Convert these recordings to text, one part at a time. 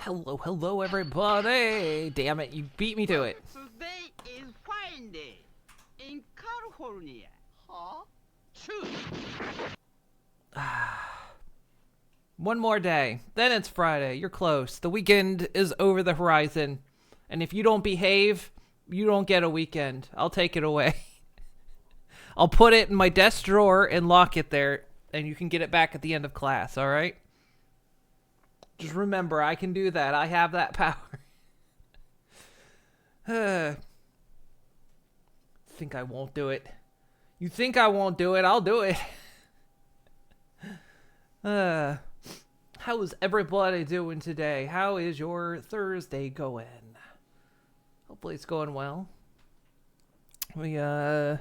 Hello, everybody! Damn it, you beat me to it. Today is fine day in California. Huh? Choose. One more day, then it's Friday. You're close. The weekend is over the horizon. And if you don't behave, you don't get a weekend. I'll take it away. I'll put it in my desk drawer and lock it there, and you can get it back at the end of class, alright? Just remember, I can do that. I have that power. Think I won't do it. You think I won't do it, I'll do it. How is everybody doing today? How is your Thursday going? Hopefully it's going well. I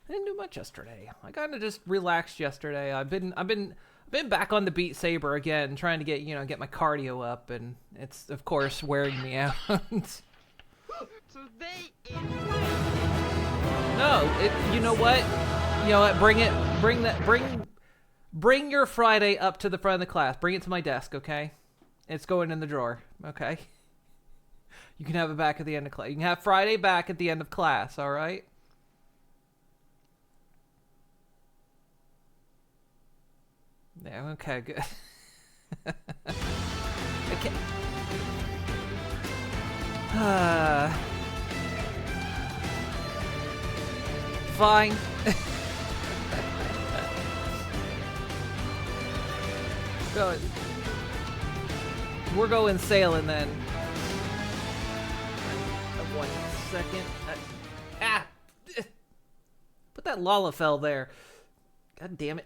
didn't do much yesterday. I kind of just relaxed yesterday. I've been back on the Beat Saber again, trying to get my cardio up, and it's of course wearing me out. Today is No, you know what? You know what? Bring your Friday up to the front of the class. Bring it to my desk, okay? It's going in the drawer, okay? You can have it back at the end of class. You can have Friday back at the end of class, all right? Yeah, okay, good. Okay. Fine. Go. We're going sailing then. 1 second. Put that Lalafell there. God damn it.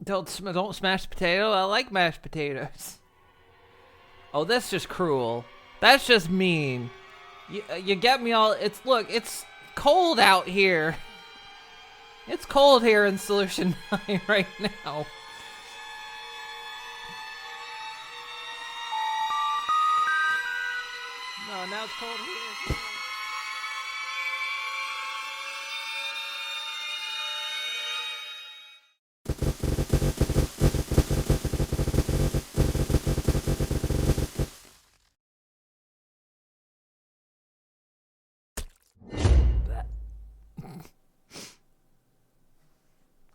Don't smash potato. I like mashed potatoes. Oh, that's just cruel. That's just mean. You get me all. Look, it's cold out here. It's cold here in Solution 9 right now. No, now it's cold here.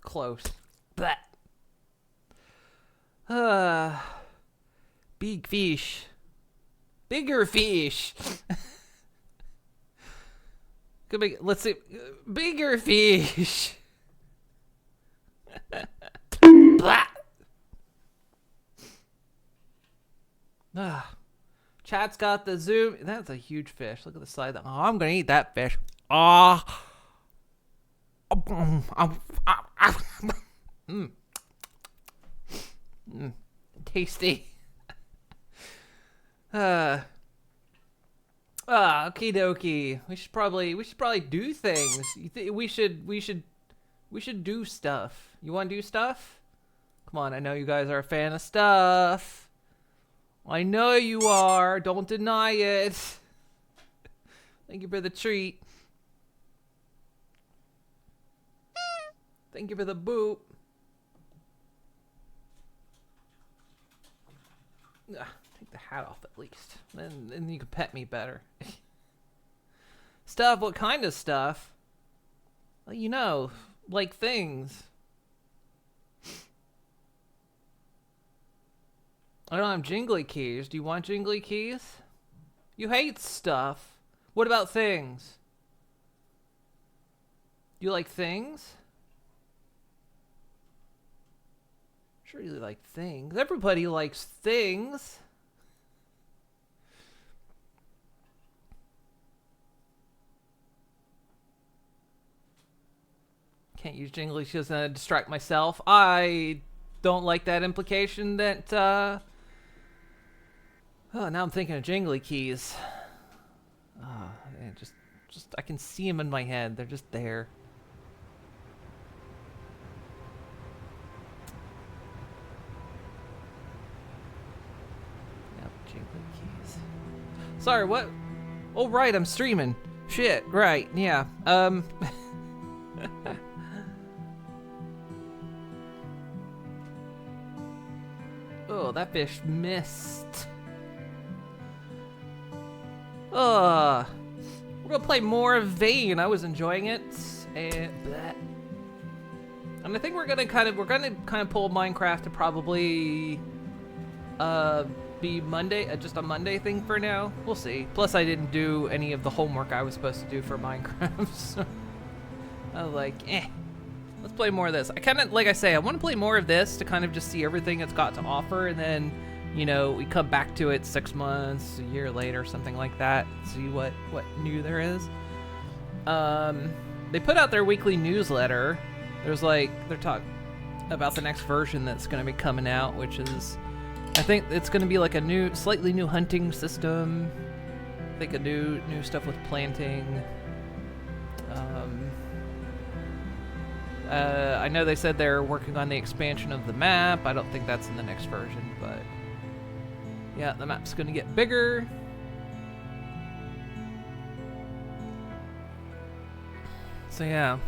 Close. Blech. Big fish. Bigger fish. Let's see. Bigger fish. Blah. Chat's got the zoom. That's a huge fish. Look at the side. Oh, I'm gonna eat that fish. Tasty. Okie dokie. We should probably do things. We should do stuff. You want to do stuff? Come on, I know you guys are a fan of stuff. I know you are. Don't deny it. Thank you for the treat. Thank you for the boop. Take the hat off at least. Then you can pet me better. Stuff? What kind of stuff? Well, you know, like things. I don't have jingly keys. Do you want jingly keys? You hate stuff. What about things? You like things? Sure you like things. Everybody likes things. Can't use jingly keys to distract myself. I don't like that implication that, Oh, now I'm thinking of jingly keys. Just I can see them in my head. They're just there. Yep, jingly keys. Sorry, what? Oh, right, I'm streaming. Shit, right, yeah. Oh, that fish missed. We're gonna play more of Vane. I was enjoying it, and I think we're gonna kind of pull Minecraft to probably be Monday, just a Monday thing for now. We'll see. Plus, I didn't do any of the homework I was supposed to do for Minecraft, so I was like, let's play more of this. I kind of, like I say, I want to play more of this to kind of just see everything it's got to offer, and then, you know, we come back to it 6 months, a year later, something like that, see what new there is. They put out their weekly newsletter. There's like, they're talking about the next version that's going to be coming out, which is, I think it's going to be like a slightly new hunting system. I think a new stuff with planting. I know they said they're working on the expansion of the map. I don't think that's in the next version, but yeah, the map's going to get bigger. So yeah,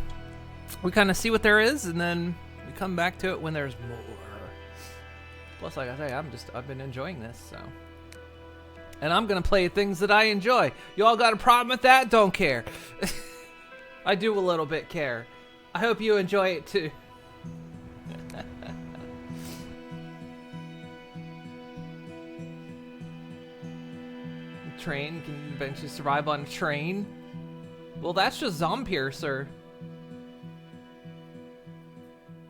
we kind of see what there is, and then we come back to it when there's more. Plus, like I say, I've been enjoying this, so. And I'm gonna play things that I enjoy. Y'all got a problem with that? Don't care. I do a little bit care. I hope you enjoy it too. Train can eventually survive on a train. Well, that's just Zombiercer,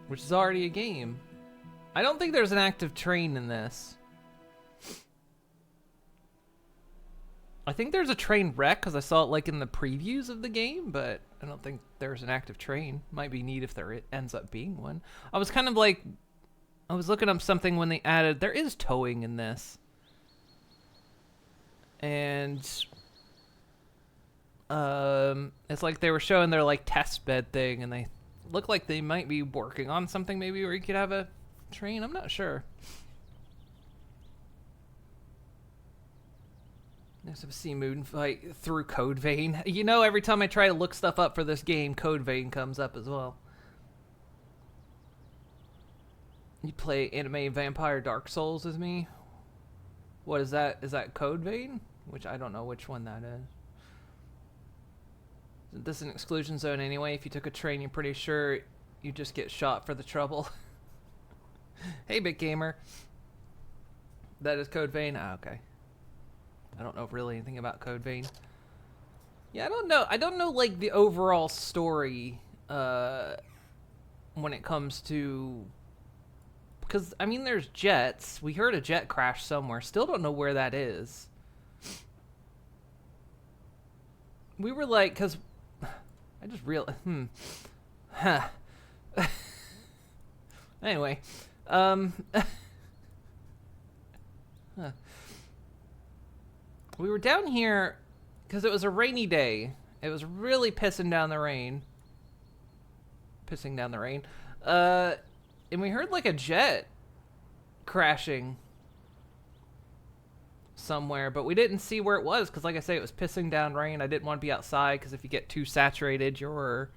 which is already a game. I don't think there's an active train in this. I think there's a train wreck because I saw it like in the previews of the game, but I don't think there's an active train. Might be neat if there ends up being one. I was kind of like, I was looking up something when they added, there is towing in this. And it's like they were showing their like test bed thing, and they look like they might be working on something maybe where you could have a train. I'm not sure. There's a Sea Moon fight through Code Vein. You know, every time I try to look stuff up for this game, Code Vein comes up as well. You play Anime Vampire Dark Souls with me? What is that? Is that Code Vein? Which I don't know which one that is. Isn't this an exclusion zone anyway? If you took a train, you're pretty sure you just get shot for the trouble. Hey, Big Gamer. That is Code Vein? Ah, okay. I don't know really anything about Code Vein. Yeah, I don't know. I don't know, like, the overall story when it comes to... Because, I mean, there's jets. We heard a jet crash somewhere. Still don't know where that is. We were like, because... I just realized... Anyway. We were down here because it was a rainy day. It was really pissing down the rain. And we heard like a jet crashing somewhere, but we didn't see where it was because, like I say, it was pissing down rain. I didn't want to be outside because if you get too saturated, your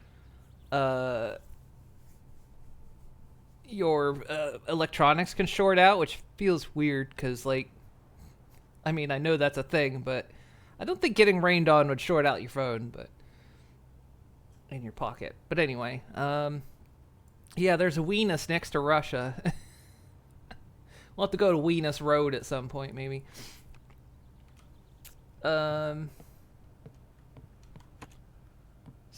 electronics can short out, which feels weird because, like, I mean, I know that's a thing, but I don't think getting rained on would short out your phone, but in your pocket. But anyway, yeah, there's a Venus next to Russia. We'll have to go to Venus Road at some point, maybe. So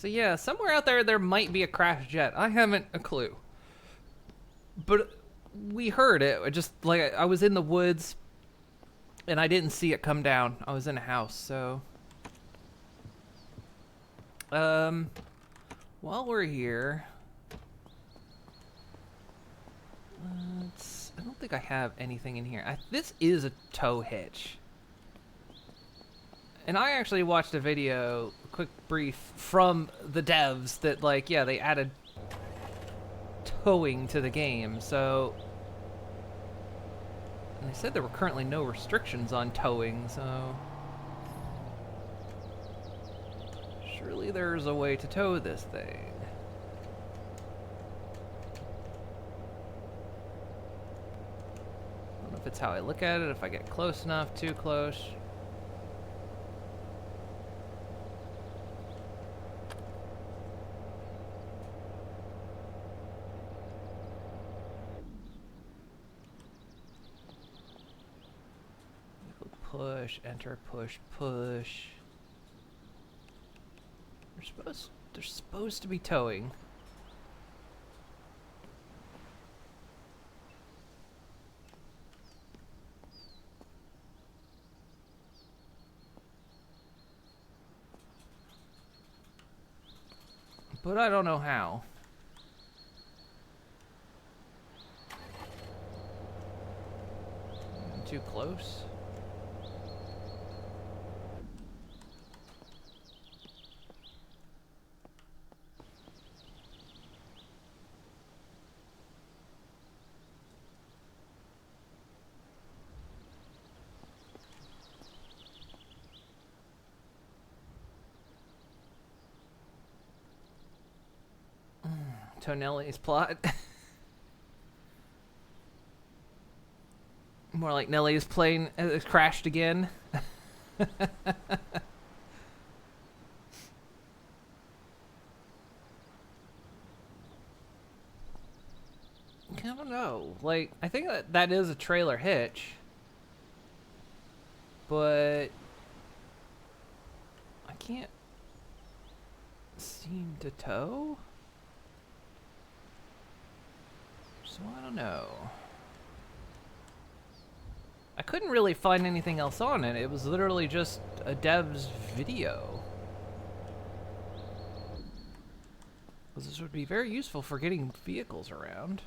yeah, somewhere out there might be a crashed jet. I haven't a clue. But we heard it. Just like I was in the woods and I didn't see it come down. I was in a house, so while we're here, I don't think I have anything in here. This is a tow hitch. And I actually watched a video, a quick brief, from the devs that, like, yeah, they added towing to the game, so... And they said there were currently no restrictions on towing, so... Surely there's a way to tow this thing. I don't know if it's how I look at it, if I get close enough, too close. Push, enter, push, push. They're supposed to be towing. But I don't know how. I'm too close. Tonelli's plot. More like Nelly's plane has crashed again. I don't know. Like, I think that is a trailer hitch. But I can't seem to tow. So I don't know. I couldn't really find anything else on it. It was literally just a dev's video. Because this would be very useful for getting vehicles around.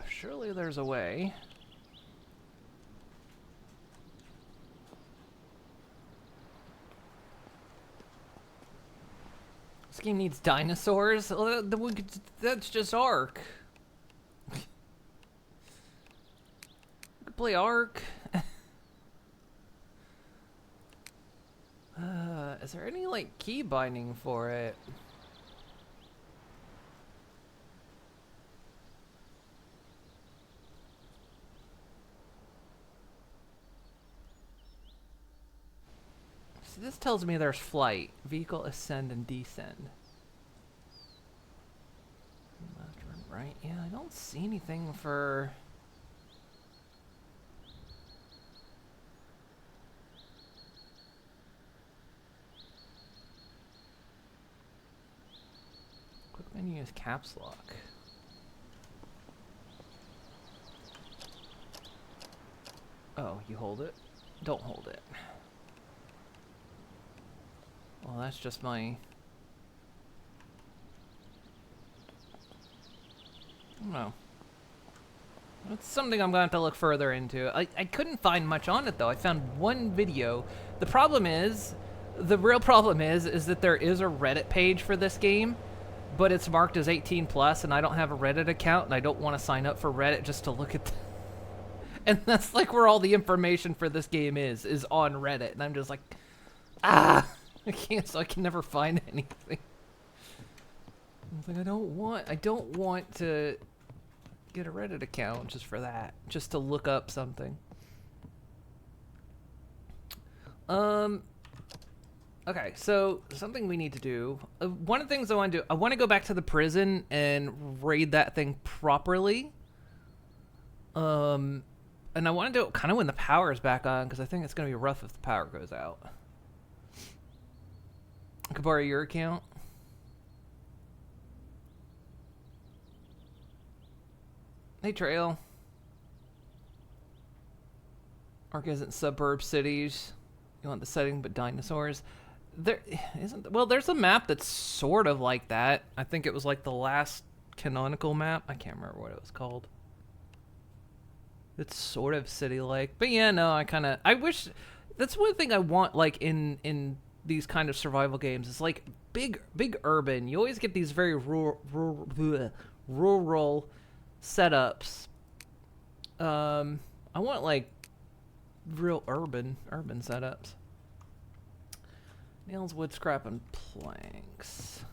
Surely there's a way. This game needs dinosaurs? Well, that's just Ark. We could play Ark. Is there any, like, key binding for it? This tells me there's flight. Vehicle ascend and descend. Left or right? Yeah, I don't see anything for... Quick menu is caps lock. Oh, you hold it? Don't hold it. Well, that's just my... I don't know. It's something I'm going to have to look further into. I couldn't find much on it, though. I found one video. The real problem is that there is a Reddit page for this game, but it's marked as 18+, and I don't have a Reddit account, and I don't want to sign up for Reddit just to look at and that's like where all the information for this game is on Reddit, and I'm just like, I can't, so I can never find anything. I was like, I don't want to get a Reddit account just for that, just to look up something. Okay, so something we need to do. One of the things I want to do, I want to go back to the prison and raid that thing properly. And I want to do it kind of when the power is back on, because I think it's going to be rough if the power goes out. I could borrow your account. Hey, Trail. Ark isn't suburb cities. You want the setting, but dinosaurs. There isn't. Well, there's a map that's sort of like that. I think it was like the last canonical map. I can't remember what it was called. It's sort of city-like, but yeah, no. I wish. That's one thing I want, like in these kind of survival games is like big urban. You always get these very rural setups. I want like real urban setups. Nails, wood, scrap, and planks.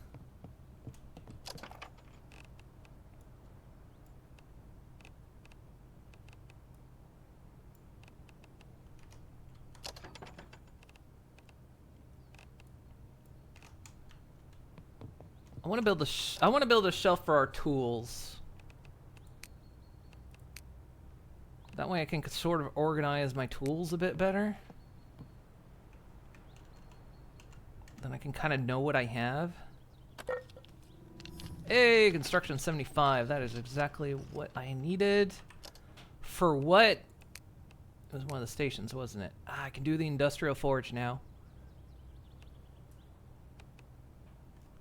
I want to build a shelf for our tools. That way I can sort of organize my tools a bit better. Then I can kind of know what I have. Hey, construction 75. That is exactly what I needed. For what? It was one of the stations, wasn't it? Ah, I can do the industrial forge now.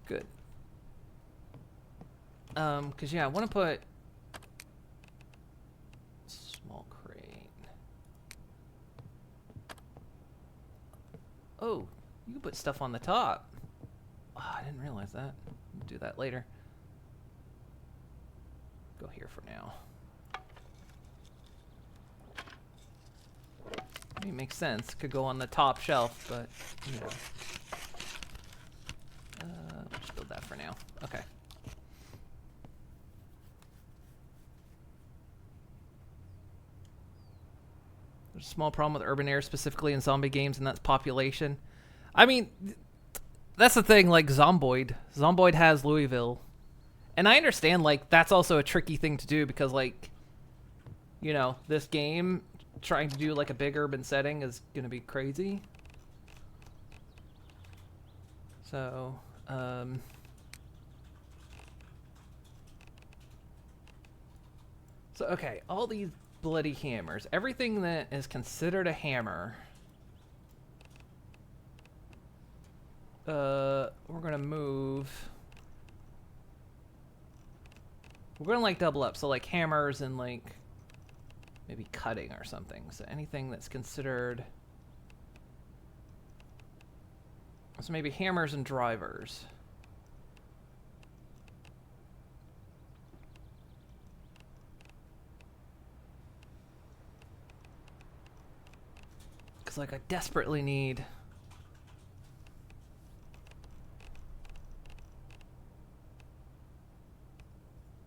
Good. Cause yeah, I want to put small crane. Oh, you can put stuff on the top. Oh, I didn't realize that. I'll do that later. Go here for now. I mean, it makes sense. Could go on the top shelf, but you know. We'll just build that for now. Okay. There's a small problem with urban air, specifically in zombie games, and that's population. I mean, that's the thing, like Zomboid. Zomboid has Louisville. And I understand, like, that's also a tricky thing to do because, like, you know, this game, trying to do, like, a big urban setting is going to be crazy. So, okay, all these bloody hammers. Everything that is considered a hammer. We're gonna move. We're gonna like double up, so like hammers and like maybe cutting or something. So anything that's considered. So maybe hammers and drivers. Cause like I desperately need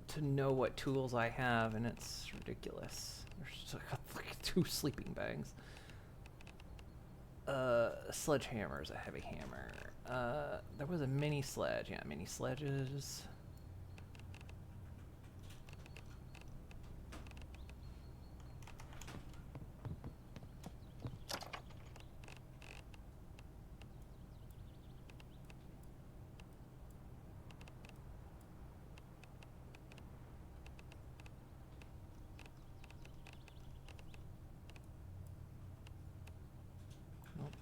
to know what tools I have, and it's ridiculous. There's like 2 sleeping bags. Sledgehammer is a heavy hammer. There was a mini sledge. Yeah, mini sledges.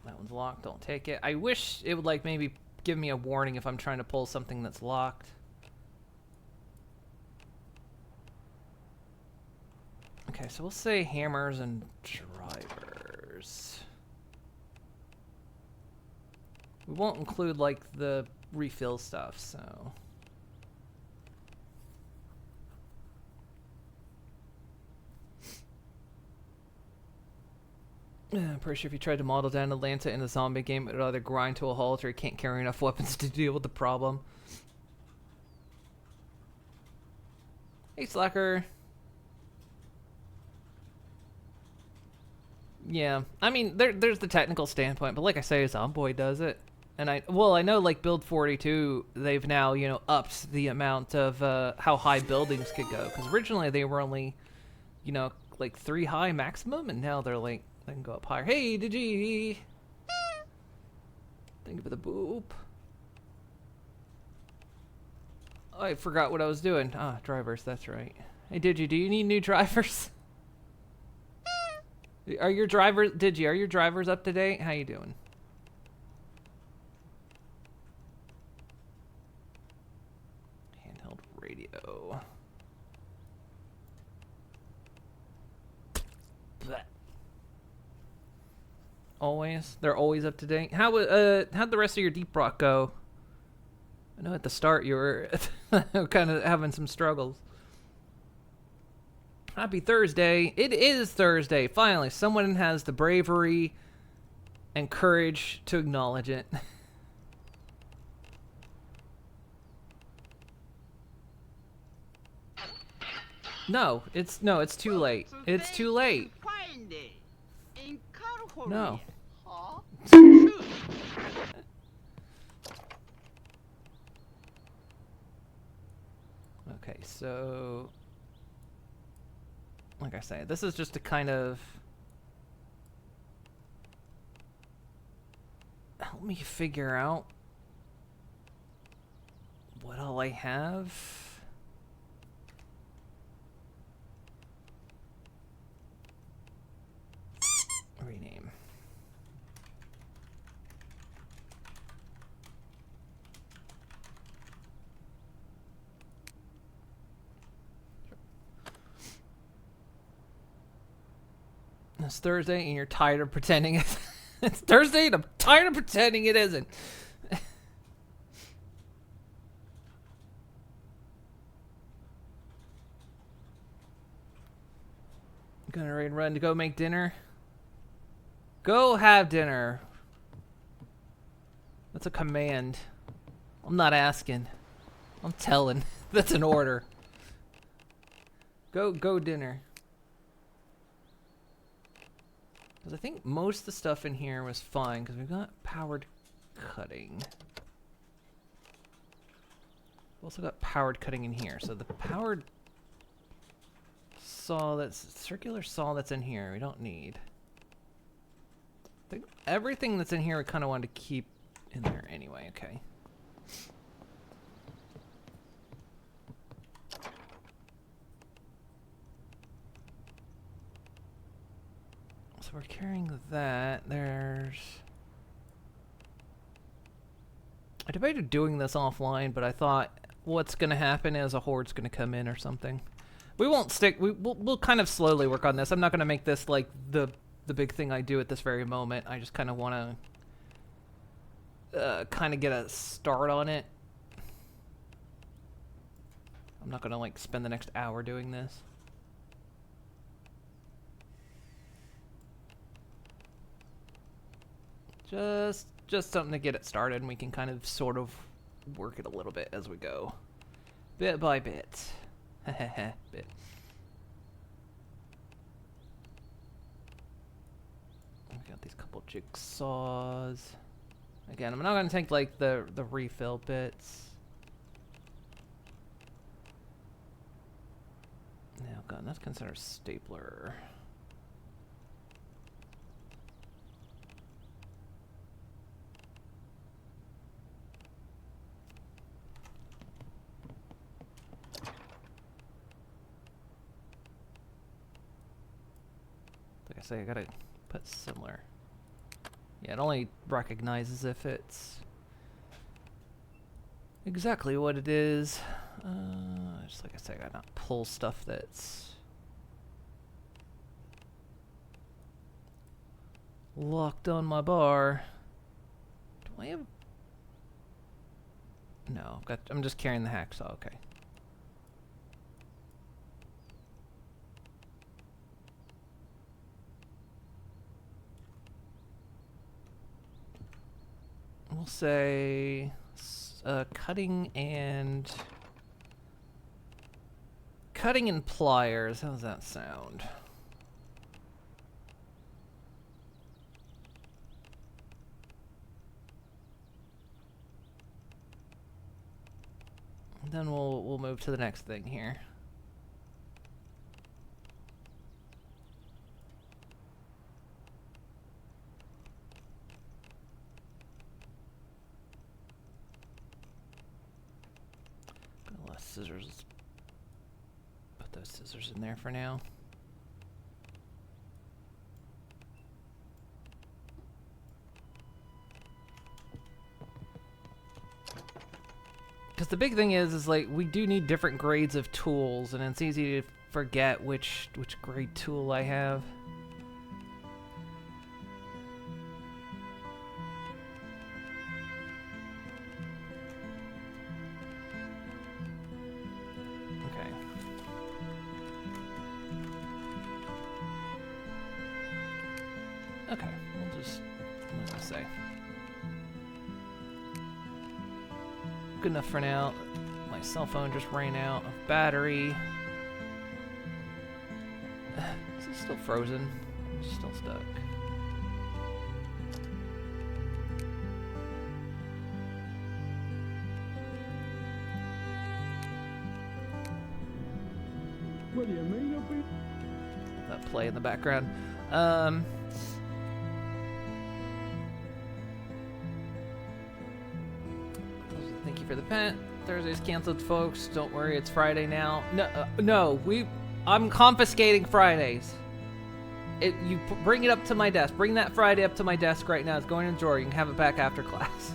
That one's locked. Don't take it. I wish it would like maybe give me a warning if I'm trying to pull something that's locked. Okay, so we'll say hammers and drivers. We won't include like the refill stuff, so. I'm pretty sure if you tried to model down Atlanta in a zombie game, it would either grind to a halt or you can't carry enough weapons to deal with the problem. Hey, Slacker. Yeah, I mean, there's the technical standpoint, but like I say, Zomboid does it. And I know like Build 42, they've now, you know, upped the amount of how high buildings could go. Because originally they were only, you know, like 3 high maximum, and now they're like, they can go up higher. Hey, Digi! Thank you for the boop. I forgot what I was doing. Ah, drivers, that's right. Hey, Digi, do you need new drivers? Are your drivers, Digi, are your drivers up to date? How you doing? Handheld radio. Blech. Always. They're always up to date. How'd the rest of your Deep Rock go? I know at the start you were kind of having some struggles. Happy Thursday. It is Thursday. Finally, someone has the bravery and courage to acknowledge it. No, it's too late. It's too late. Fine day in California. No. Huh? Two. Okay, so like I say, this is just to kind of help me figure out what all I have. Rename. It's Thursday and you're tired of pretending it's Thursday and I'm tired of pretending it isn't. Gonna run to go make dinner. Go have dinner. That's a command. I'm not asking. I'm telling. That's an order. Go dinner. Because I think most of the stuff in here was fine because we've got powered cutting. We've also got powered cutting in here. So the powered saw, that's circular saw that's in here, we don't need. I think everything that's in here we kind of wanted to keep in there anyway. Okay. So we're carrying that. I debated doing this offline, but I thought what's going to happen is a horde's going to come in or something. We won't stick. We'll kind of slowly work on this. I'm not going to make this like the big thing I do at this very moment. I just kind of want to kind of get a start on it. I'm not going to like spend the next hour doing this. Just something to get it started, and we can kind of sort of work it a little bit as we go. Bit by bit. Bit. We've got these couple jigsaws. Again, I'm not going to take like the refill bits. Nail gun, that's considered a stapler. Like I say, I gotta put similar. Yeah, it only recognizes if it's exactly what it is. Just like I say, I gotta not pull stuff that's locked on my bar. Do I have? No, I'm just carrying the hacksaw. Okay. We'll say cutting and pliers. How does that sound? And then we'll move to the next thing here. Scissors. Put those scissors in there for now. Because the big thing is like we do need different grades of tools, and it's easy to forget which grade tool I have. Okay, we'll just, what was I say? Good enough for now. My cell phone just ran out of battery. Is it still frozen? It's still stuck. What do you mean up here? That play in the background. Thank you for the pet. Thursday's canceled, folks. Don't worry, it's Friday now. No, I'm confiscating Fridays. Bring it up to my desk. Bring that Friday up to my desk right now. It's going in the drawer. You can have it back after class.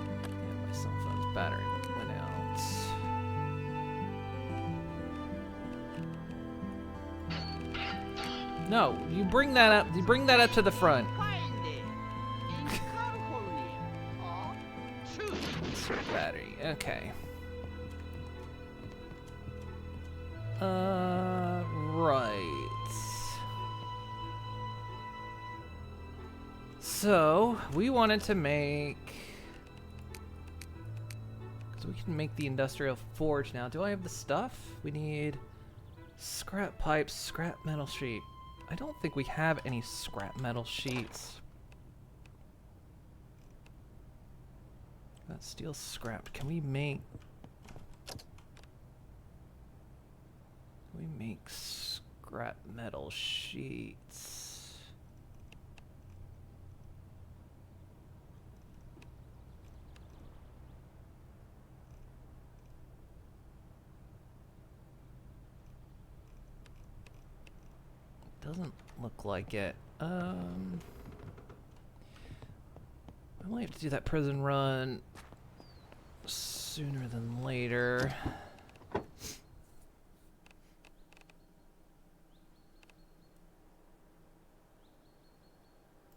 Yeah, my cell phone's battery went out. No, you bring that up. You bring that up to the front. in California. True. Battery. Okay. Right. So, we wanted to make... So we can make the industrial forge now. Do I have the stuff? We need scrap pipes, scrap metal sheet. I don't think we have any scrap metal sheets. That steel scrapped. Can we make... scrap metal sheets? Doesn't look like it. I might have to do that prison run sooner than later.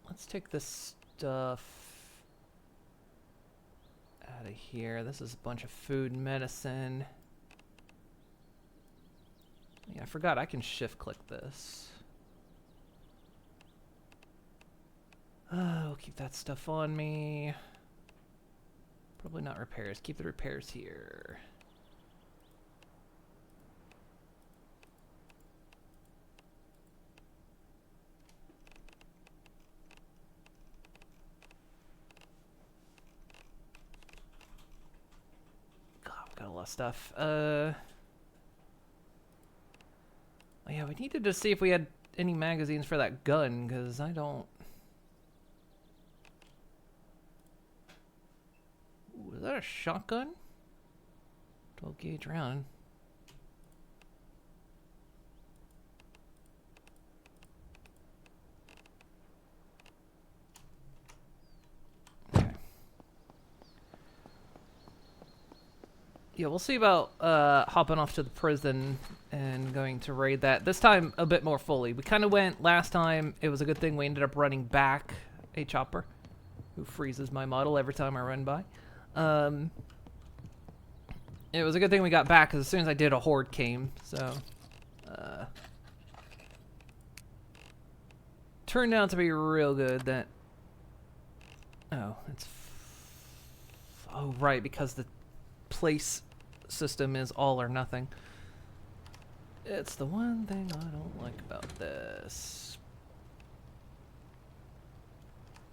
Let's take this stuff out of here. This is a bunch of food and medicine. Yeah, I forgot I can shift click this. We'll keep that stuff on me. Probably not repairs. Keep the repairs here. God, we got a lot of stuff. Oh yeah, we needed to see if we had any magazines for that gun, because I don't... Ooh, is that a shotgun? 12 gauge round. Okay. Yeah, we'll see about hopping off to the prison and going to raid that. This time, a bit more fully. We kind of went last time. It was a good thing we ended up running back a chopper who freezes my model every time I run by. It was a good thing we got back, because as soon as I did, a horde came, so... turned out to be real good that... Oh, it's... Oh, right, because the place system is all or nothing. It's the one thing I don't like about this.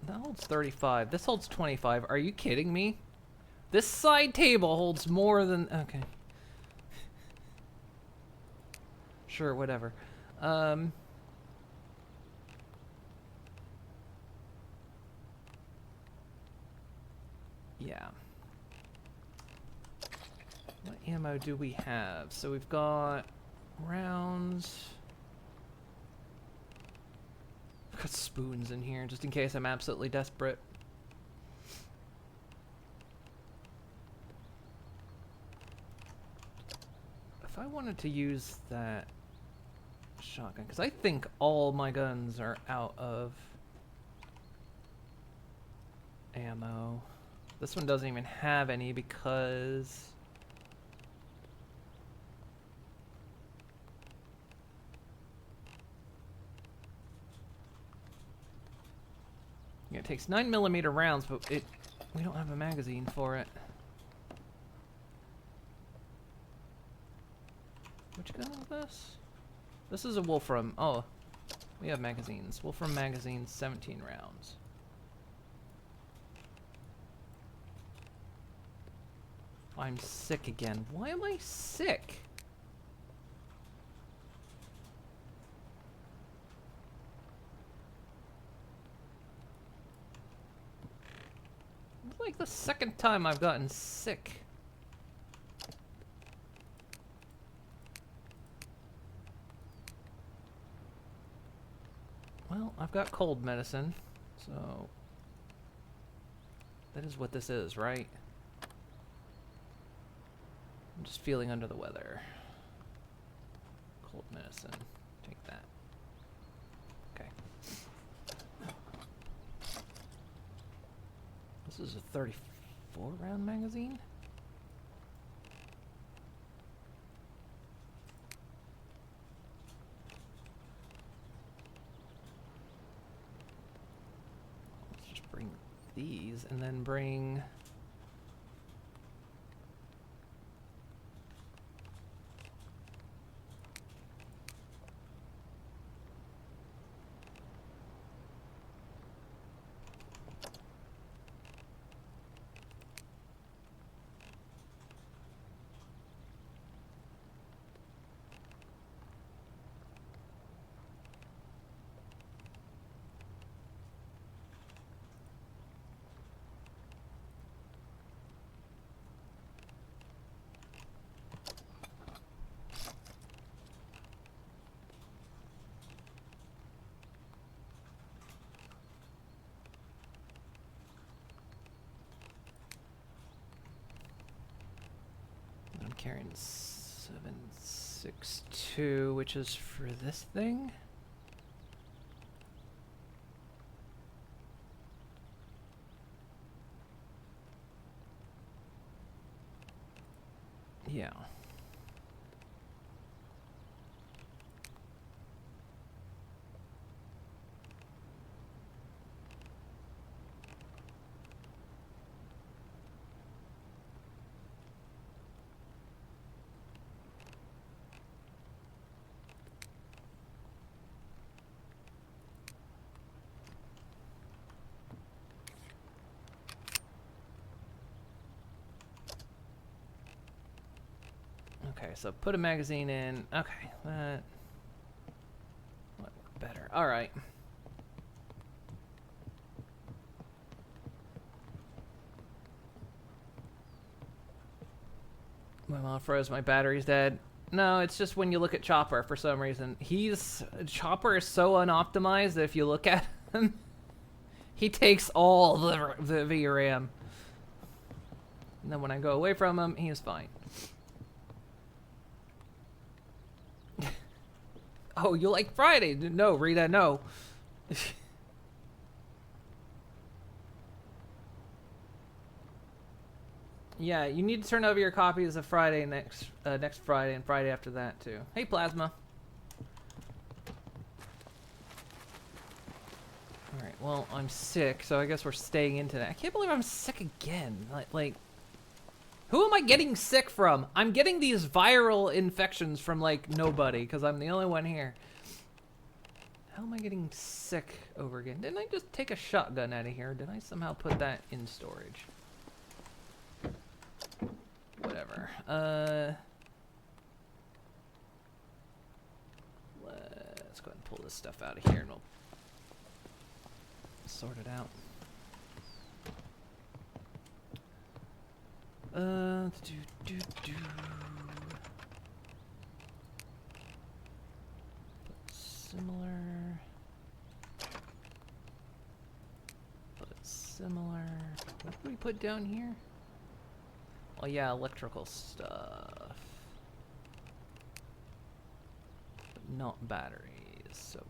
That holds 35. This holds 25. Are you kidding me? This side table holds more than... Okay. Sure, whatever. Yeah. What ammo do we have? So we've got rounds. I've got spoons in here just in case I'm absolutely desperate. If I wanted to use that shotgun, because I think all my guns are out of ammo. This one doesn't even have any because... Yeah, it takes 9mm rounds, but we don't have a magazine for it. Which gun is this? This is a Wolfram. Oh, we have magazines. Wolfram magazine, 17 rounds. I'm sick again. Why am I sick? It's like the second time I've gotten sick. Well, I've got cold medicine, so that is what this is, right? I'm just feeling under the weather. Cold medicine. Take that. Okay. This is a 34 round magazine? Let's just bring these and then bring... I'm carrying 7.62, which is for this thing. Yeah. Okay, so put a magazine in. Okay, that might work better. All right. My mom froze. My battery's dead. No, it's just when you look at Chopper for some reason. Chopper is so unoptimized that if you look at him, he takes all the VRAM. And then when I go away from him, he is fine. Oh, you like Friday? No, Rita, no. Yeah, you need to turn over your copies of Friday next Friday and Friday after that too. Hey, Plasma. All right. Well, I'm sick, so I guess we're staying in today. I can't believe I'm sick again. Like, who am I getting sick from? I'm getting these viral infections from like nobody because I'm the only one here. How am I getting sick over again? Didn't I just take a shotgun out of here? Did I somehow put that in storage? Whatever. Let's go ahead and pull this stuff out of here and we'll sort it out. Similar. Put similar. What did we put down here? Oh yeah, electrical stuff. But not batteries, so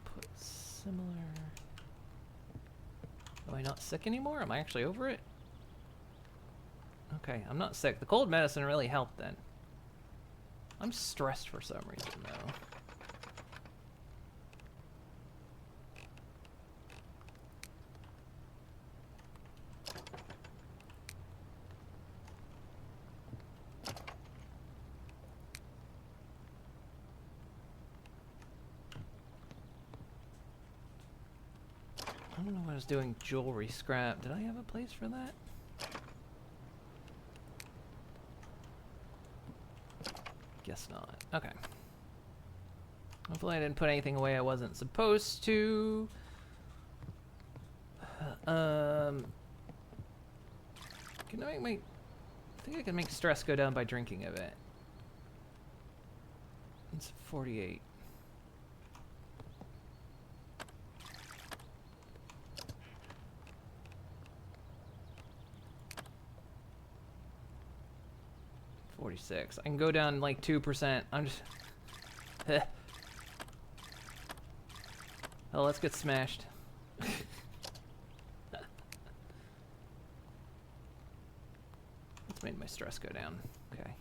put similar. Am I not sick anymore? Am I actually over it? Okay, I'm not sick. The cold medicine really helped then. I'm stressed for some reason though. I don't know what I was doing. Jewelry scrap. Did I have a place for that? Guess not. Okay. Hopefully I didn't put anything away I wasn't supposed to. Can I make I think I can make stress go down by drinking a bit. It's 48. I can go down like 2%. I'm just. Oh, let's get smashed. Let's make my stress go down. Okay.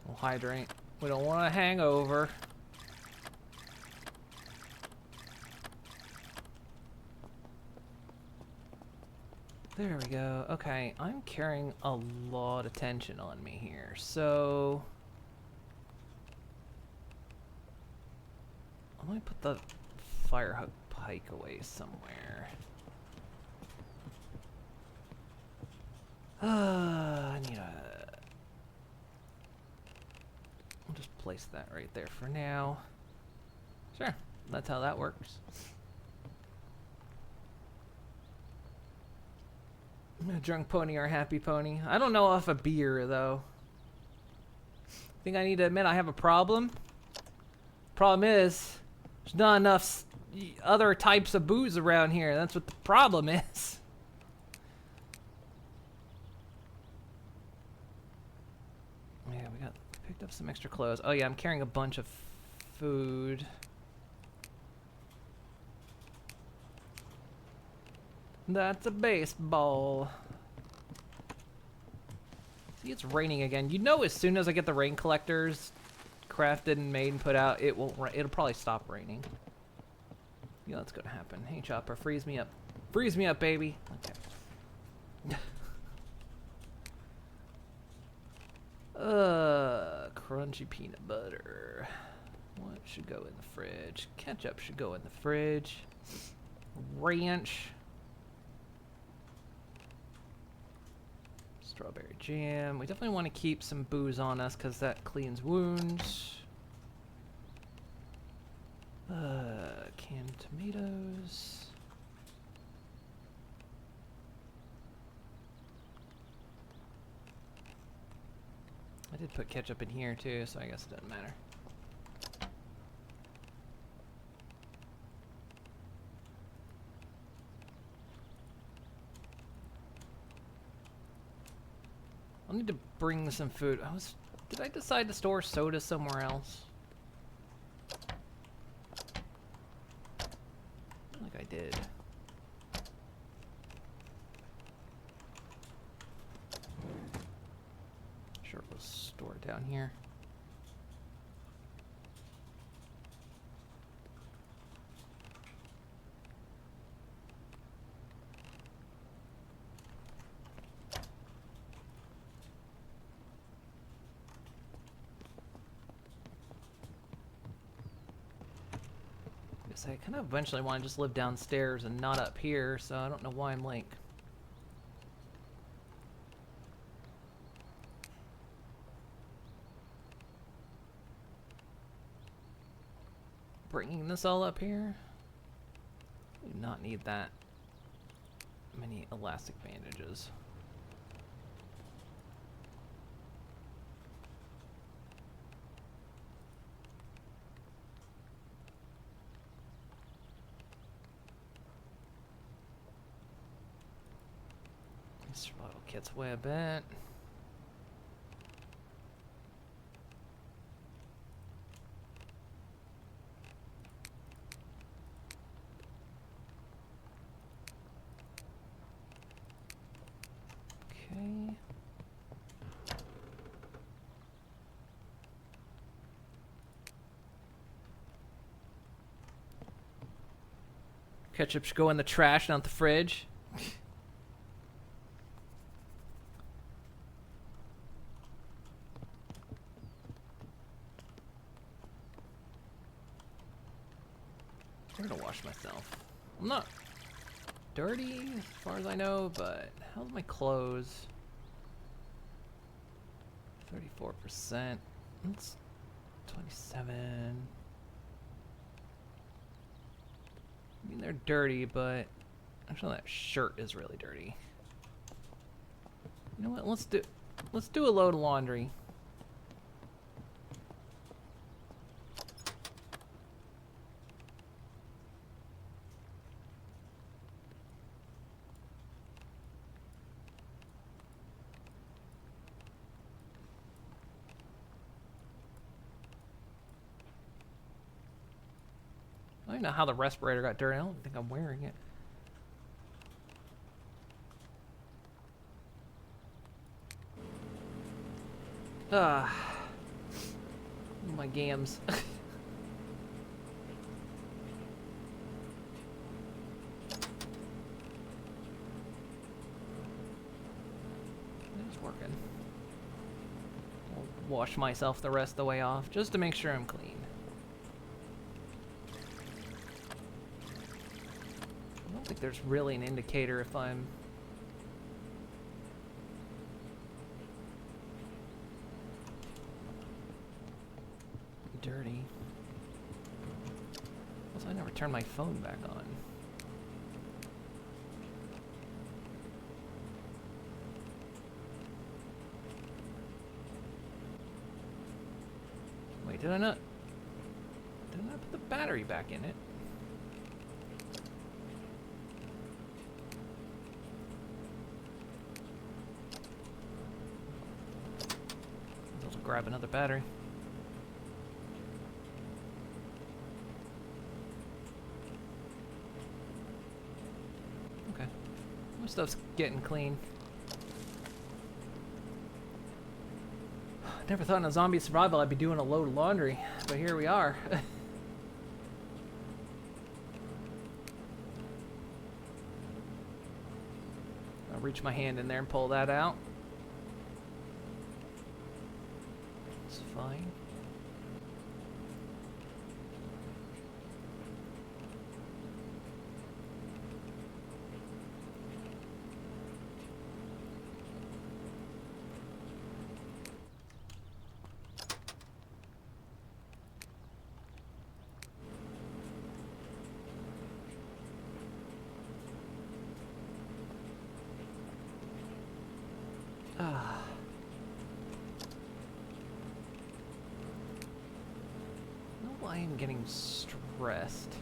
We'll hydrate. We don't want a hangover. There we go. Okay, I'm carrying a lot of tension on me here, so I might put the firehawk pike away somewhere. I need a. I'll just place that right there for now. Sure, that's how that works. A drunk pony or happy pony. I don't know if a beer though. I think I need to admit I have a problem. Problem is, there's not enough other types of booze around here. That's what the problem is. Yeah, we picked up some extra clothes. Oh yeah, I'm carrying a bunch of food. That's a baseball. See, it's raining again. You know, as soon as I get the rain collectors crafted and made and put out, it'll probably stop raining. Yeah, that's gonna happen. Hey, Chopper, freeze me up. Freeze me up, baby. Okay. Crunchy peanut butter. What should go in the fridge? Ketchup should go in the fridge. Ranch. Strawberry jam. We definitely want to keep some booze on us because that cleans wounds. Canned tomatoes. I did put ketchup in here too, so I guess it doesn't matter. I'll need to bring some food. Did I decide to store soda somewhere else? I think I did. Sure, it was stored down here. I kind of eventually want to just live downstairs and not up here, so I don't know why I'm like bringing this all up here. Do not need that many elastic bandages. Survival kits weigh a bit. Ketchup should go in the trash, not the fridge. I'm gonna wash myself. I'm not dirty as far as I know, but how's my clothes? 34%. That's 27. I mean, they're dirty, but actually that shirt is really dirty. You know what? Let's do a load of laundry. I don't know how the respirator got dirty. I don't think I'm wearing it. Ah, my gams. It's working. I'll wash myself the rest of the way off just to make sure I'm clean. I don't think there's really an indicator if I'm dirty. Also, I never turned my phone back on. Wait, did I not put the battery back in it? I'll grab another battery. Okay. My stuff's getting clean. Never thought in a zombie survival I'd be doing a load of laundry, but here we are. I'll reach my hand in there and pull that out. It's fine. Ah. I don't know why I'm getting stressed.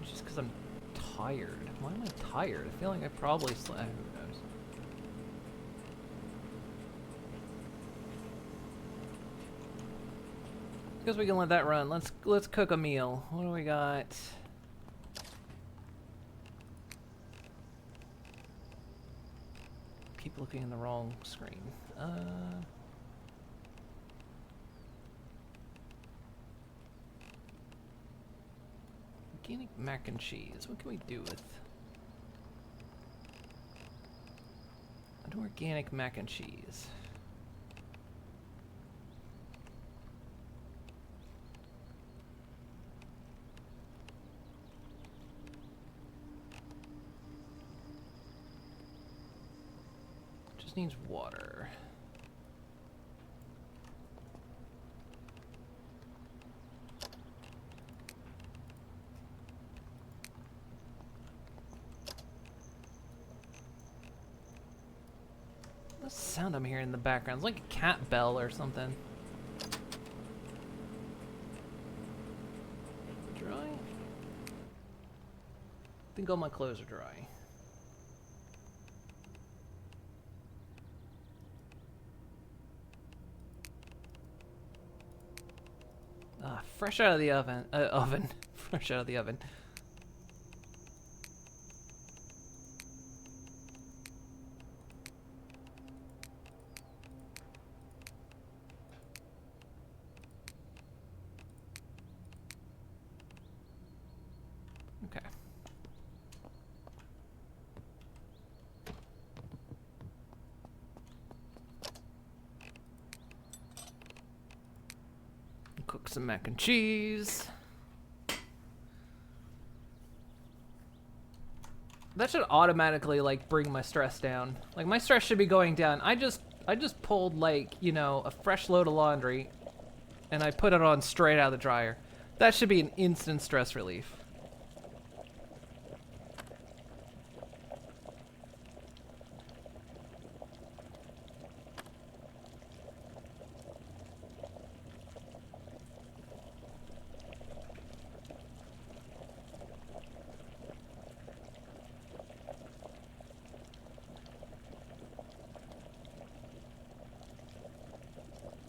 It's just because I'm tired. Why am I tired? I feel like I probably slept. Who knows? Because we can let that run. Let's cook a meal. What do we got? Keep looking in the wrong screen. Organic mac and cheese. What can we do with? An organic mac and cheese. Just needs water. What sound I'm hearing in the background? It's like a cat bell or something. Dry? I think all my clothes are dry. Fresh out of the oven. Fresh out of the oven. Cook some mac and cheese. That should automatically like bring my stress down. Like my stress should be going down. I just pulled like, you know, a fresh load of laundry and I put it on straight out of the dryer. That should be an instant stress relief.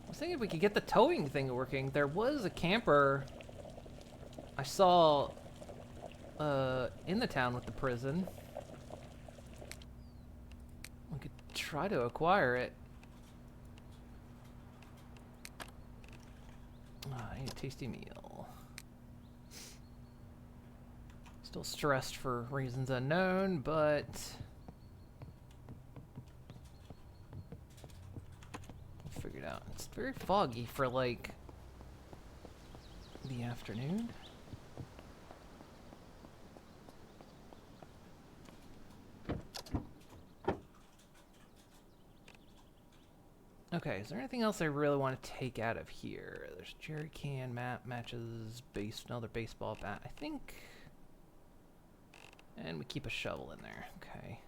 I was thinking if we could get the towing thing working. There was a camper I saw in the town with the prison. We could try to acquire it. I need a tasty meal. Still stressed for reasons unknown, but we'll figure it out. It's very foggy for like the afternoon. Okay, is there anything else I really want to take out of here? There's jerry can, map, matches, another baseball bat, I think. And we keep a shovel in there. Okay.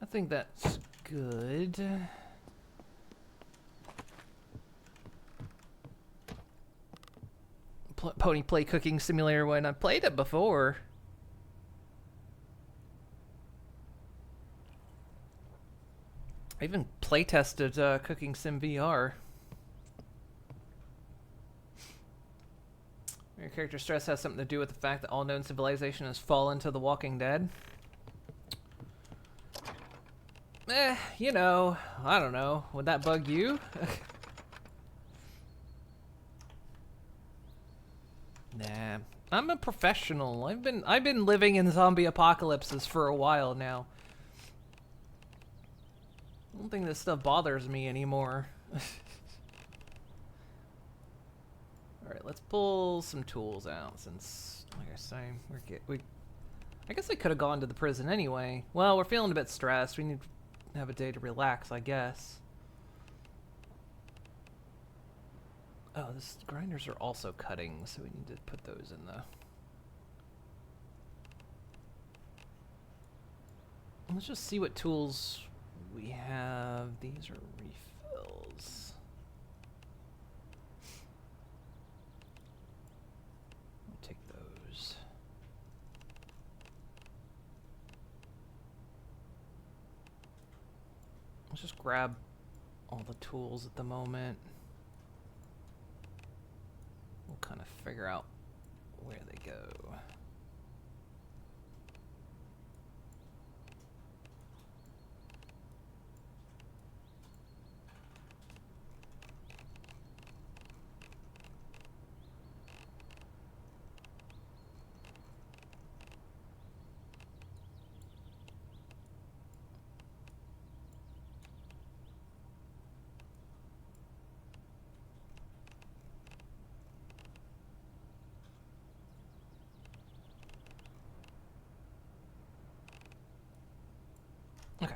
I think that's good. Pony Play Cooking Simulator when I played it before. I even playtested Cooking Sim VR. Your character stress has something to do with the fact that all known civilization has fallen to the Walking Dead. You know, I don't know. Would that bug you? Nah, I'm a professional. I've been living in zombie apocalypses for a while now. I don't think this stuff bothers me anymore. Alright, let's pull some tools out since, like I say, I guess I could have gone to the prison anyway. Well, we're feeling a bit stressed. We need to have a day to relax, I guess. Oh, these grinders are also cutting, so we need to put those in the... Let's just see what tools we have. These are refills. I'll take those. Let's just grab all the tools at the moment. We'll kind of figure out where they go. Okay.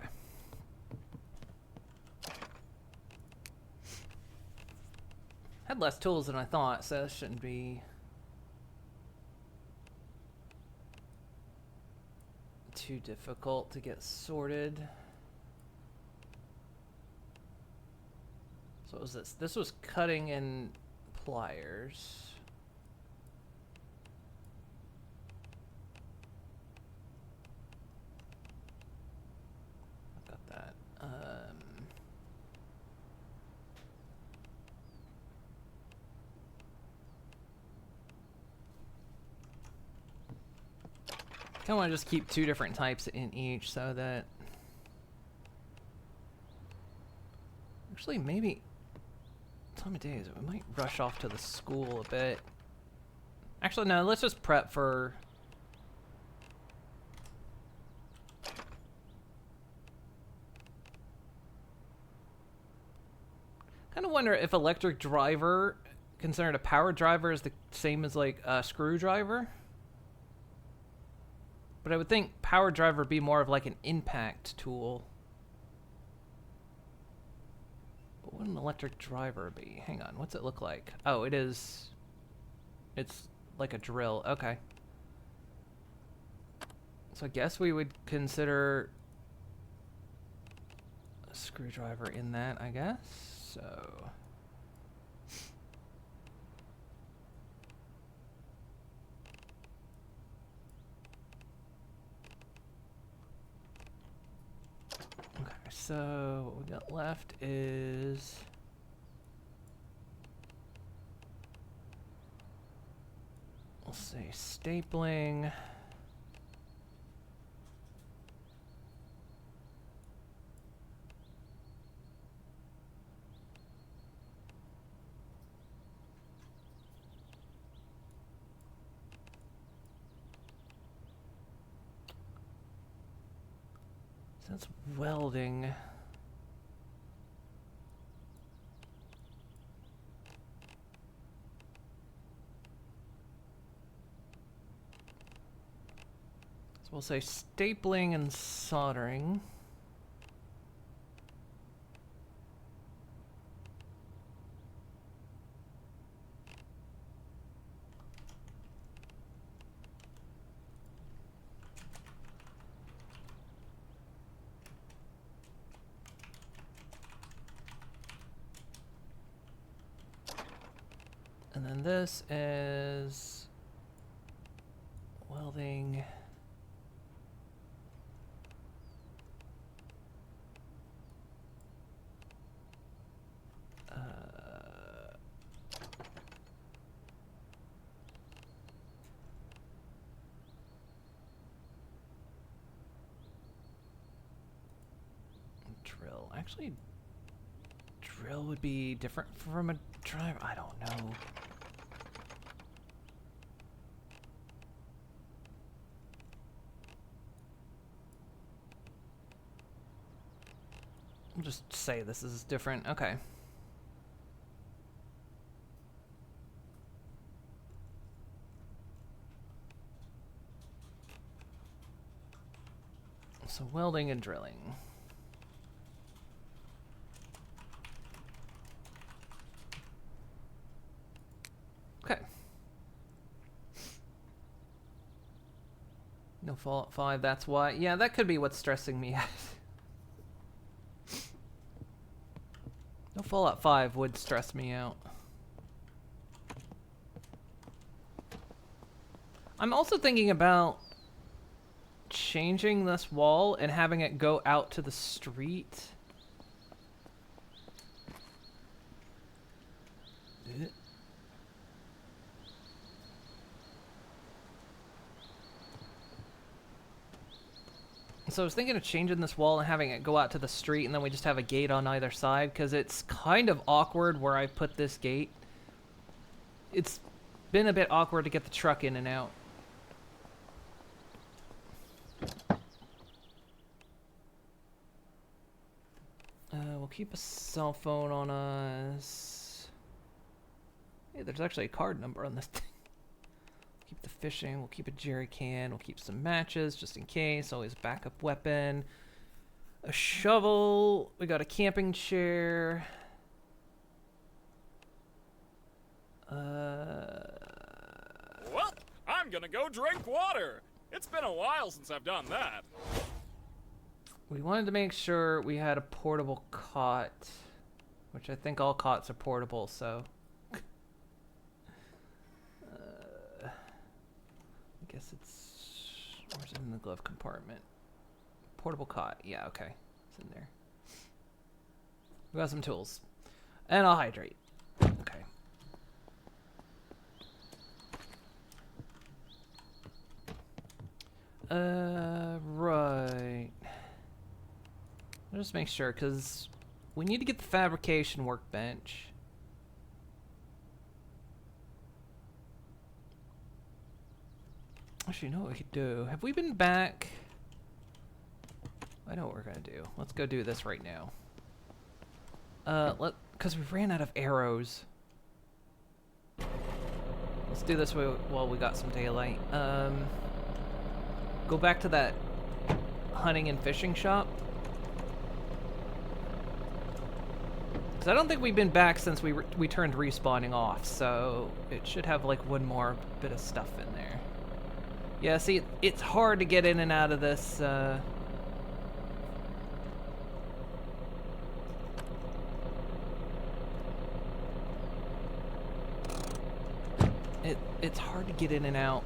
Had less tools than I thought, so that shouldn't be too difficult to get sorted. So what was this? This was cutting and pliers. I want to just keep two different types in each so that... Actually, maybe... Time of day is it? We might rush off to the school a bit. Actually, no, let's just prep for... Kind of wonder if Electric Driver considered a power driver is the same as like a screwdriver. But I would think power driver would be more of like an impact tool. But what would an electric driver be? Hang on, what's it look like? Oh, it is. It's like a drill. Okay. So I guess we would consider a screwdriver in that, I guess. So. Okay, so what we got left is we'll say stapling. So that's welding. So we'll say stapling and soldering. And then this is welding. Drill. Actually, drill would be different from a driver. I don't know. We'll just say this is different. Okay. So welding and drilling. Okay. No Fallout 5, that's why. Yeah, that could be what's stressing me out. No Fallout 5 would stress me out. I'm also thinking about changing this wall and having it go out to the street. So I was thinking of changing this wall and having it go out to the street, and then we just have a gate on either side, because it's kind of awkward where I put this gate. It's been a bit awkward to get the truck in and out. We'll keep a cell phone on us. Hey, there's actually a card number on this thing. Keep the fishing. We'll keep a jerry can. We'll keep some matches just in case. Always backup weapon. A shovel. We got a camping chair. Well, I'm gonna go drink water. It's been a while since I've done that. We wanted to make sure we had a portable cot, which I think all cots are portable, so. I guess where's it in the glove compartment? Portable cot, yeah, okay, it's in there. We got some tools, and I'll hydrate. Okay. Right. I'll just make sure, because we need to get the fabrication workbench. Actually, you know what we could do? Have we been back? I know what we're gonna do. Let's go do this right now. Because we ran out of arrows. Let's do this while we got some daylight. Go back to that hunting and fishing shop. Because I don't think we've been back since we turned respawning off, so it should have like one more bit of stuff in there. Yeah, see, it's hard to get in and out of this. It's hard to get in and out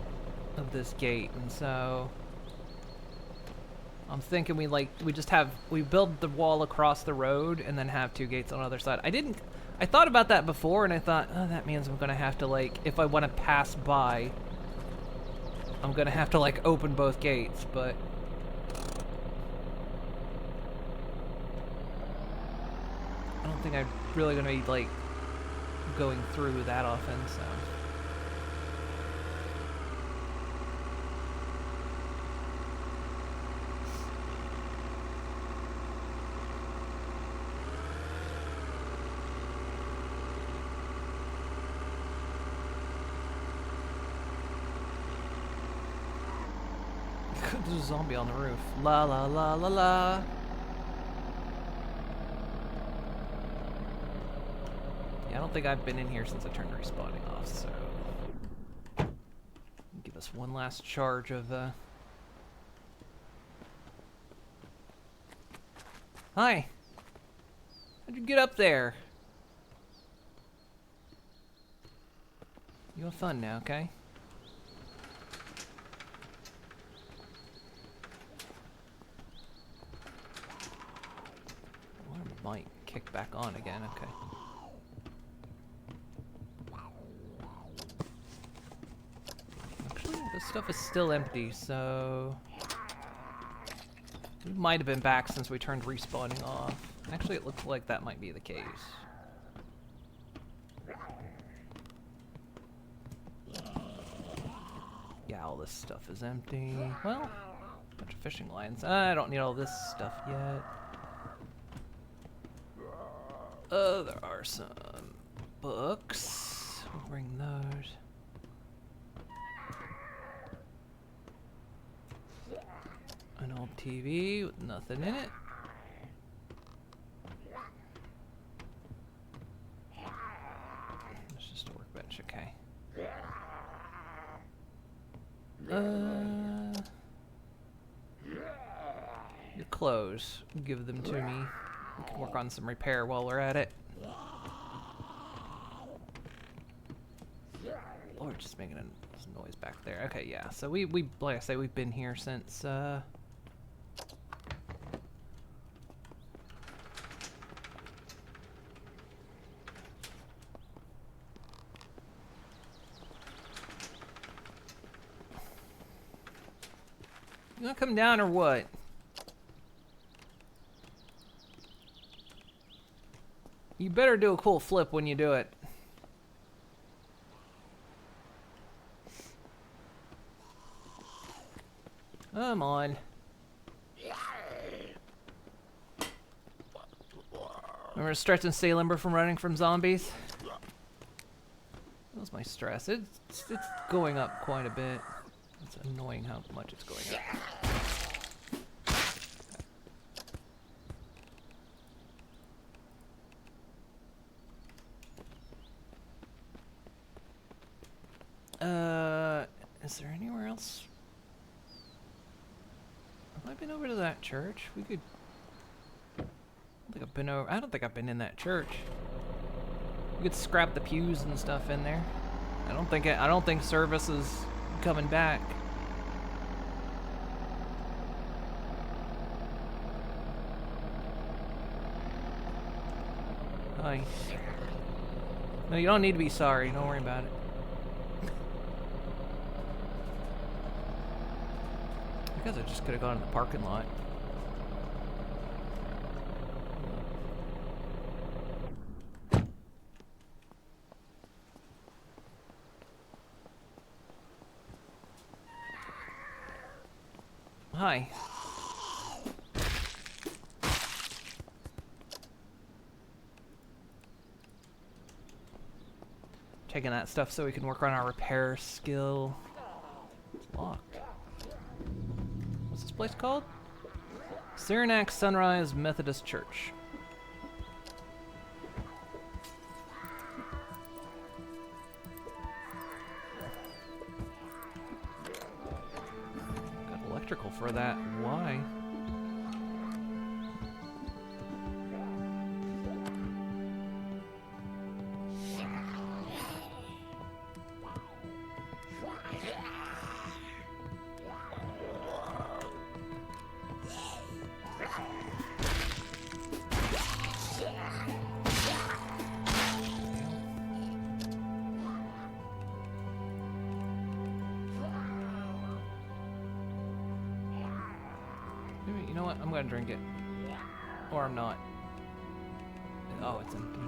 of this gate, and so I'm thinking we build the wall across the road and then have two gates on the other side. I thought about that before, and I thought, oh, that means I'm gonna have to, like, if I want to pass by, I'm gonna have to, like, open both gates, but I don't think I'm really gonna be, like, going through that often, so. There's a zombie on the roof. La la la la la. Yeah, I don't think I've been in here since I turned respawning off, so give us one last charge of Hi. How'd you get up there? You have fun now, okay? Might kick back on again, okay. Actually, this stuff is still empty, so we might have been back since we turned respawning off. Actually, it looks like that might be the case. Yeah, all this stuff is empty. Well, a bunch of fishing lines. I don't need all this stuff yet. There are some books. We'll bring those. An old TV with nothing in it. It's just a workbench, okay. Your clothes. Give them to me. We can work on some repair while we're at it. Oh, we're just making a noise back there. Okay, yeah. So we like I say, we've been here since You gonna come down or what? You better do a cool flip when you do it. Come on. Remember stretch and stay limber from running from zombies? That was my stress. It's going up quite a bit. It's annoying how much it's going up. Is there anywhere else? Have I been over to that church? We could. I don't think I've been in that church. We could scrap the pews and stuff in there. I don't think service is coming back. Hi. No, you don't need to be sorry. Don't worry about it. I guess I just could have gone in the parking lot. Hi. Taking that stuff so we can work on our repair skill. It's locked. What's this place called? Saranac Sunrise Methodist Church. Got electrical for that. Why? Maybe, you know what? I'm gonna drink it. Or I'm not. Oh, it's empty.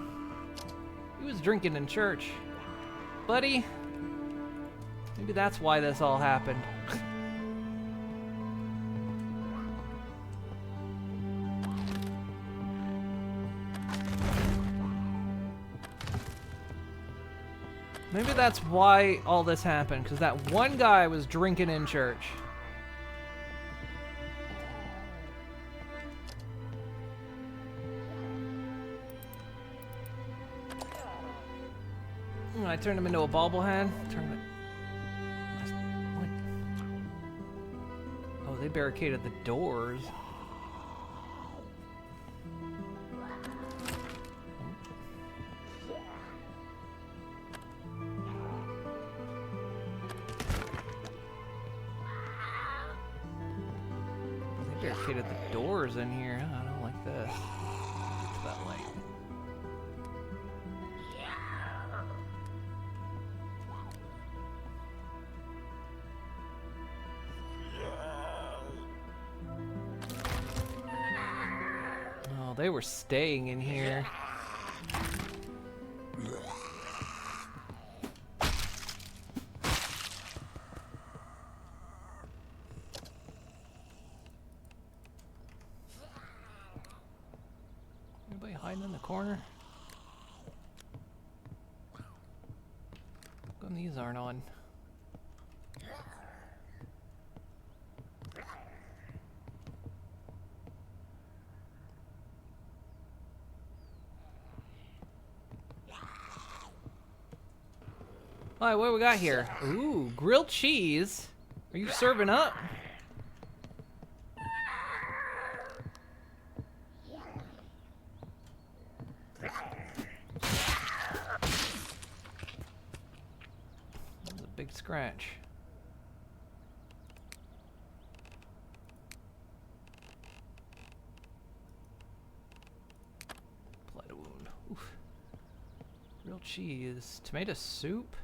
He was drinking in church. Buddy? Maybe that's why this all happened. Maybe that's why all this happened, because that one guy was drinking in church. I turned him into a bobblehead. What? Oh, they barricaded the doors. They barricaded the doors in here. I don't like this. It's that light. They were staying in here. Anybody hiding in the corner? How come these aren't on? Alright, what do we got here? Ooh, grilled cheese. Are you serving up? That's a big scratch. Apply to wound. Oof. Grilled cheese. Tomato soup?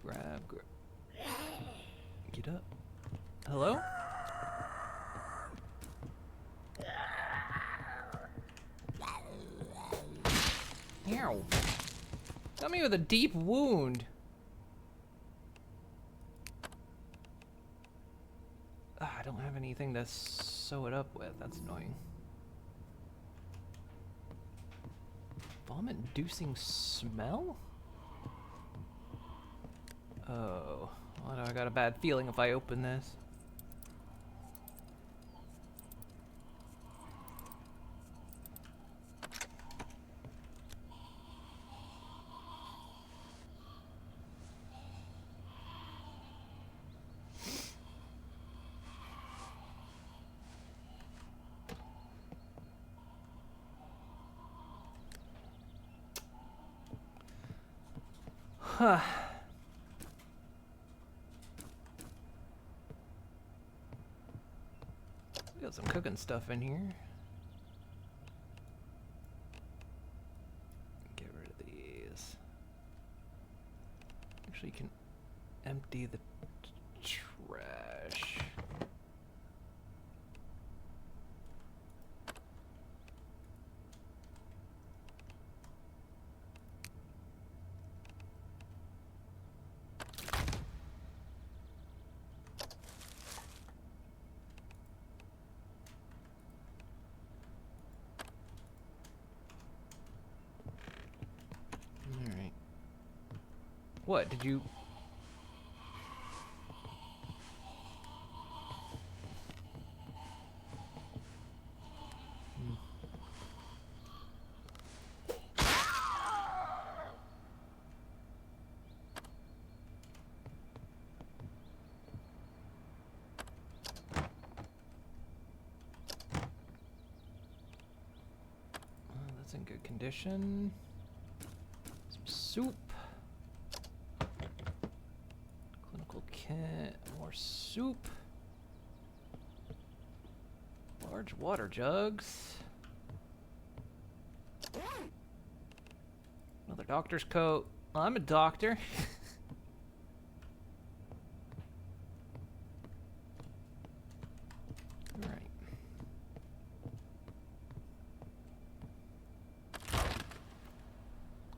Grab. Get up. Hello? Ow. Got me with a deep wound. I don't have anything to sew it up with. That's annoying. Vomit-inducing smell? Oh, well, I got a bad feeling if I open this. Huh. Got some cooking stuff in here. Get rid of these. Actually, you can empty the trash. What, did you... That's in good condition. Some soup. Clinical kit. More soup. Large water jugs. Another doctor's coat. Well, I'm a doctor. Alright.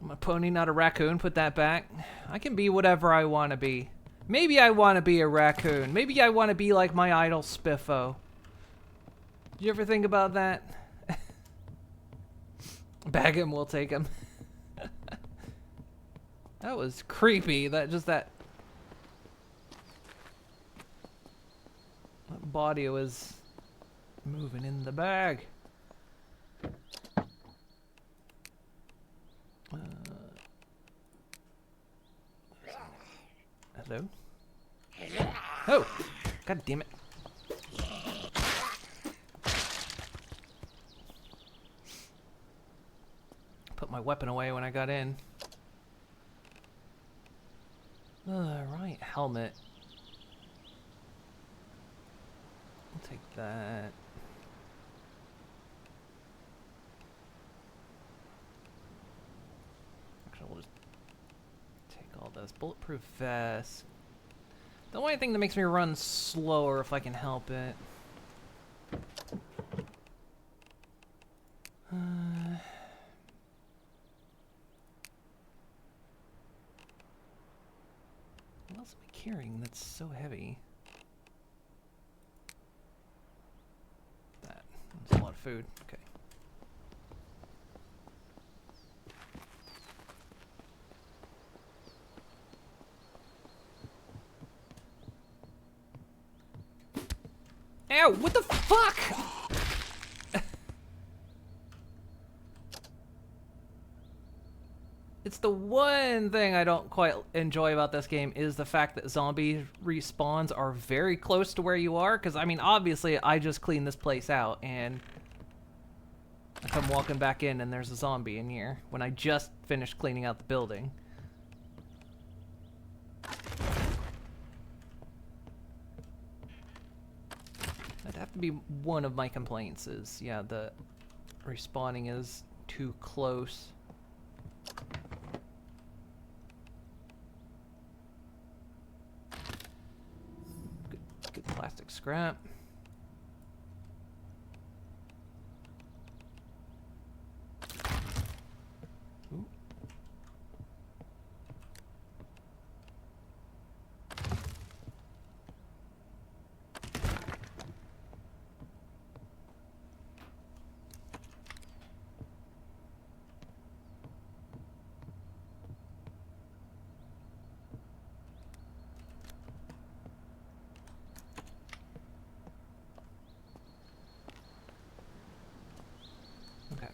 I'm a pony, not a raccoon. Put that back. I can be whatever I want to be. Maybe I want to be a raccoon. Maybe I want to be like my idol Spiffo. Did you ever think about that? Bag him, we'll take him. That was creepy. That body was moving in the bag. Hello? Oh! God damn it. Put my weapon away when I got in. Right, helmet. I'll take that. Actually, we'll just take all this. Bulletproof vest. The only thing that makes me run slower if I can help it. What else am I carrying that's so heavy? That's a lot of food. Okay. Ow! What the fuck? It's the one thing I don't quite enjoy about this game is the fact that zombie respawns are very close to where you are. Because, I mean, obviously, I just cleaned this place out, and I come walking back in, and there's a zombie in here when I just finished cleaning out the building. That'd have to be one of my complaints is, yeah, the respawning is too close. Good plastic scrap. Ooh. Okay.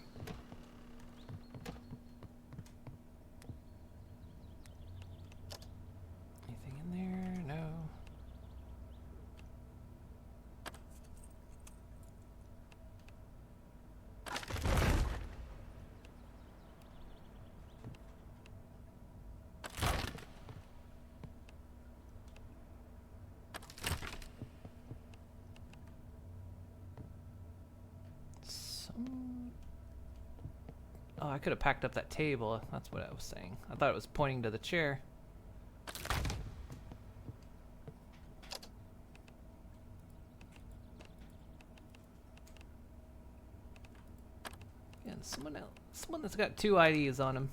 Anything in there? No. Oh, I could have packed up that table. That's what I was saying. I thought it was pointing to the chair. Yeah, someone else. Someone that's got 2 IDs on him.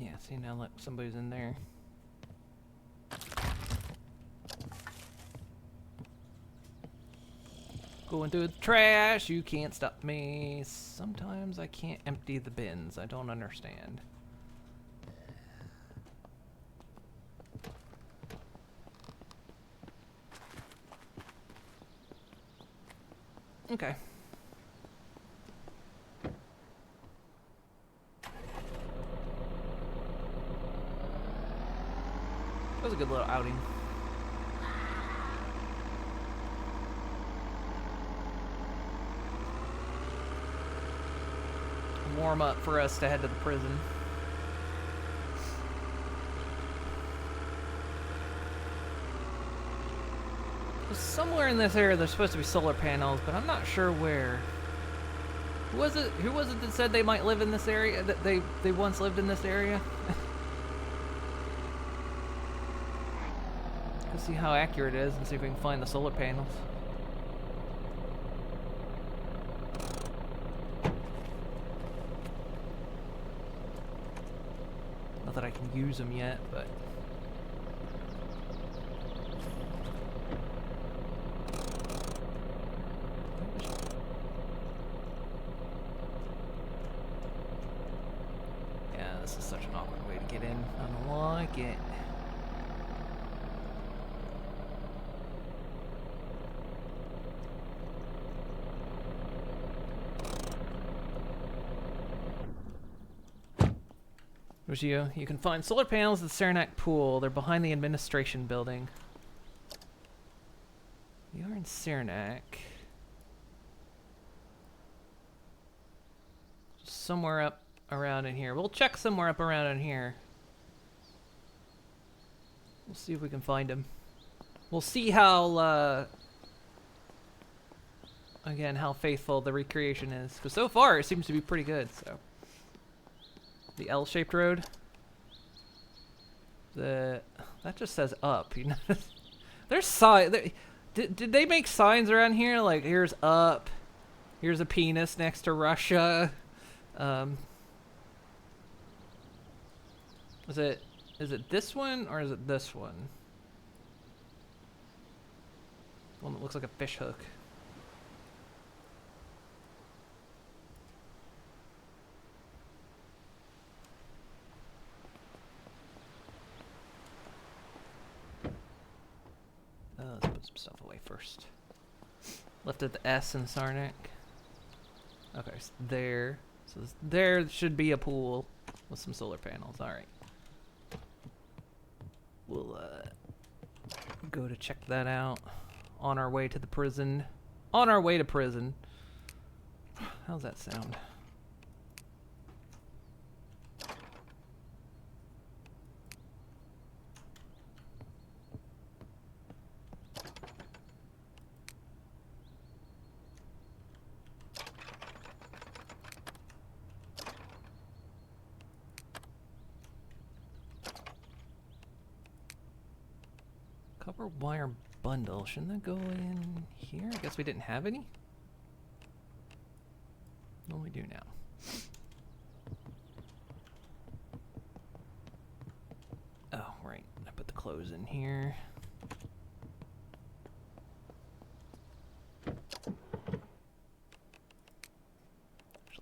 Yeah, see now look, somebody's in there. Going through the trash, you can't stop me. Sometimes I can't empty the bins. I don't understand. Okay. That was a good little outing. Warm up for us to head to the prison. Somewhere in this area there's supposed to be solar panels, but I'm not sure where. Who was it that said they might live in this area? That they once lived in this area? Let's see how accurate it is and see if we can find the solar panels. Not that I can use them yet, but... Yeah, this is such an awkward way to get in. I don't like it. There's you. You can find solar panels at the Saranac Pool. They're behind the administration building. We are in Saranac. Somewhere up around in here. We'll check somewhere up around in here. We'll see if we can find him. We'll see how, again, how faithful the recreation is. Because so far, it seems to be pretty good, so... The L-shaped road. That just says up. You know, there's sign. Did they make signs around here like here's up, here's a penis next to Russia? Is it this one or is it this one? One that looks like a fish hook. Let's put some stuff away first. Lifted the S in Saranac. Okay, so there. So there should be a pool with some solar panels. Alright. We'll go to check that out. On our way to the prison. On our way to prison. How's that sound? Copper wire bundle. Shouldn't that go in here? I guess we didn't have any? No, we do now. Oh, right. I put the clothes in here. So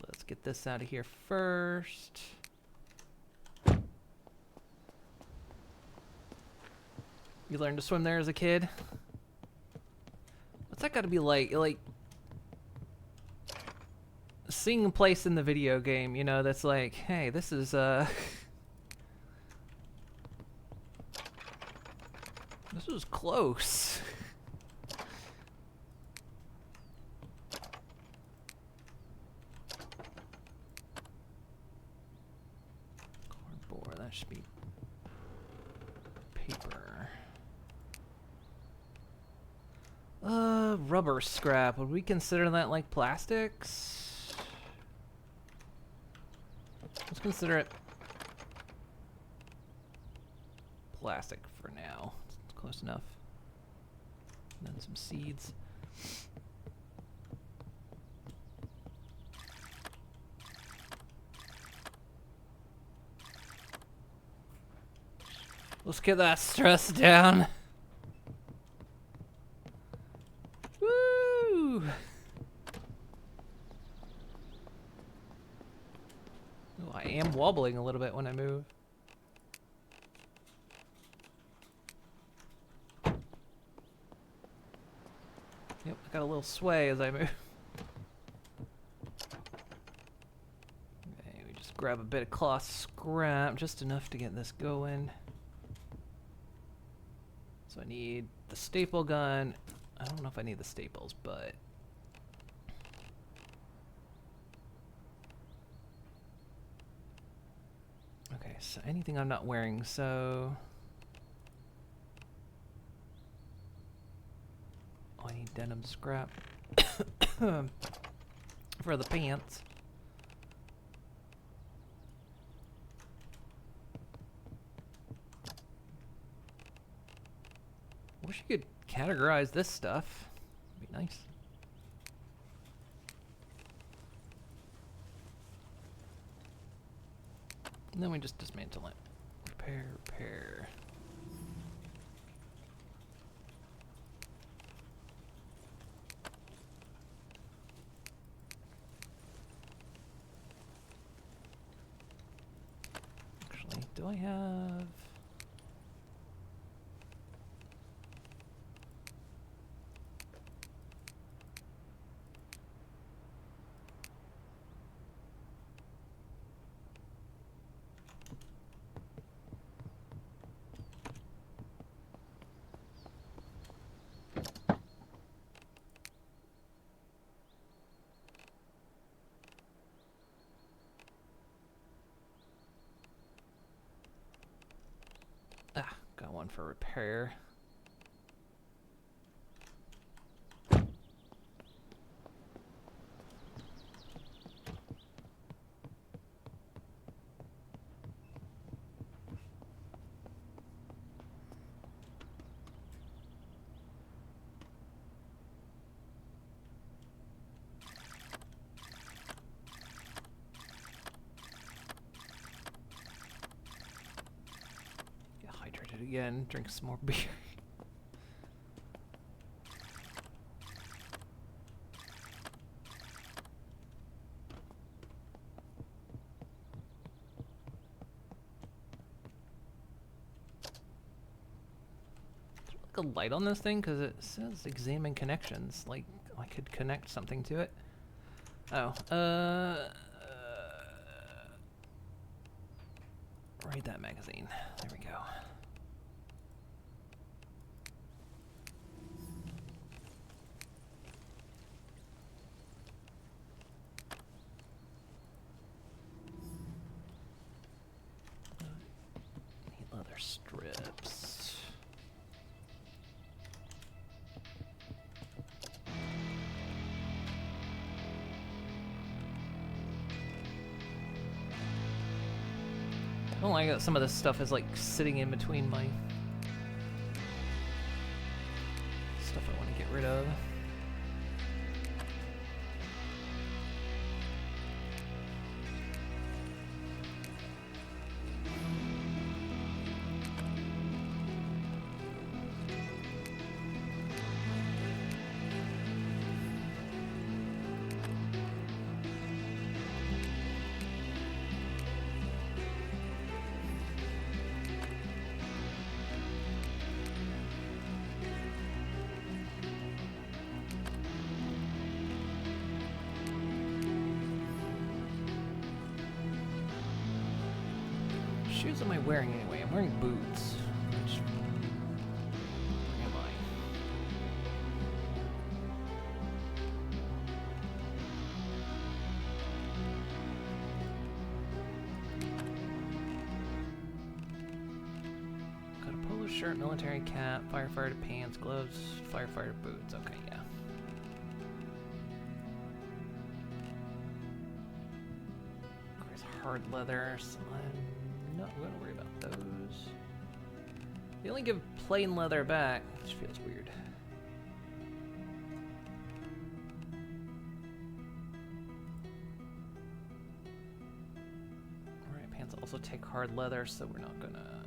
let's get this out of here first. You learned to swim there as a kid? What's that gotta be like? Like, seeing a place in the video game, you know, that's like, hey, this is, this was close. Cardboard, that should be paper. Rubber scrap. Would we consider that like plastics? Let's consider it plastic for now. It's close enough. And then some seeds. Let's get that stress down. Woo! Oh, I am wobbling a little bit when I move. Yep, I got a little sway as I move. Okay, we just grab a bit of cloth scrap, just enough to get this going. So I need the staple gun. I don't know if I need the staples, but... Okay, so anything I'm not wearing, so... Oh, I need denim scrap for the pants. Wish you could categorize this stuff. Be nice. And then we just dismantle it. Repair, repair. Actually, do I have... Ah, got one for repair. Get hydrated again, drink some more beer. A light on this thing because it says examine connections. Like I could connect something to it. Oh, read that magazine. There we go. Need leather strips. I don't like that some of this stuff is like sitting in between my stuff I want to get rid of. Shoes am I wearing anyway? I'm wearing boots. Which, where am I? Got a polo shirt, military cap, firefighter pants, gloves, firefighter boots. Okay, yeah. Of course, hard leather, slime. Not gonna worry about those. They only give plain leather back, which feels weird. Alright, pants also take hard leather, so we're not gonna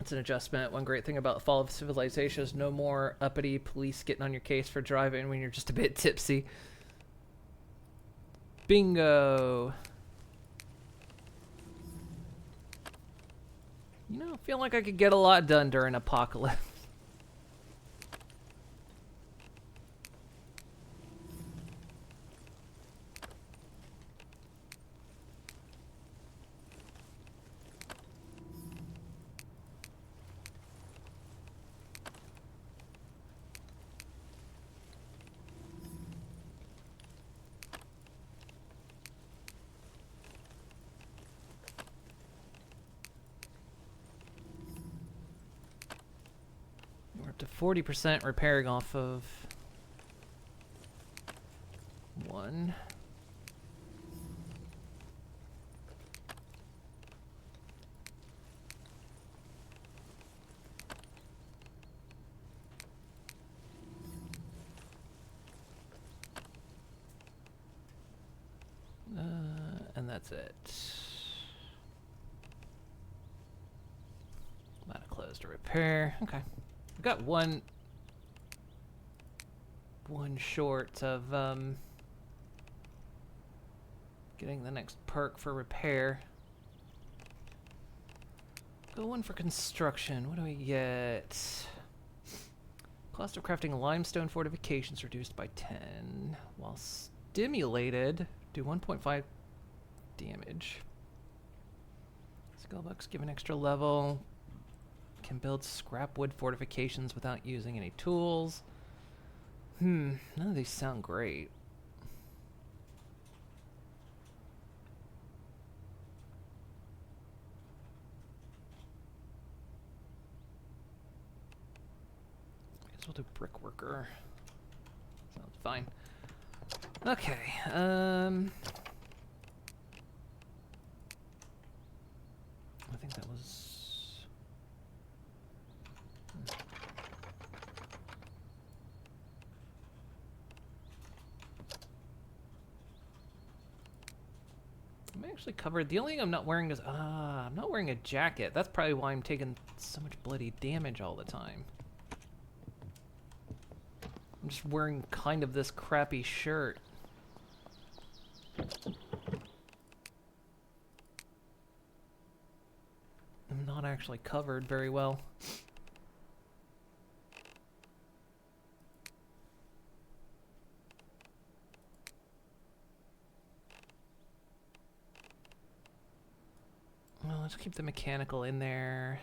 It's an adjustment. One great thing about Fall of Civilization is no more uppity police getting on your case for driving when you're just a bit tipsy. Bingo. You know, I feel like I could get a lot done during Apocalypse. We're up to 40% repairing off of one. And that's it. Amount of clothes to repair. Okay. We've got one short of getting the next perk for repair. Go one for construction. What do we get? Cost of crafting limestone fortifications reduced by 10. While stimulated, do 1.5 damage. Skullbucks give an extra level. Can build scrap wood fortifications without using any tools. None of these sound great. Might as well do brick worker. Sounds fine. Okay, I think that was... I'm actually covered. The only thing I'm not wearing is... I'm not wearing a jacket. That's probably why I'm taking so much bloody damage all the time. I'm just wearing kind of this crappy shirt. I'm not actually covered very well. Well, let's keep the mechanical in there.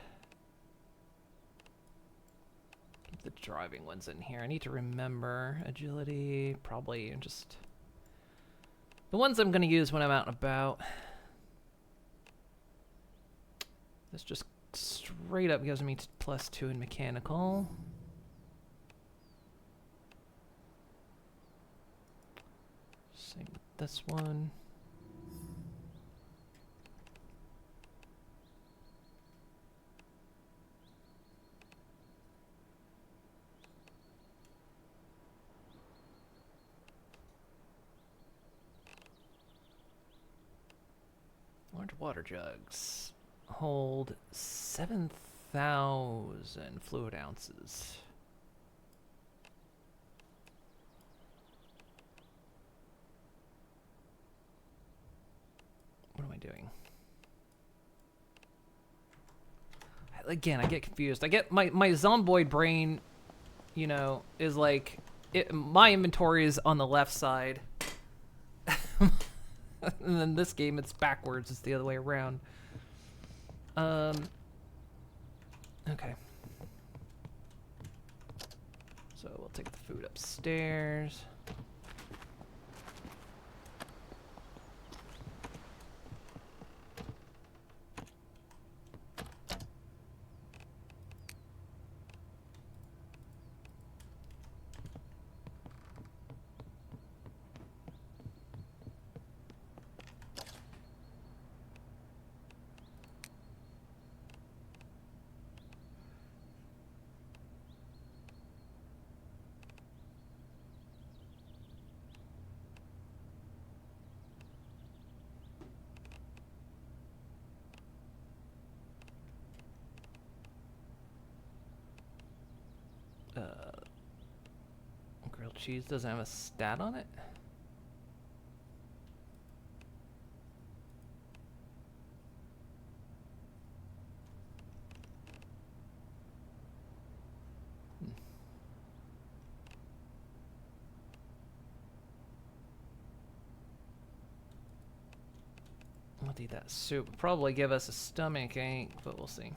Keep the driving ones in here. I need to remember agility, probably just the ones I'm going to use when I'm out and about. This just straight up gives me +2 in mechanical. Same with this one. Large water jugs hold 7,000 fluid ounces. What am I doing? Again, I get confused. I get my zomboid brain, you know, is like my inventory is on the left side. And then this game, it's backwards. It's the other way around. Okay. So we'll take the food upstairs. Grilled cheese doesn't have a stat on it? I'll eat that soup. Probably give us a stomach ache, but we'll see.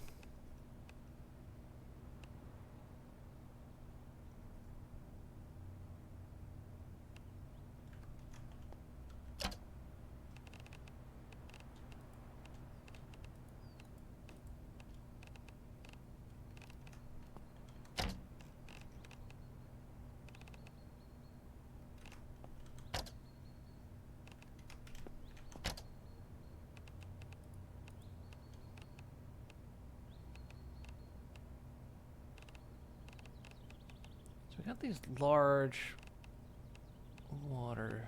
So we got these large water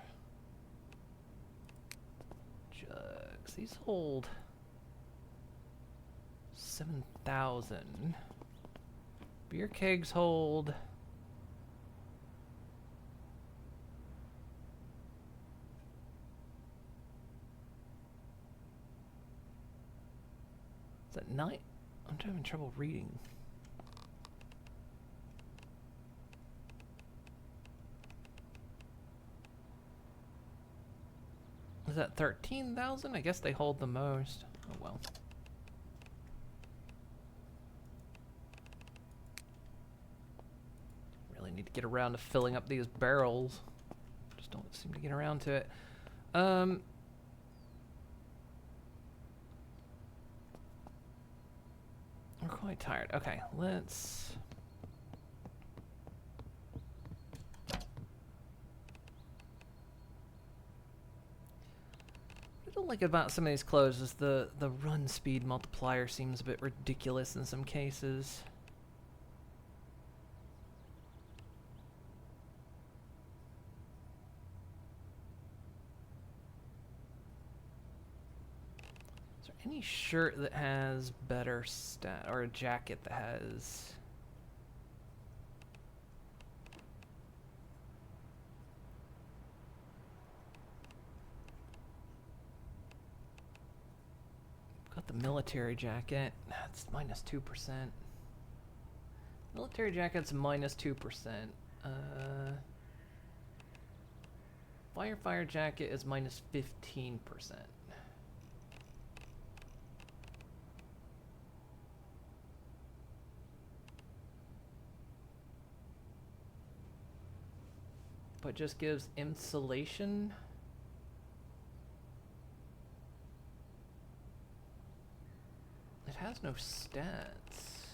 jugs. These hold 7,000. Beer kegs hold is that 9? I'm having trouble reading. Is that 13,000? I guess they hold the most. Oh well. Really need to get around to filling up these barrels. Just don't seem to get around to it. We're quite tired. Okay, let's... What I don't like about some of these clothes is the run speed multiplier seems a bit ridiculous in some cases. Is there any shirt that has better stat, or a jacket that has... Got the military jacket. That's minus 2%. Military jacket's minus 2%. Firefighter jacket is minus 15%. But just gives insulation. It has no stats.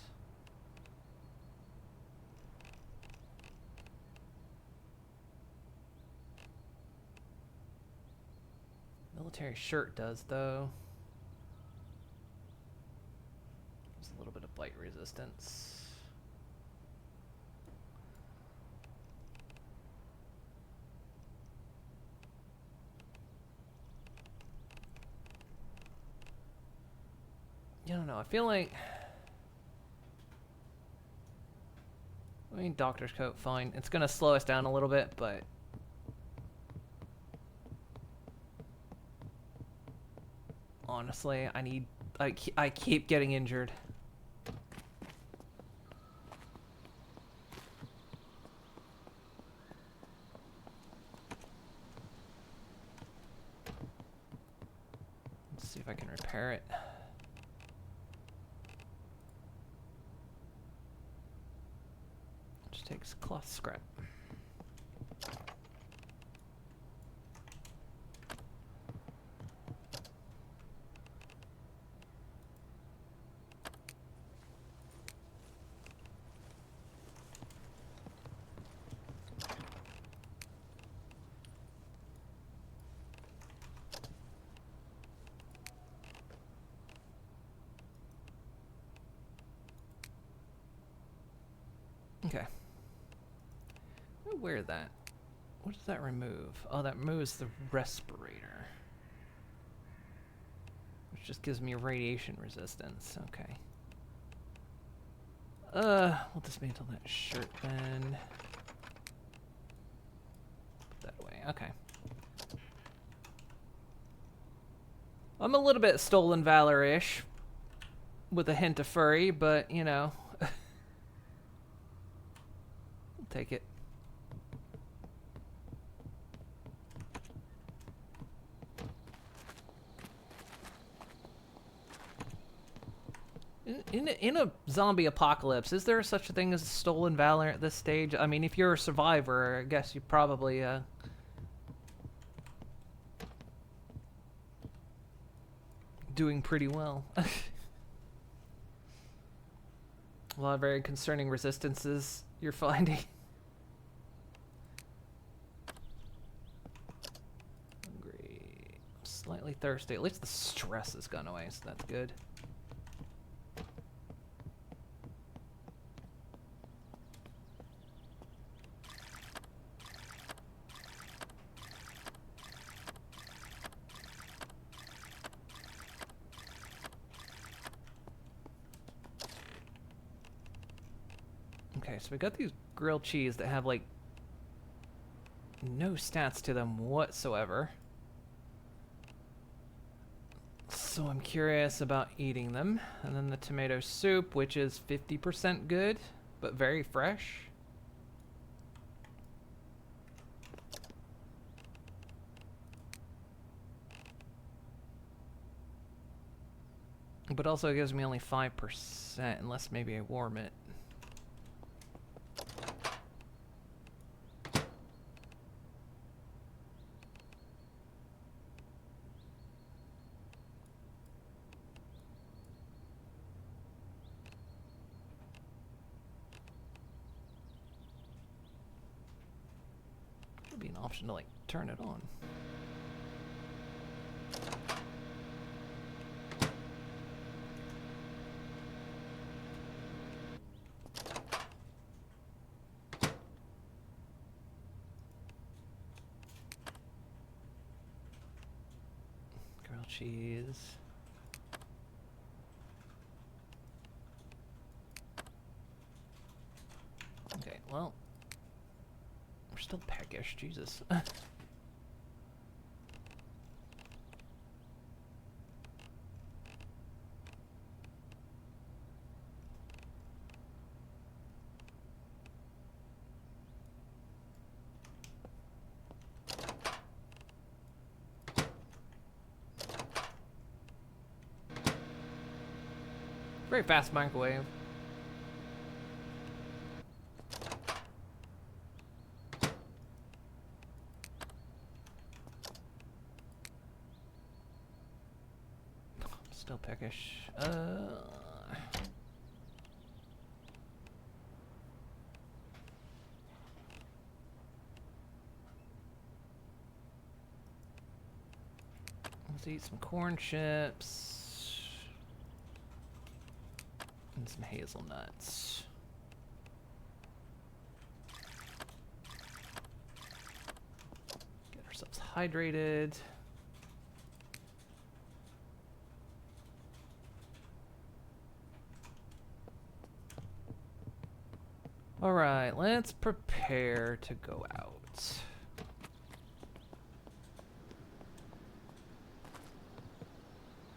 Military shirt does, though. There's a little bit of bite resistance. I don't know. I feel like... I mean, doctor's coat, fine. It's gonna slow us down a little bit, but... Honestly, I need... I keep getting injured. Let's see if I can repair it. Just takes cloth scrap. Okay. I'll wear that. What does that remove? Oh, that removes the respirator. Which just gives me radiation resistance. Okay. We'll dismantle that shirt then. Put that away. Okay. I'm a little bit Stolen Valor-ish, with a hint of furry, but, you know. I'll take it. In a zombie apocalypse, is there such a thing as stolen valor at this stage? I mean, if you're a survivor, I guess you probably doing pretty well. A lot of very concerning resistances you're finding. Hungry. Slightly thirsty. At least the stress has gone away, so that's good. Okay, so we got these grilled cheese that have, like, no stats to them whatsoever. So I'm curious about eating them. And then the tomato soup, which is 50% good, but very fresh. But also it gives me only 5%, unless maybe I warm it. Would be an option to, like, turn it on. Grilled cheese. Okay, well, we're still peckish, Jesus. Very fast microwave. Still peckish. Let's eat some corn chips. And some hazelnuts. Get ourselves hydrated. All right, let's prepare to go out.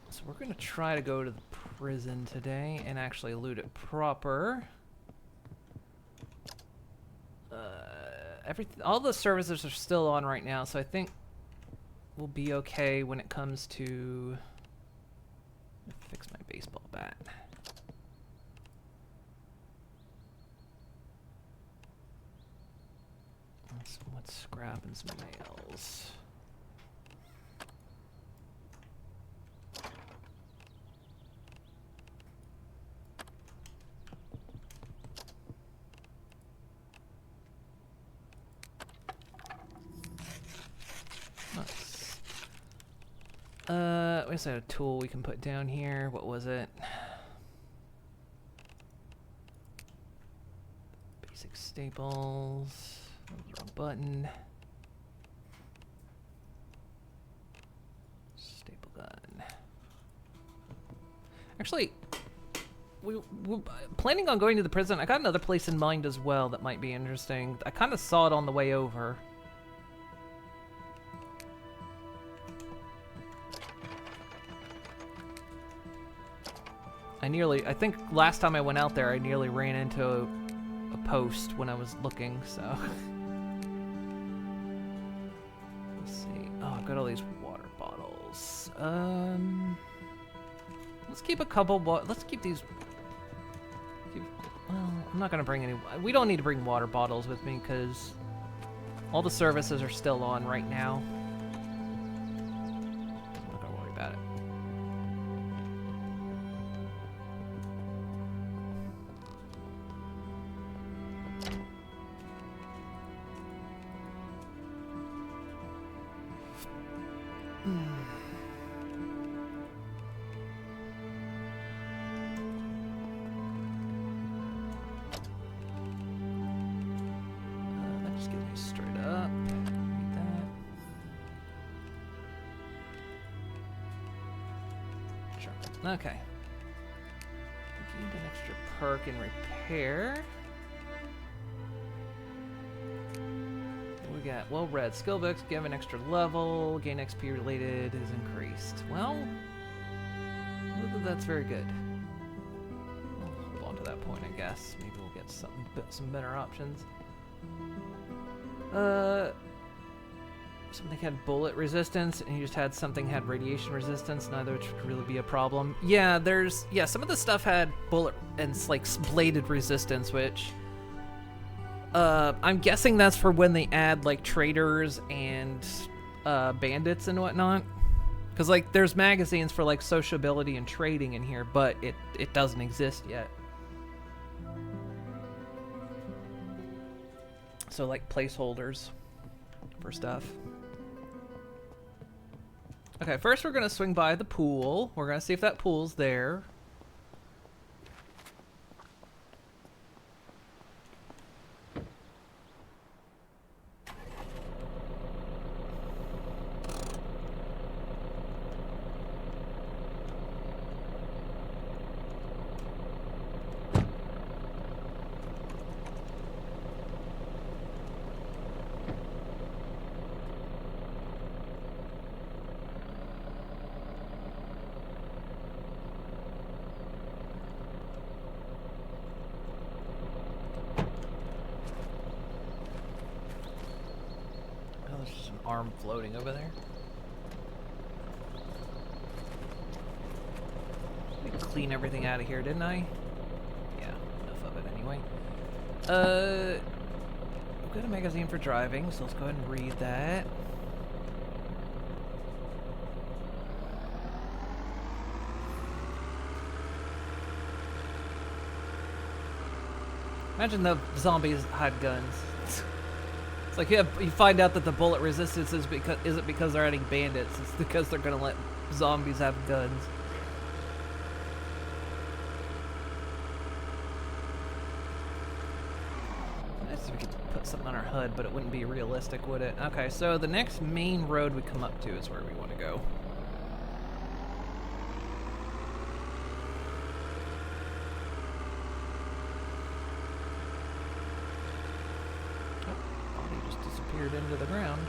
So we're gonna try to go to the prison today and actually loot it proper. All the services are still on right now, so I think we'll be okay when it comes to fix my baseball bat. Let's scrap and some nails. Nice. We also had a tool we can put down here. What was it? Basic staples. Wrong button. Staple gun. Actually, we're planning on going to the prison. I got another place in mind as well that might be interesting. I kind of saw it on the way over. I think last time I went out there, I nearly ran into a post when I was looking, so. Let's see. Oh, I've got all these water bottles. Let's keep a couple, let's keep these. Well, I'm not gonna bring any, we don't need to bring water bottles with me because all the services are still on right now. I'm not gonna worry about it. That just gives me straight up. Need that. Sure. Okay. Gained an extra perk in repair. We got well read skill books, give an extra level, gain XP related is increased. Well, that's very good. We'll hold on to that point, I guess. Maybe we'll get some better options. Something had bullet resistance, and you just had something had radiation resistance. Neither which would really be a problem. Yeah, some of the stuff had bullet and like bladed resistance, which. I'm guessing that's for when they add, like, traders and, bandits and whatnot. Because, like, there's magazines for, like, sociability and trading in here, but it doesn't exist yet. So, like, placeholders for stuff. Okay, first we're gonna swing by the pool. We're gonna see if that pool's there. Arm floating over there. Let me clean everything out of here, didn't I? Yeah, enough of it anyway. We've got a magazine for driving, so let's go ahead and read that. Imagine the zombies had guns. It's like, yeah, you find out that the bullet resistance isn't because they're adding bandits. It's because they're gonna let zombies have guns. I guess we could put something on our HUD, but it wouldn't be realistic, would it? Okay, so the next main road we come up to is where we want to go. Into the ground.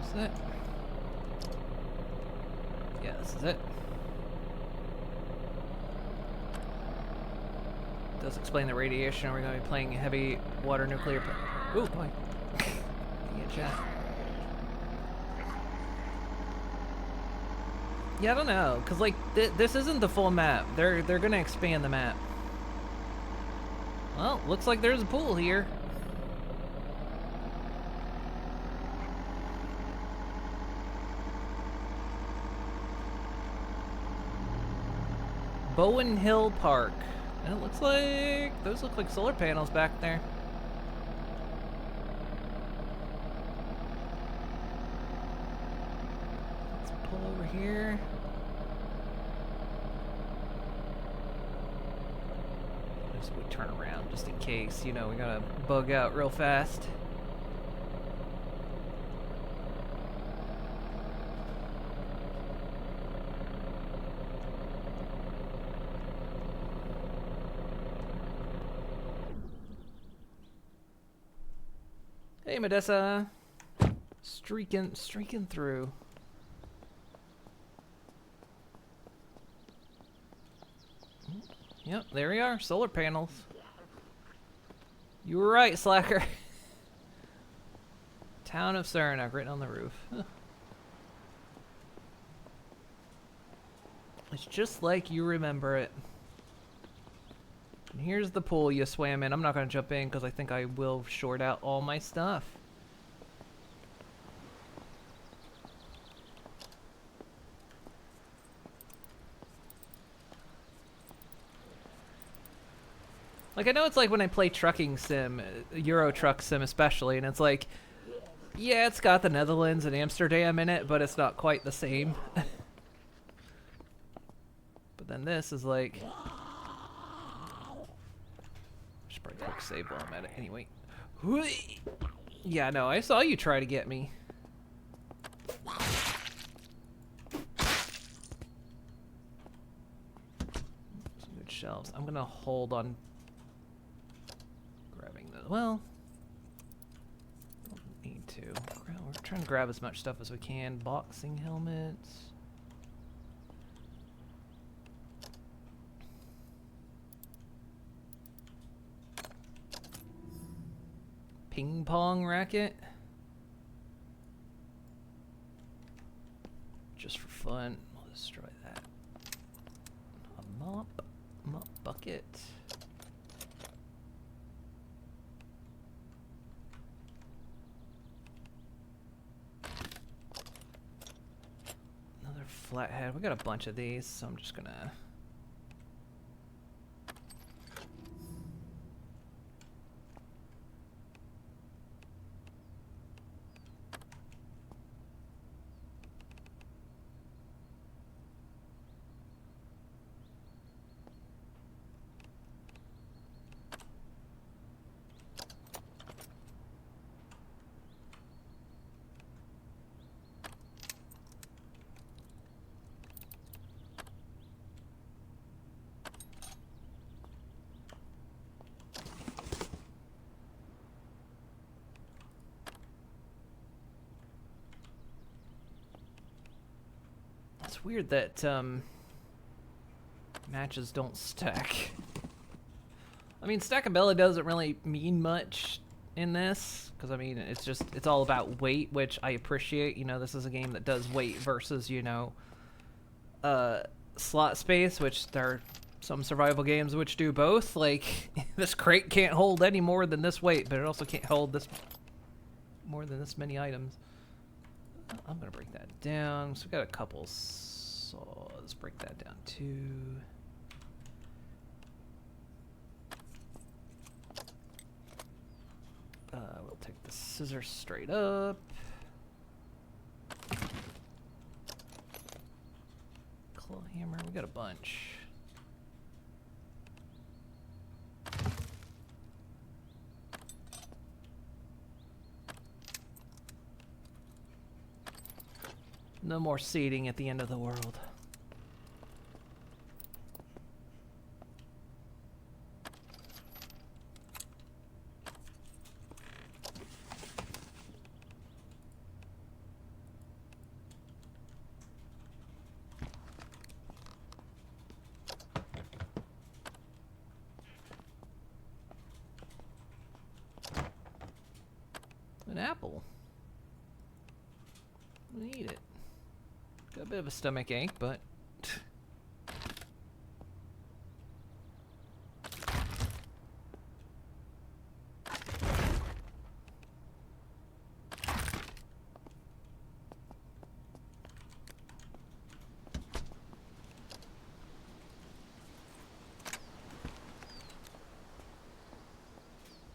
That's it. Yeah, this is it. Does explain the radiation. We're going to be playing heavy water nuclear. Ooh, boy. Yeah, chat. Yeah, I don't know, cause like this isn't the full map. They're going to expand the map. Well, looks like there's a pool here. Bowen Hill Park. And it looks like those look like solar panels back there. pull over here. Just we turn around just in case, you know, we gotta bug out real fast. Hey, Medessa. Streaking through. Yep, there we are. Solar panels. You were right, Slacker. Town of Saranac written on the roof. Huh. It's just like you remember it. And here's the pool you swam in. I'm not going to jump in because I think I will short out all my stuff. Like, I know it's like when I play Trucking Sim, Euro Truck Sim especially, and it's like, yeah, it's got the Netherlands and Amsterdam in it, but it's not quite the same. But then this is like... Should probably quick save while I'm at it. Anyway. Yeah, no, I saw you try to get me. Some good shelves. I'm gonna hold on grabbing the... Well... Don't need to. We're trying to grab as much stuff as we can. Boxing helmets... Ping pong racket. Just for fun. We'll destroy that. A mop bucket. Another flathead. We got a bunch of these, so I'm just gonna... It's weird that matches don't stack. I mean, stackability doesn't really mean much in this, because I mean, it's all about weight, which I appreciate. You know, this is a game that does weight versus, you know, slot space, which there are some survival games which do both. Like, this crate can't hold any more than this weight, but it also can't hold this more than this many items. I'm gonna break that down. So we got a couple saws. Break that down too. We'll take the scissors straight up. Claw hammer. We got a bunch. No more seating at the end of the world. An apple. I'm gonna eat it. Got a bit of a stomach ache, but...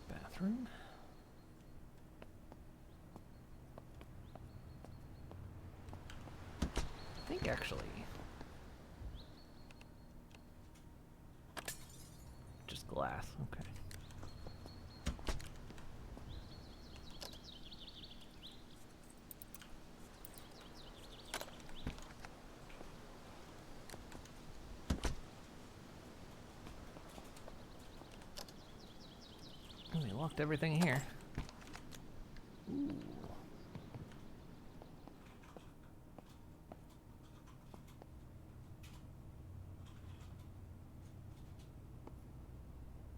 Bathroom. actually? Just glass, okay. Oh, we locked everything here. Ooh.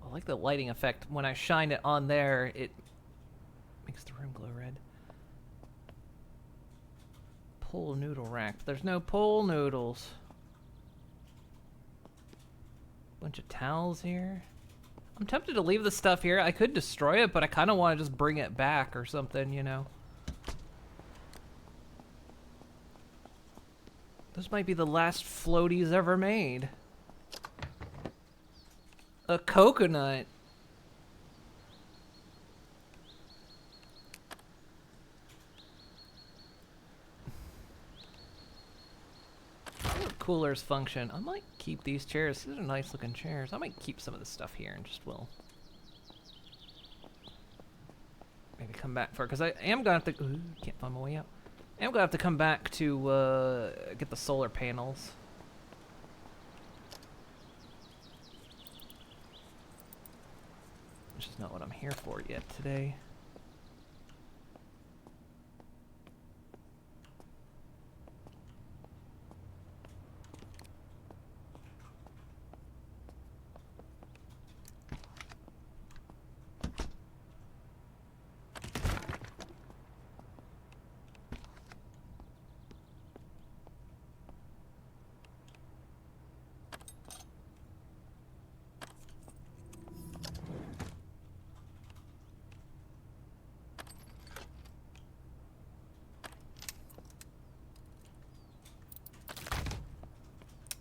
I like the lighting effect. When I shine it on there, it makes the room glow red. Pole noodle rack. There's no pole noodles. Bunch of towels here. I'm tempted to leave the stuff here. I could destroy it, but I kind of want to just bring it back or something, you know. This might be the last floaties ever made. A coconut. Coolers function. I might keep these chairs. These are nice looking chairs. I might keep some of this stuff here and just will maybe come back for it, because I am gonna have to. Ooh, can't find my way out. I am gonna have to come back to get the solar panels. Which is not what I'm here for yet today.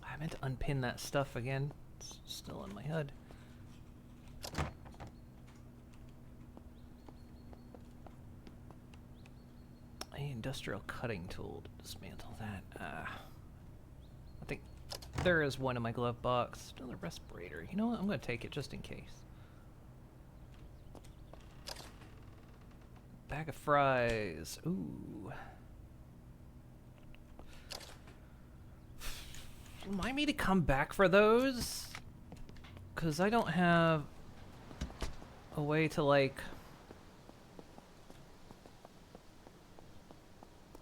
I meant to unpin that stuff again. It's still in my head. A industrial cutting tool to dismantle that. I think there is one in my glove box. Another respirator. You know what? I'm going to take it just in case. Bag of fries. Ooh. Remind me to come back for those, because I don't have a way to, like,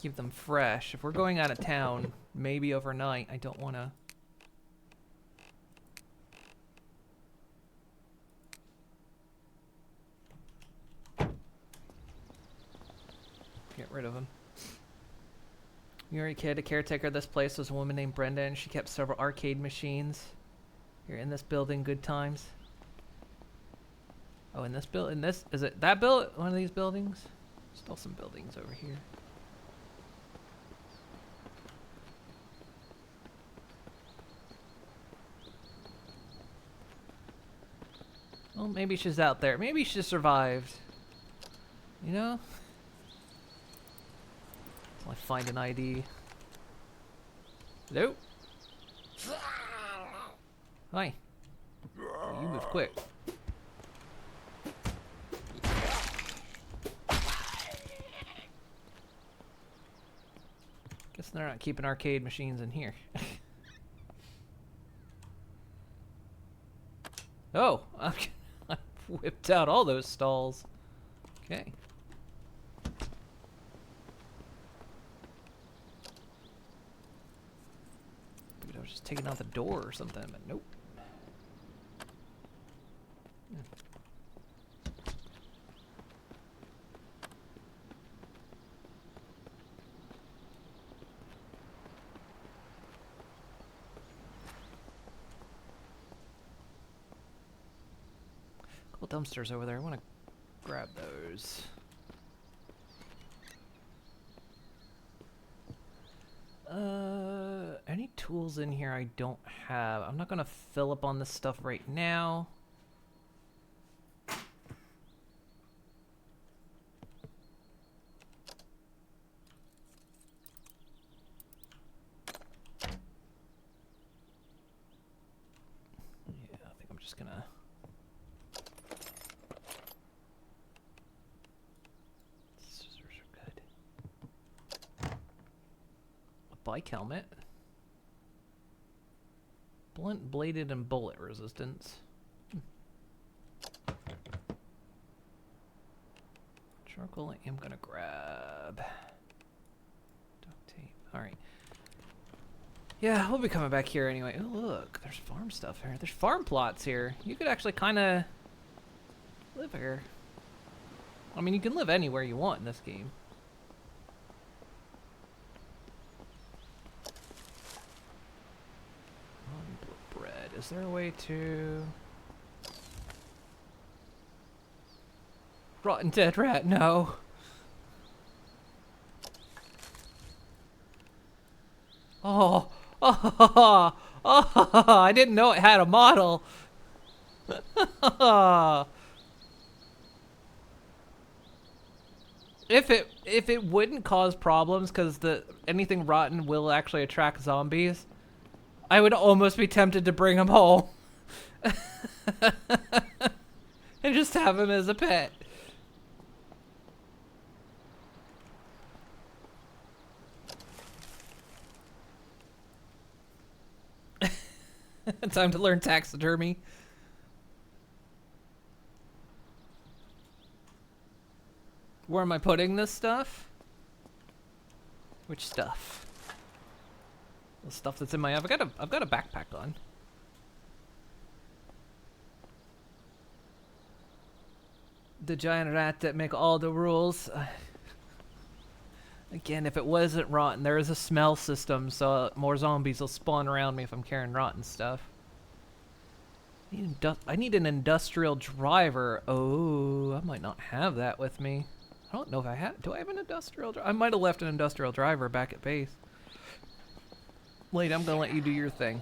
keep them fresh. If we're going out of town, maybe overnight, I don't want to. Get rid of them. You're a kid, a caretaker of this place was a woman named Brenda, and she kept several arcade machines. You're in this building, good times. Oh, in this is it that one of these buildings? Still some buildings over here. Well, maybe she's out there. Maybe she survived. You know? I find an ID. Hello? Hi. Oh, you move quick. Guess they're not keeping arcade machines in here. Oh, I whipped out all those stalls. Okay. I was just taking out the door or something, but nope. Cool dumpsters over there. I want to grab those. Any tools in here I don't have? I'm not gonna fill up on this stuff right now. just gonna... Scissors are good. A bike helmet. Blunt bladed and bullet resistance. Charcoal I am gonna grab. Duct tape. Alright. Yeah, we'll be coming back here anyway. Oh, look, there's farm stuff here. There's farm plots here. You could actually kind of live here. I mean, you can live anywhere you want in this game. Bread. Is there a way to... Rotten dead rat, no. Oh, oh, oh, I didn't know it had a model. If it wouldn't cause problems because anything rotten will actually attract zombies, I would almost be tempted to bring him home and just have him as a pet. Time to learn taxidermy. Where am I putting this stuff? Which stuff? The stuff that's in my... I've got a backpack on. The giant rat that make all the rules. Again, if it wasn't rotten, there is a smell system, so more zombies will spawn around me if I'm carrying rotten stuff. I need an industrial driver. Oh, I might not have that with me. I don't know if I have. Do I have an industrial driver? I might have left an industrial driver back at base. Wait, I'm gonna let you do your thing.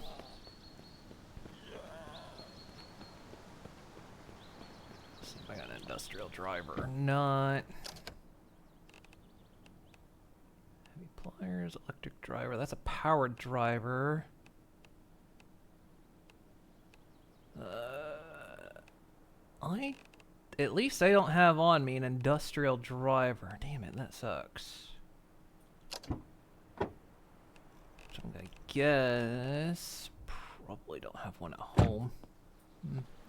See if I got an industrial driver or not. Heavy pliers, electric driver. That's a powered driver. At least I don't have on me an industrial driver. Damn it, that sucks. So I'm gonna guess probably don't have one at home.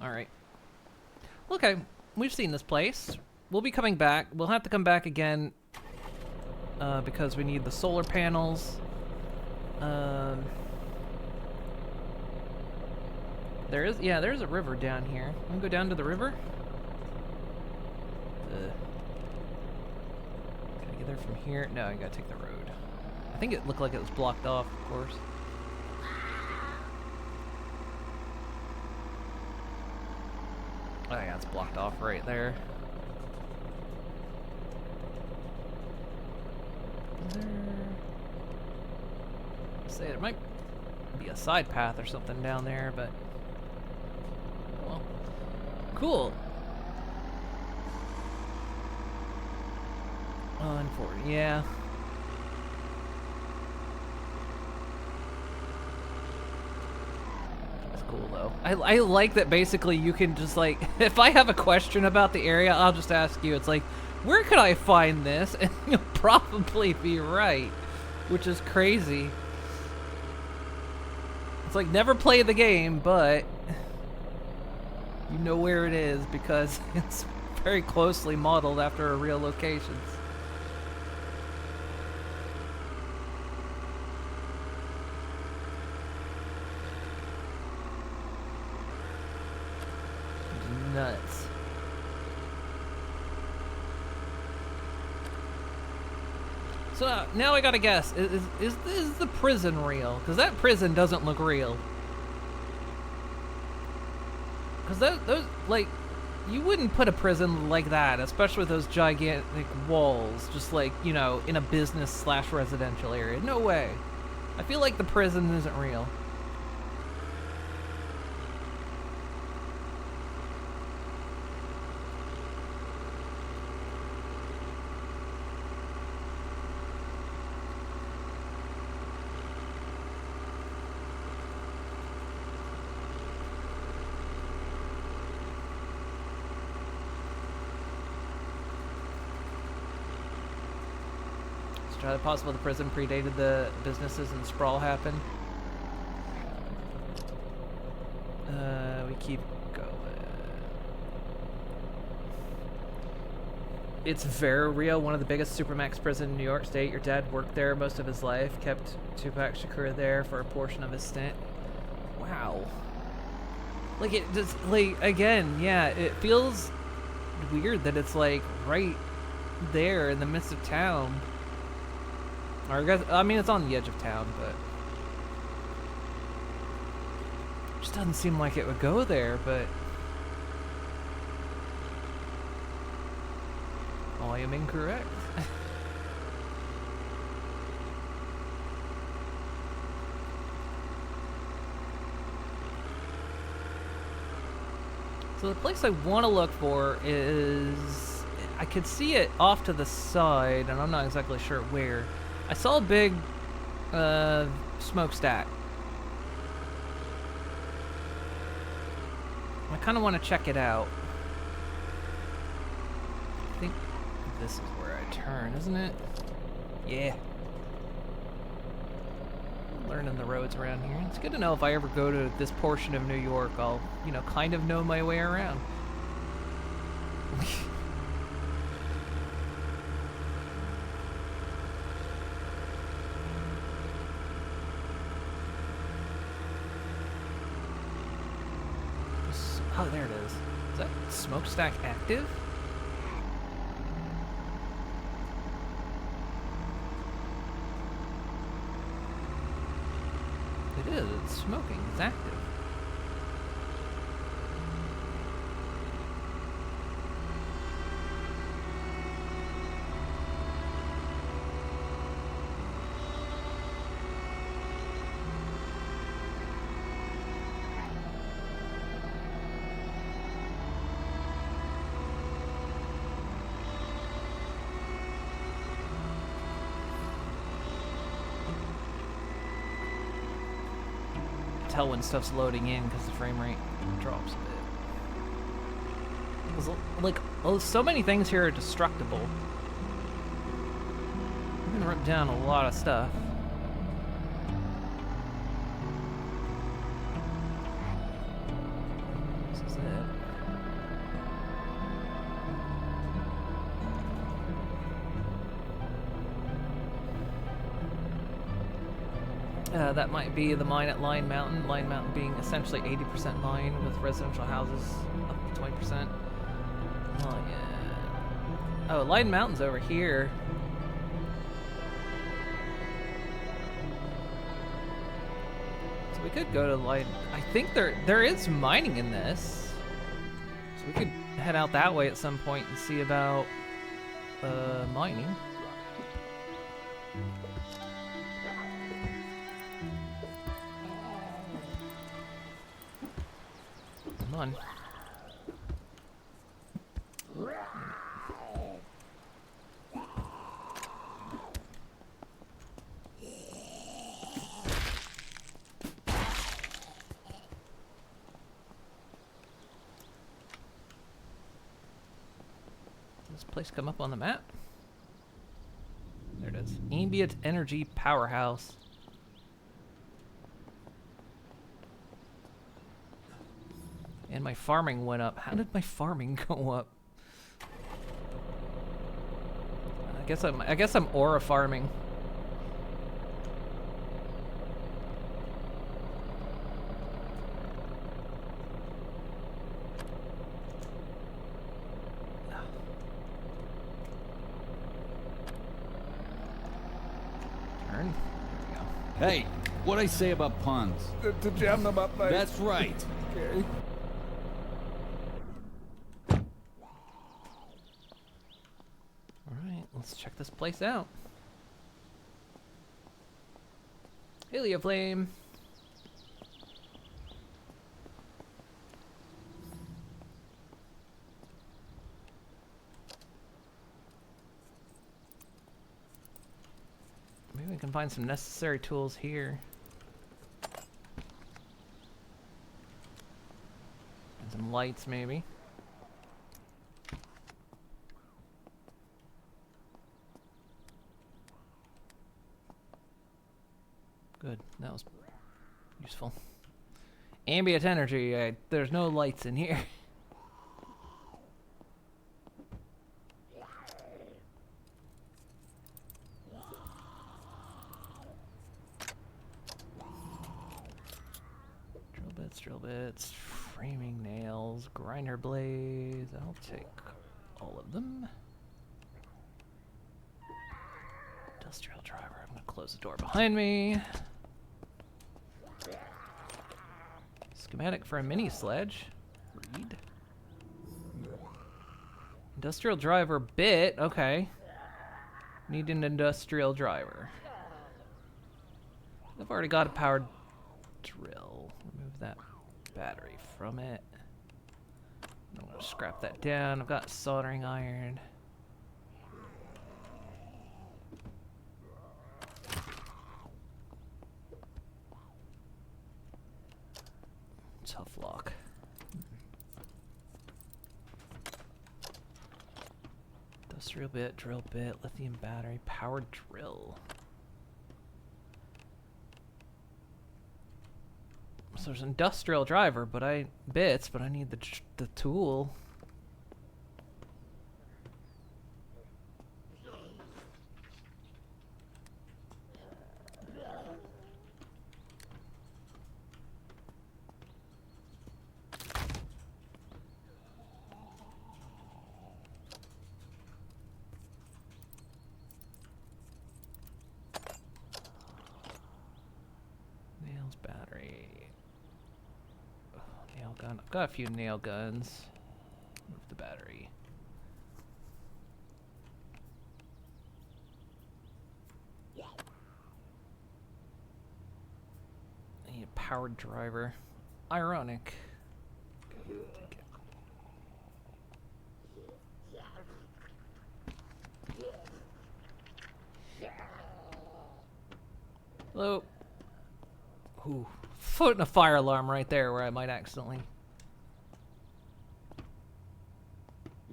Alright. Okay, we've seen this place. We'll be coming back. We'll have to come back again because we need the solar panels. There's a river down here. Wanna go down to the river? Can I get there from here? No, I gotta take the road. I think it looked like it was blocked off, of course. Oh yeah, it's blocked off right there. Say there might be a side path or something down there, but well, cool. Yeah. That's cool though. I like that basically you can just like, if I have a question about the area, I'll just ask you. It's like, where could I find this? And you'll probably be right, which is crazy. It's like, never play the game, but you know where it is because it's very closely modeled after real locations. Nuts. So now I gotta guess, is the prison real? Because that prison doesn't look real. Because those, like, you wouldn't put a prison like that, especially with those gigantic walls, just like, you know, in a business/residential area. No way. I feel like the prison isn't real. It's possible the prison predated the businesses and sprawl happened. We keep going. It's very real. One of the biggest supermax prison in New York State. Your dad worked there most of his life. Kept Tupac Shakur there for a portion of his stint. Wow. Like it just like again, yeah. It feels weird that it's like right there in the midst of town. Or I mean, it's on the edge of town, but it just doesn't seem like it would go there. But I am incorrect. So the place I want to look for is, I could see it off to the side, and I'm not exactly sure where. I saw a big smokestack. I kind of want to check it out. I think this is where I turn, isn't it? Yeah. Learning the roads around here. It's good to know if I ever go to this portion of New York, I'll, you know, kind of know my way around. Oh, there it is. Is that smokestack active? It is. It's smoking. It's active. Tell when stuff's loading in because the frame rate drops a bit. 'Cause, like, so many things here are destructible. I'm gonna rip down a lot of stuff. This is it. That might be the mine at Line Mountain. Line Mountain being essentially 80% mine with residential houses up to 20%. Oh, yeah. Oh, Line Mountain's over here. So we could go to Line... I think there is mining in this. So we could head out that way at some point and see about mining. Come on. Does this place come up on the map? There it is. Ambient Energy Powerhouse. And my farming went up. How did my farming go up? I guess I'm aura farming. Turn. There we go. Hey, what'd I say about puns? To jam them up, mate. That's right. Okay. Alright, let's check this place out. Helioflame. Maybe we can find some necessary tools here. And some lights, maybe. Good. That was useful. Ambient energy. There's no lights in here. Drill bits, framing nails, grinder blades. I'll take all of them. Industrial driver. I'm gonna close the door behind me. Schematic for a mini sledge. Read. Industrial driver bit. Okay. Need an industrial driver. I've already got a powered drill. Remove that battery from it. I'm gonna scrap that down. I've got soldering iron. Tough lock. Industrial bit, drill bit, lithium battery, powered drill. So there's an industrial driver, but I need the tool. Nails, battery. Nail gun. I've got a few nail guns. Move the battery. I need a powered driver. Ironic. Take it. Hello. Ooh. Putting a fire alarm right there where I might accidentally.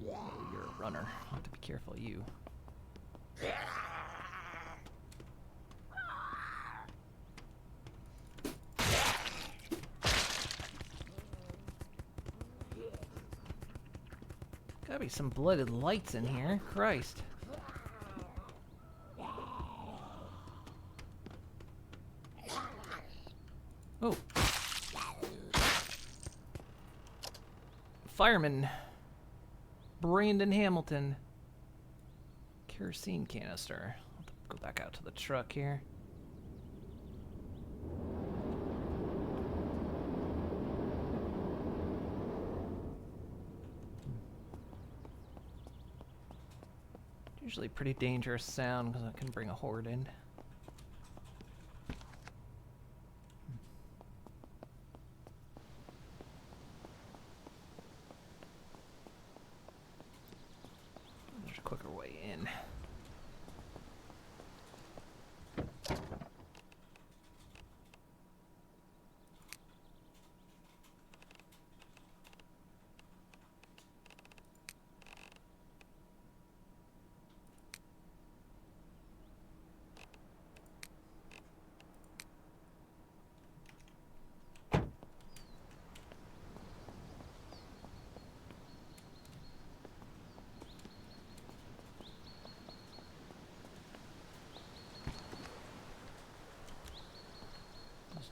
Oh, you're a runner. I'll have to be careful of you. Gotta be some blooded lights in here. Christ. Oh. Fireman. Brandon Hamilton. Kerosene canister. I'll have to go back out to the truck here. Usually pretty dangerous sound because I can bring a horde in. There's a quicker way in.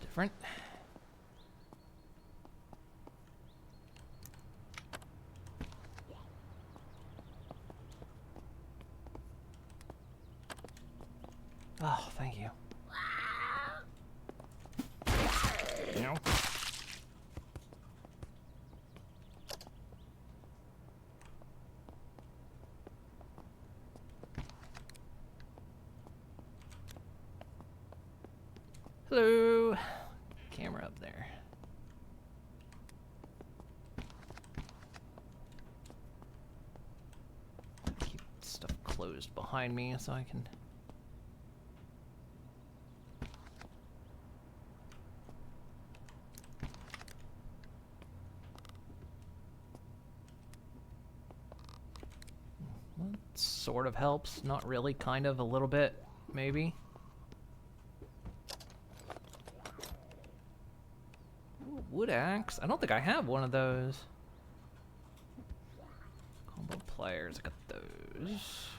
Different. Oh, thank you. No. Hello. Camera up there. Keep stuff closed behind me so I can. Well, that sort of helps. Not really. Kind of. A little bit. Maybe. Ooh, wood axe. I don't think I have one of those. Combo pliers. I got those.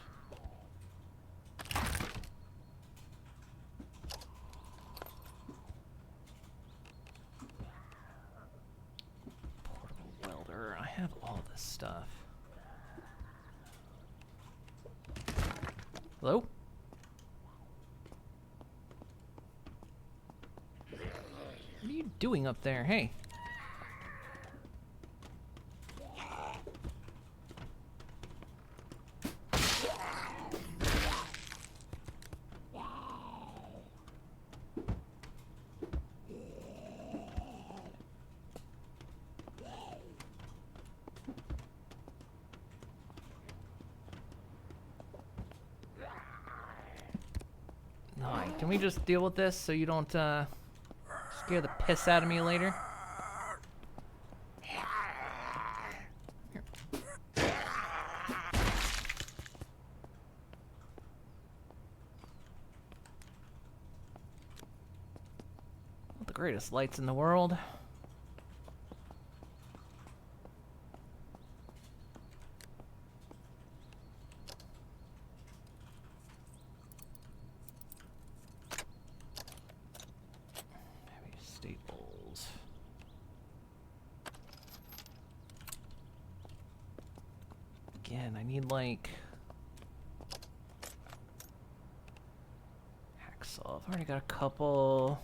Portable welder. I have all this stuff. Hello? What are you doing up there? Hey. Alright, can we just deal with this so you don't scare the piss out of me later? Not the greatest lights in the world. Heavy staples. Again, I need like hacksaw. I've already got a couple.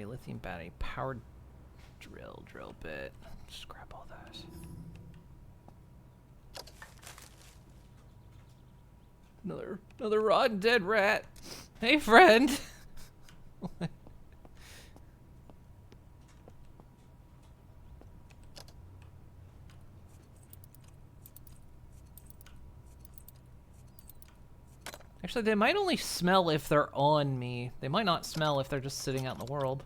Lithium battery, powered drill bit. Just grab all those. Another rotten dead rat. Hey, friend. Actually, they might only smell if they're on me. They might not smell if they're just sitting out in the world.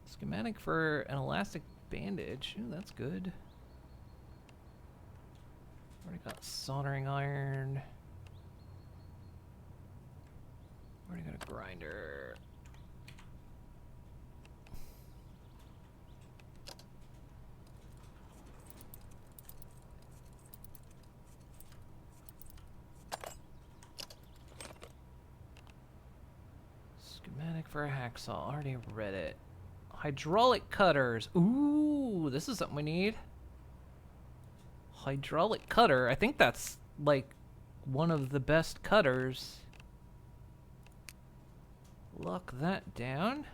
Schematic for an elastic bandage. Ooh, that's good. Already got soldering iron. Already got a grinder. Schematic for a hacksaw. Already read it. Hydraulic cutters. Ooh, this is something we need. Hydraulic cutter. I think that's like one of the best cutters. Lock that down.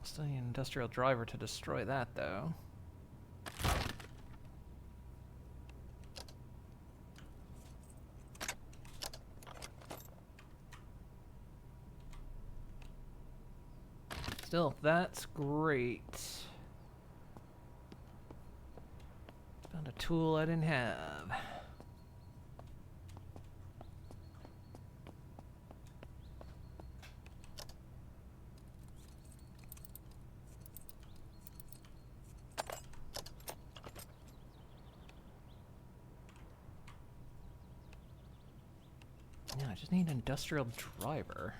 Still need an industrial driver to destroy that though. Still, that's great. Found a tool I didn't have. Yeah, I just need an industrial driver.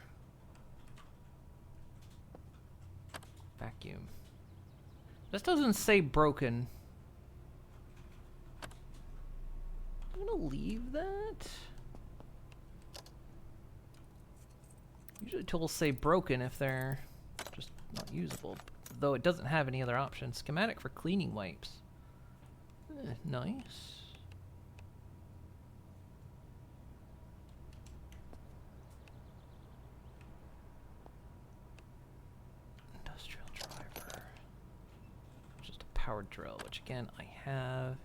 Vacuum. This doesn't say broken. I'm gonna leave that. Usually tools say broken if they're just not usable, though it doesn't have any other options. Schematic for cleaning wipes. Nice. Powered drill, which again I have.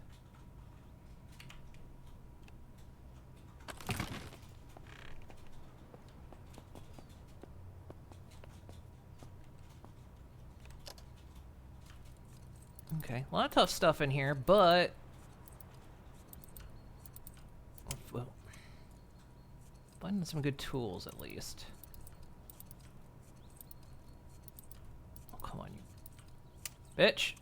Okay, a lot of tough stuff in here, but well, Finding some good tools at least. Oh, come on, you bitch.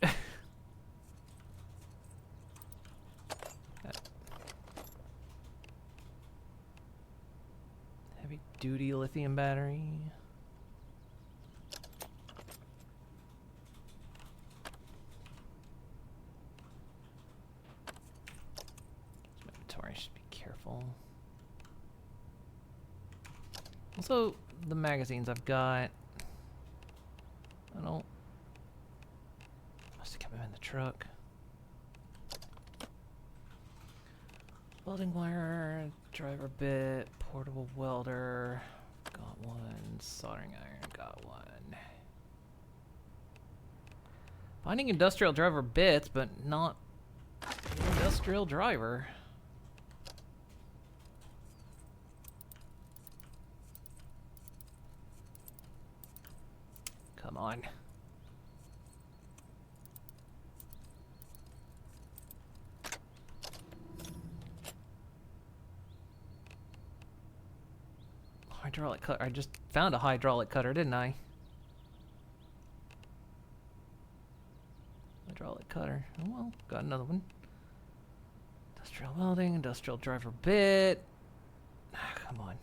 Heavy duty lithium battery. Inventory, should be careful. Also, the magazines I've got. I don't. Must have kept them in the truck. Welding wire, driver bit, portable welder. Got one. Soldering iron. Got one. Finding industrial driver bits, but not industrial driver. Come on. Hydraulic cutter. I just found a hydraulic cutter, didn't I? Hydraulic cutter. Oh well, got another one. Industrial welding, industrial driver bit. Come on.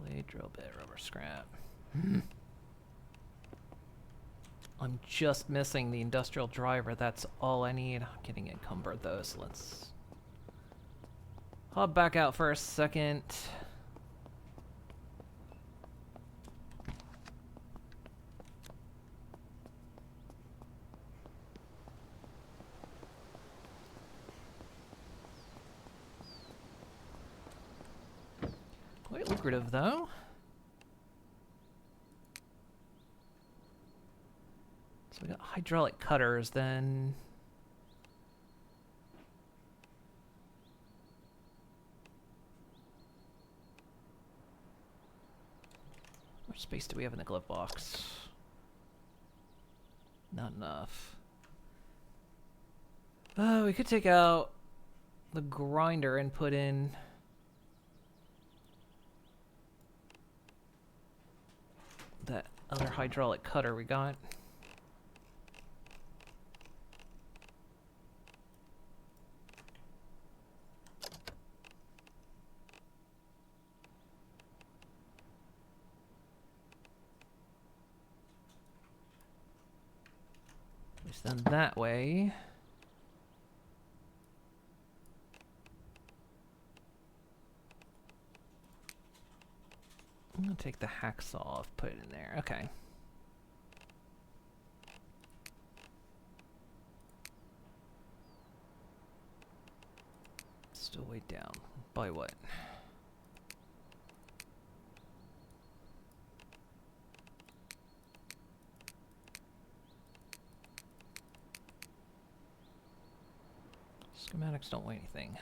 Blade, drill bit, rubber scrap. I'm just missing the industrial driver. That's all I need. I'm getting encumbered though, so let's hop back out for a second. Quite lucrative though. So we got hydraulic cutters then. How much space do we have in the glove box? Not enough. We could take out the grinder and put in that other hydraulic cutter we got. Then that way. I'm gonna take the hacksaw off, put it in there. Okay. Still way down. By what? Schematics don't weigh anything.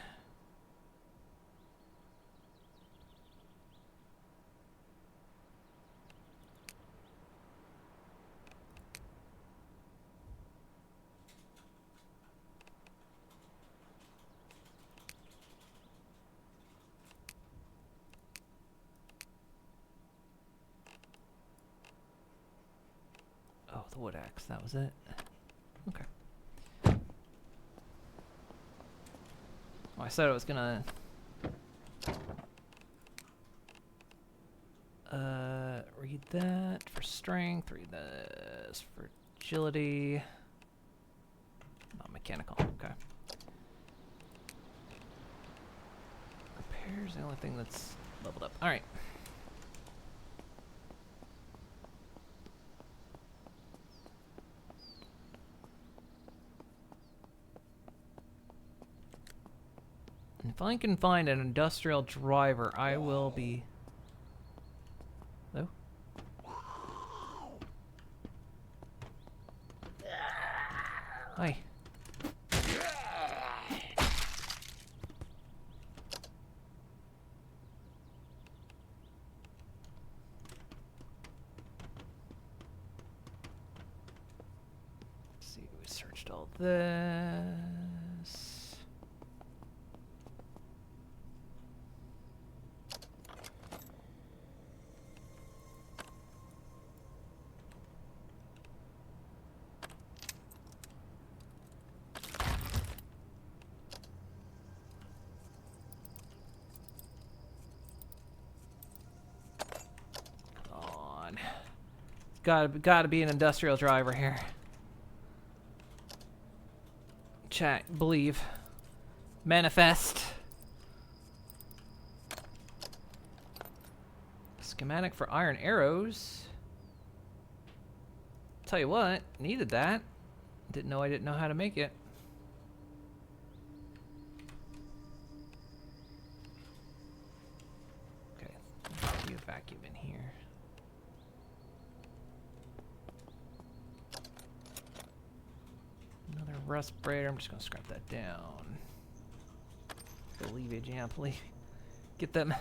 Oh, the wood axe, that was it. Okay. I said I was gonna read that for strength, read this for agility. Not mechanical, okay. Repair's the only thing that's leveled up. Alright. If I can find an industrial driver, I will be... Hello? Hi. searched all this. Come on. Gotta be an industrial driver here. Chat, believe. Manifest. Schematic for iron arrows. Tell you what, needed that. Didn't know I didn't know how to make it. Okay, let's do a vacuum in here. Another respirator. I'm just gonna scrap that down. Believe it, yeah, please. Get them.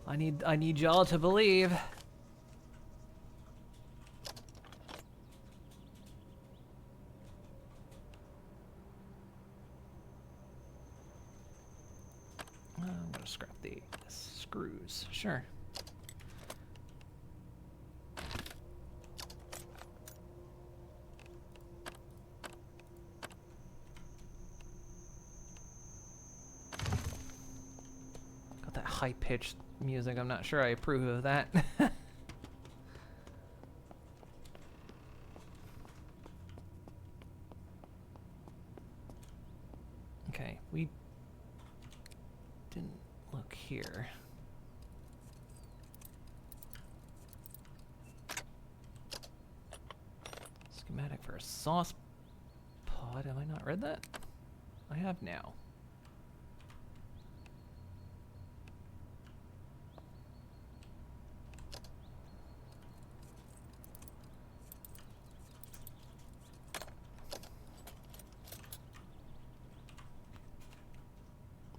I need y'all to believe. I'm gonna scrap the screws. Sure. High-pitched music. I'm not sure I approve of that. Okay, we didn't look here. Schematic for a sauce pod. Have I not read that? I have now.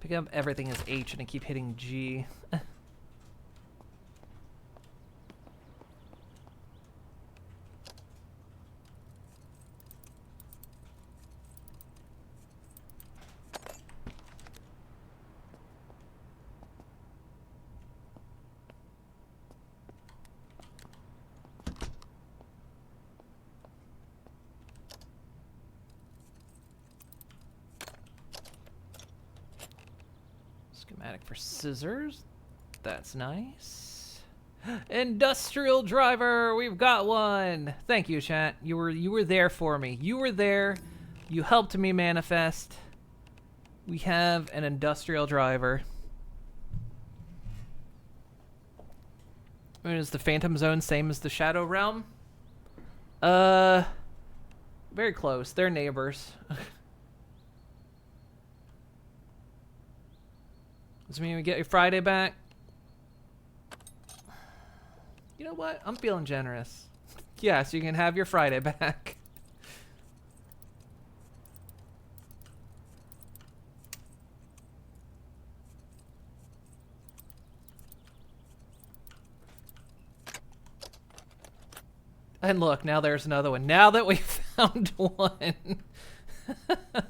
Pick up everything as H and I keep hitting G. Schematic for scissors. That's nice. Industrial driver, we've got one. Thank you, chat. You were there for me. You were there. You helped me manifest. We have an industrial driver. Is the Phantom Zone same as the Shadow Realm? Very close. They're neighbors. Does this mean we get your Friday back? You know what? I'm feeling generous. Yes, you can have your Friday back. And look, now there's another one. Now that we found one.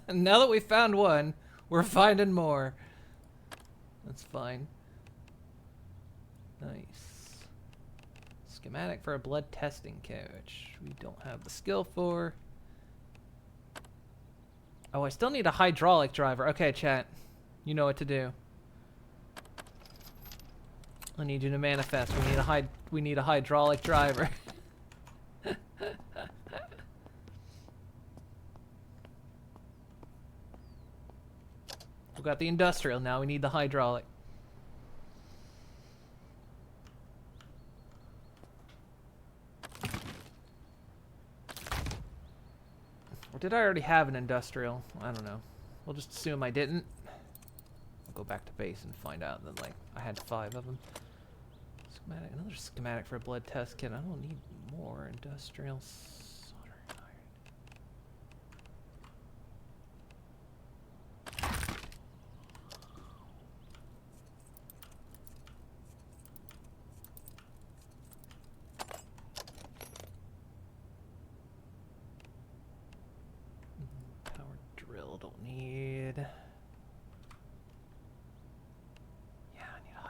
Now that we found one, we're finding more. That's fine. Nice. Schematic for a blood testing kit, which we don't have the skill for. Oh, I still need a hydraulic driver. Okay, chat. You know what to do. I need you to manifest. We need a hydraulic driver. We've got the industrial, now we need the hydraulic. Or did I already have an industrial? I don't know. We'll just assume I didn't. I'll go back to base and find out that, like, I had 5 of them. Schematic, another schematic for a blood test kit. I don't need more industrial soldering iron.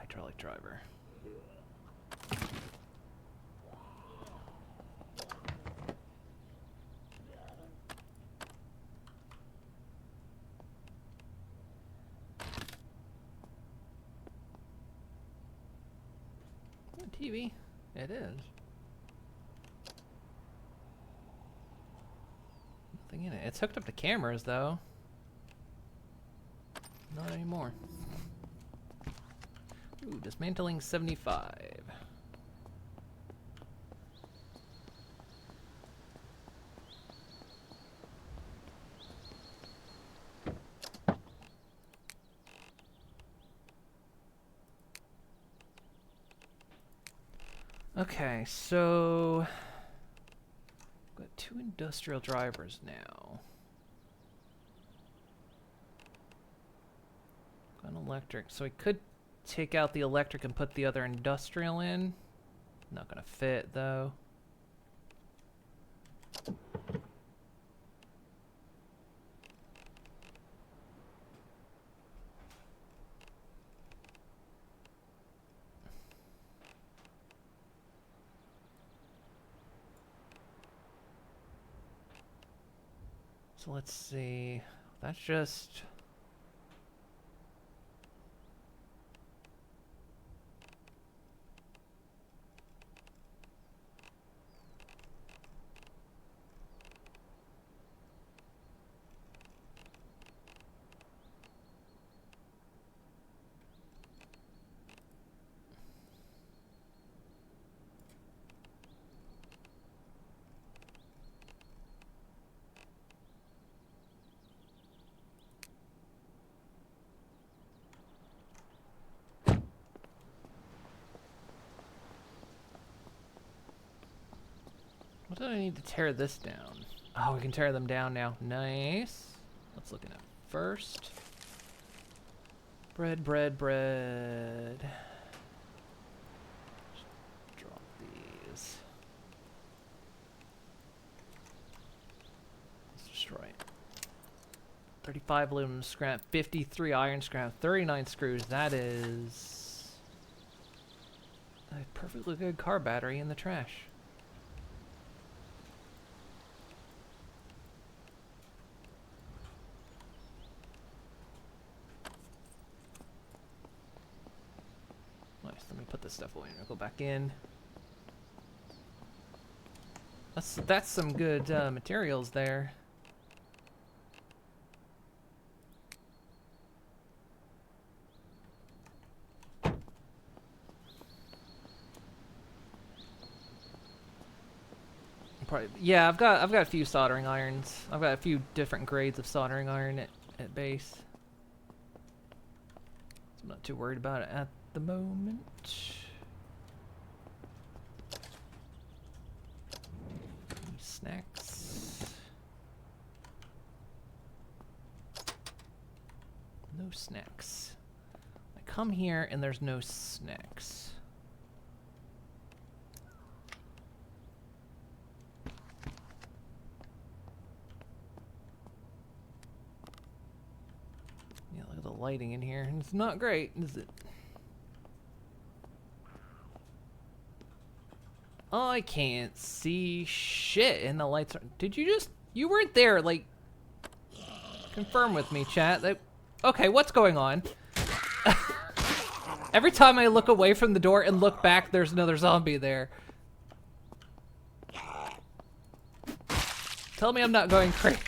hydraulic driver. TV? It is. Nothing in it. It's hooked up to cameras, though. Not anymore. Ooh, dismantling 75. Okay, so got 2 industrial drivers now. Got an electric, so we could take out the electric and put the other industrial in. Not gonna fit though. So let's see. That's just what do I need to tear this down? Oh, we can tear them down now. Nice. Let's look at it first. Bread, bread, bread. Just drop these. Let's destroy it. 35 aluminum scrap, 53 iron scrap, 39 screws. That is a perfectly good car battery in the trash. Let me put this stuff away and I'll go back in. That's some good materials there. Probably, yeah, I've got a few soldering irons. I've got a few different grades of soldering iron at base. So I'm not too worried about it at the moment. Snacks. No snacks. I come here and there's no snacks. Yeah, look at the lighting in here. It's not great, is it? I can't see shit and the lights are... Did you just... You weren't there, like... Confirm with me, chat. Okay, what's going on? Every time I look away from the door and look back, there's another zombie there. Tell me I'm not going crazy.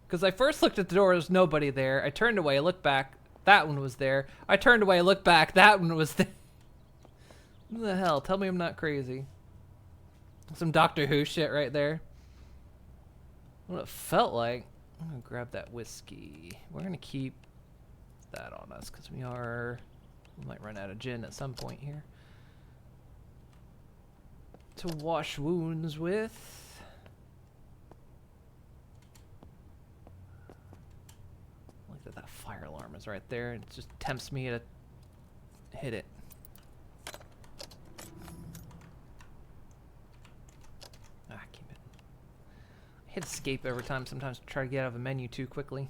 Because I first looked at the door, there's nobody there. I turned away, looked back, that one was there. I turned away, looked back, that one was there. What the hell? Tell me I'm not crazy. Some Doctor Who shit right there. What it felt like. I'm gonna grab that whiskey. We're gonna keep that on us because we might run out of gin at some point here. To wash wounds with. I like that fire alarm is right there. It just tempts me to hit it. Hit escape every time, sometimes try to get out of a menu too quickly.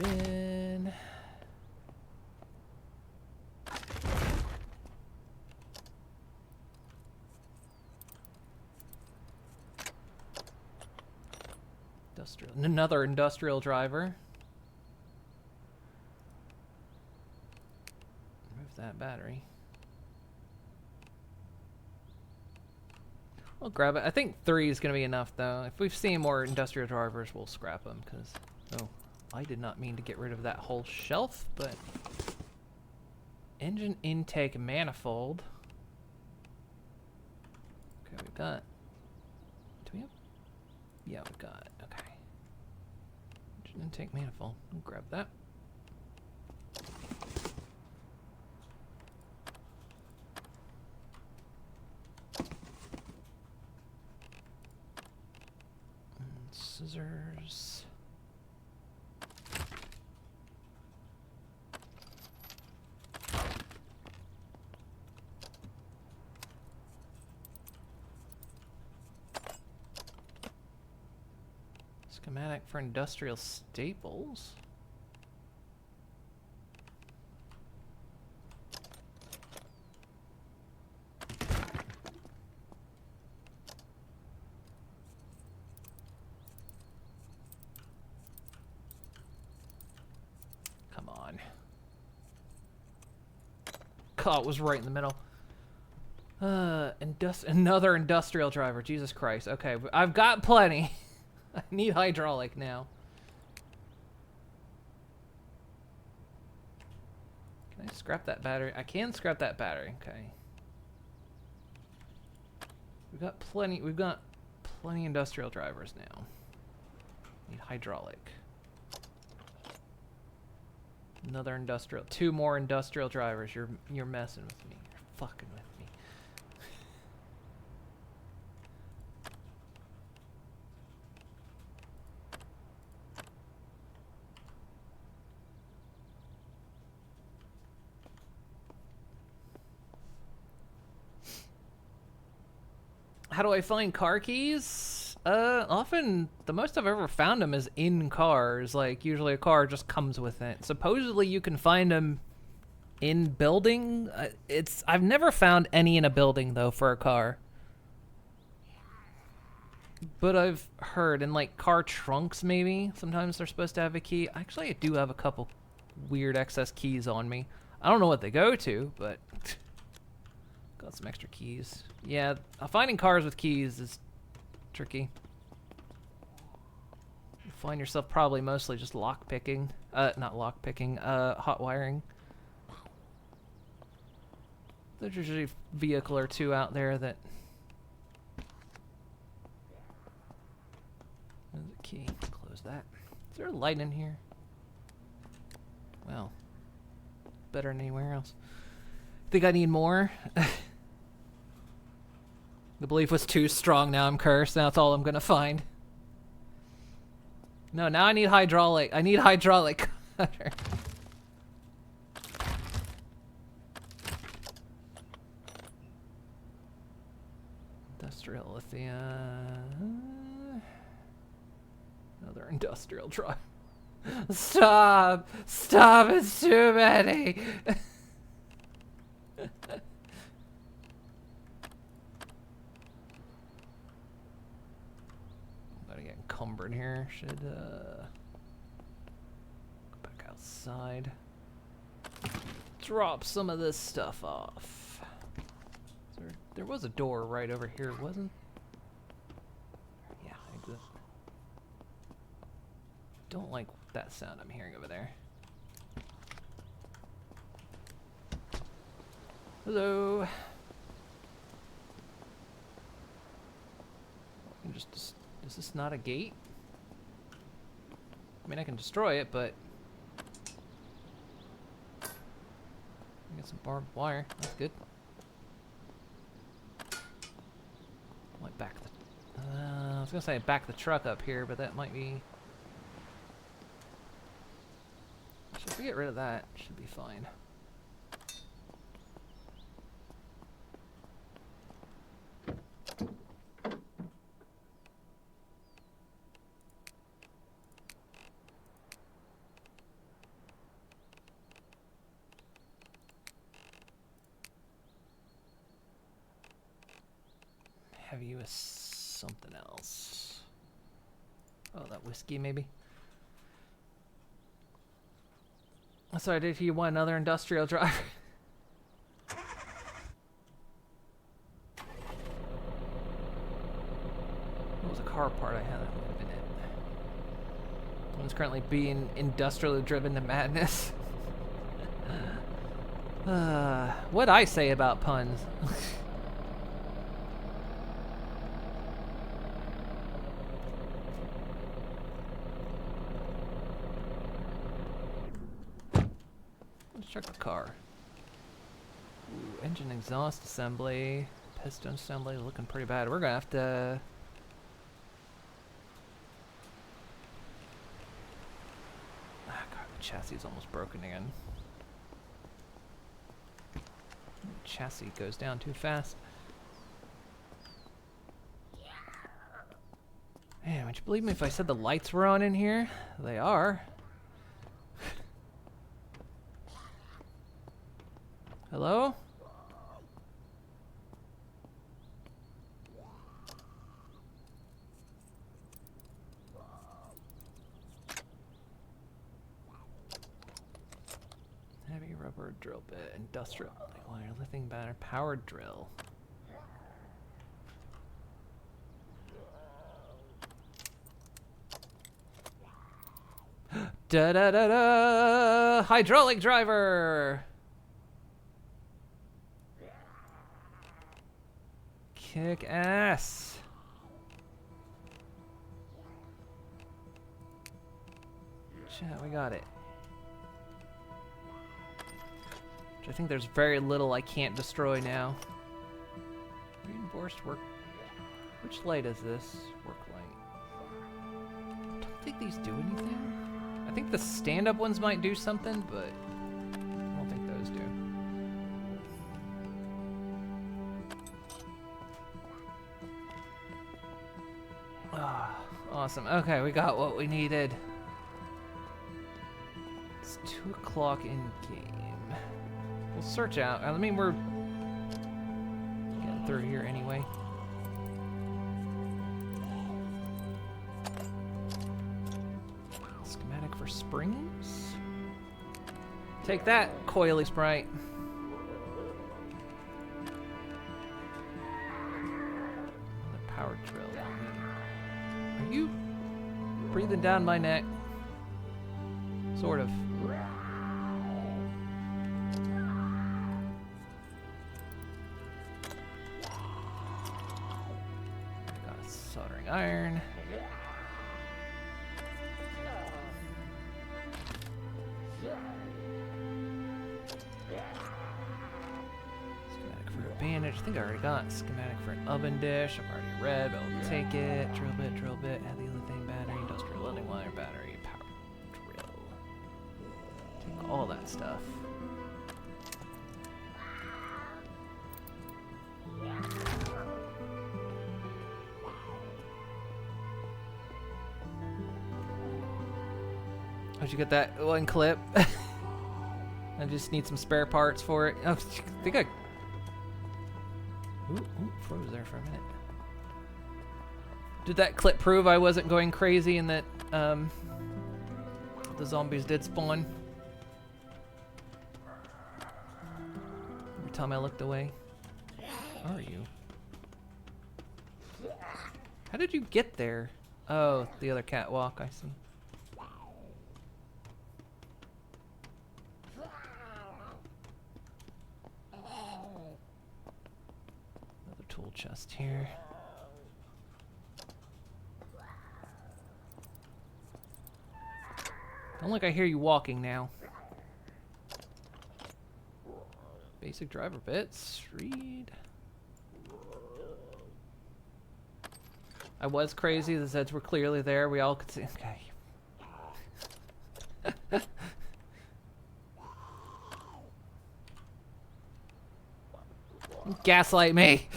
in. Another industrial driver. Remove that battery. We'll grab it. I think 3 is going to be enough, though. If we've seen more industrial drivers, we'll scrap them, because... Oh, I did not mean to get rid of that whole shelf, but... Engine intake manifold. Okay, we've got... Do we have... Yeah, we've got it. Okay. Engine intake manifold. We'll grab that. Scissors. Schematic for industrial staples. Come on. God, it was right in the middle. Another industrial driver. Jesus Christ. Okay, I've got plenty. I need hydraulic now. Can I scrap that battery? I can scrap that battery. Okay. We've got plenty industrial drivers now. Need hydraulic. Another industrial. 2 more industrial drivers. You're messing with me. You're fucking with me. How do I find car keys? Often the most I've ever found them is in cars. Like, usually a car just comes with it. Supposedly you can find them in building. I've never found any in a building though for a car. But I've heard in like car trunks maybe. Sometimes they're supposed to have a key. Actually, I do have a couple weird excess keys on me. I don't know what they go to, but got some extra keys. Yeah, finding cars with keys is tricky. You find yourself probably mostly just lock picking. Not lock picking, hot wiring. There's usually a vehicle or 2 out there that... There's a key. Close that. Is there a light in here? Well, better than anywhere else. Think I need more? The belief was too strong. Now I'm cursed. Now that's all I'm gonna find. No, now I need hydraulic. I need hydraulic cutter. Industrial lithium. Another industrial drive. Stop! Stop! It's too many! Encumbered here. Should go back outside. Drop some of this stuff off. There was a door right over here, wasn't? Yeah, exit. Don't like that sound I'm hearing over there. Hello. Is this not a gate? I mean, I can destroy it, but... I got some barbed wire. That's good. Might back the... I was gonna say back the truck up here, but that might be... If we get rid of that, should be fine. have you as something else. Oh, that whiskey maybe? So I did hear you want another industrial driver. What was a car part I had that would have been it? One's currently being industrially driven to madness. What'd I say about puns? Let's check the car. Ooh, engine exhaust assembly, piston assembly, looking pretty bad. We're gonna have to. Ah, God, the chassis is almost broken again. Chassis goes down too fast. Man, would you believe me if I said the lights were on in here? They are. Hello? Heavy rubber drill bit, industrial wire, lithium battery, powered drill. Da da da da! Hydraulic driver! Kick ass! Chat, we got it. Which I think there's very little I can't destroy now. Reinforced work. Which light is this? Work light. I don't think these do anything. I think the stand-up ones might do something, but I don't think those do. Ah, awesome. Okay, we got what we needed. It's 2 o'clock in game. We'll search out. I mean, we're getting through here anyway. Schematic for springs. Take that, coily sprite. Another power drill. Are you breathing down my neck? Sort of. Got a soldering iron. Schematic for a bandage. I think I already got schematic for an oven dish. I've already read, but I'll take it. Drill bit, heavy lithium battery, industrial welding wire battery, power drill. Take all that stuff. How'd you get that one clip? I just need some spare parts for it. Oh, I think I... Ooh, froze there for a minute. Did that clip prove I wasn't going crazy and that the zombies did spawn? Every time I looked away. Where are you? How did you get there? Oh, the other catwalk, I see. Another tool chest here. Don't look, I hear you walking now. Basic driver bits. Read. I was crazy. The Zeds were clearly there. We all could see. Okay. Gaslight me.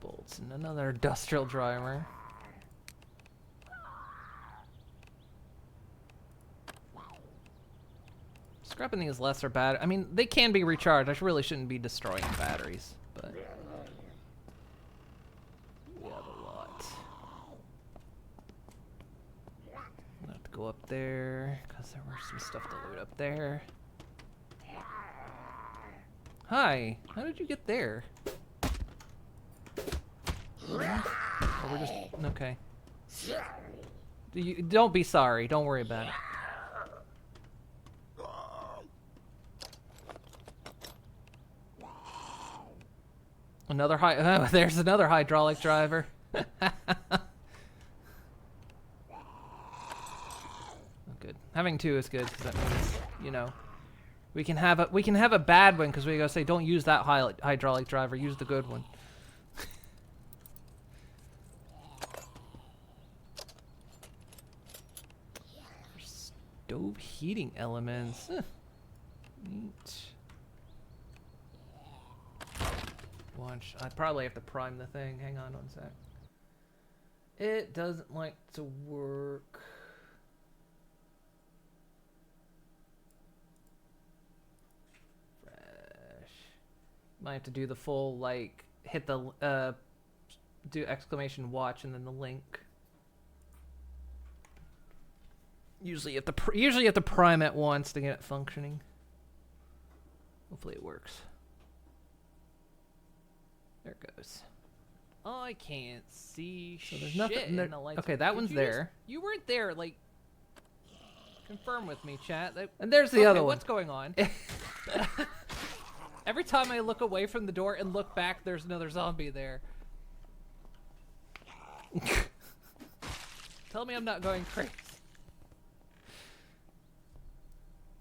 Bolts and another industrial driver. Let's Scrapping these lesser batteries. I mean, they can be recharged. I really shouldn't be destroying batteries, but we have a lot. I'll have to go up there because there were some stuff to loot up there. Hi, how did you get there? Oh, we're just okay. Don't be sorry. Don't worry about it. Another there's another hydraulic driver. Good. Having two is good because that means, you know, we can have a bad one because we gotta say don't use that hydraulic driver. Use the good one. Stove heating elements. Neat. Watch. I probably have to prime the thing. Hang on one sec. It doesn't like to work. Fresh. Might have to do the full, like, hit the, do exclamation watch and then the link. Usually you have to prime it once to get it functioning. Hopefully it works. There it goes. I can't see So there's shit nothing there. in the lights. Okay, that one's there. You weren't there, like. Confirm with me, chat. And there's the other one. What's going on? Every time I look away from the door and look back, there's another zombie there. Tell me I'm not going crazy.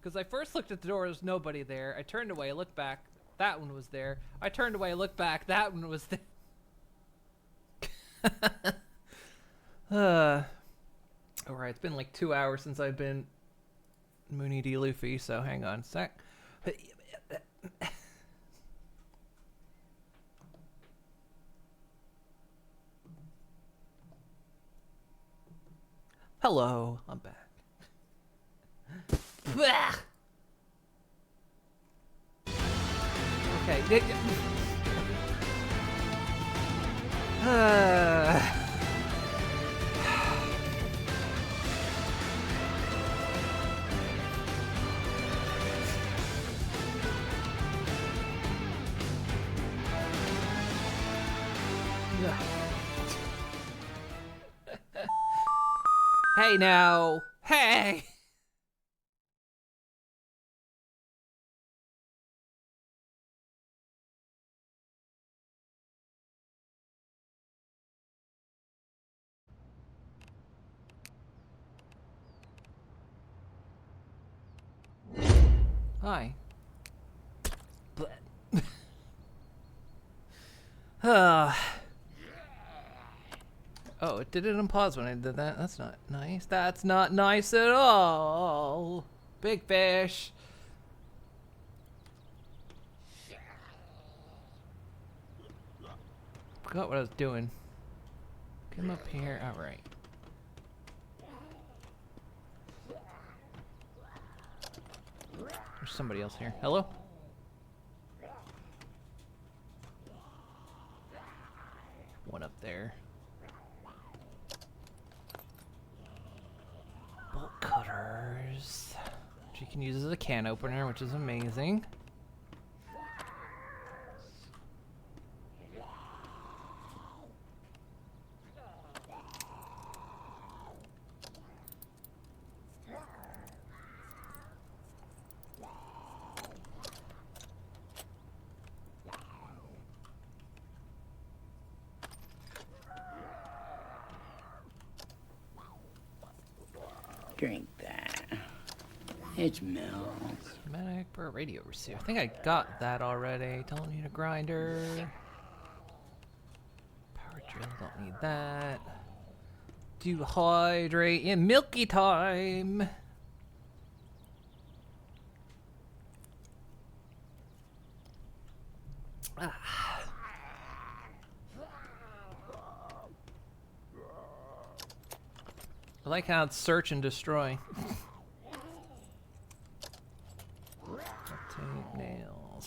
Because I first looked at the door, there was nobody there. I turned away, looked back, that one was there. I turned away, looked back, that one was there. Alright, it's been like 2 hours since I've been Mooney D. Luffy, so hang on a sec. Hello, I'm back. Okay. Hey now. Hey. Hi. Oh, it did it on pause when I did that. That's not nice. That's not nice at all. Big fish. Forgot what I was doing. Come up here. All right. There's somebody else here. Hello? One up there. Bolt cutters. Which you can use as a can opener, which is amazing. Drink that. It's milk. Schematic for a radio receiver. I think I got that already. Don't need a grinder. Power drill, don't need that. Dehydrate in milky time. I like how it's search and destroy.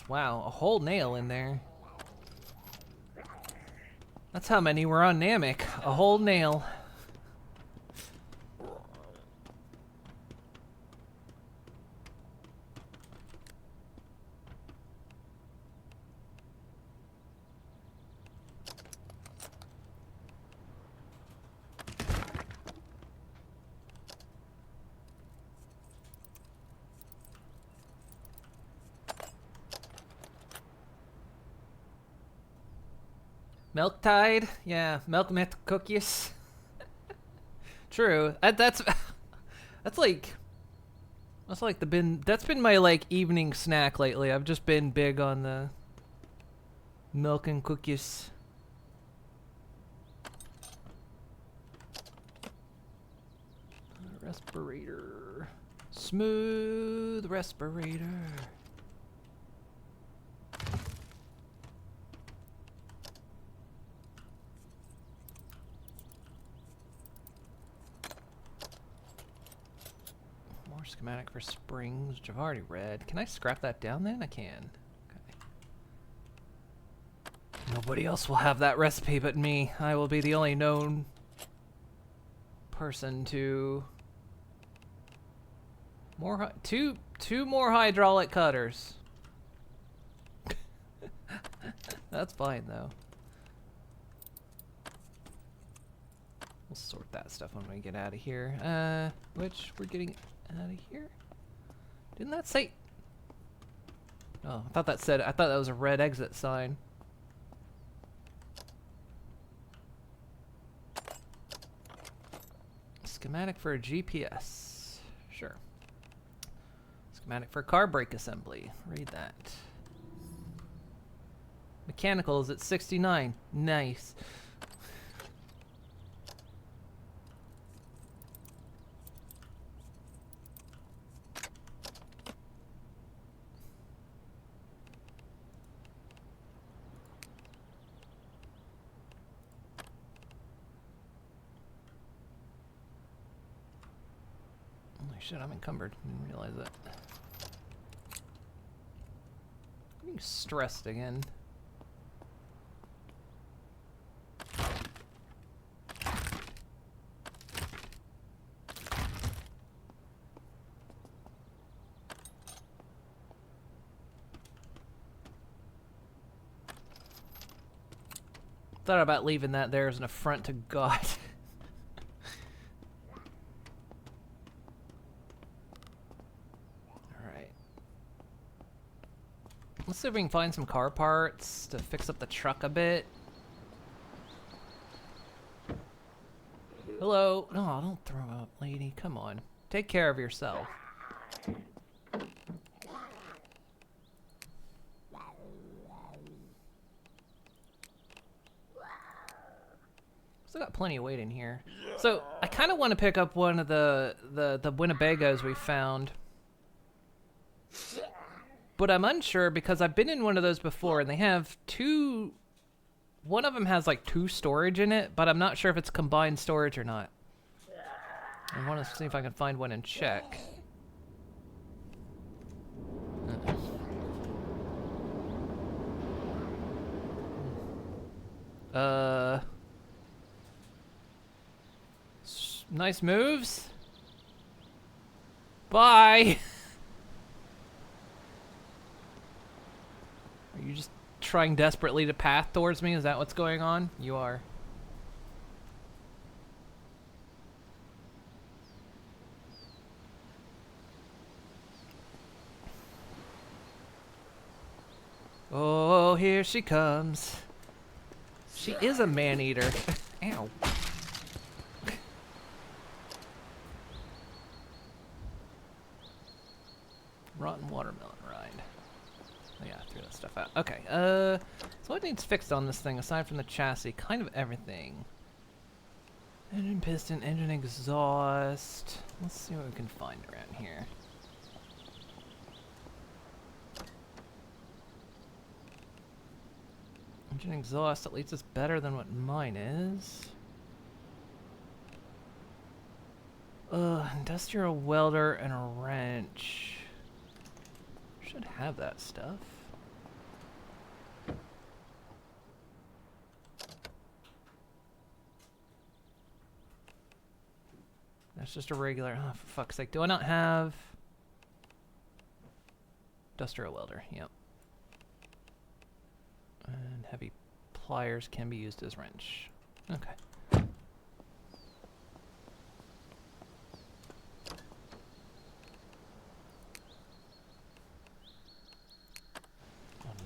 nails. Wow, a whole nail in there. That's how many were on Namek. A whole nail. Milk Tide? Yeah, milk met cookies. True. That's like that's been my like evening snack lately. I've just been big on the milk and cookies. Respirator. Smooth respirator. Schematic for springs, which I've already read. Can I scrap that down then? I can. Okay. Nobody else will have that recipe but me. I will be the only known person to... two more hydraulic cutters. That's fine though. We'll sort that stuff when we get out of here. Which we're getting out of here? Didn't that say? Oh, I thought that was a red exit sign. Schematic for a GPS. Sure. Schematic for car brake assembly. Read that. Mechanical is at 69. Nice. Shit, I'm encumbered. Didn't realize that. I'm getting stressed again. Thought about leaving that there as an affront to God. Let's see if we can find some car parts to fix up the truck a bit. Hello? No, don't throw up, lady. Come on. Take care of yourself. Still got plenty of weight in here. So, I kind of want to pick up one of the Winnebagos we found. But I'm unsure because I've been in one of those before and they have two... One of them has like 2 storage in it, but I'm not sure if it's combined storage or not. I want to see if I can find one and check. Nice moves. Bye. Are you just trying desperately to path towards me? Is that what's going on? You are. Oh, here she comes. She is a man-eater. Ow. Rotten watermelon rind. Oh, yeah, I threw that stuff out. Okay, so what needs fixed on this thing aside from the chassis? Kind of everything. Engine piston, engine exhaust. Let's see what we can find around here. Engine exhaust, at least it's better than what mine is. Industrial welder and a wrench. Should have that stuff. That's just a regular. Oh, for fuck's sake. Do I not have industrial welder? Yep. And heavy pliers can be used as wrench. Okay.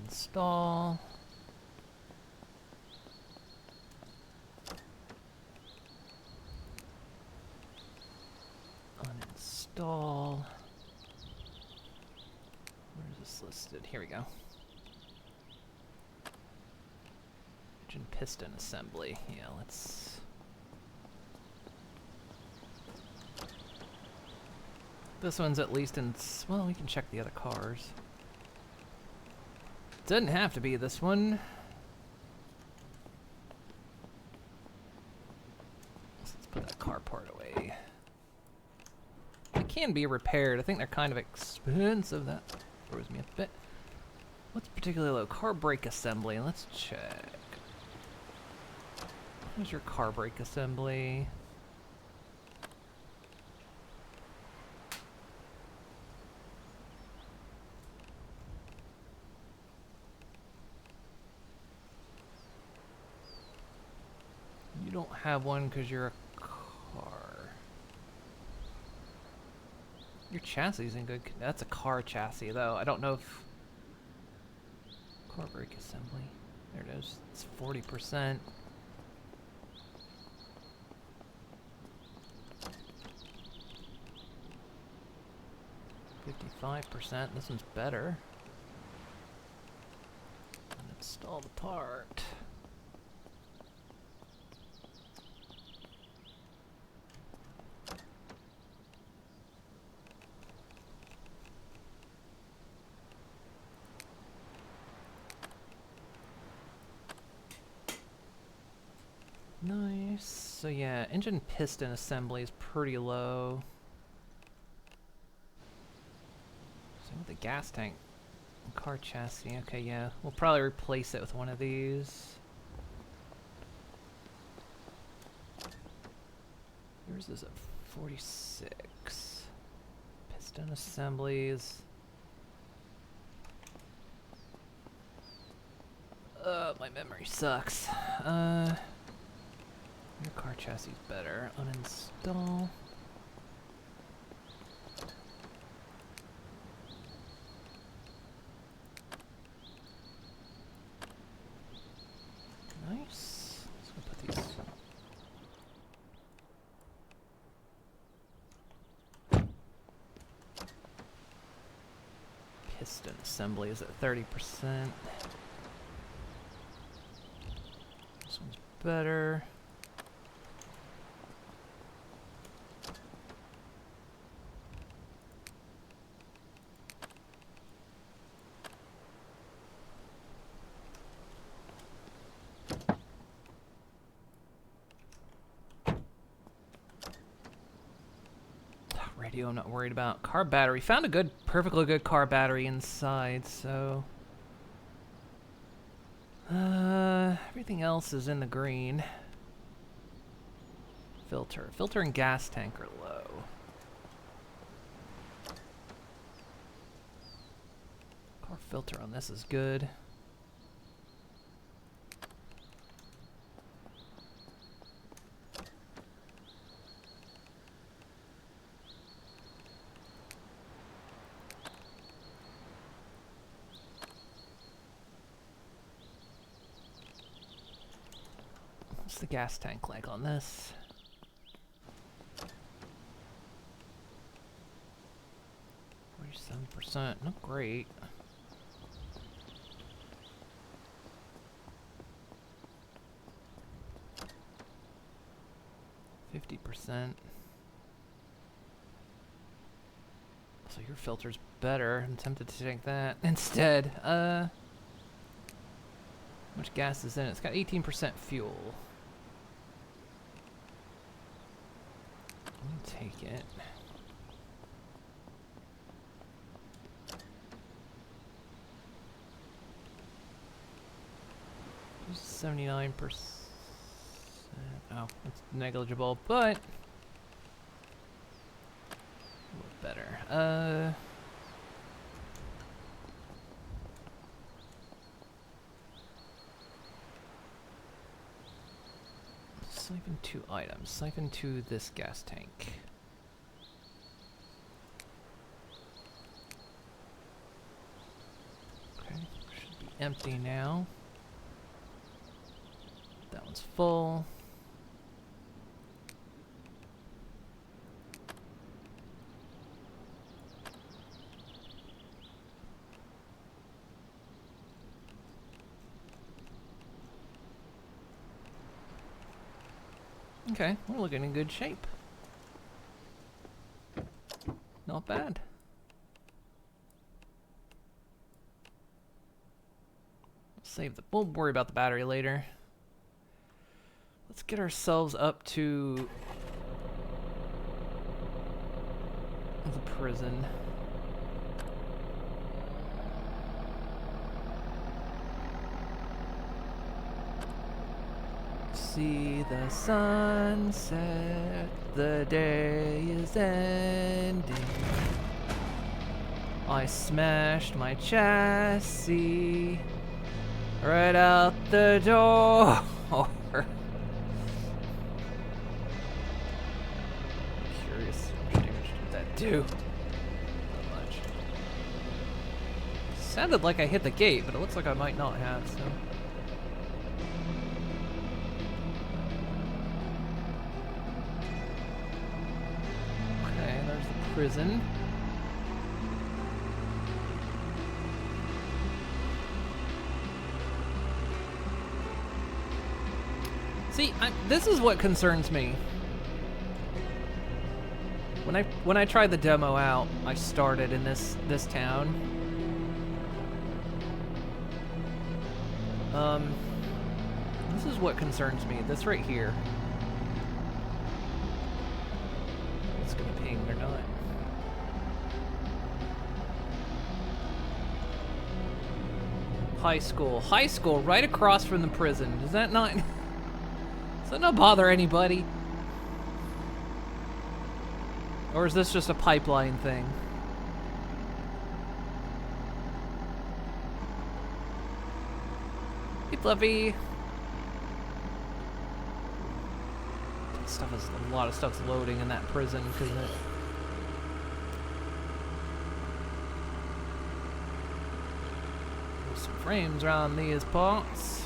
Uninstall. Uninstall. Where is this listed? Here we go. Engine piston assembly. Yeah, let's. This one's at least in. Well, we can check the other cars. Doesn't have to be this one. Let's put that car part away. It can be repaired. I think they're kind of expensive. That throws me a bit. What's particularly low? Car brake assembly. Let's check. Where's your car brake assembly? You don't have one because you're a car. Your chassis is in good. That's a car chassis, though. I don't know if car brake assembly. There it is. It's 40%. %. This one's better. Install the part. Nice. So yeah, engine piston assembly is pretty low. Same with the gas tank. Car chassis. Okay, yeah. We'll probably replace it with one of these. Yours is at 46. Piston assemblies. My memory sucks. Your car chassis is better. Uninstall. Nice. Let's go put these. Piston assembly is at 30%. This one's better. Radio I'm not worried about. Car battery. Found a good, perfectly good car battery inside, so... everything else is in the green. Filter. Filter and gas tank are low. Car filter on this is good. What's the gas tank like on this? %, not great. %. So your filter's better. I'm tempted to take that instead. How much gas is in it? It's got 18% fuel. I'm gonna take it. 79%. Oh, it's negligible, but better. Siphon 2 items. Siphon 2 this gas tank. Okay, should be empty now. That one's full. Okay, we're looking in good shape. Not bad. Save the. We'll worry about the battery later. Let's get ourselves up to the prison. See the sunset, the day is ending. I smashed my chassis right out the door. Curious how much damage did that do? Not much. Sounded like I hit the gate, but it looks like I might not have, so. Prison. See, this is what concerns me. When I tried the demo out, I started in this town. This is what concerns me. This right here. It's gonna ping or not. High school right across from the prison. Does that not bother anybody? Or is this just a pipeline thing? Hey Fluffy. A lot of stuff's loading in that prison because it. Frames around these parts.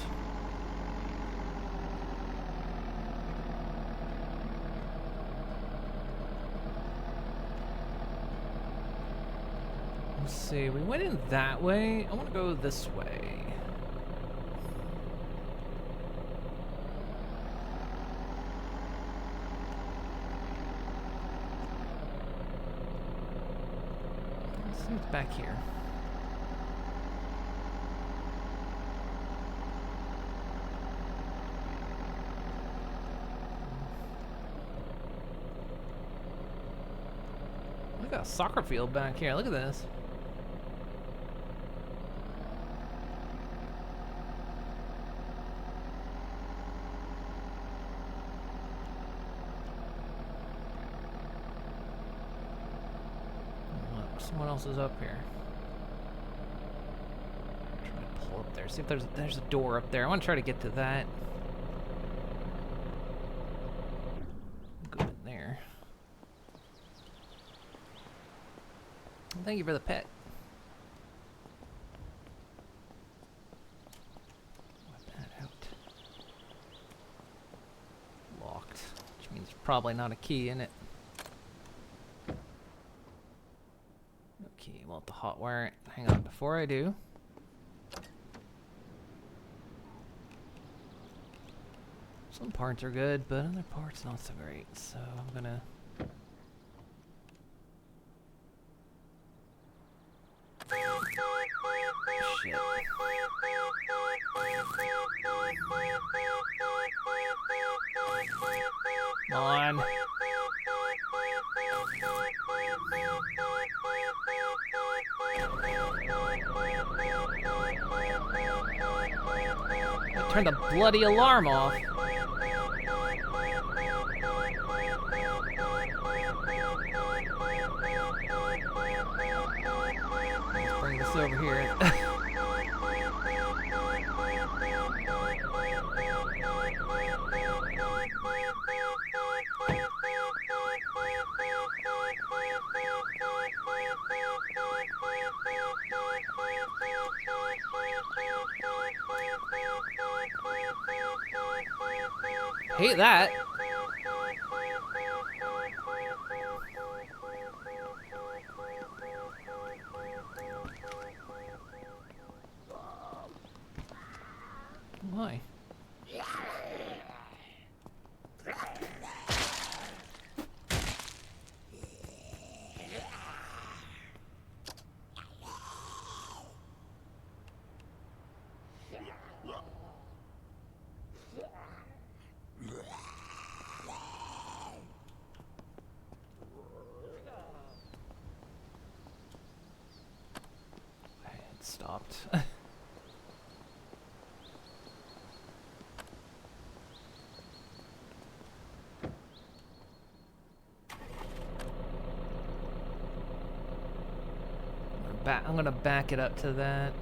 Let's see, we went in that way. I want to go this way. Let's see what's back here. We got a soccer field back here. Look at this. Look, someone else is up here. Try to pull up there. See if there's a door up there. I want to try to get to that. Go in there. Thank you for the pet. Let that out. Locked, which means there's probably not a key in it. Okay, we'll have to hotwire it. Hang on, before I do. Some parts are good, but other parts not so great. So I'm gonna. Shit. Come on. I turned the bloody alarm off. Hate that. Why? It stopped. I'm gonna back it up to that.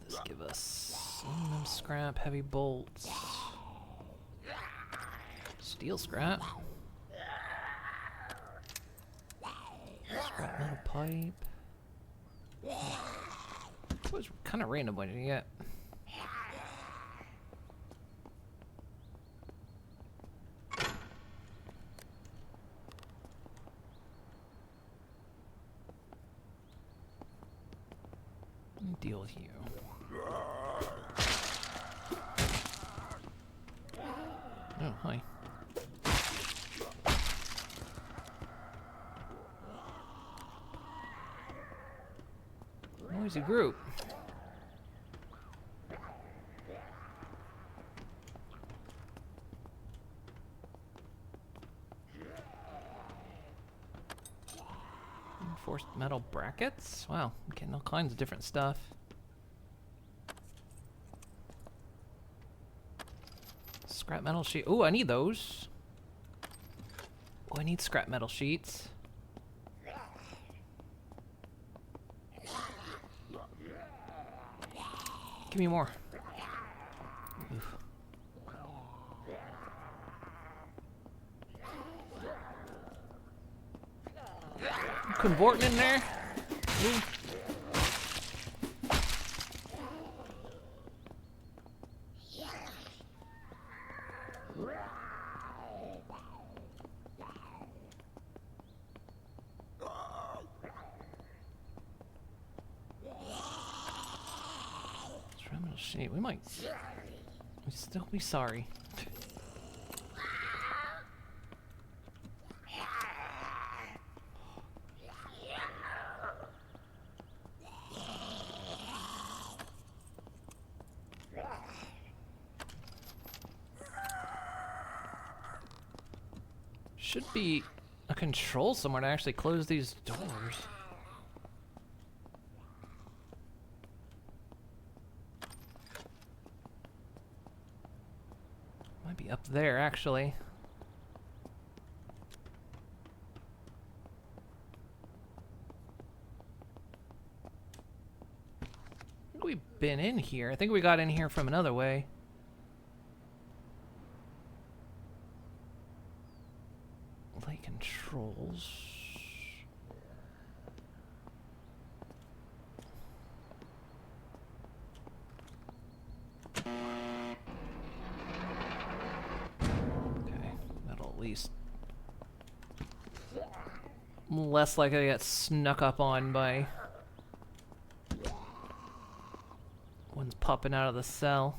This give us aluminum scrap, heavy bolts, steel scrap, scrap metal pipe. It was kind of random. What did you get? Let me deal with you. Oh, hi. Noisy group. Reinforced metal brackets? Wow, I'm getting all kinds of different stuff. Scrap metal sheet. Oh, I need those. Oh, I need scrap metal sheets. Give me more. Oof. Convorting in there. Ooh. Terminal sheet. We might still be sorry. Should be a control somewhere to actually close these doors. Might be up there, actually. I think we've been in here. I think we got in here from another way. Light controls. Okay, that'll at least less likely to get snuck up on by one's popping out of the cell.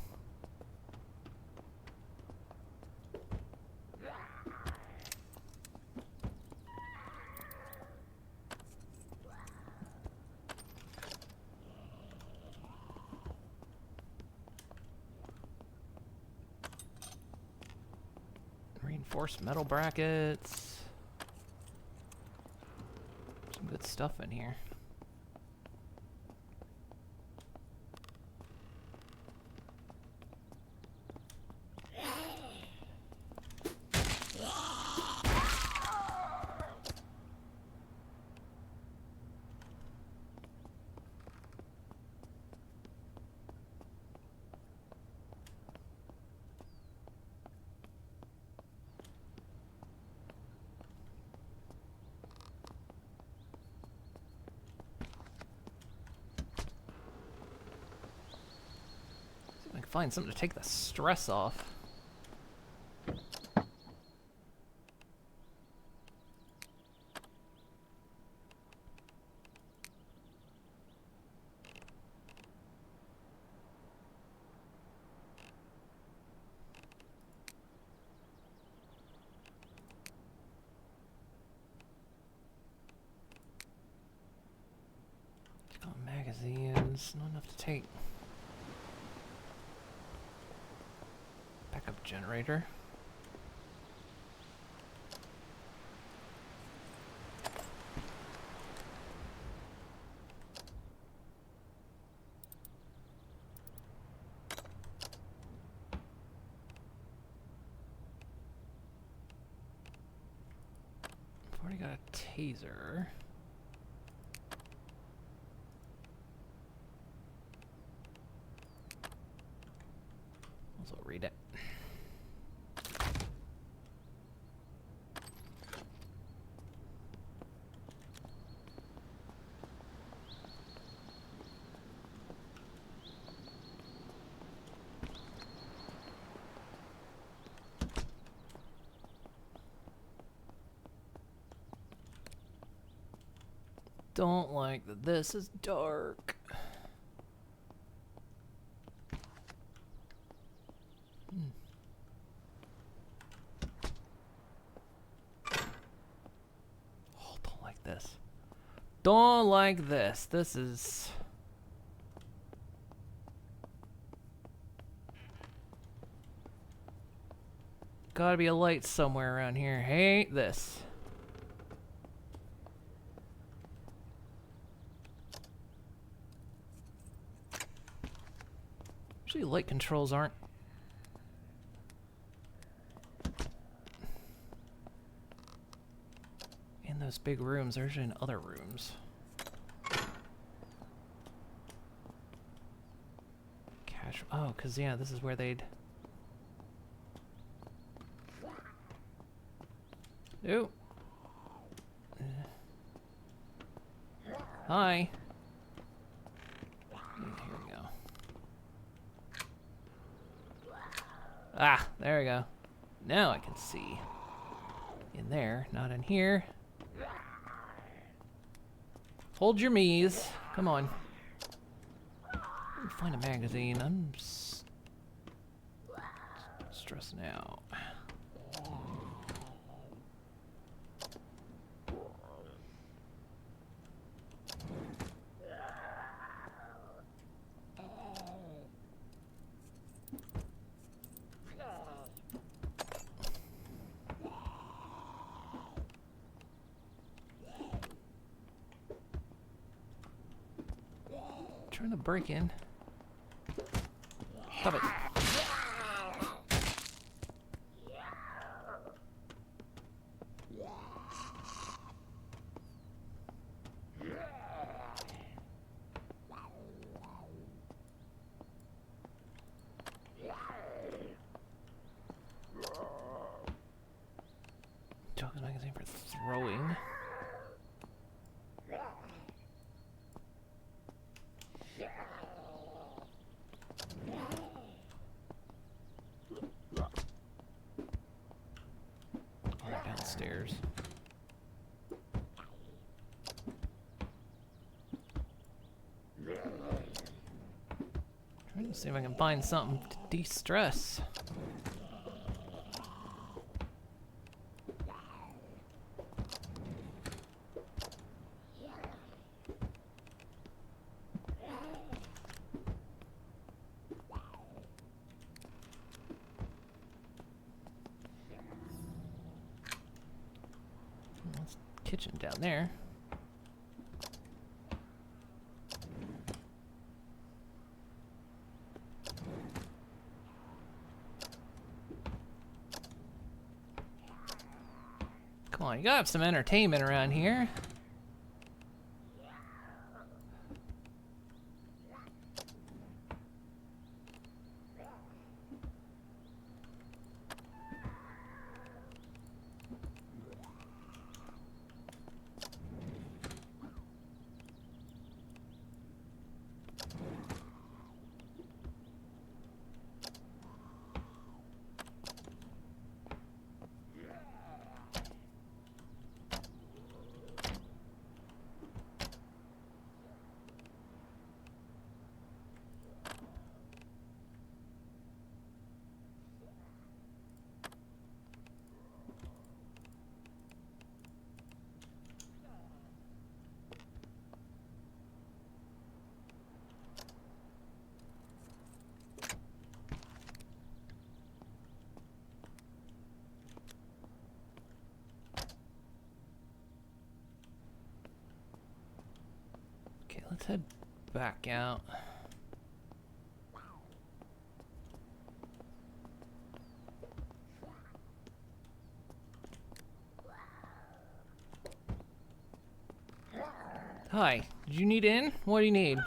Reinforced metal brackets. Some good stuff in here. See if I can find something to take the stress off. Got magazines, not enough to take. Backup generator. I've already got a taser. Also read it. Don't like that this is dark. Oh, don't like this. Don't like this. This is... Gotta be a light somewhere around here. Hate this. Usually light controls aren't in those big rooms. They're usually in other rooms. Cash. Oh, because, yeah, this is where they'd... Ooh. Hi. Here we go. Ah, there we go. Now I can see. In there, not in here. Hold your mees. Come on. Let me find a magazine. I'm stressing out. Trying to break in. Stop it. Joker's magazine for throwing. Alright, downstairs. Trying to see if I can find something to de-stress. kitchen down there. Come on, you gotta have some entertainment around here. Okay, let's head back out. Hi, did you need in? What do you need?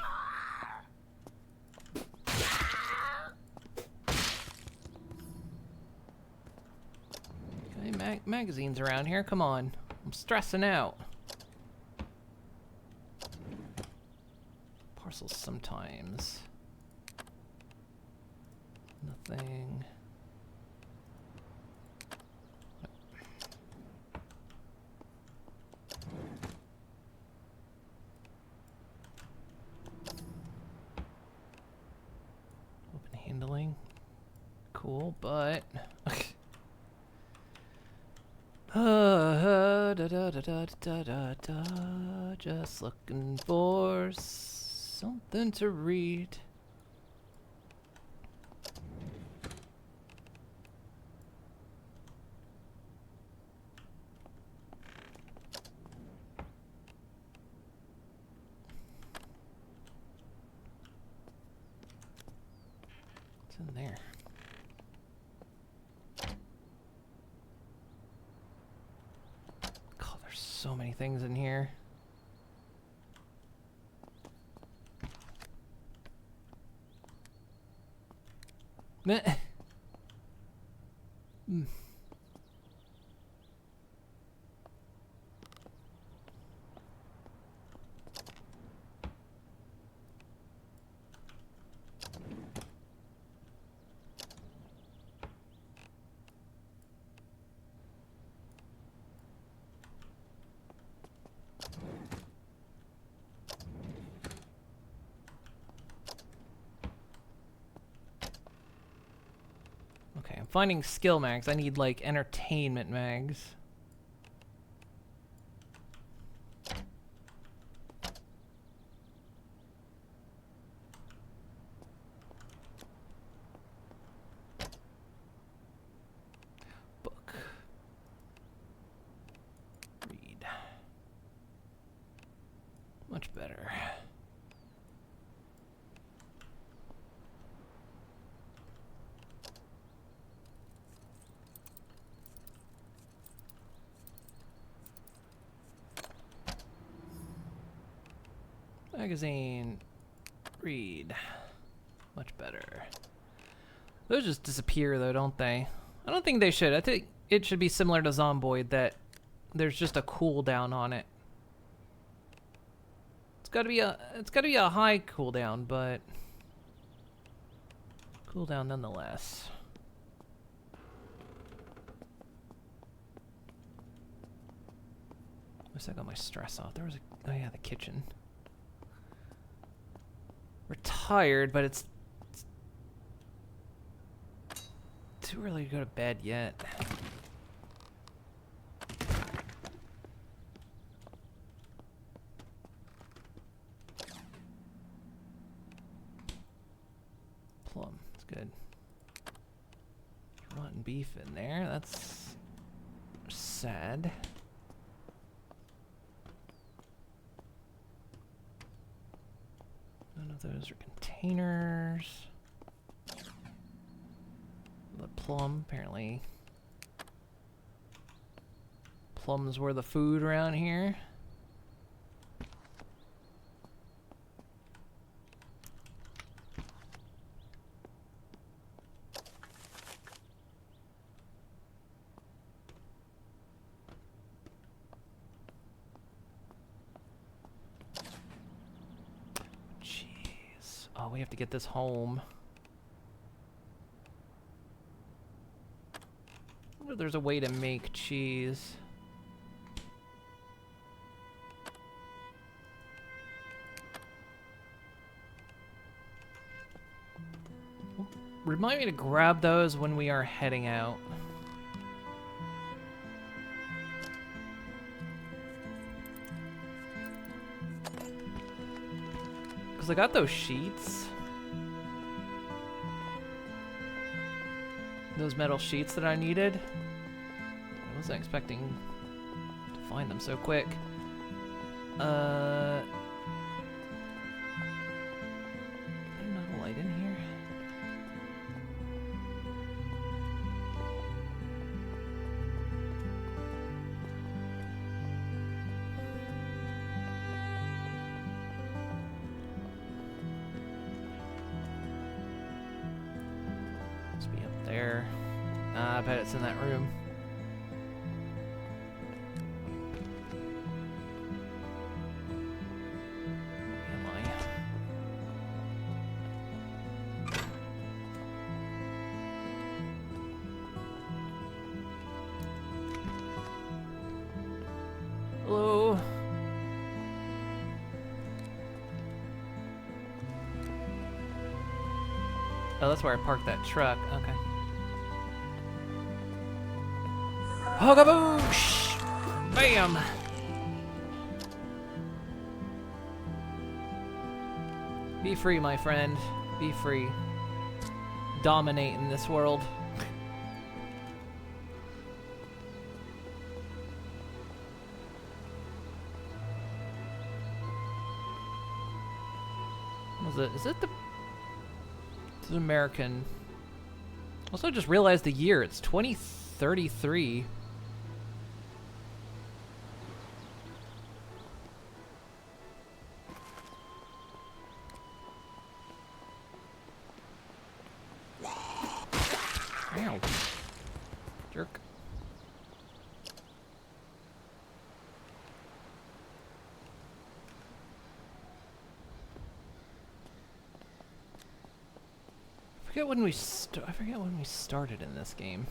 Okay, magazines around here, come on. I'm stressing out. Parcels sometimes. Nothing. Open handling. Cool, but just looking for something to read. What's in there? God, there's so many things in here. Meh. Okay, I'm finding skill mags. I need like entertainment mags. Book. Read. Much better. Magazine. Read. Much better. Those just disappear though, don't they? I don't think they should. I think it should be similar to Zomboid, that there's just a cooldown on it. It's gotta be a high cooldown, but cooldown nonetheless. At least I got my stress off. There was oh yeah, the kitchen. We're tired, but it's too early to go to bed yet. Plum, that's good. Rotten beef in there, that's sad. None of those are containers. The plum, apparently. Plums were the food around here. Jeez. Oh, we have to get this home. I wonder if there's a way to make cheese. Remind me to grab those when we are heading out. Because I got those sheets. Those metal sheets that I needed. I wasn't expecting to find them so quick. Not a light in here. Must be up there. I bet it's in that room. Am I? Hello? Oh, that's where I parked that truck. Okay. Hogaboosh! Bam! Be free, my friend. Be free. Dominate in this world. Was it? Is it the? It's an American. Also, just realized the year. It's 2033. Ow. Jerk. I forget when we started in this game.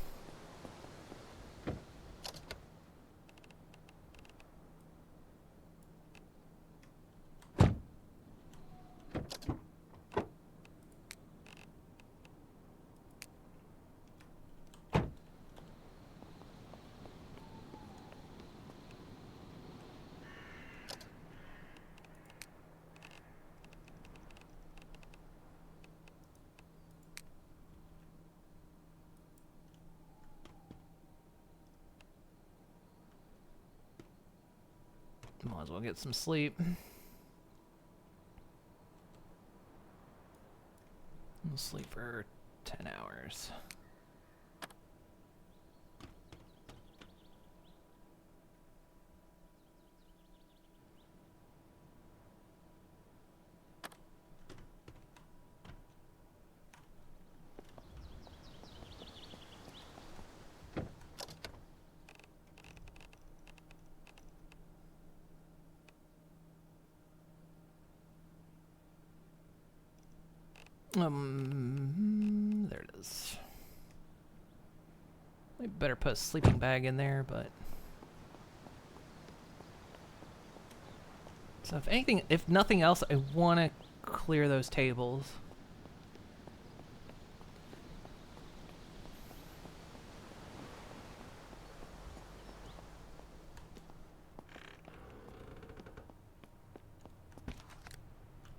Might as well get some sleep. We'll sleep for 10 hours. There it is. I better put a sleeping bag in there, but so if nothing else, I want to clear those tables.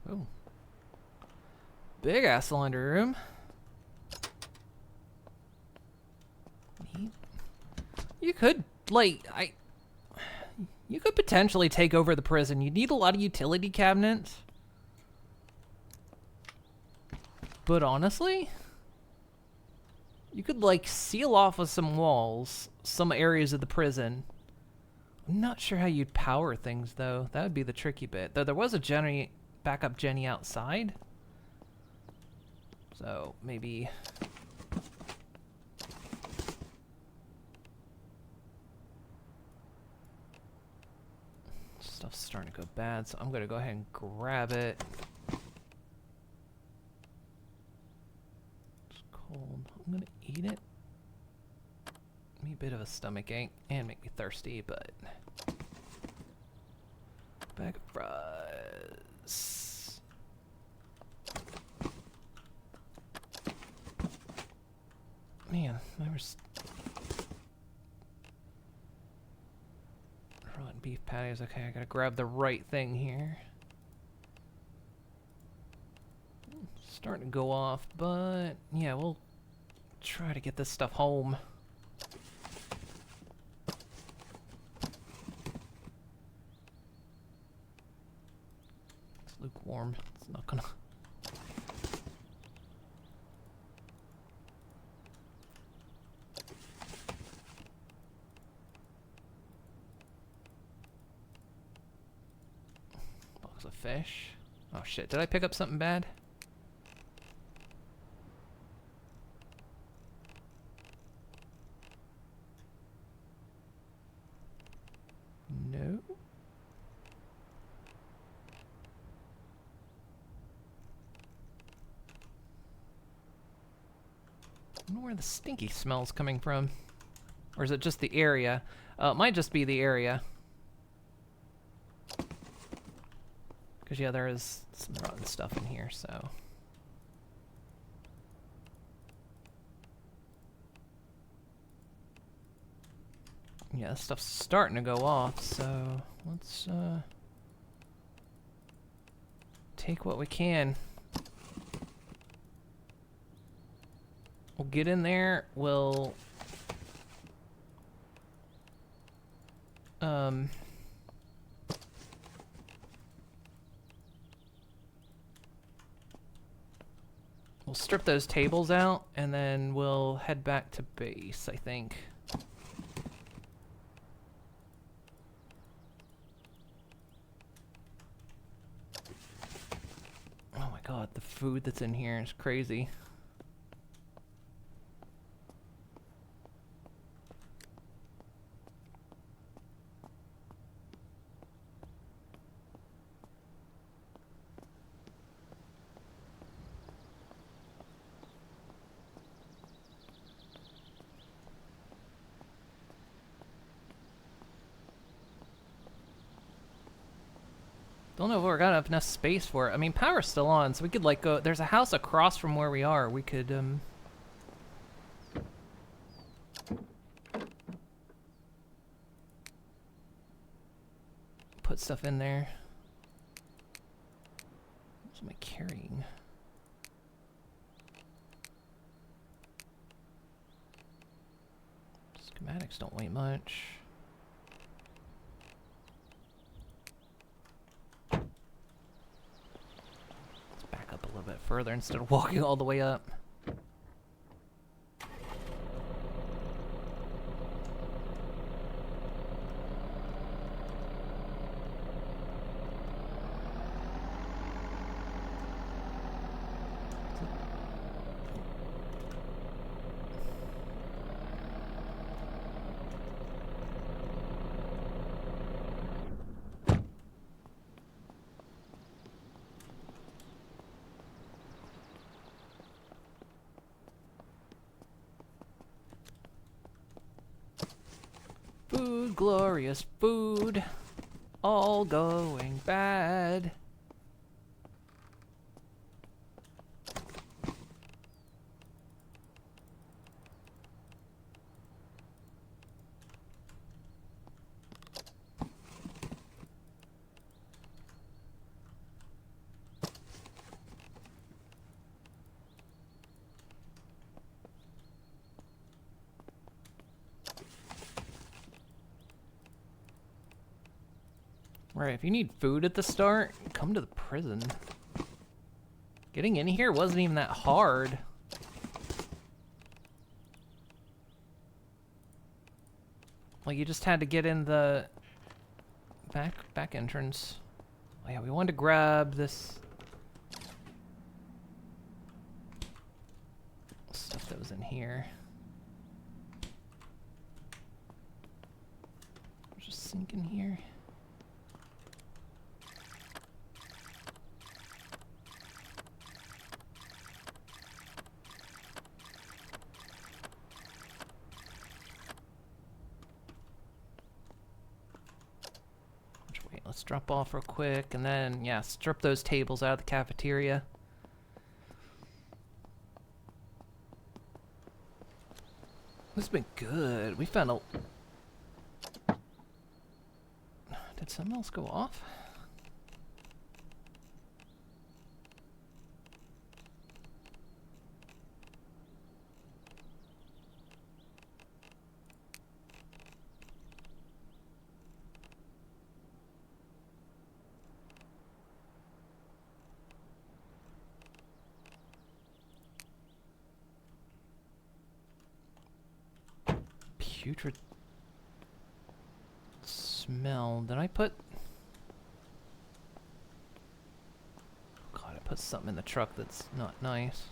Oh. Big ass laundry room. Neat. You could, you could potentially take over the prison. You need a lot of utility cabinets. But honestly, you could like seal off with some walls some areas of the prison. I'm not sure how you'd power things though. That would be the tricky bit. Though there was a backup Jenny outside. So maybe stuff's starting to go bad, so I'm gonna go ahead and grab it. It's cold. I'm gonna eat it. Give me a bit of a stomach ache and make me thirsty, but bag of fries. Man, there was rotten beef patties. Okay, I gotta grab the right thing here. Starting to go off, but yeah, we'll try to get this stuff home. It's lukewarm. It's not gonna. Box of fish. Oh shit, did I pick up something bad? No. I wonder where the stinky smell's coming from. Or is it just the area? It might just be the area. Because, yeah, there is some rotten stuff in here, so. Yeah, this stuff's starting to go off, so let's take what we can. We'll get in there, we'll strip those tables out, and then we'll head back to base, I think. Oh my god, the food that's in here is crazy. Don't know if we're got enough space for it. I mean, power's still on, so we could like go. There's a house across from where we are. We could put stuff in there. What am I carrying? Schematics don't weigh much. Up a little bit further instead of walking all the way up. Food, glorious food, all going bad. Right, if you need food at the start, come to the prison. Getting in here wasn't even that hard. Like, you just had to get in the back entrance. Oh yeah, we wanted to grab this stuff that was in here. Just sink in here. Let's drop off real quick, and then, yeah, strip those tables out of the cafeteria. This has been good. We found a... Did something else go off? Putrid smell. Did I put... God, I put something in the truck that's not nice.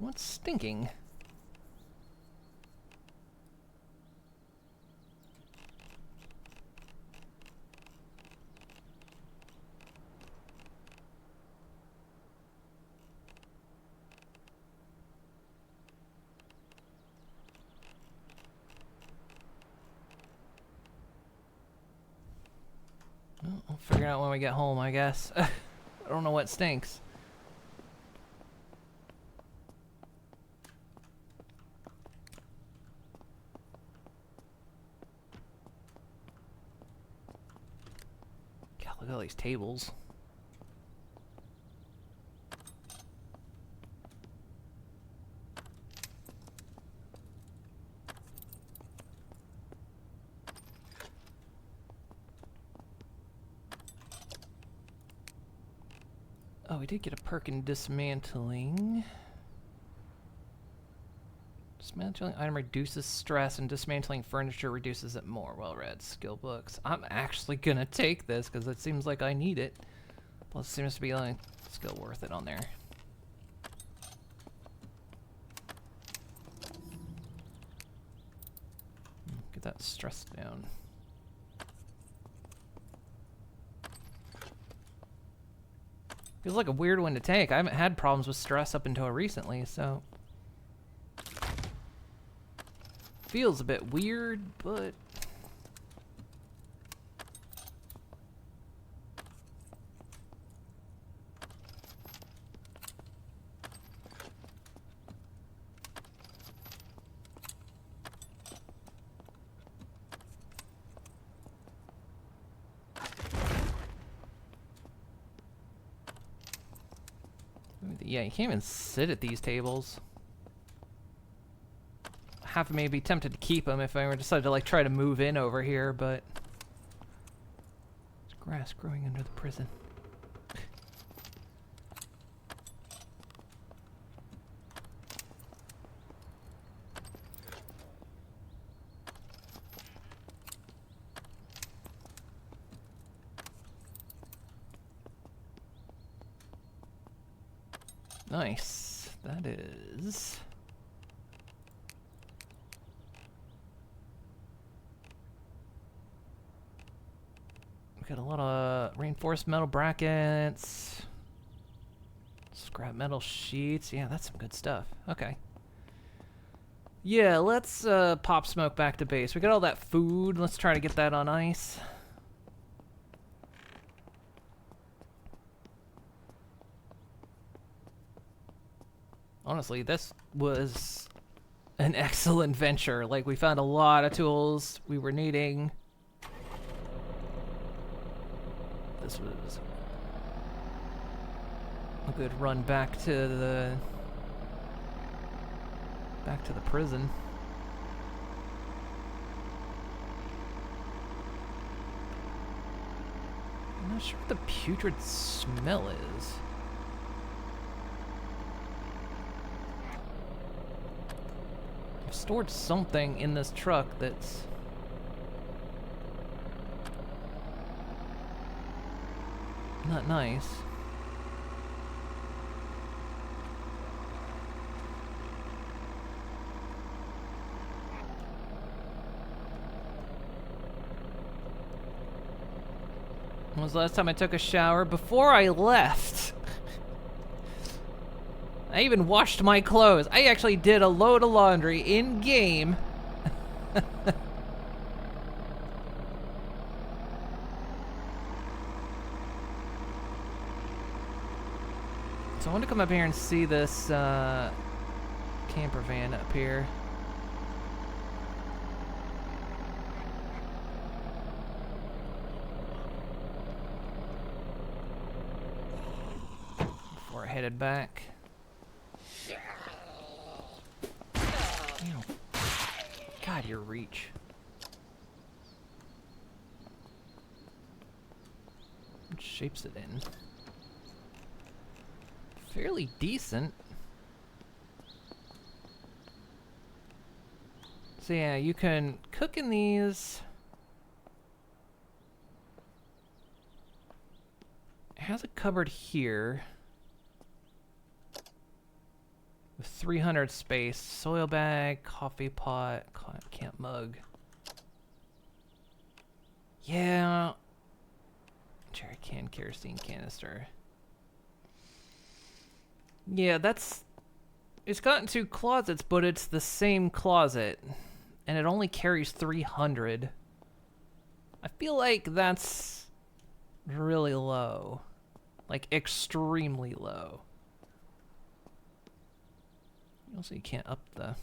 What's stinking? Well, I'll figure it out when we get home, I guess. I don't know what stinks. Look at all these tables. Oh, we did get a perk in dismantling. Dismantling item reduces stress, and dismantling furniture reduces it more. Well read. Skill books. I'm actually gonna take this because it seems like I need it. Plus, it seems to be like skill worth it on there. Get that stress down. Feels like a weird one to take. I haven't had problems with stress up until recently, so... Feels a bit weird, but... Yeah, you can't even sit at these tables. Half of me would be tempted to keep them if I were decided to like try to move in over here, but there's grass growing under the prison. Nice. That is... We got a lot of reinforced metal brackets, scrap metal sheets. Yeah, that's some good stuff. Okay. Yeah, let's pop Smoke back to base. We got all that food. Let's try to get that on ice. Honestly, this was an excellent venture. Like, we found a lot of tools we were needing. This was a good run back to the prison. I'm not sure what the putrid smell is. I've stored something in this truck that's not nice. When was the last time I took a shower? Before I left. I even washed my clothes. I actually did a load of laundry in game. So I want to come up here and see this camper van up here. Before I headed back. Ew. God, your reach. What shape's it in? Fairly decent. So yeah, you can cook in these. It has a cupboard here with 300 space, soil bag, coffee pot, camp mug. Yeah. Jerry can, kerosene canister. Yeah, it's gotten 2 closets, but it's the same closet, and it only carries 300. I feel like that's really low, like extremely low. Also, you can't up the...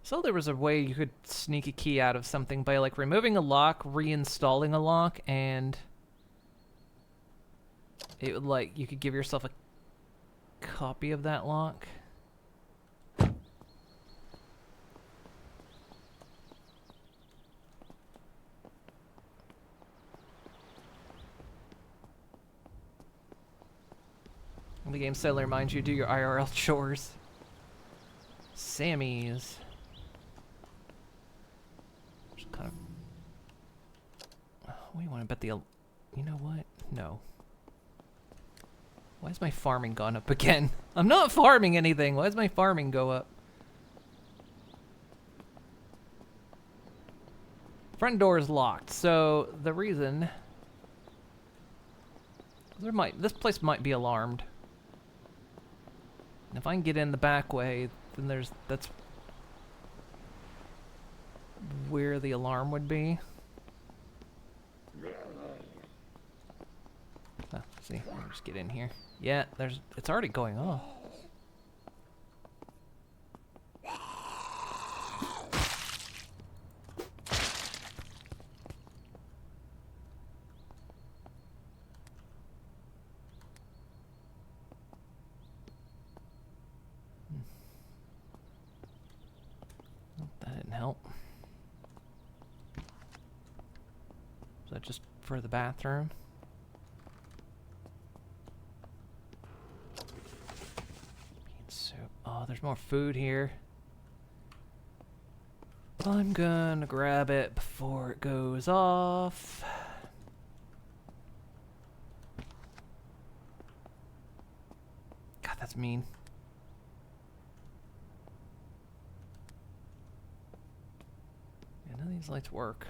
So there was a way you could sneak a key out of something by like removing a lock, reinstalling a lock, and it would like, you could give yourself a copy of that lock. The game sadly reminds you to do your IRL chores. Sammy's. Just kind of... What do you want to bet the... You know what? No. Why is my farming gone up again? I'm not farming anything. Why does my farming go up? Front door is locked, so the reason... This place might be alarmed. If I can get in the back way, then that's where the alarm would be. See, I'll just get in here. Yeah, it's already going off. That didn't help. Is that just for the bathroom? Oh, there's more food here. I'm gonna grab it before it goes off. God, that's mean. These lights work.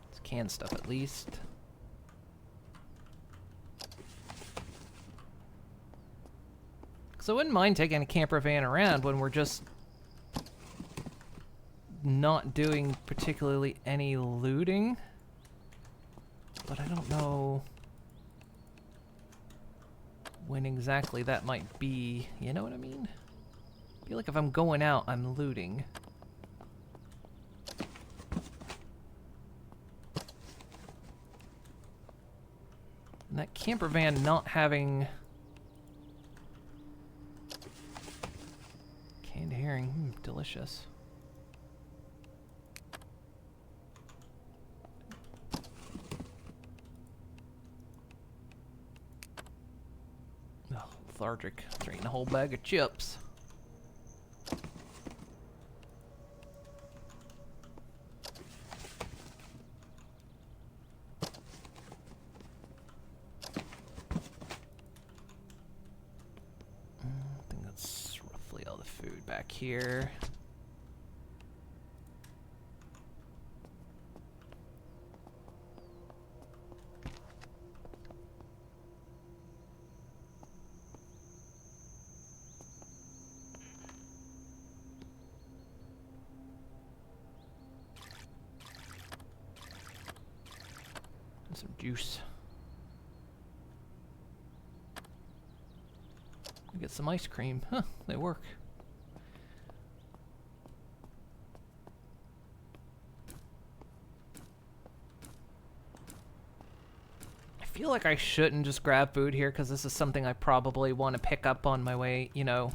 It's canned stuff at least. So I wouldn't mind taking a camper van around when we're just not doing particularly any looting. But I don't know when exactly that might be. You know what I mean? I feel like if I'm going out, I'm looting. And that camper van not having canned herring, delicious. Oh, lethargic. Drinking a whole bag of chips. I think that's roughly all the food back here. Some juice. We get some ice cream. Huh, they work. I feel like I shouldn't just grab food here because this is something I probably want to pick up on my way, you know.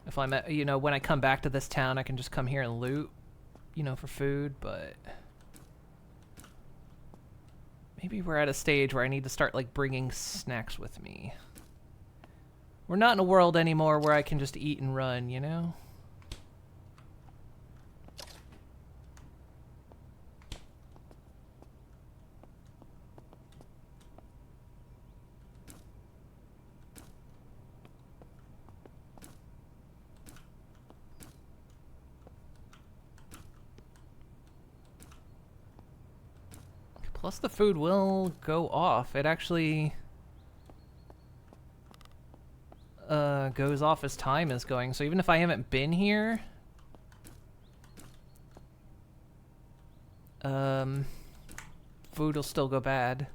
If I'm at, you know, when I come back to this town, I can just come here and loot, you know, for food, but maybe we're at a stage where I need to start, like, bringing snacks with me. We're not in a world anymore where I can just eat and run, you know? Plus the food will go off. It actually goes off as time is going. So even if I haven't been here, food will still go bad.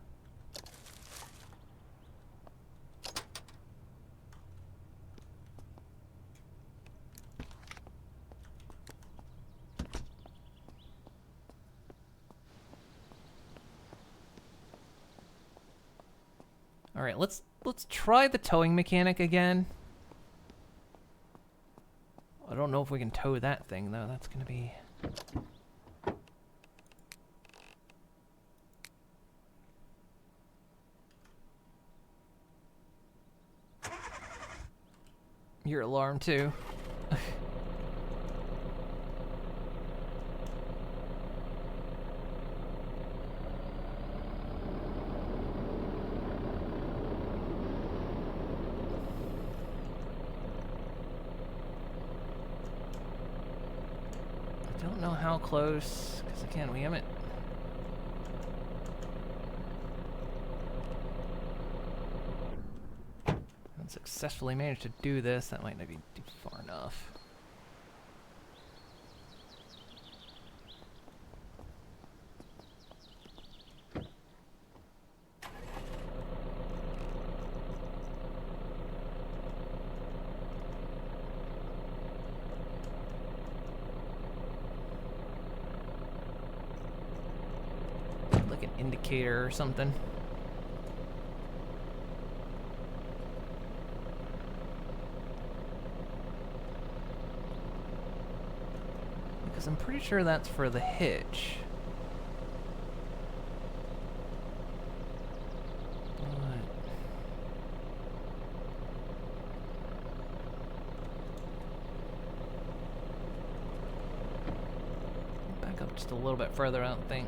All right, let's try the towing mechanic again. I don't know if we can tow that thing though. That's gonna be your alarm too. I don't know how close, because again, we haven't successfully managed to do this. That might not be too far enough. Like an indicator or something. Because I'm pretty sure that's for the hitch. just a little bit further, I don't think.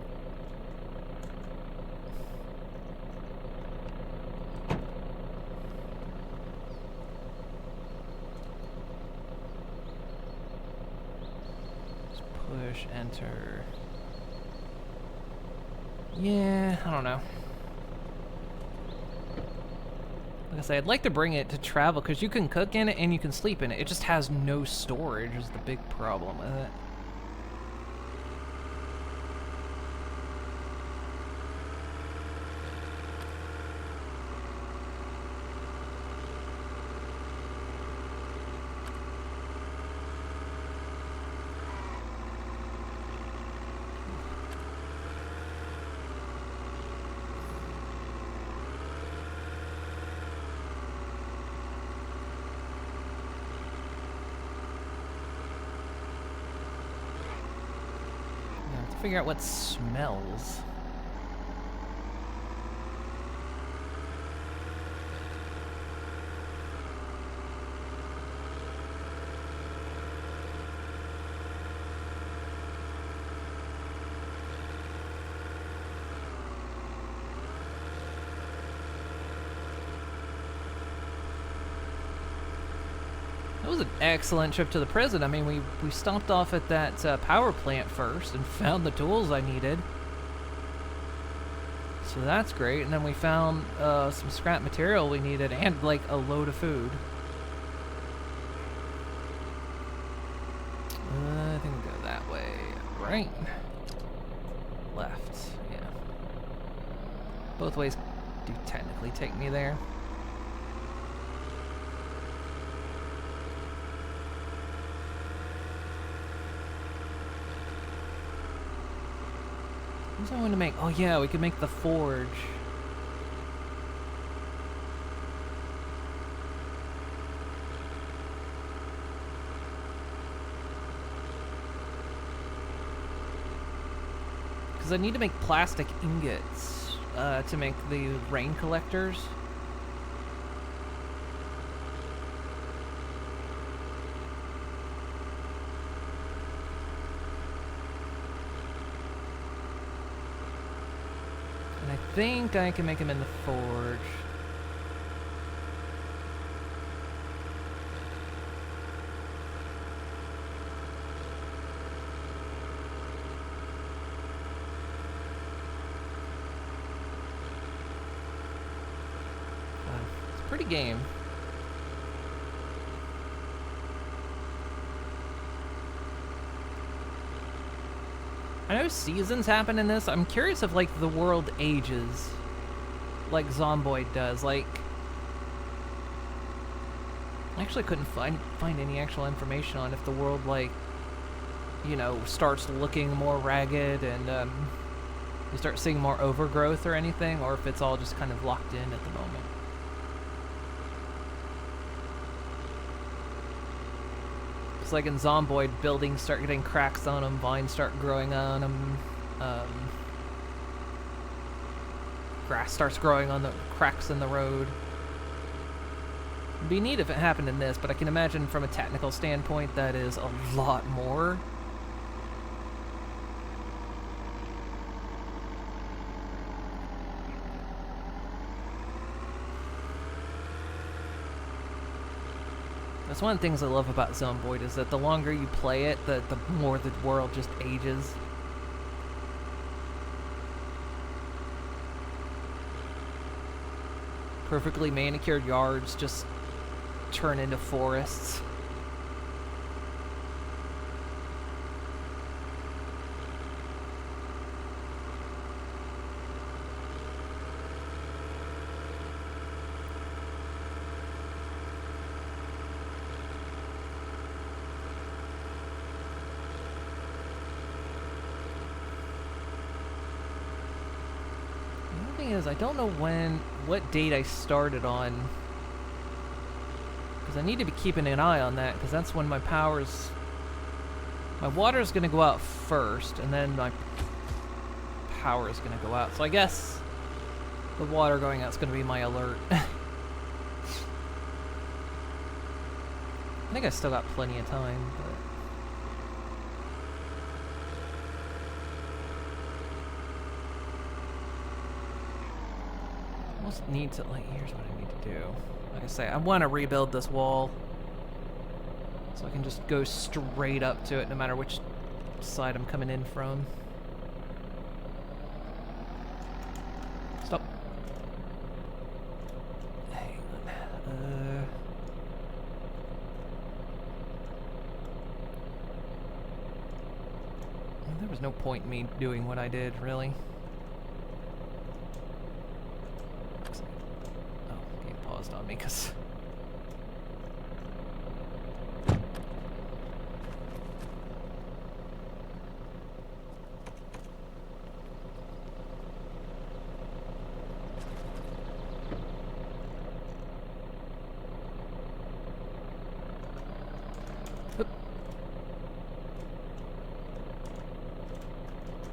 Just push, enter. Yeah, I don't know. Like I say, I'd like to bring it to travel because you can cook in it and you can sleep in it. It just has no storage is the big problem with it. Figure out what smells. That was an excellent trip to the prison. I mean, we stopped off at that power plant first and found the tools I needed. So that's great. And then we found some scrap material we needed and like a load of food. I think we go that way. Right. Left. Yeah. Both ways do technically take me there. What was I want to make? Oh yeah, we could make the forge. Because I need to make plastic ingots to make the rain collectors. I think I can make them in the forge. It's a pretty game. I know seasons happen in this. I'm curious if, like, the world ages like Zomboid does. Like, I actually couldn't find any actual information on if the world, like, you know, starts looking more ragged and you start seeing more overgrowth or anything, or if it's all just kind of locked in at the moment. It's like in Zomboid, buildings start getting cracks on them, vines start growing on them, grass starts growing on the cracks in the road. It'd be neat if it happened in this, but I can imagine from a technical standpoint that is a lot more. That's one of the things I love about Zomboid, is that the longer you play it, the more the world just ages. Perfectly manicured yards just turn into forests. Is I don't know what date I started on, because I need to be keeping an eye on that, because that's when my water is going to go out first, and then my power is going to go out. So I guess the water going out is going to be my alert. I think I still got plenty of time, but almost need to, like, here's what I need to do. Like I say, I want to rebuild this wall. So I can just go straight up to it no matter which side I'm coming in from. Stop. Hang on. Well, there was no point in me doing what I did, really. Oh, game paused on me because...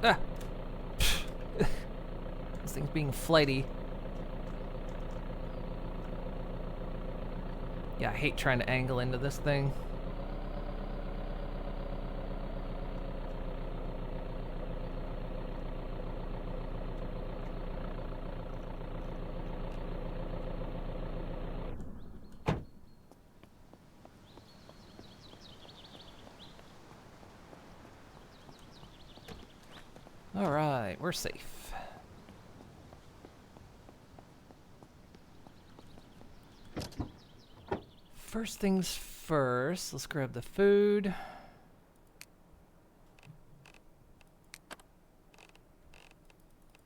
Ah! This thing's being flighty. Yeah, I hate trying to angle into this thing. Alright, we're safe. First things first, let's grab the food.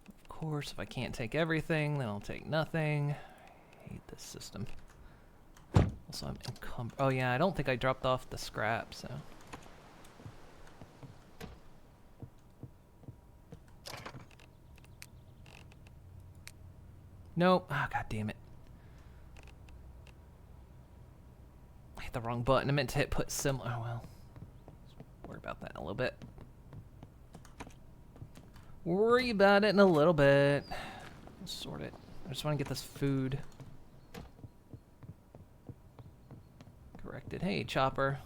Of course, if I can't take everything, then I'll take nothing. I hate this system. Also, I'm encumbered. Oh yeah, I don't think I dropped off the scrap, so... Nope. Ah, god damn it. I hit the wrong button. I meant to hit put similar. Oh well. Let's worry about that in a little bit. Worry about it in a little bit. Let's sort it. I just want to get this food corrected. Hey, Chopper.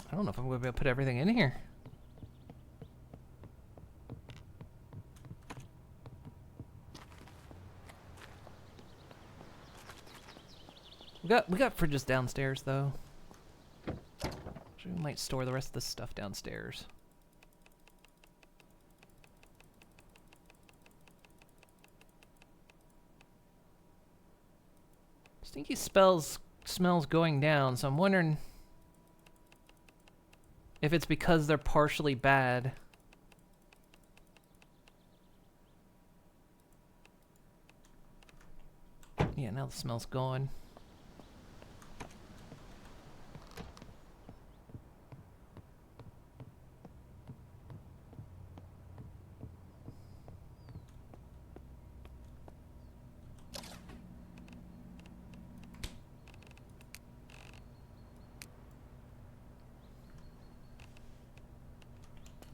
I don't know if I'm going to be able to put everything in here. We got fridges downstairs though. So we might store the rest of this stuff downstairs. Stinky smells going down, so I'm wondering if it's because they're partially bad. Yeah, now the smell's gone.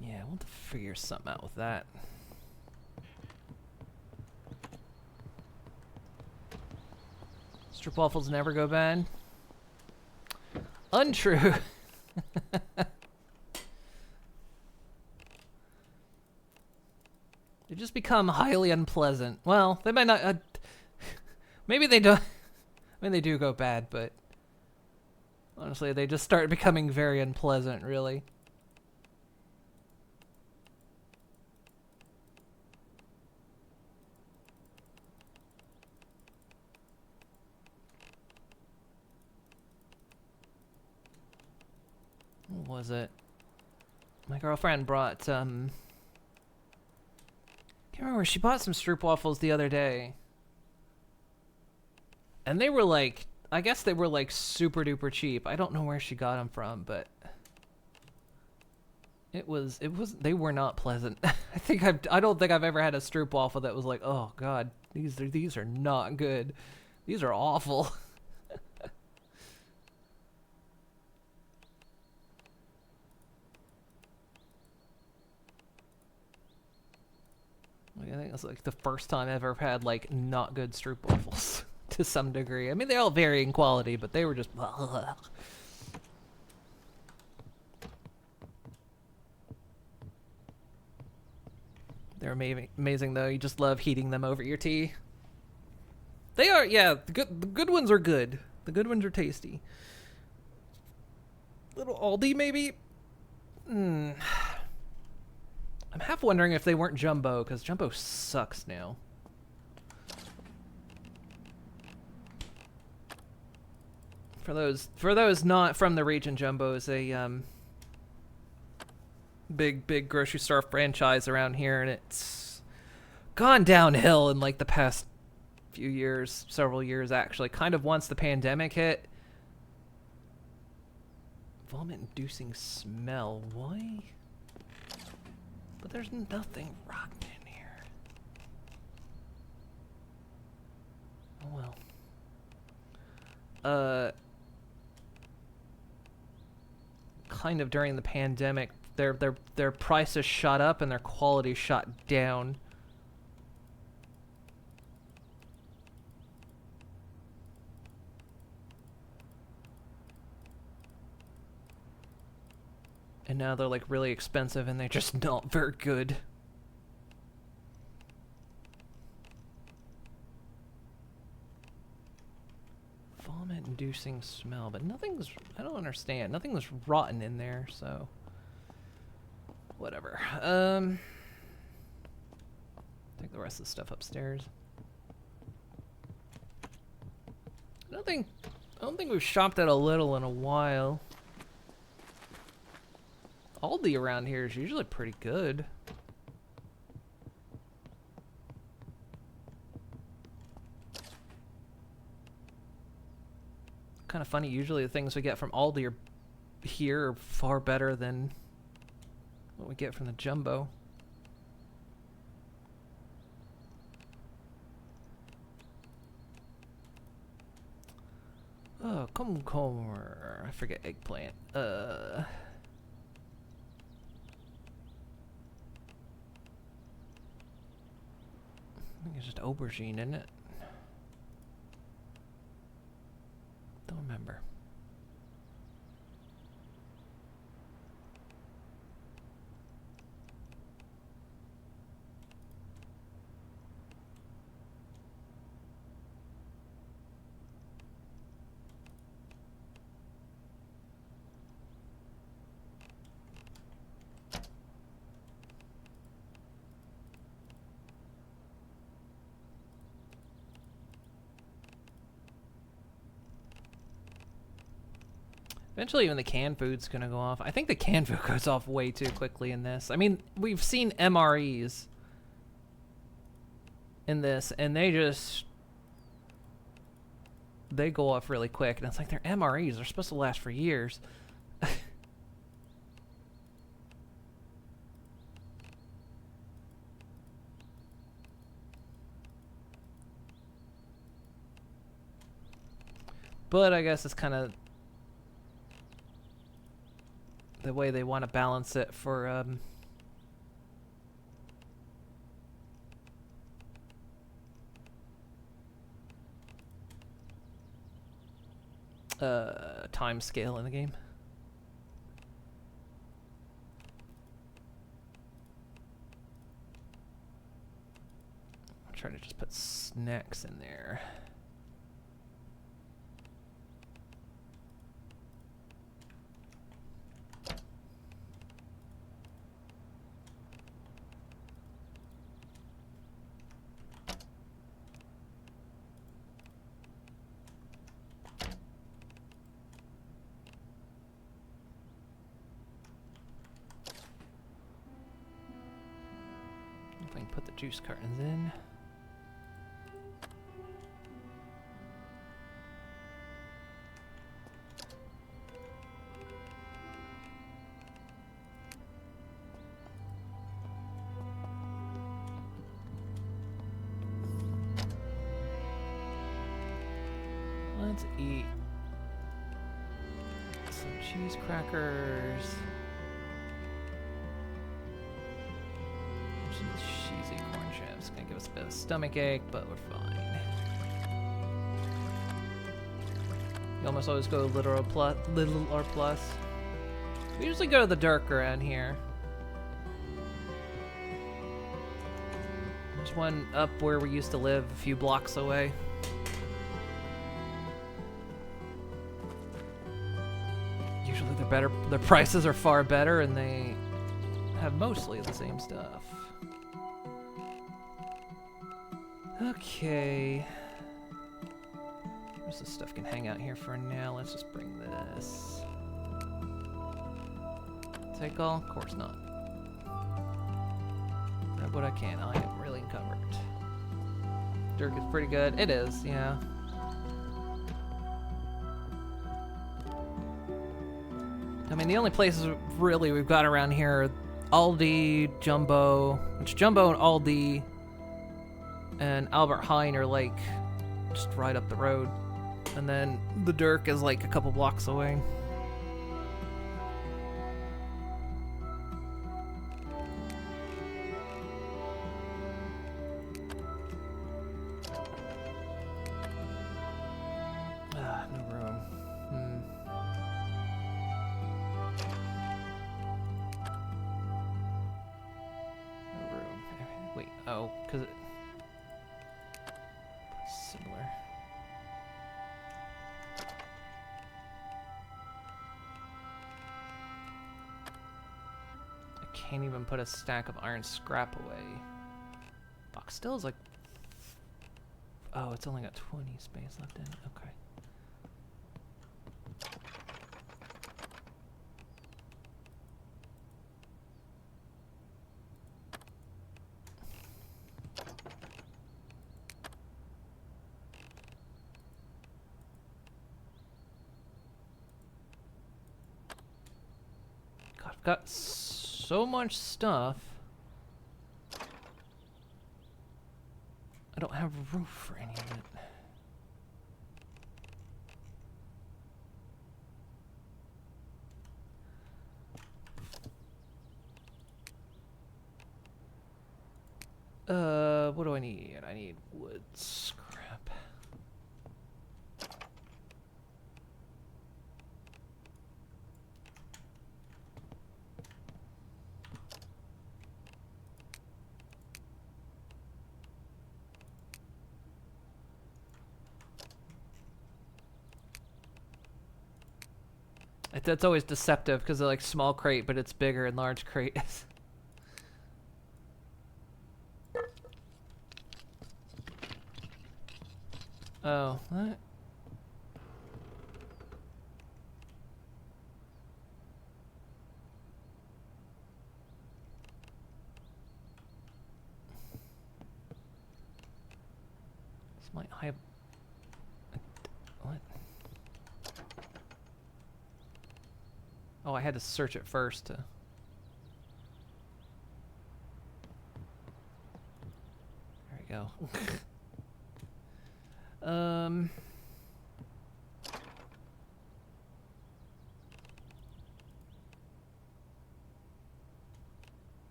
Yeah, we'll have to figure something out with that. Strip waffles never go bad. Untrue. They just become highly unpleasant. Well, they might not. Maybe they don't. I mean, they do go bad, but honestly, they just start becoming very unpleasant, really. What was it? My girlfriend brought, can't remember, she bought some stroopwafels the other day. And they were like, I guess they were like super duper cheap. I don't know where she got them from, but they were not pleasant. I don't think I've ever had a stroopwafel that was like, oh god, these are not good. These are awful. I think that's like the first time I've ever had like not good stroopwafels. to some degree. I mean, they all vary in quality, but they were just. They're amazing though. You just love heating them over your tea. They are, yeah. The good ones are good. The good ones are tasty. Little Aldi maybe. I'm half wondering if they weren't Jumbo, because Jumbo sucks now. For those not from the region, Jumbo is a big grocery store franchise around here, and it's gone downhill in like the past few years, several years actually. Kind of once the pandemic hit. Vomit-inducing smell. Why? But there's nothing rotten in here. Oh well. Kind of during the pandemic, their prices shot up and their quality shot down. And now they're like really expensive and they're just not very good. Vomit-inducing smell, but nothing's, I don't understand. Nothing's rotten in there, so whatever. Take the rest of the stuff upstairs. I don't think we've shopped at a Little in a while. Aldi around here is usually pretty good. Kind of funny, usually the things we get from Aldi here are far better than what we get from the Jumbo. Oh, kumquat. I forget eggplant. I think it's just aubergine, isn't it? Don't remember. Eventually even the canned food's gonna go off. I think the canned food goes off way too quickly in this. I mean, we've seen MREs in this, and they go off really quick. And it's like, they're MREs. They're supposed to last for years. But I guess it's kind of the way they want to balance it for time scale in the game. I'll try to just put snacks in there. If I can put the juice cartons in. Let's eat some cheese crackers. Some cheesy corn chips. Gonna give us a bit of stomach ache, but we're fine. almost always go little or plus. We usually go to the Dirk around here. There's one up where we used to live, a few blocks away. Usually they're better. Their prices are far better, and they have mostly the same stuff. Okay. Most of this stuff can hang out here for now. Let's just bring this. Take all? Of course not. Grab what I can. I am really encumbered. Dirk is pretty good. It is, yeah. I mean, the only places really we've got around here are Aldi, Jumbo, which Jumbo and Aldi and Albert Heijn are like just right up the road. And then the Dirk is like a couple blocks away. No room. No room. Wait, oh, because it... Similar. I can't even put a stack of iron scrap away. Box still is like... Oh, it's only got 20 space left in it. Okay. God, I've got so much stuff. I don't have room for any of it. What do I need? I need wood scrap. That's always deceptive because they're like small crate, but it's bigger and large crate. Oh, what? This might have... What? Oh, I had to search it first to... There we go.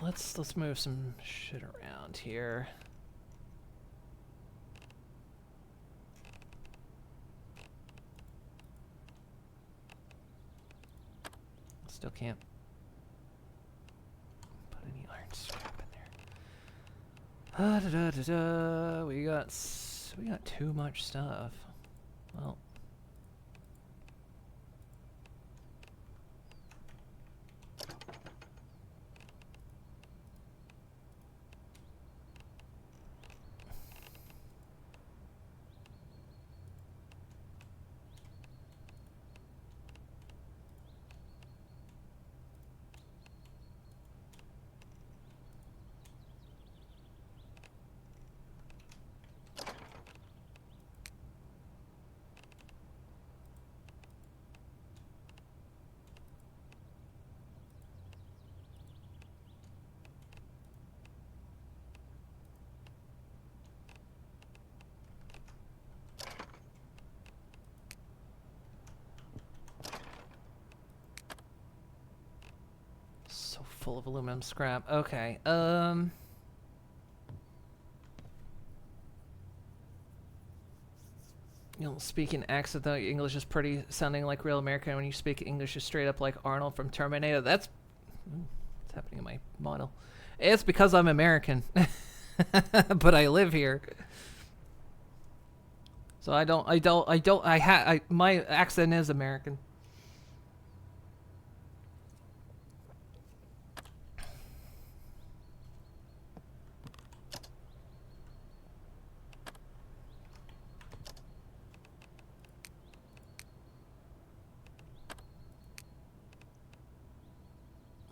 Let's move some shit around here. Still can't put any iron scrap in there. We got too much stuff. Well. full of aluminum scrap. Okay. You don't speak an accent though. Your English is pretty sounding like real American. When you speak English, is straight up like Arnold from Terminator. That's what's happening in my model. It's because I'm American, but I live here, so my accent is American.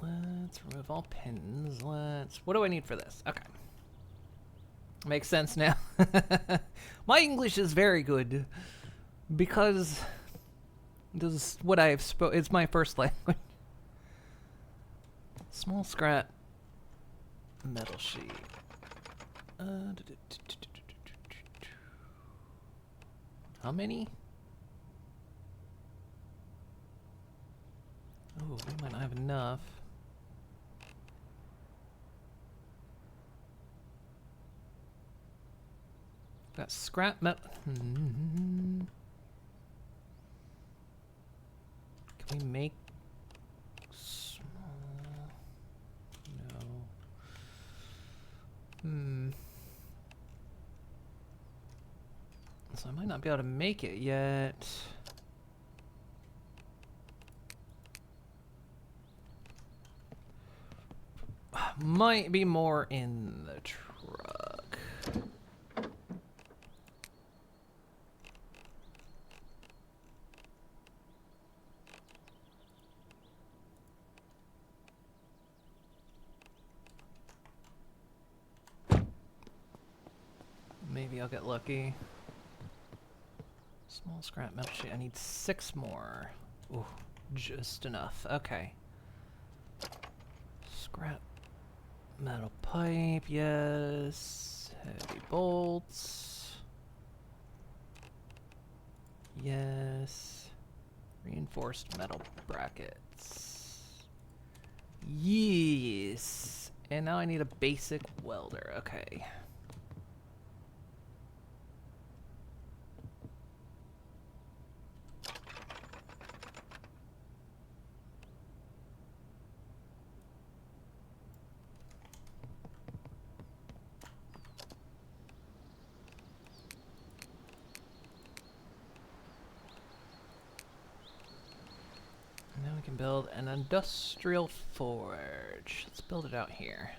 Let's remove all pins. What do I need for this? Okay. Makes sense now. My English is very good because this is what I've spoken. It's my first language. Small scrap metal sheet. How many? Oh, we might not have enough. Got scrap metal. Can we make small? No. So I might not be able to make it yet. Might be more in the truck. Maybe I'll get lucky. Small scrap metal sheet. I need 6 more. Ooh, just enough. Okay. Scrap metal pipe, yes. Heavy bolts. Yes. Reinforced metal brackets. Yes. And now I need a basic welder. Okay. Now we can build an industrial forge. Let's build it out here.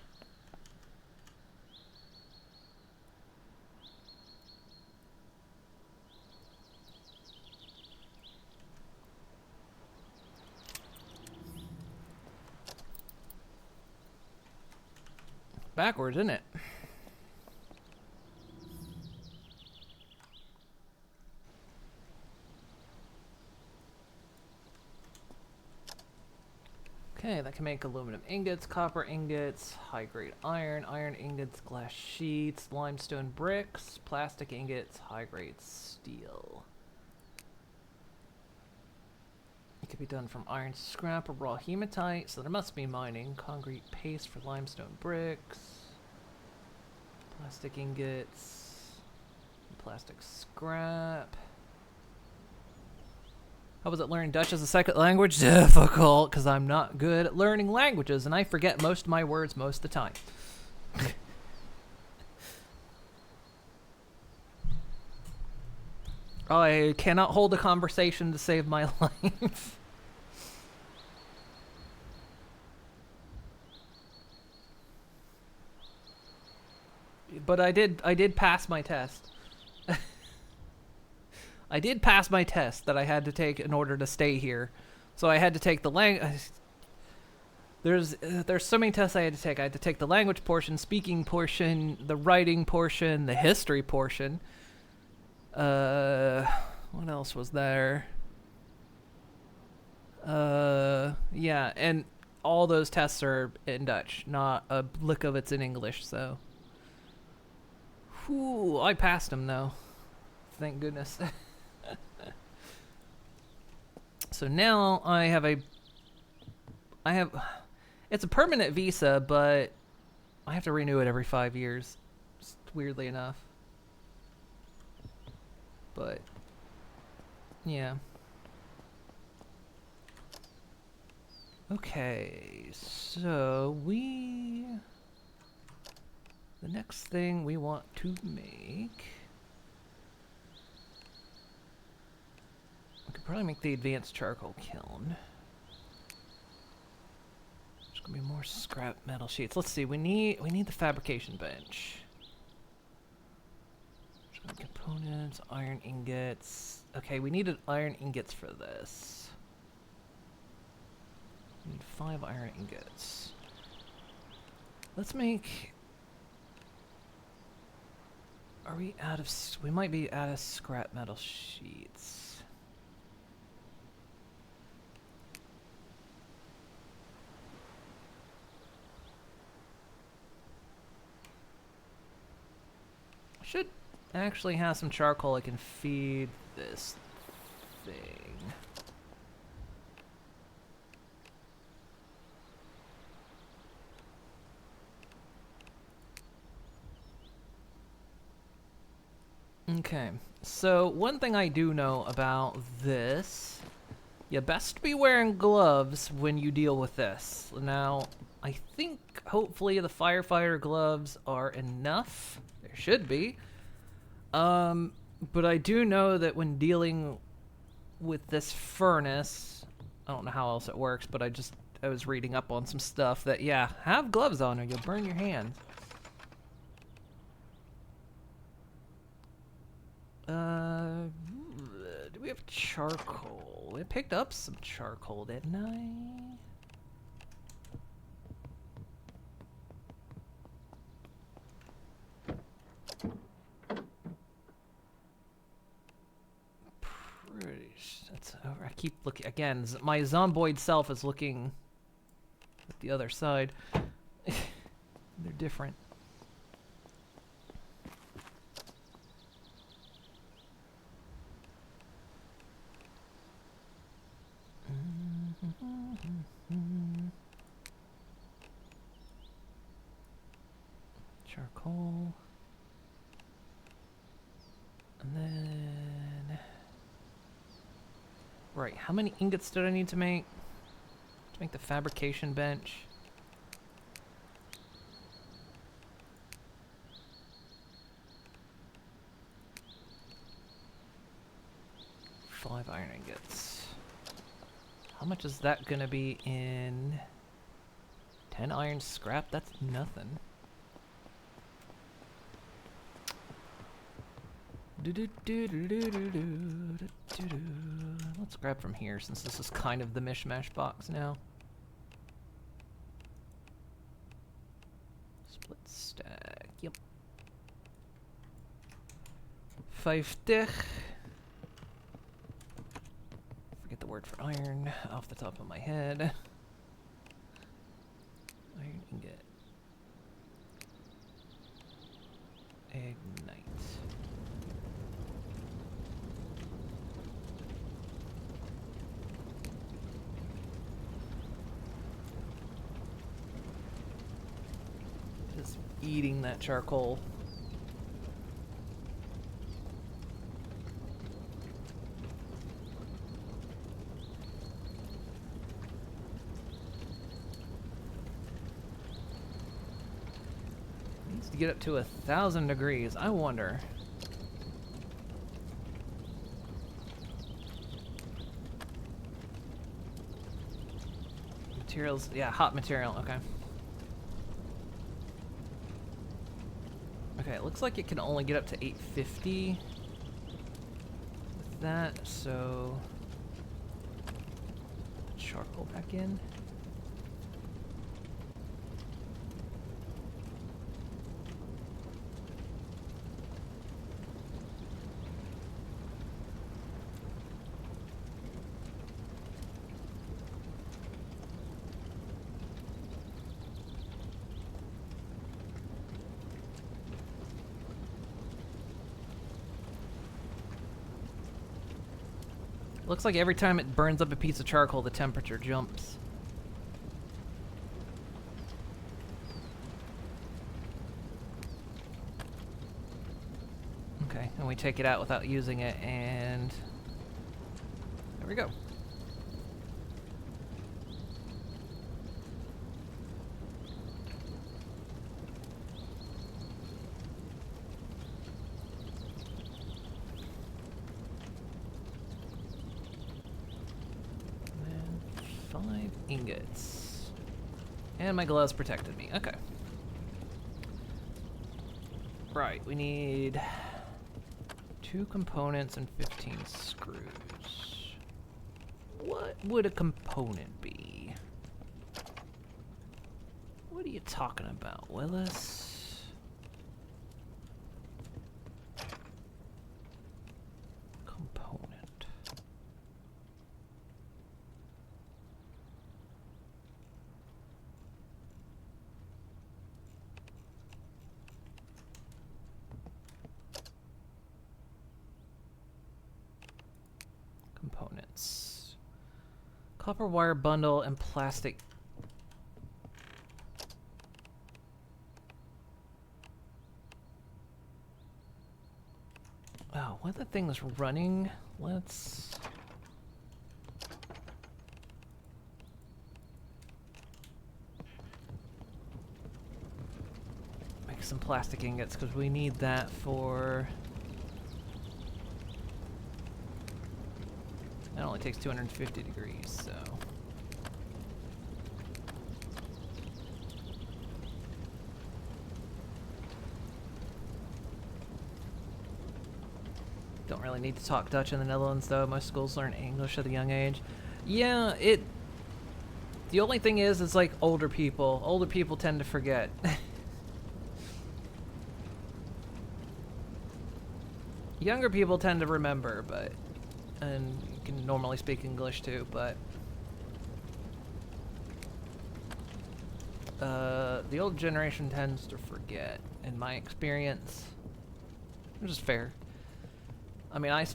Backwards, isn't it? Okay, that can make aluminum ingots, copper ingots, high-grade iron, iron ingots, glass sheets, limestone bricks, plastic ingots, high-grade steel. It could be done from iron scrap or raw hematite, so there must be mining. Concrete paste for limestone bricks, plastic ingots, plastic scrap. How was it learning Dutch as a second language? Difficult, because I'm not good at learning languages, and I forget most of my words most of the time. I cannot hold a conversation to save my life. But I did pass my test. I did pass my test that I had to take in order to stay here. So I had to take the there's so many tests I had to take. I had to take the language portion, speaking portion, the writing portion, the history portion. What else was there? Yeah, and all those tests are in Dutch. Not a lick of it's in English, so. Whew, I passed them though. Thank goodness. So now I have It's a permanent visa, but I have to renew it every 5 years, just weirdly enough. But, yeah. Okay, so the next thing we want to make, we could probably make the advanced charcoal kiln. There's gonna be more scrap metal sheets. Let's see, we need the fabrication bench. There's gonna be components, iron ingots. Okay, we needed iron ingots for this. We need 5 iron ingots. Let's make... Are we out of... We might be out of scrap metal sheets. I should actually have some charcoal I can feed this thing. Okay, so one thing I do know about this, you best be wearing gloves when you deal with this. Now, I think hopefully the firefighter gloves are enough. There should be. But I do know that when dealing with this furnace, I don't know how else it works, but I was reading up on some stuff that, yeah, have gloves on or you'll burn your hands. Do we have charcoal? I picked up some charcoal, didn't I? That's over. I keep looking again. My zomboid self is looking at the other side. They're different. Charcoal. And then... Right, how many ingots did I need to make the fabrication bench? Five iron ingots. How much is that gonna be in 10 iron scrap? That's nothing. Let's grab from here since this is kind of the mishmash box now. Split stack, yep. 50. Forget the word for iron off the top of my head. Iron ingot. Ignite. Just eating that charcoal. Needs to get up to 1,000 degrees. I wonder. Materials, yeah, hot material, okay. Okay, it looks like it can only get up to 850 with that, so put the charcoal back in. Looks like every time it burns up a piece of charcoal, the temperature jumps. Okay, and we take it out without using it, and there we go. And 5 ingots. And my gloves protected me. Okay. Right, we need 2 components and 15 screws. What would a component be? What are you talking about, Willis? Component. Components. Copper wire bundle and plastic. Oh, what the thing's running? Let's. Make some plastic ingots because we need that for. That only takes 250 degrees, so. Don't really need to talk Dutch in the Netherlands, though. Most schools learn English at a young age. Yeah, the only thing is, it's like older people. Older people tend to forget. Younger people tend to remember, but. And you can normally speak English too, but the old generation tends to forget, in my experience, which is fair. I mean, is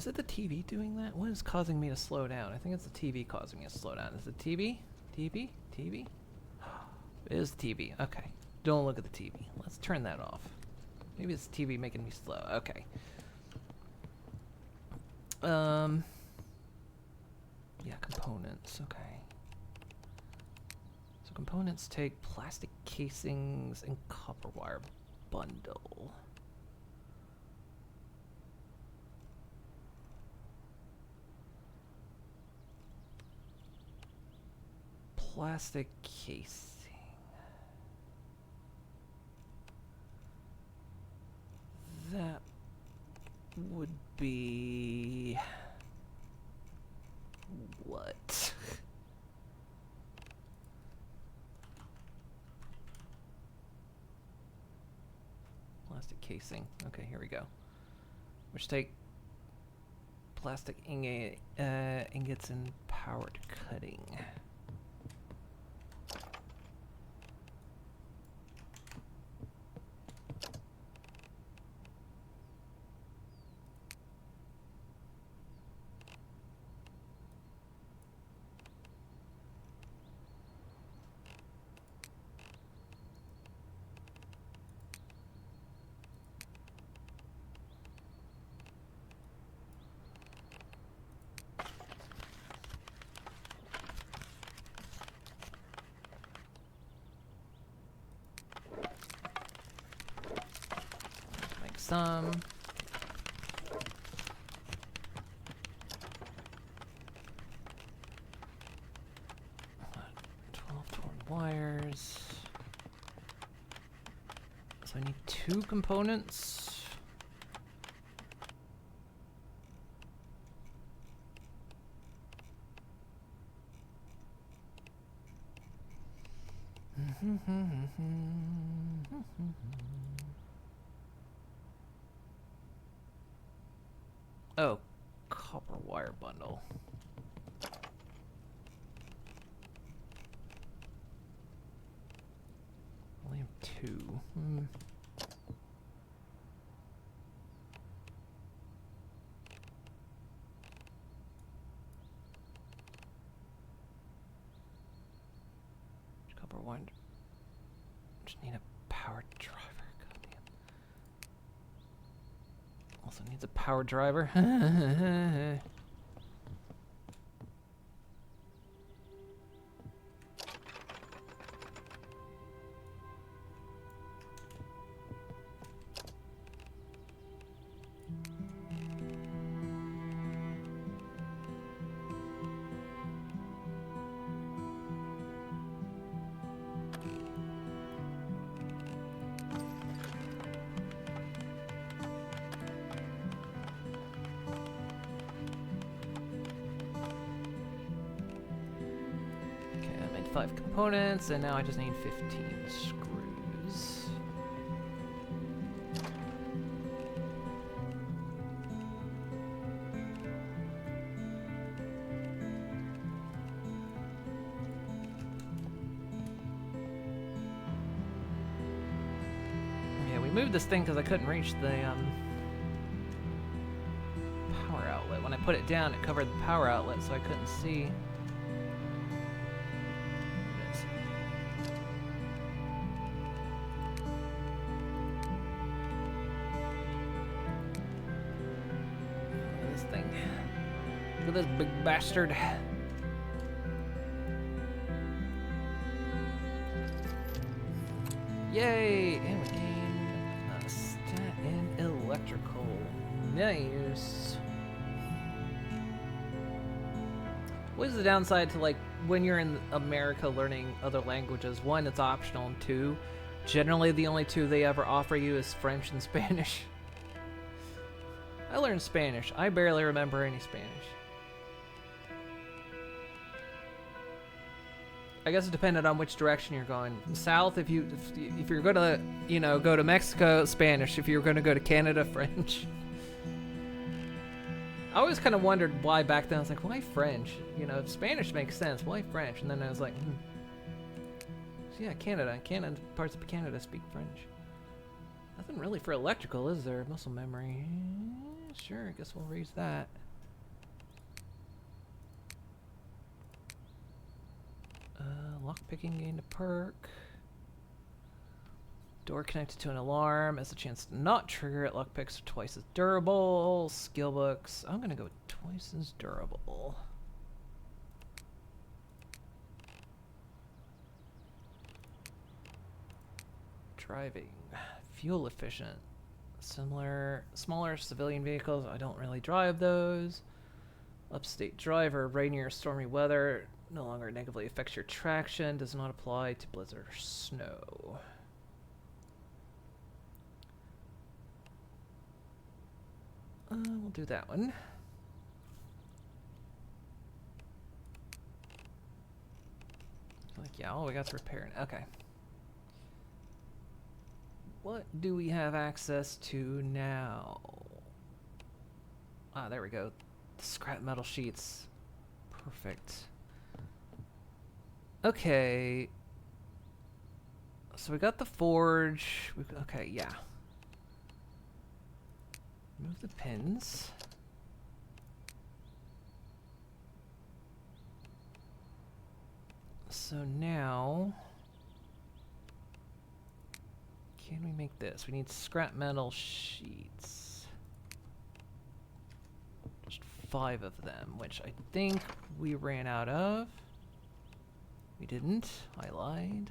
it the TV doing that? What is causing me to slow down? I think it's the TV causing me to slow down. Is it TV? TV? TV? It is the TV. Okay. Don't look at the TV. Let's turn that off. Maybe it's the TV making me slow. Okay. Yeah, components, okay. So components take plastic casings and copper wire bundle. Plastic casing. That would be what? Plastic casing. Okay, here we go. Which take plastic ingots and powered cutting. Some 12 torn wires. So I need 2 components. Oh, copper wire bundle. Only have 2. Copper wire. Just need a power driver. Goddamn. Also needs a power driver. Okay, I made 5 components, and now I just need 15 screws. Yeah, we moved this thing because I couldn't reach the power outlet. When I put it down, it covered the power outlet, so I couldn't see. This thing. Look at this big bastard. Yay! And we gain a stat in electrical. Nice. What is the downside to, like, when you're in America learning other languages? 1, it's optional, and 2, generally the only 2 they ever offer you is French and Spanish. I learned Spanish. I barely remember any Spanish. I guess it depended on which direction you're going. South, if you're gonna, you know, go to Mexico, Spanish. If you're gonna go to Canada, French. I always kind of wondered why back then. I was like, why French? You know, Spanish makes sense. Why French? And then I was like, So yeah, Canada. Parts of Canada speak French. Nothing really for electrical, is there? Muscle memory. Sure, I guess we'll raise that. Lockpicking gained a perk. Door connected to an alarm has a chance to not trigger it. Lockpicks are twice as durable. Skill books. I'm gonna go with twice as durable. Driving. Fuel efficient. Smaller civilian vehicles. I don't really drive those. Upstate driver. Rainy or stormy weather no longer negatively affects your traction. Does not apply to blizzard or snow. We'll do that one. Like, yeah, all we got's repairing. Okay. What do we have access to now? Ah, there we go. The scrap metal sheets. Perfect. Okay. So we got the forge. Okay, yeah. Move the pins. So now, can we make this? We need scrap metal sheets. Just 5 of them, which I think we ran out of. We didn't. I lied.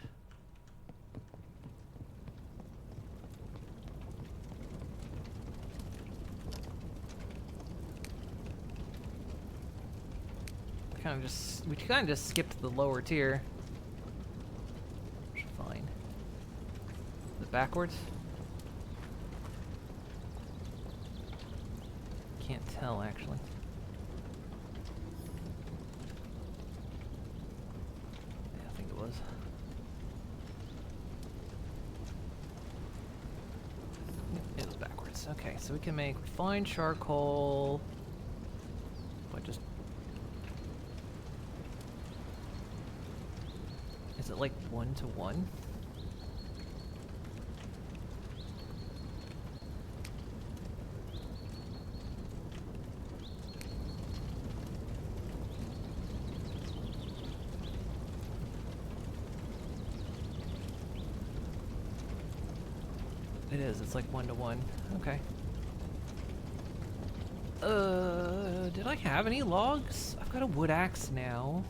We kind of just skipped the lower tier. Which is fine. Is it backwards? Can't tell actually. Yeah, I think it was. It was backwards. Okay, so we can make refined charcoal. But just. Is it like 1-to-1? It is, it's like 1-to-1. Okay. Did I have any logs? I've got a wood axe now.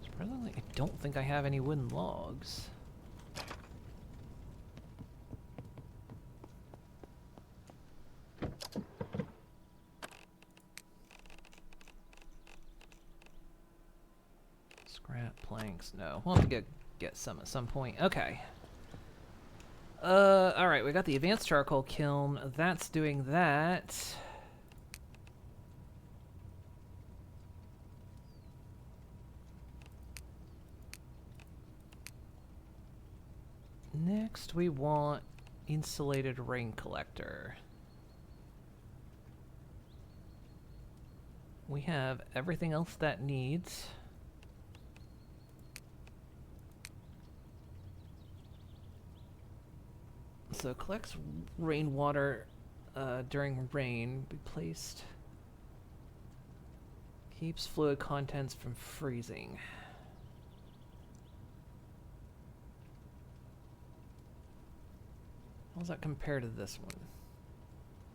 Surprisingly, I don't think I have any wooden logs. Scrap planks, no. We'll have to get some at some point. Okay. Alright, we got the advanced charcoal kiln. That's doing that. Next, we want insulated rain collector. We have everything else that needs. So it collects rainwater during rain. Be placed. Keeps fluid contents from freezing. How does that compare to this one?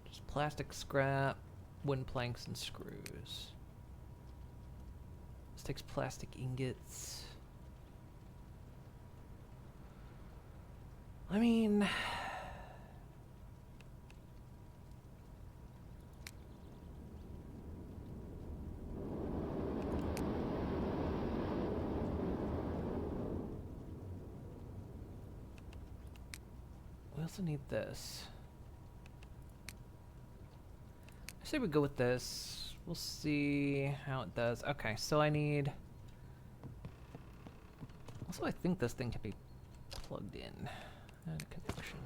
Just plastic scrap, wooden planks, and screws. This takes plastic ingots. I mean... we also need this. I say we go with this. We'll see how it does. Okay, so I need... Also, I think this thing can be plugged in. Add a connection.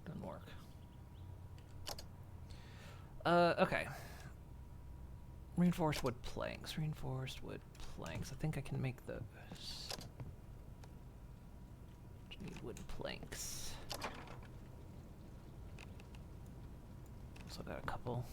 Doesn't work. Okay. Reinforced wood planks. Reinforced wood planks. I think I can make those. Just need wooden planks. Also got a couple.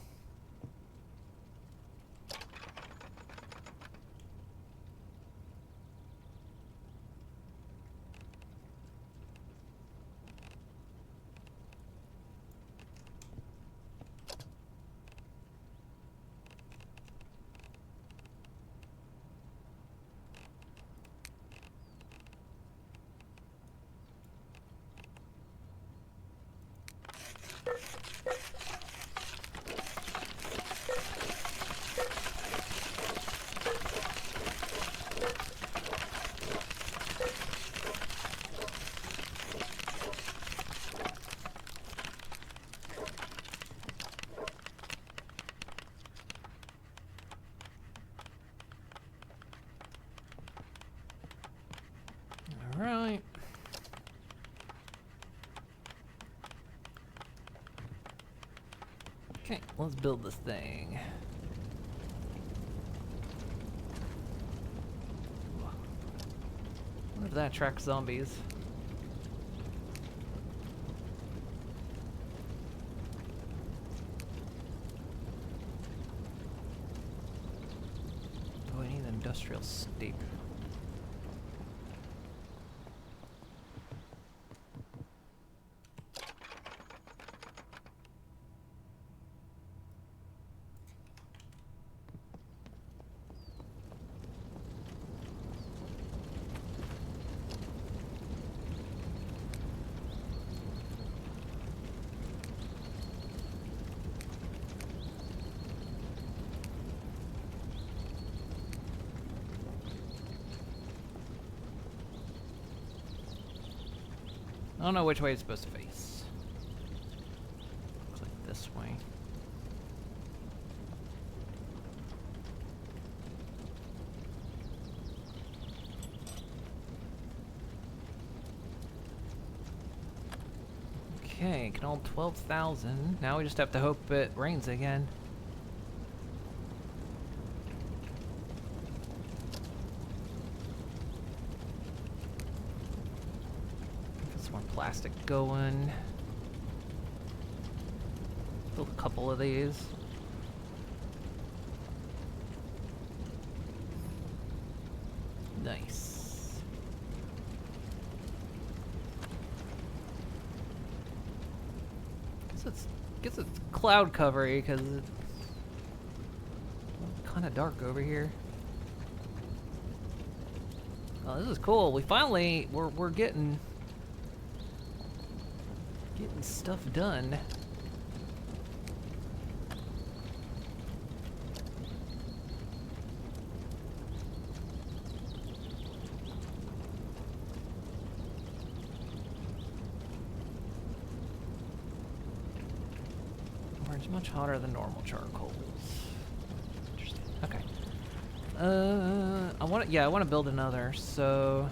Alright. Okay, let's build this thing. What if that attracts zombies? Oh, I need an industrial staple. I don't know which way it's supposed to face. Looks like this way. Okay, can hold 12,000. Now we just have to hope it rains again. more plastic going. Build a couple of these. Nice. Guess it's cloud covery because it's kind of dark over here. Oh, this is cool. We finally we're getting stuff done. It's much hotter than normal charcoals. Interesting. Okay. I want to build another, so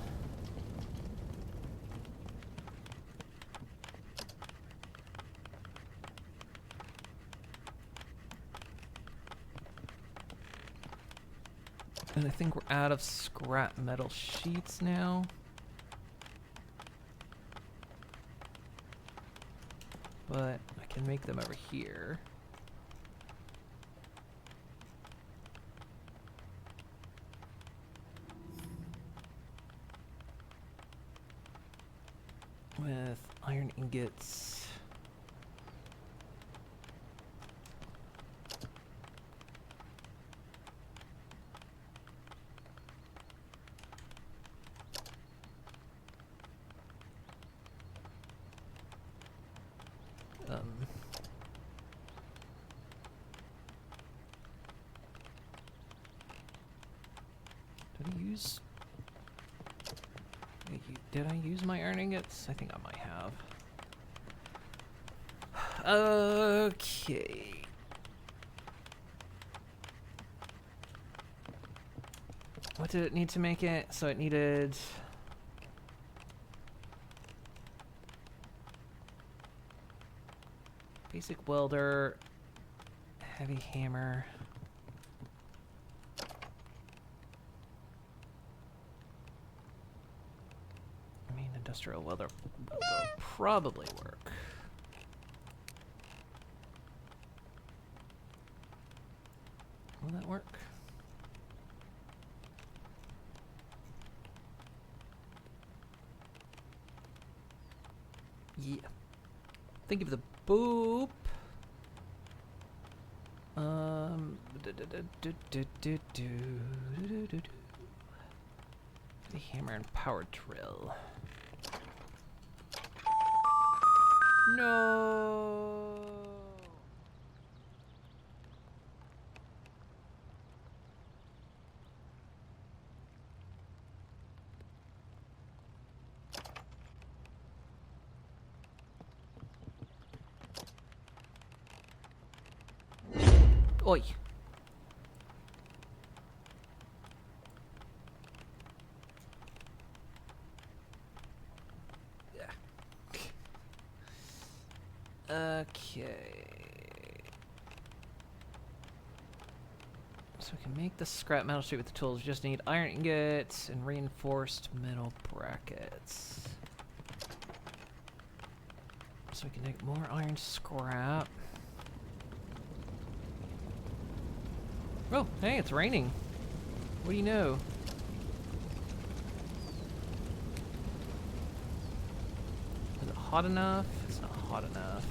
and I think we're out of scrap metal sheets now. But I can make them over here. With iron ingots. Did I use my iron ingots? I think I might have. Okay. What did it need to make it? So it needed... basic welder, heavy hammer. Industrial welder will probably work. Will that work? Yeah. Think of the boop. The hammer and power drill. No. Oi. Okay. So we can make the scrap metal sheet with the tools. We just need iron ingots and reinforced metal brackets. So we can make more iron scrap. Oh, hey, it's raining. What do you know? Is it hot enough? It's not hot enough.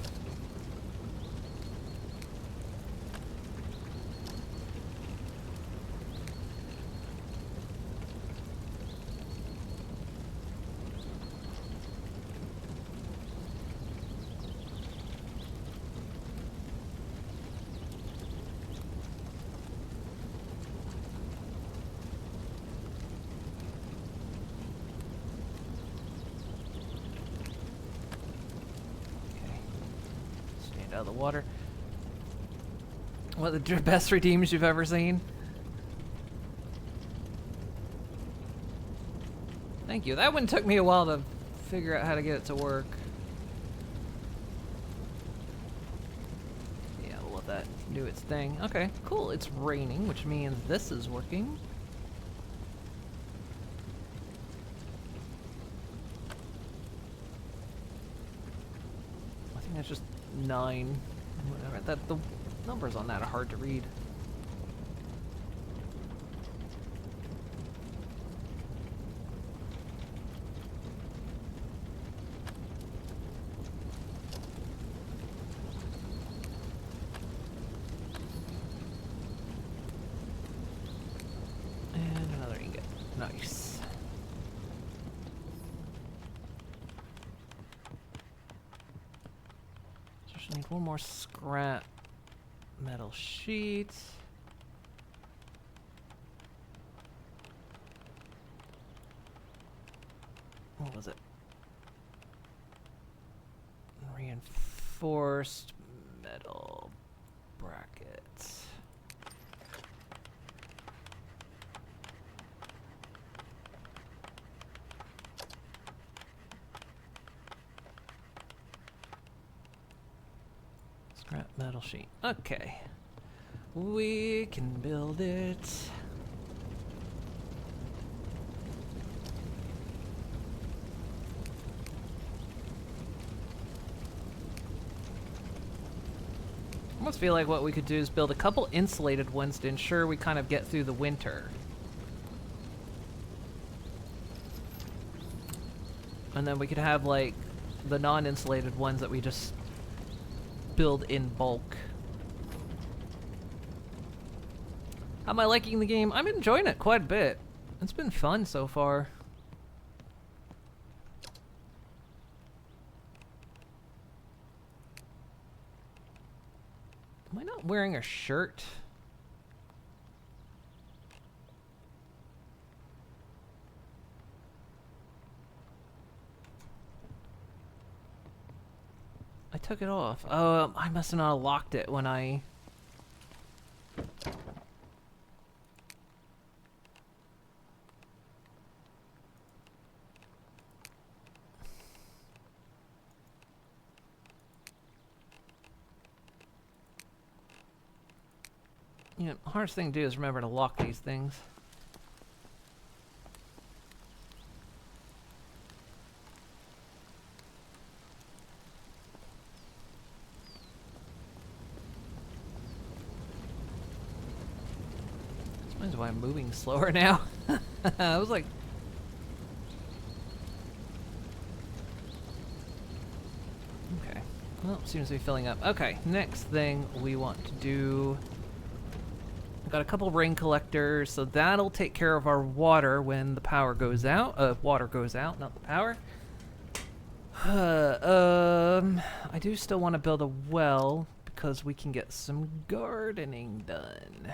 Out of the water. What, the best redeems you've ever seen? Thank you. That one took me a while to figure out how to get it to work. Yeah, we'll let that do its thing. Okay, cool. It's raining, which means this is working. think it's just 9. Whatever. That the numbers on that are hard to read. And another ingot. Nice. Just need one more scrap metal sheet. What was it? Reinforced metal brackets. Scrap metal sheet. Okay. We can build it. I almost feel like what we could do is build a couple insulated ones to ensure we kind of get through the winter. And then we could have like the non-insulated ones that we just build in bulk. How am I liking the game? I'm enjoying it quite a bit. It's been fun so far. Am I not wearing a shirt? I took it off. Oh, I must have not locked it when I... Yeah, hardest thing to do is remember to lock these things. That's why I'm moving slower now. I was like... Okay. Well, seems to be filling up. Okay, next thing we want to do... Got a couple rain collectors, so that'll take care of our water when the power goes out. Water goes out, not the power. I do still want to build a well because we can get some gardening done.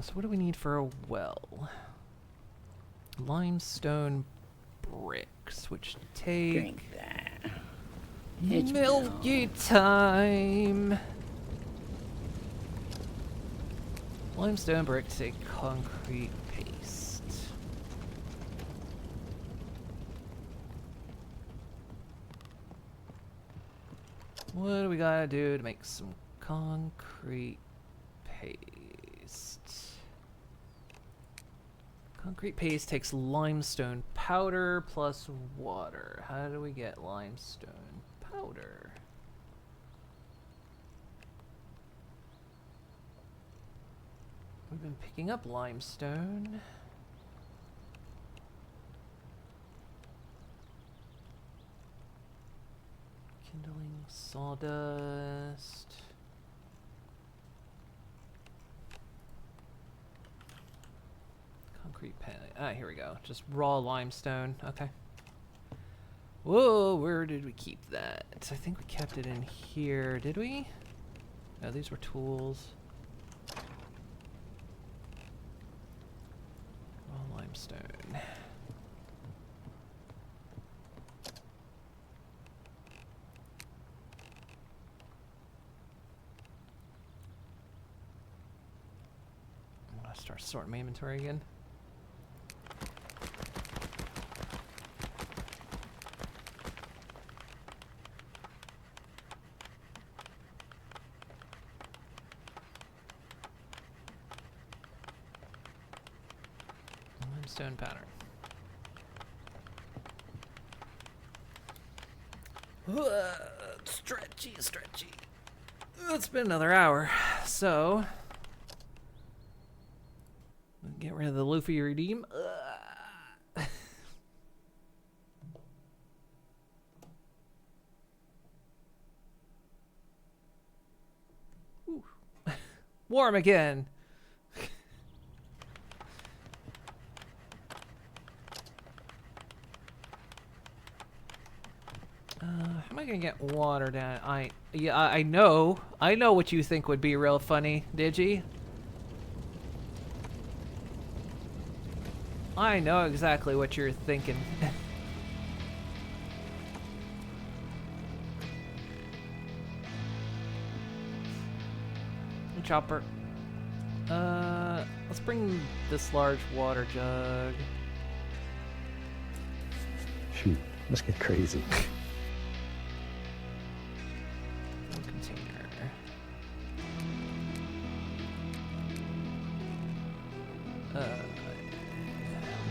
So what do we need for a well? Limestone bricks, which take... Drink that. It's milky time. Limestone brick to concrete paste. What do we gotta do to make some concrete paste? Concrete paste takes limestone powder plus water. How do we get limestone powder? We've been picking up limestone. Kindling sawdust. Concrete pan. Ah, here we go. Just raw limestone. Okay. Whoa, where did we keep that? I think we kept it in here. Did we? No, these were tools. Raw limestone. I'm gonna start sorting my inventory again. Limestone pattern. Stretchy, stretchy. It's been another hour, so get rid of the Luffy redeem. Ooh. Warm again. How am I gonna get water down? I know what you think would be real funny, Digi. I know exactly what you're thinking. Hey, Chopper. Let's bring this large water jug. Shoot, let's get crazy. Container.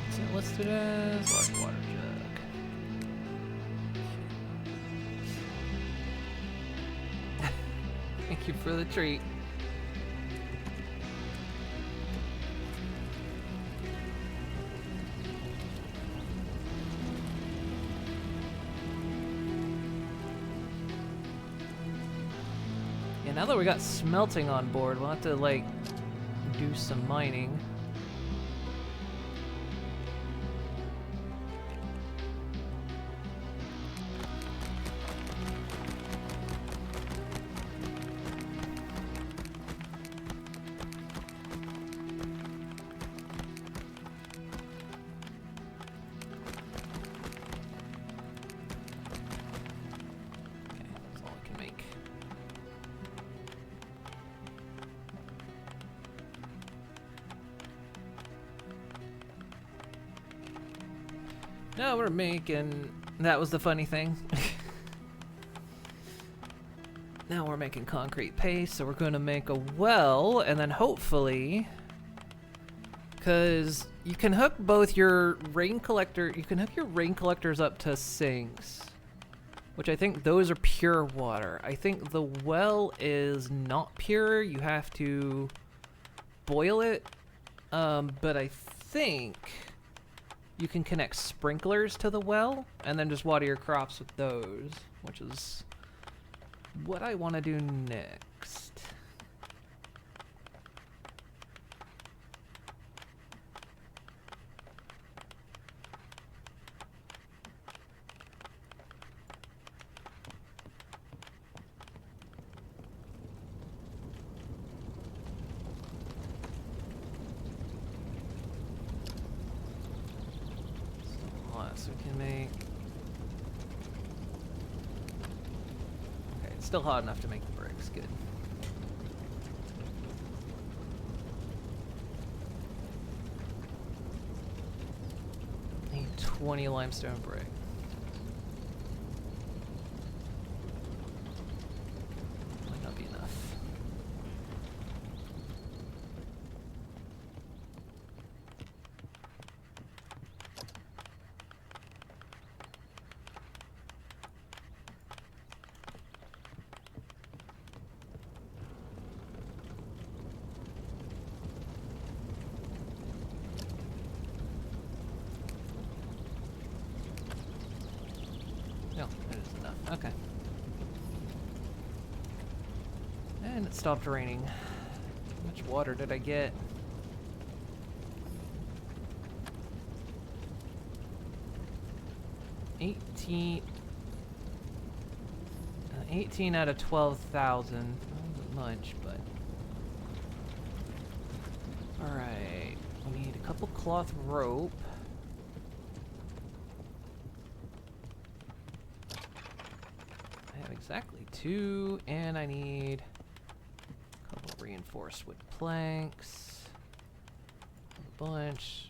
What's it listed as? Large water jug. Thank you for the treat. Now that we got smelting on board, we'll have to, like, do some mining. Okay, that's all I can make. No, we're making... That was the funny thing. Now we're making concrete paste, so we're going to make a well, and then hopefully... Because you can hook both your rain collector... You can hook your rain collectors up to sinks. Which I think those are pure water. I think the well is not pure. You have to boil it. But I think... You can connect sprinklers to the well and then just water your crops with those, which is what I want to do next. So we can make... Okay, it's still hot enough to make the bricks, good. Need 20 limestone brick. Might not be enough. No, that is enough. Okay. And it stopped raining. How much water did I get? 18 out of 12,000. Not much, but... Alright. We need a couple cloth rope. I have exactly 2, and I need a couple reinforced wood planks. A bunch.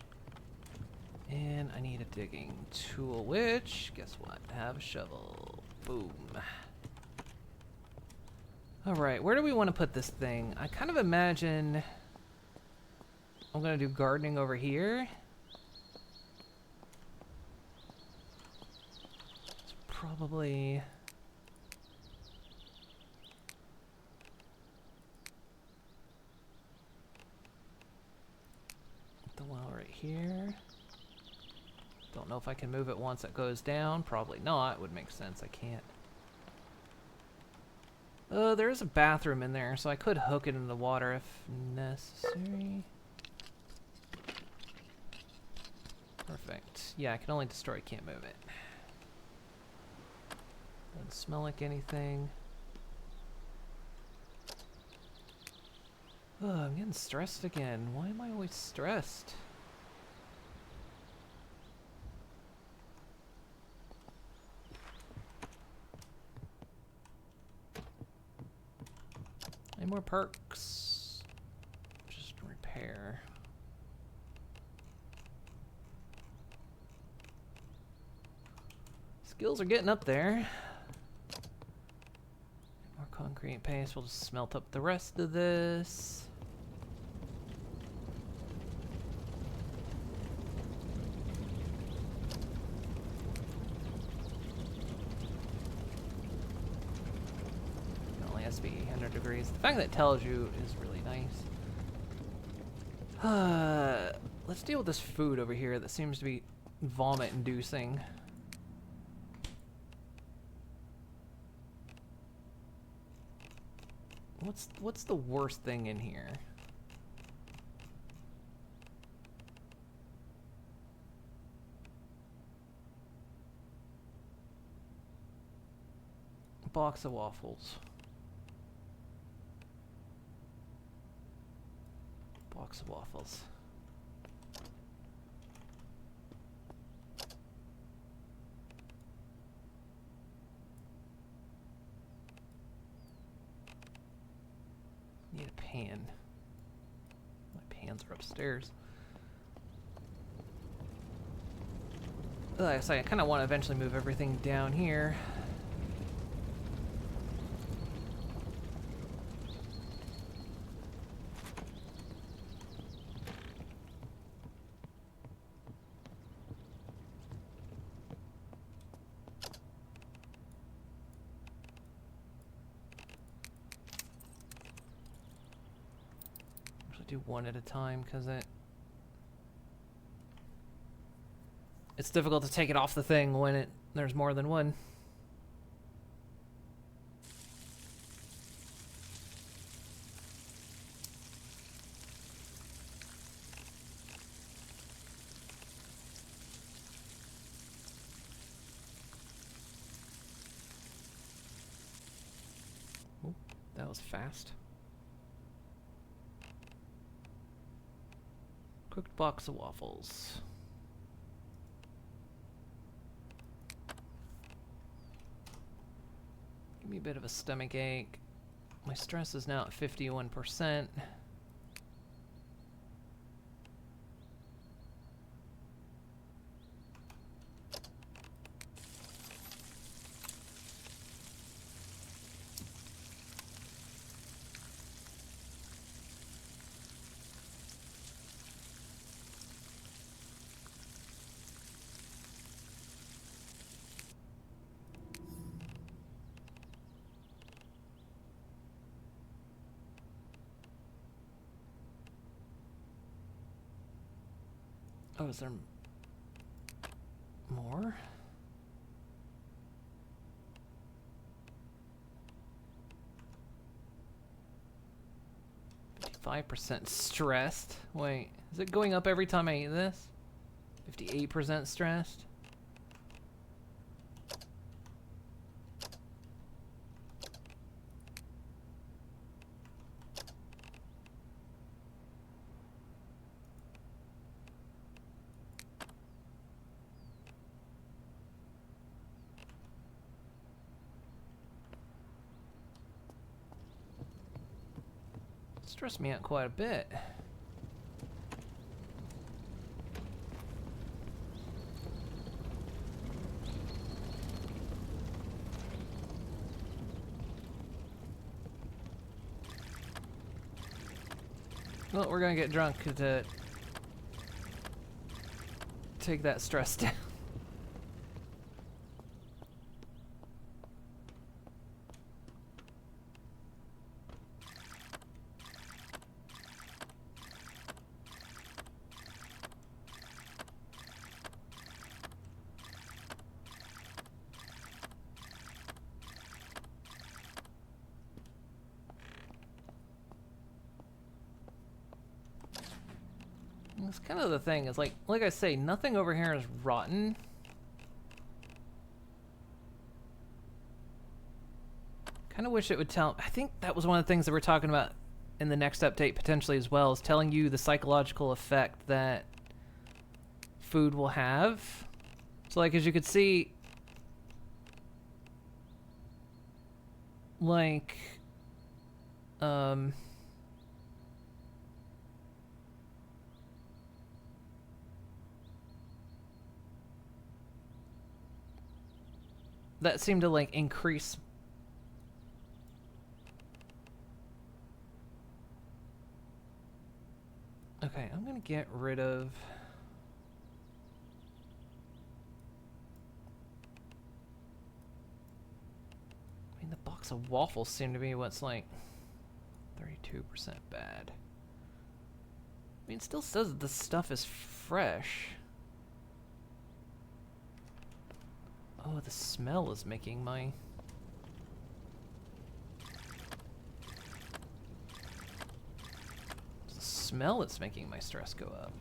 And I need a digging tool, which, guess what? I have a shovel. Boom. Alright, where do we want to put this thing? I kind of imagine I'm going to do gardening over here. probably... the well right here. Don't know if I can move it once it goes down. Probably not. Would make sense. I can't. There is a bathroom in there, so I could hook it in the water if necessary. Perfect. Yeah, I can only destroy it, can't move it. Doesn't smell like anything. Oh, I'm getting stressed again. Why am I always stressed? Any more perks? Just repair. Skills are getting up there. More concrete paste. We'll just smelt up the rest of this. It only has to be 100 degrees. The fact that it tells you is really nice. Let's deal with this food over here that seems to be vomit-inducing. What's the worst thing in here? Box of waffles. Box of waffles. Need a pan. My pans are upstairs. Like I say, I kind of want to eventually move everything down here. Do one at a time because it's difficult to take it off the thing when there's more than one. Ooh, that was fast. Cooked box of waffles. Give me a bit of a stomach ache. My stress is now at 51%. Oh, is there more? 55% stressed. Wait, is it going up every time I eat this? 58% stressed. Stressed me out quite a bit. Well, we're gonna get drunk to take that stress down. That's kind of the thing. Is like I say, nothing over here is rotten. Kind of wish it would tell. I think that was one of the things that we're talking about in the next update potentially as well, is telling you the psychological effect that food will have. So like, as you could see, like, that seemed to like increase. Okay, I'm gonna get rid of. I mean, the box of waffles seem to be what's like 32% bad. I mean, it still says that this stuff is fresh. Oh, the smell is making my... It's the smell that's making my stress go up.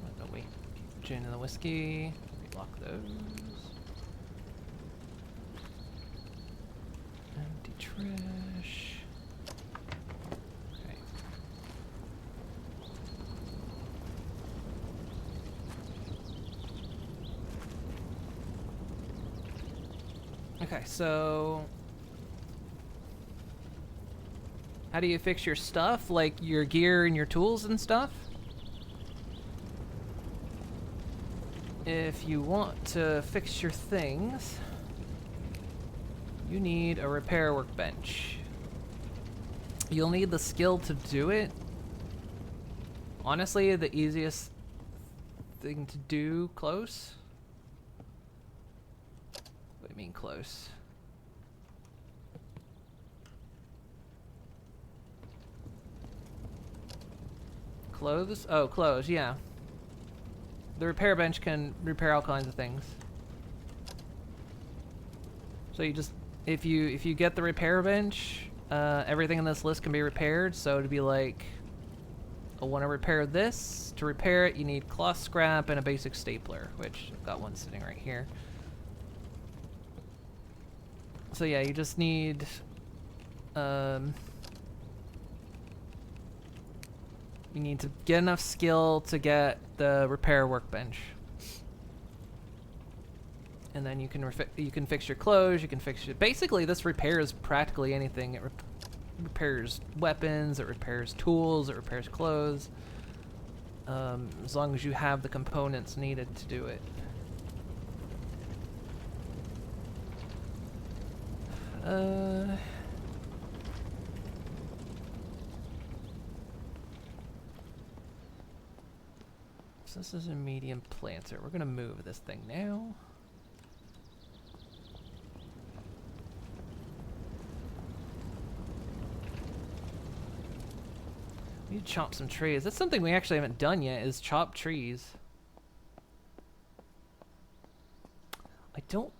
What, no, wait. Gin and the whiskey. Relock those. Empty trash. Okay. Okay, so how do you fix your stuff, like your gear and your tools and stuff? If you want to fix your things, you need a repair workbench. You'll need the skill to do it. Honestly, the easiest thing to do, close? What do you mean close? Clothes? Oh, clothes, yeah. The repair bench can repair all kinds of things. So you just, if you get the repair bench, everything in this list can be repaired. So to be like, I want to repair this. To repair it, you need cloth scrap and a basic stapler, which I've got one sitting right here. So yeah, you just need, you need to get enough skill to get the repair workbench. And then you can fix your clothes, you can fix your... Basically, this repairs practically anything. It repairs weapons, it repairs tools, it repairs clothes. As long as you have the components needed to do it. So this is a medium planter. We're gonna move this thing now. We need to chop some trees. That's something we actually haven't done yet, is chop trees. I don't...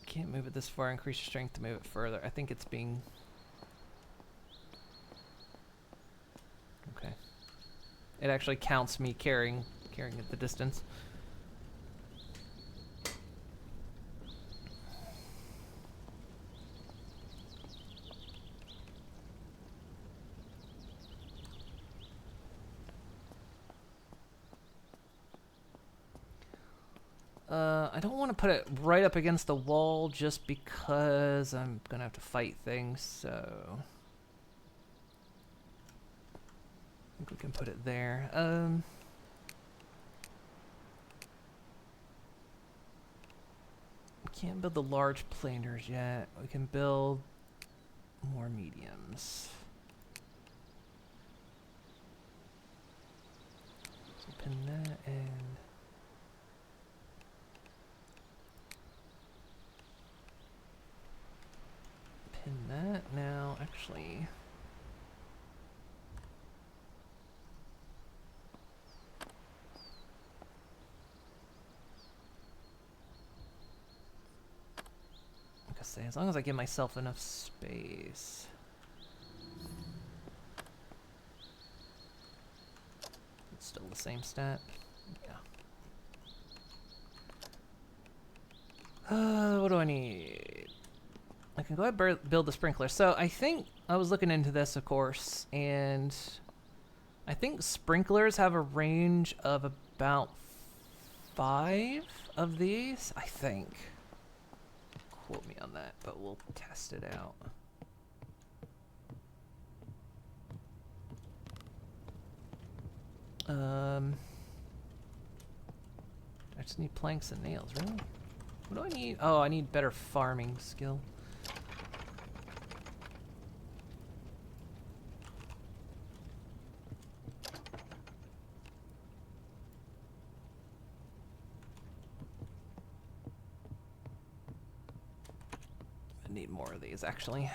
Can't move it this far. Increase your strength to move it further. I think it's being... Okay. It actually counts me carrying it the distance. I don't want to put it right up against the wall just because I'm gonna have to fight things, so I think we can put it there. We can't build the large planters yet. We can build more mediums. So pin that and pin that now. Actually, say, as long as I give myself enough space. It's still the same stat. Yeah. What do I need? I can go ahead and build the sprinkler. So I think I was looking into this, of course, and I think sprinklers have a range of about 5 of these, I think. Quote me on that, but we'll test it out. I just need planks and nails, really? What do I need? Oh, I need better farming skill. I need more of these, actually.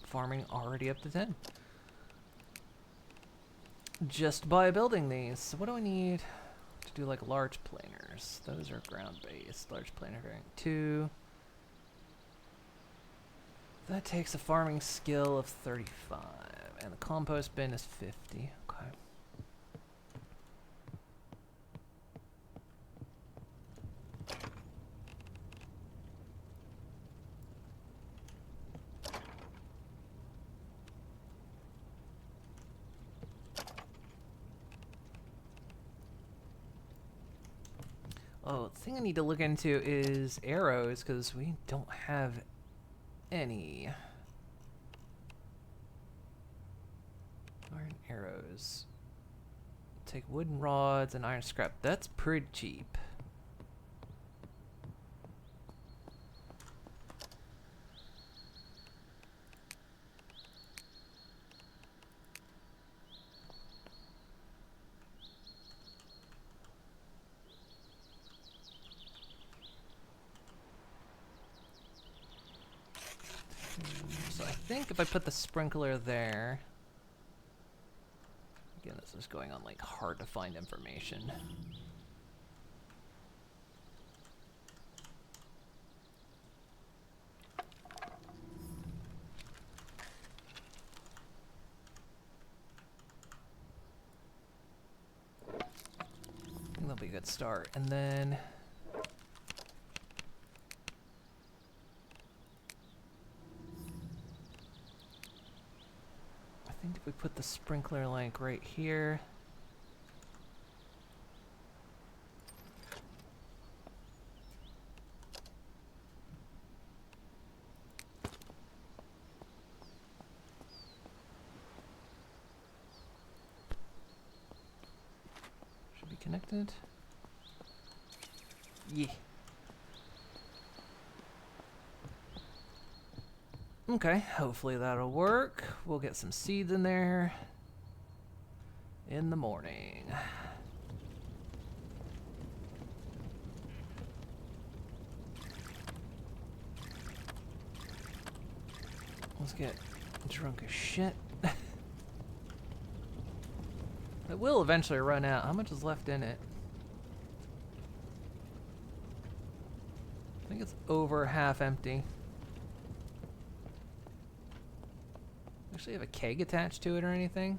Farming already up to 10. Just by building these. So what do I need to do like large planers? Those are ground-based. Large planer variant 2. That takes a farming skill of 35. And the compost bin is 50. Okay. Oh, the thing I need to look into is arrows, because we don't have any. Iron arrows. Take wooden rods and iron scrap. That's pretty cheap. So I think if I put the sprinkler there, again, this is going on like hard to find information. I think that'll be a good start. And then I think if we put the sprinkler like right here. Should be connected. Yeah. Okay, hopefully that'll work. We'll get some seeds in there in the morning. Let's get drunk as shit. It will eventually run out. How much is left in it? I think it's over half empty. Actually have a keg attached to it or anything?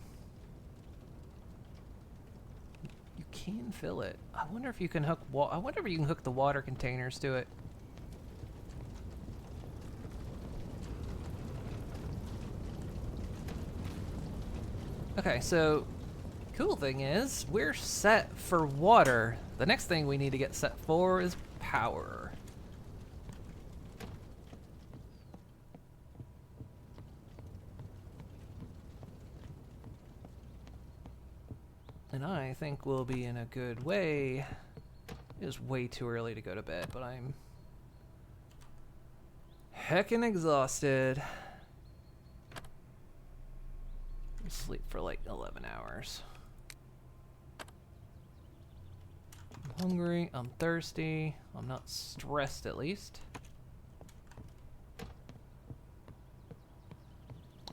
You can fill it. I wonder if you can hook I wonder if you can hook the water containers to it. Okay, so cool thing is we're set for water. The next thing we need to get set for is power. And I think we'll be in a good way. It is way too early to go to bed, but I'm heckin' exhausted. Sleep for like 11 hours. I'm hungry, I'm thirsty, I'm not stressed at least.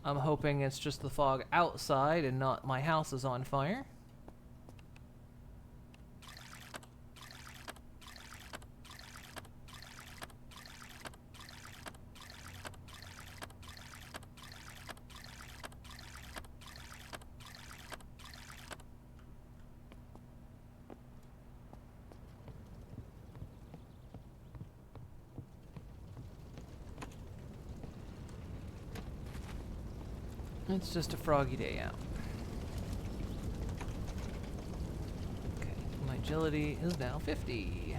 I'm hoping it's just the fog outside and not my house is on fire. It's just a froggy day out. Okay, my agility is now 50.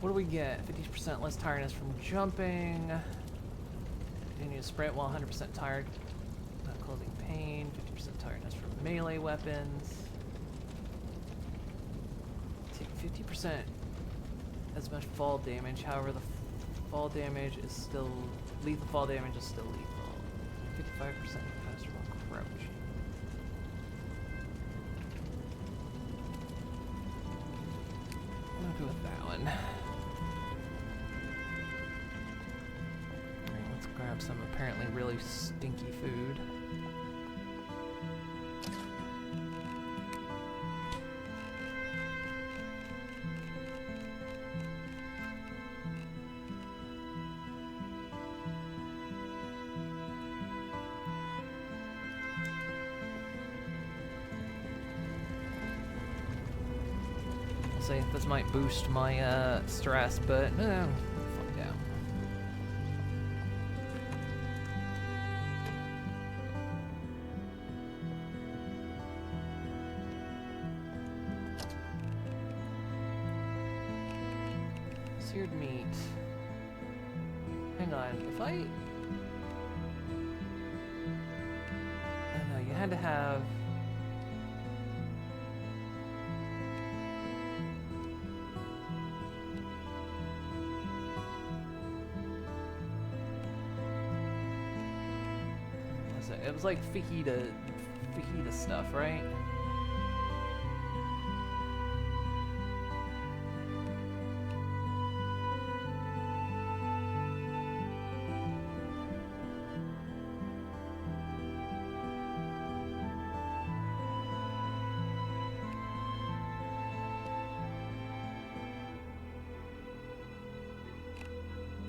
What do we get? 50% less tiredness from jumping. Continue to sprint while 100% tired. Not causing pain. 50% tiredness from melee weapons. Take 50% as much fall damage. However, the fall damage is still lethal. Fall damage is still lethal. 55% faster while crouching. I'll go with that one. Alright, let's grab some apparently really stinky food. See, this might boost my stress, but we'll find out. Seared meat. Hang on, if I don't know, you had to have. It was like fajita stuff, right?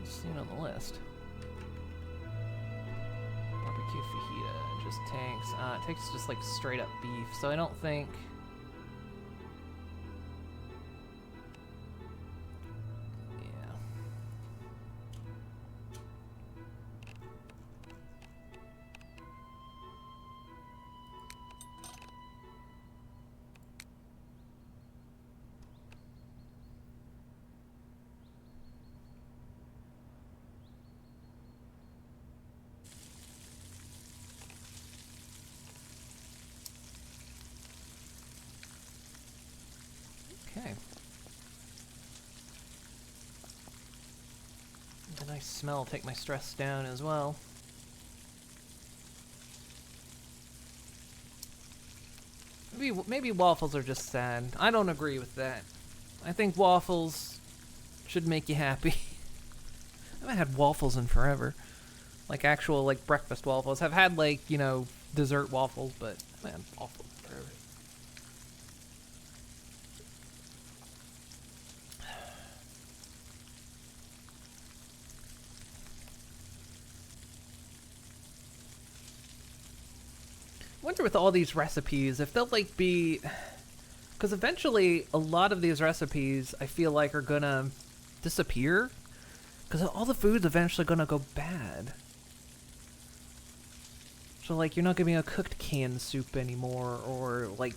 See it on the list. Fajita just takes it takes just like straight up beef, so I don't think okay. The nice smell will take my stress down as well. Maybe waffles are just sad. I don't agree with that. I think waffles should make you happy. I haven't had waffles in forever. Like actual like breakfast waffles. I've had like, you know, dessert waffles, but I haven't had waffles in forever. Wonder with all these recipes if they'll like be, because eventually a lot of these recipes I feel like are gonna disappear because all the food's eventually gonna go bad. So like you're not gonna be able to cook canned soup anymore or like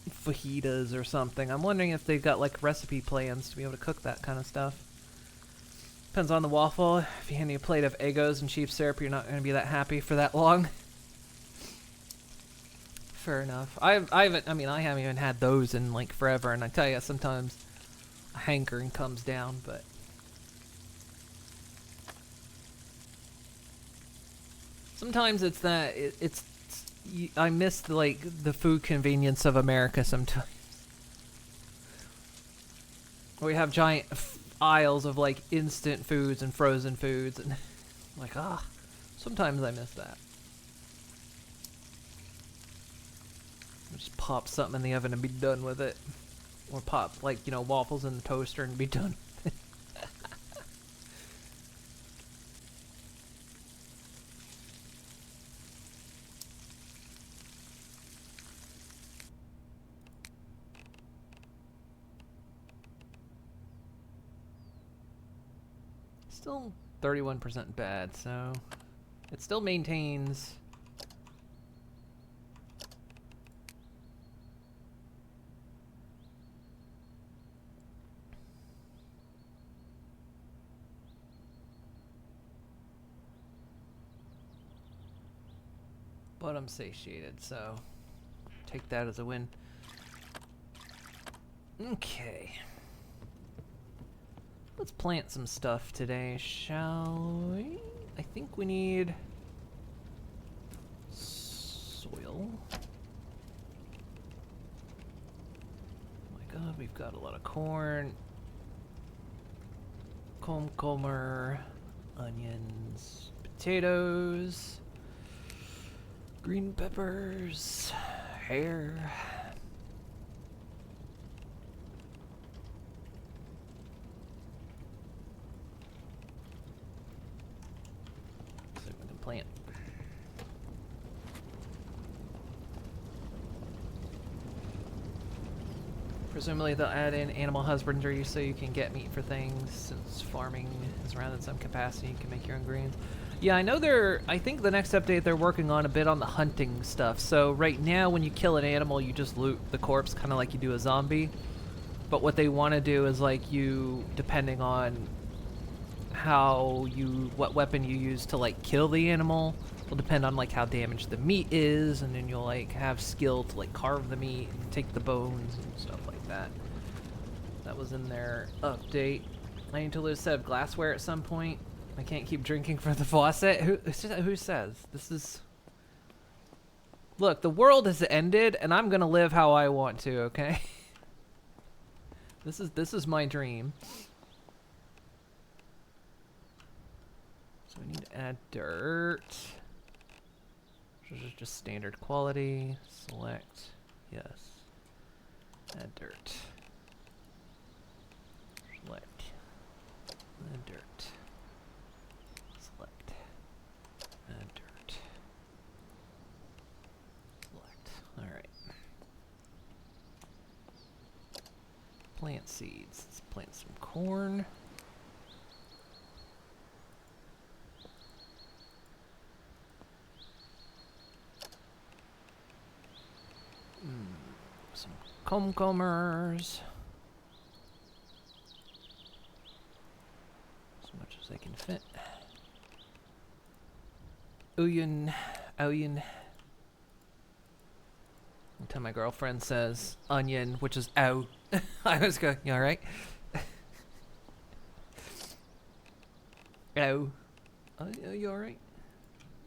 fajitas or something. I'm wondering if they've got like recipe plans to be able to cook that kind of stuff. Depends on the waffle. If you hand me a plate of Eggos and cheap syrup, you're not gonna be that happy for that long. Fair enough. I haven't even had those in like forever, and I tell you, sometimes a hankering comes down, but Sometimes it's that I miss like the food convenience of America sometimes. We have giant aisles of like instant foods and frozen foods and like sometimes I miss that. Just pop something in the oven and be done with it. Or pop like, waffles in the toaster and be done. Still 31% bad, so it still maintains. But I'm satiated, so take that as a win. Okay. Let's plant some stuff today, shall we? I think we need soil. Oh my god, we've got a lot of corn. Comber, onions, potatoes, green peppers, hair. Plant. Presumably they'll add in animal husbandry so you can get meat for things, since farming is around in some capacity. You can make your own greens. Yeah, I think the next update they're working on a bit on the hunting stuff. So right now when you kill an animal, you just loot the corpse, kind of like you do a zombie. But what they want to do is like you, depending on what weapon you use to like kill the animal, will depend on like how damaged the meat is, and then you'll like have skill to like carve the meat and take the bones and stuff like that. That was in their update. I need to lose a set of glassware at some point. I can't keep drinking from the faucet. Who says? This is... Look, the world has ended and I'm gonna live how I want to, okay? This is my dream. So we need to add dirt. This is just standard quality. Select. Yes. Add dirt. Select. Add dirt. Select. Add dirt. Select. Alright. Plant seeds. Let's plant some corn. Some cucumbers. As much as they can fit. Onion. Every time my girlfriend says onion, which is ow, I always go, you alright? Ow. You alright?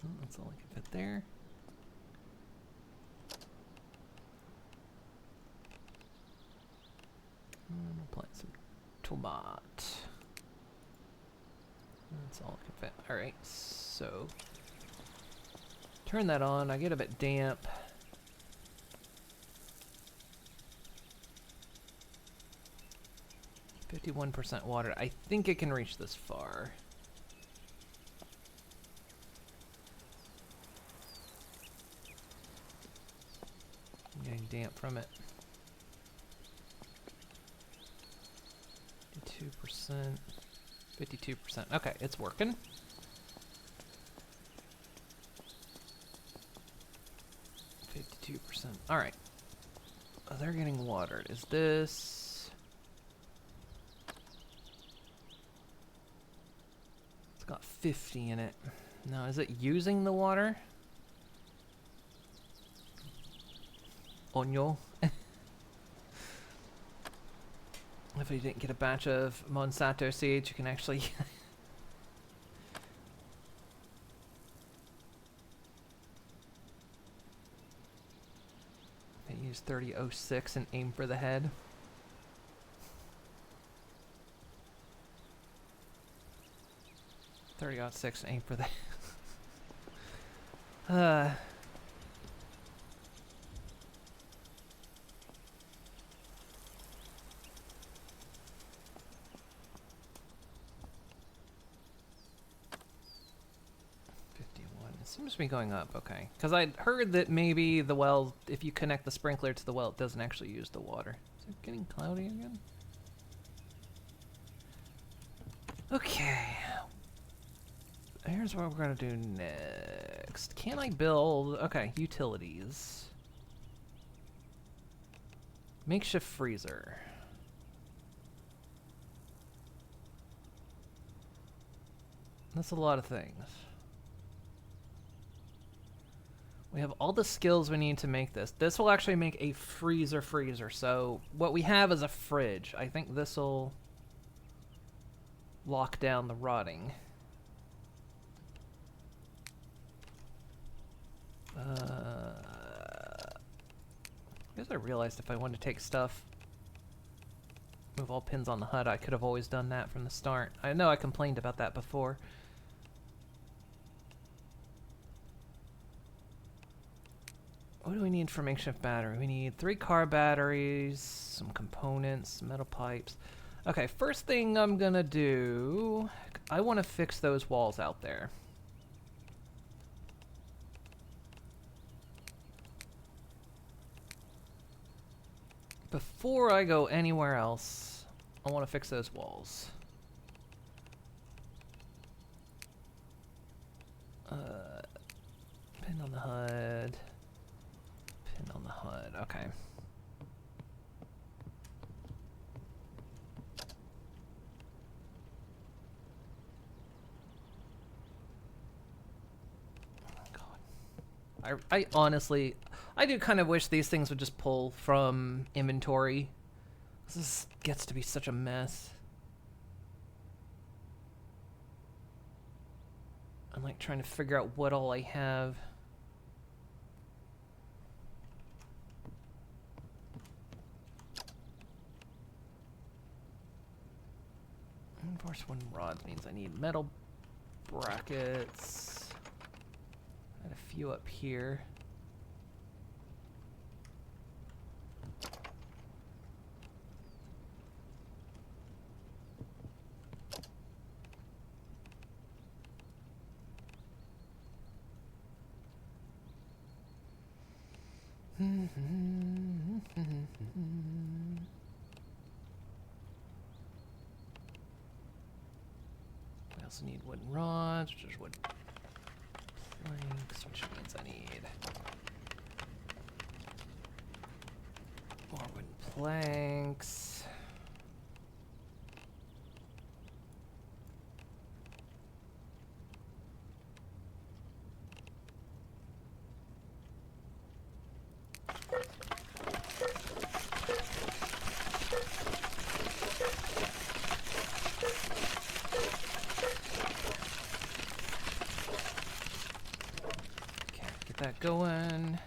Oh, that's all I can fit there. We'll plant some tomat. That's all I can fit. Alright, so turn that on. I get a bit damp. %51 water. I think it can reach this far. I'm getting damp from it. 2%, 52%. Okay, it's working. All right. Oh, they're getting watered. Is this? It's got 50 in it. Now, is it using the water? Onyo. If you didn't get a batch of Monsanto seeds, you can actually Use 3006 and aim for the head. .30-06 and aim for the 51. It seems to be going up, okay. Because I'd heard that maybe the well, if you connect the sprinkler to the well, it doesn't actually use the water. Is it getting cloudy again? Okay. Here's what we're gonna do next. Can I build... Okay, utilities. Makeshift freezer. That's a lot of things. We have all the skills we need to make this. This will actually make a freezer. So what we have is a fridge. I think this will lock down the rotting. I guess I realized if I wanted to take stuff, move all pins on the HUD, I could have always done that from the start. I know I complained about that before. What do we need for makeshift battery? We need 3 car batteries, some components, metal pipes. Okay, first thing I'm gonna do, I want to fix those walls out there. Before I go anywhere else, I want to fix those walls. Pin on the HUD. Pin on the HUD, okay. God. I honestly, I do kind of wish these things would just pull from inventory. This gets to be such a mess. I'm like trying to figure out what all I have. Reinforced wooden rods means I need metal brackets. Got a few up here. I also need wooden rods, which is wood planks, which means I need more wooden planks. That going.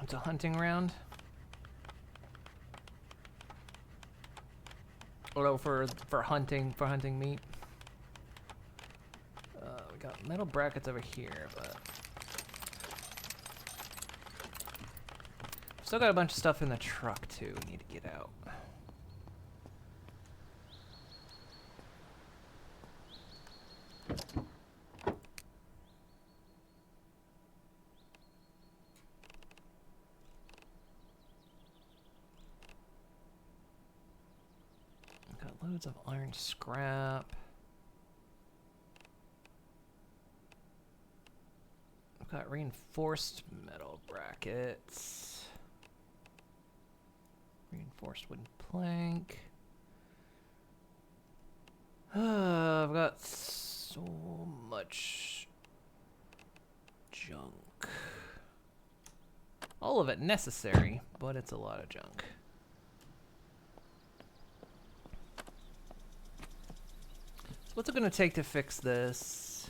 It's a hunting round. Oh, for hunting meat. We got metal brackets over here, but still got a bunch of stuff in the truck too. We need to get out. Loads of iron scrap. I've got reinforced metal brackets. Reinforced wooden plank. I've got so much junk. All of it necessary, but it's a lot of junk. What's it gonna take to fix this?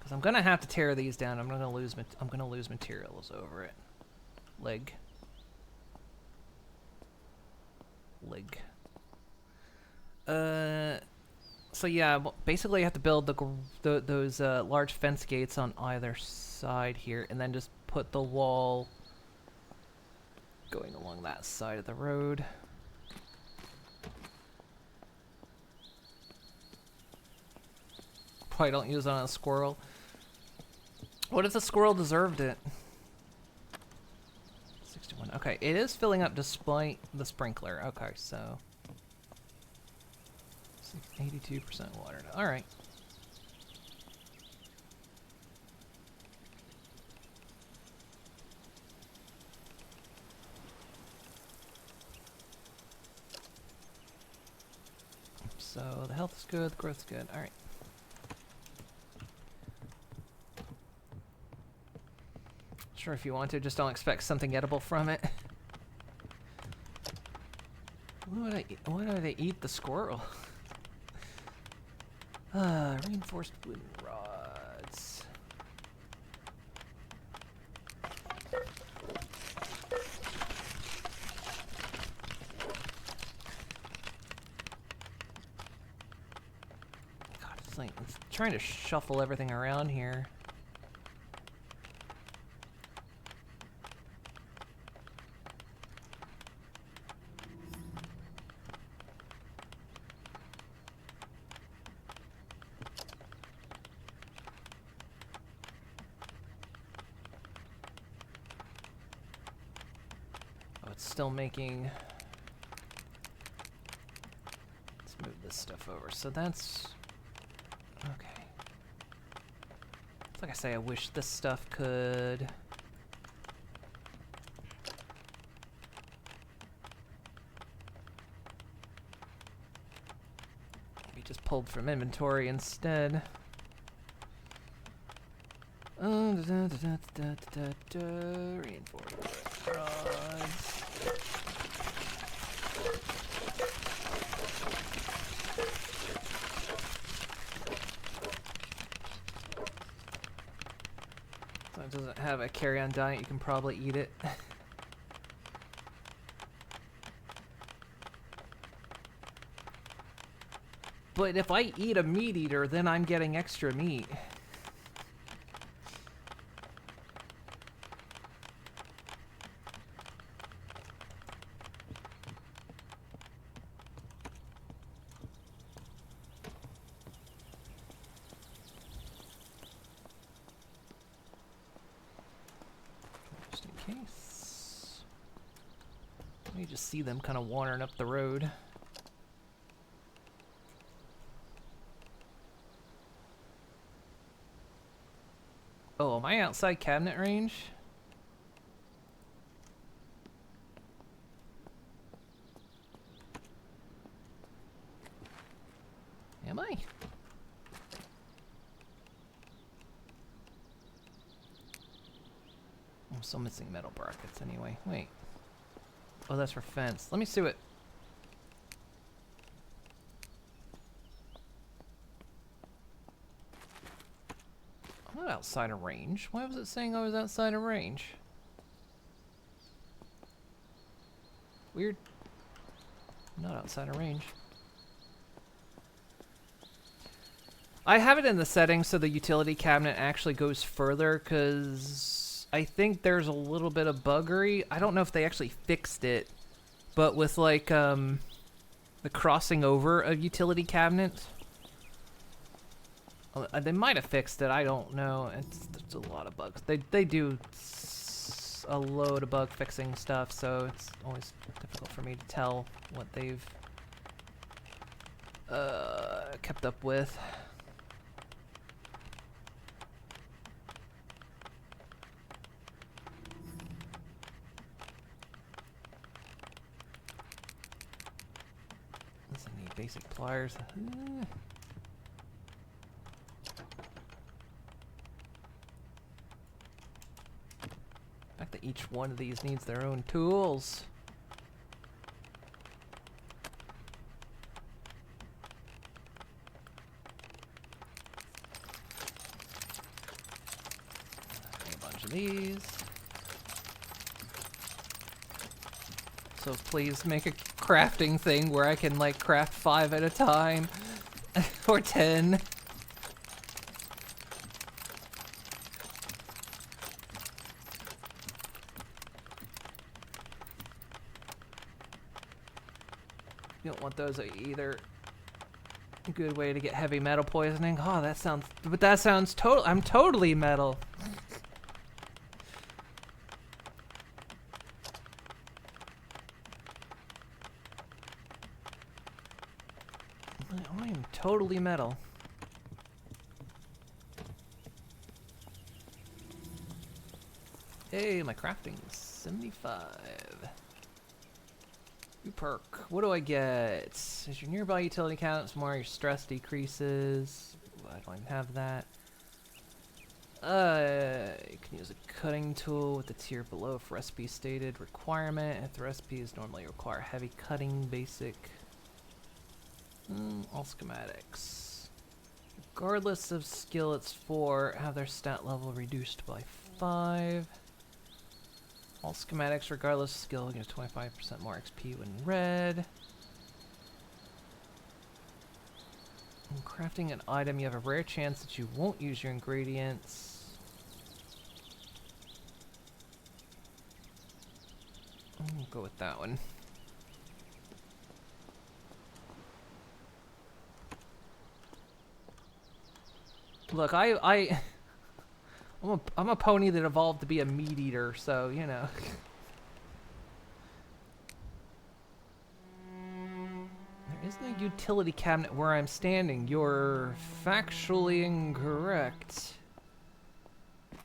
Because I'm gonna have to tear these down. I'm gonna lose materials over it. Leg. So yeah, basically I have to build those large fence gates on either side here, and then just put the wall going along that side of the road. Probably don't use it on a squirrel. What if the squirrel deserved it? 61. Okay, it is filling up despite the sprinkler. Okay, so 82% water. All right. So the health is good, the growth is good. All right. Sure, if you want to, just don't expect something edible from it. Why would I eat the squirrel? Reinforced wooden rods. God, it's trying to shuffle everything around here. Still making. Let's move this stuff over. So that's okay. It's like I say, I wish this stuff could. Be just pulled from inventory instead. Reinforced rods. So it doesn't have a carry-on diet, you can probably eat it. But if I eat a meat eater, then I'm getting extra meat. See them kind of wandering up the road. Oh, am I outside cabinet range? Am I? I'm still missing metal brackets anyway. Wait. Oh, that's for fence. Let me see what... I'm not outside of range. Why was it saying I was outside of range? Weird. I'm not outside of range. I have it in the settings so the utility cabinet actually goes further, because I think there's a little bit of buggery. I don't know if they actually fixed it, but with like the crossing over of utility cabinets, they might have fixed it. I don't know. There's a lot of bugs. They do a load of bug fixing stuff, so it's always difficult for me to tell what they've kept up with. Basic pliers. The fact that each one of these needs their own tools. of these. So please make a crafting thing where I can like craft 5 at a time. Or 10. You don't want those either. Good way to get heavy metal poisoning. Oh, that sounds, but that sounds total. I'm totally metal. I'm totally metal. Hey, my crafting's 75. New perk. What do I get? As your nearby utility counts more, your stress decreases. I don't even have that. You can use a cutting tool with the tier below if recipe stated requirement. If the recipes normally require heavy cutting, basic. All schematics. Regardless of skill, it's 4. Have their stat level reduced by 5. All schematics, regardless of skill, get 25% more XP when red. When crafting an item, you have a rare chance that you won't use your ingredients. I'll go with that one. Look, I'm a pony that evolved to be a meat eater, so you know. There is no utility cabinet where I'm standing. You're factually incorrect.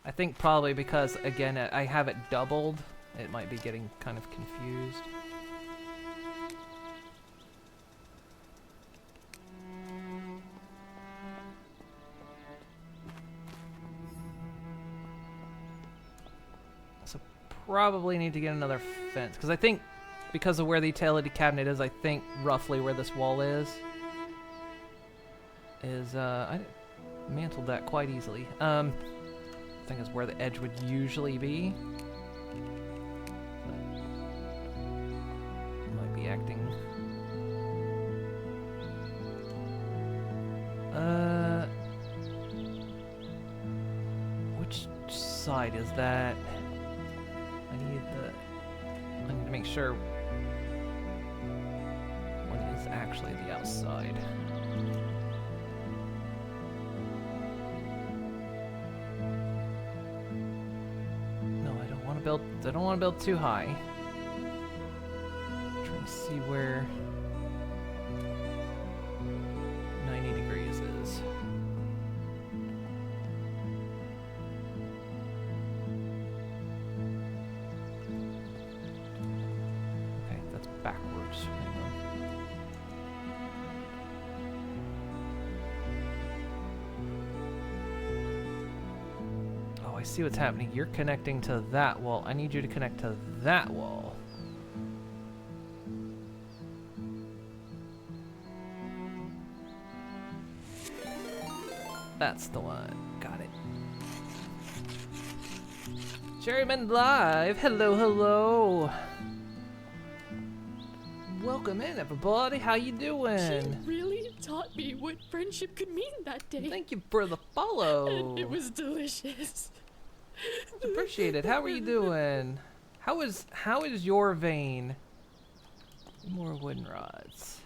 I think probably because again I have it doubled. It might be getting kind of confused. Probably need to get another fence because I think because of where the utility cabinet is, I think roughly where this wall is I mantled that quite easily. I think is where the edge would usually be. Might be acting. Which side is that? I need to make sure one is actually the outside. No, I don't want to build too high. I'm trying to see where 90 degrees is. Backwards. Oh, I see what's happening. You're connecting to that wall. I need you to connect to that wall. That's the one. Got it. Cherryman Live. Hello, hello. Welcome in, everybody. How you doing? She really taught me what friendship could mean that day. Thank you for the follow. And it was delicious. Appreciate it. How are you doing? How is your vein? More wooden rods.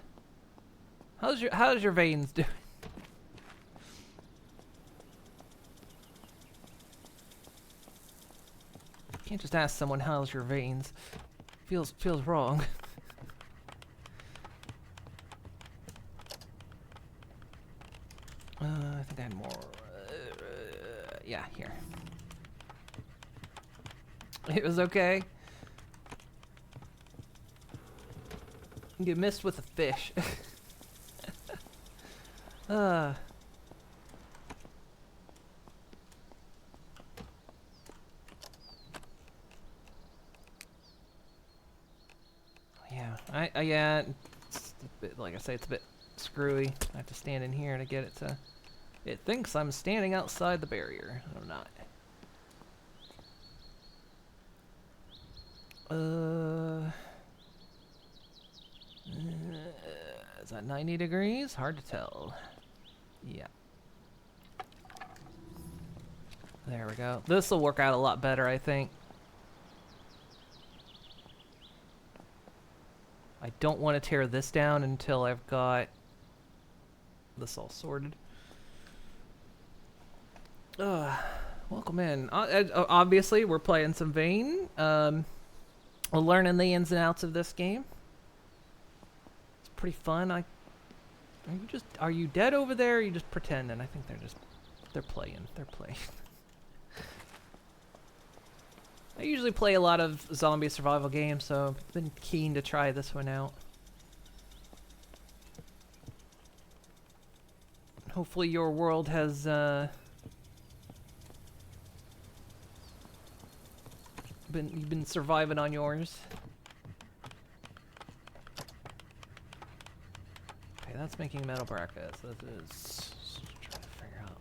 How's your veins doing? Can't just ask someone how's your veins. Feels wrong. I think I had more. Yeah, here. It was okay. You missed with a fish. Yeah, yeah. It's a bit, like I say, it's a bit screwy. I have to stand in here to get it to. It thinks I'm standing outside the barrier. I'm not. Uh, is that 90 degrees? Hard to tell. Yeah. There we go. This will work out a lot better, I think. I don't want to tear this down until I've got this all sorted. Welcome in. Obviously, we're playing some Vane. We're learning the ins and outs of this game. It's pretty fun. Are you dead over there? Or are you just pretending? I think they're playing. They're playing. I usually play a lot of zombie survival games, so I've been keen to try this one out. Hopefully your world has, you've been surviving on yours. Okay, that's making metal brackets. That is trying to figure out.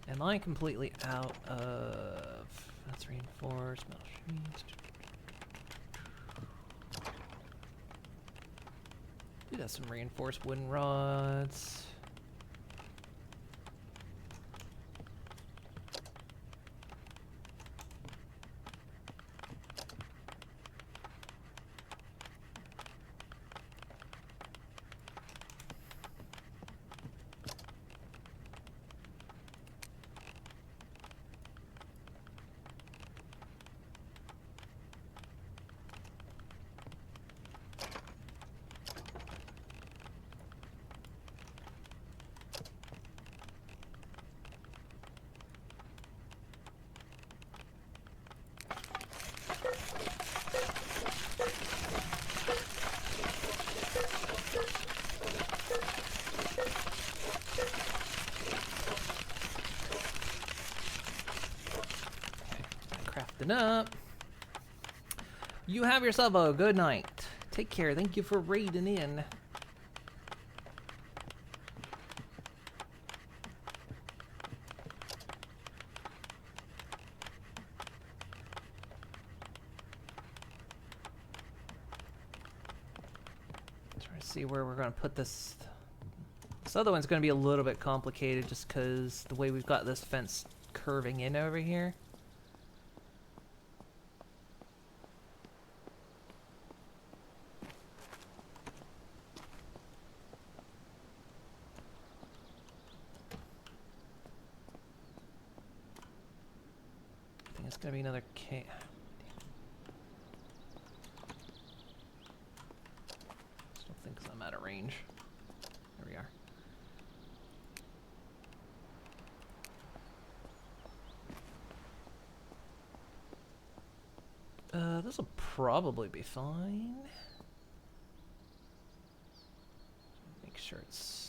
Am I completely out of... That's reinforced, metal sheets. We got some reinforced wooden rods. Up. You have yourself a good night. Take care. Thank you for raiding in. Try to see where we're going to put this. This other one's going to be a little bit complicated just because the way we've got this fence curving in over here. It's gonna be another cave. Still think I'm out of range. There we are. This will probably be fine. Make sure it's.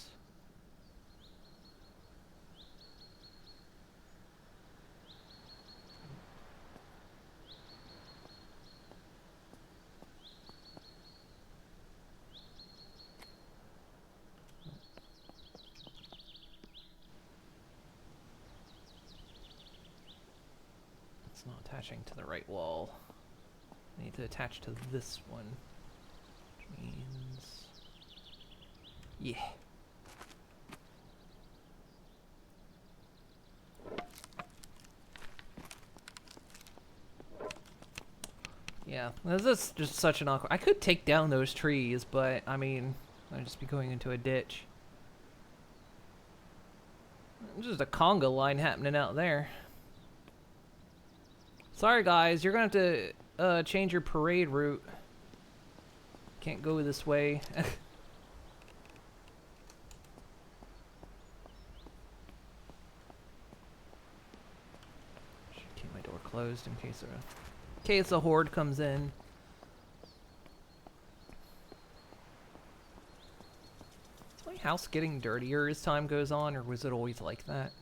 Not attaching to the right wall. I need to attach to this one. Which means... Yeah. Yeah, this is just such an awkward... I could take down those trees, but, I mean, I'd just be going into a ditch. There's just a conga line happening out there. Sorry guys, you're gonna have to change your parade route. Can't go this way. Should keep my door closed in case a horde comes in. Is my house getting dirtier as time goes on, or was it always like that?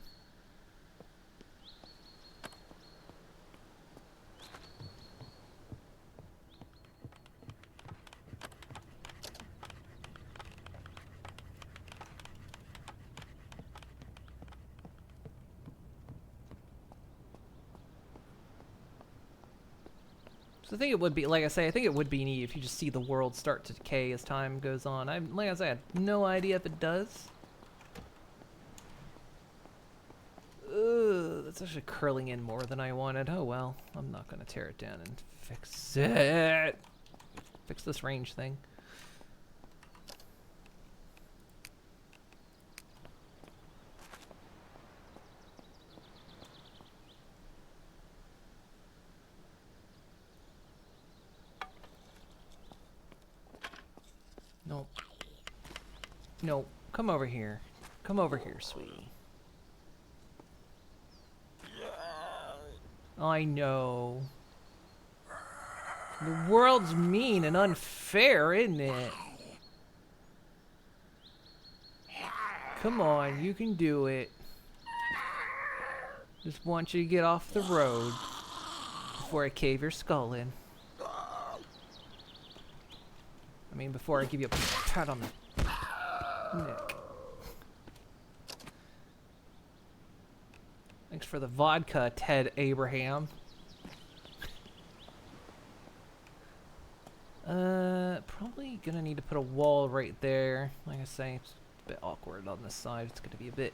So I think it would be, like I say, I think it would be neat if you just see the world start to decay as time goes on. Like I said, I have no idea if it does. Ugh, that's actually curling in more than I wanted. Oh well, I'm not gonna tear it down and fix it. Fix this range thing. Nope. Nope. Come over here. Come over here, sweetie. I know. The world's mean and unfair, isn't it? Come on, you can do it. Just want you to get off the road before I cave your skull in. I mean, before I give you a pat on the neck. Thanks for the vodka, Ted Abraham. Probably gonna need to put a wall right there. Like I say, it's a bit awkward on this side. It's gonna be a bit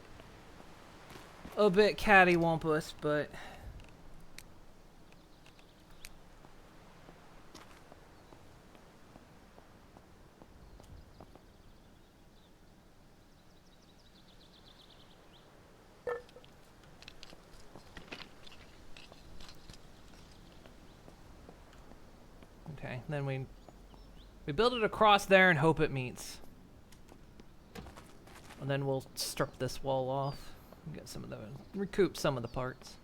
cattywampus, but okay, then we build it across there and hope it meets. And then we'll strip this wall off and get some of the, recoup some of the parts.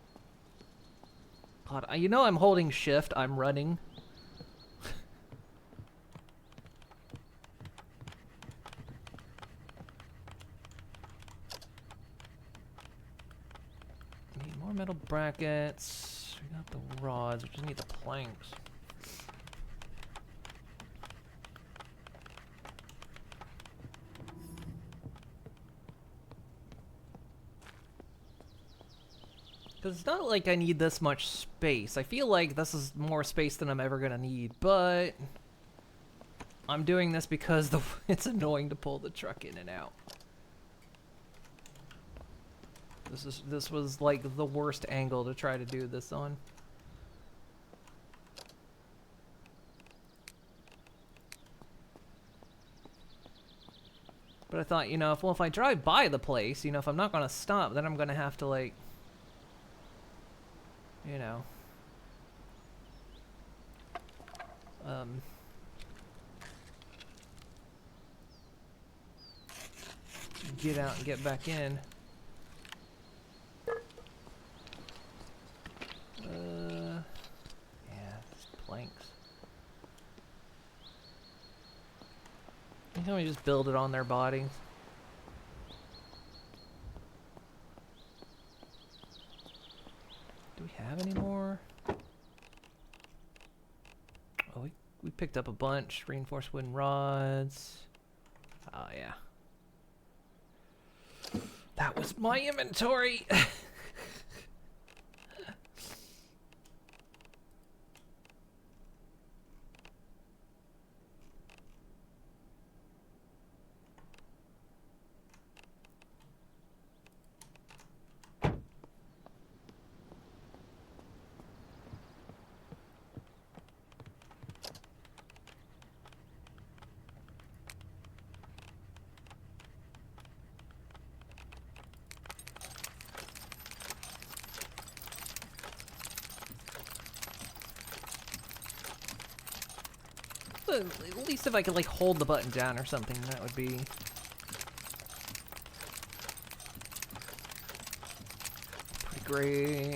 God, you know I'm holding shift, I'm running. Need more metal brackets. We got the rods, we just need the planks. Because it's not like I need this much space. I feel like this is more space than I'm ever going to need, but I'm doing this because it's annoying to pull the truck in and out. This was like the worst angle to try to do this on. But I thought, you know, if I drive by the place, you know, if I'm not going to stop, then I'm going to have to, like, you know, get out and get back in. Yeah, planks. Why can't we just build it on their bodies? Do we have any more? Oh, we picked up a bunch. Reinforced wooden rods. Oh, yeah. That was my inventory! At least if I could, like, hold the button down or something, that would be pretty great.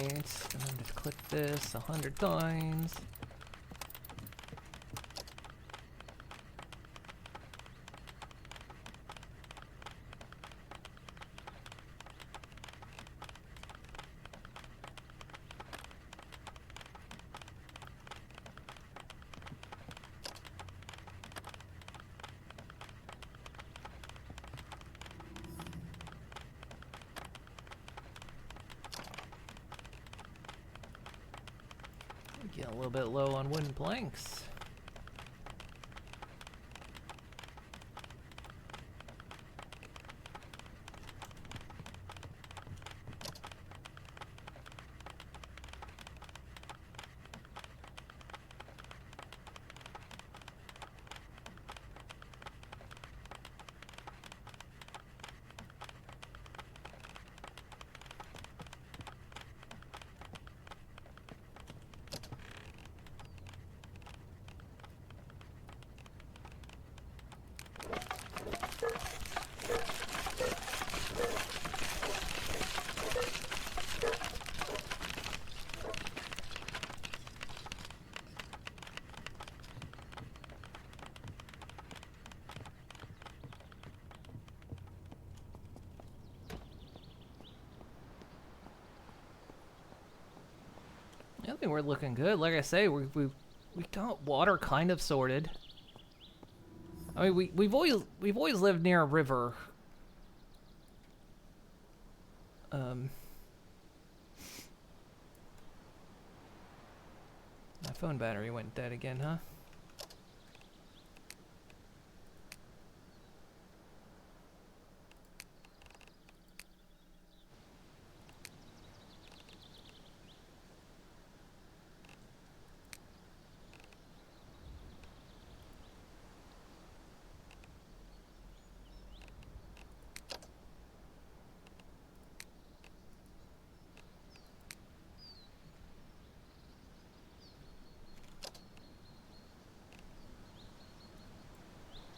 I'm going to click this 100 times. Getting a little bit low on wooden planks. I think we're looking good. Like I say, we got water kind of sorted. I mean, we've always lived near a river. My phone battery went dead again, huh?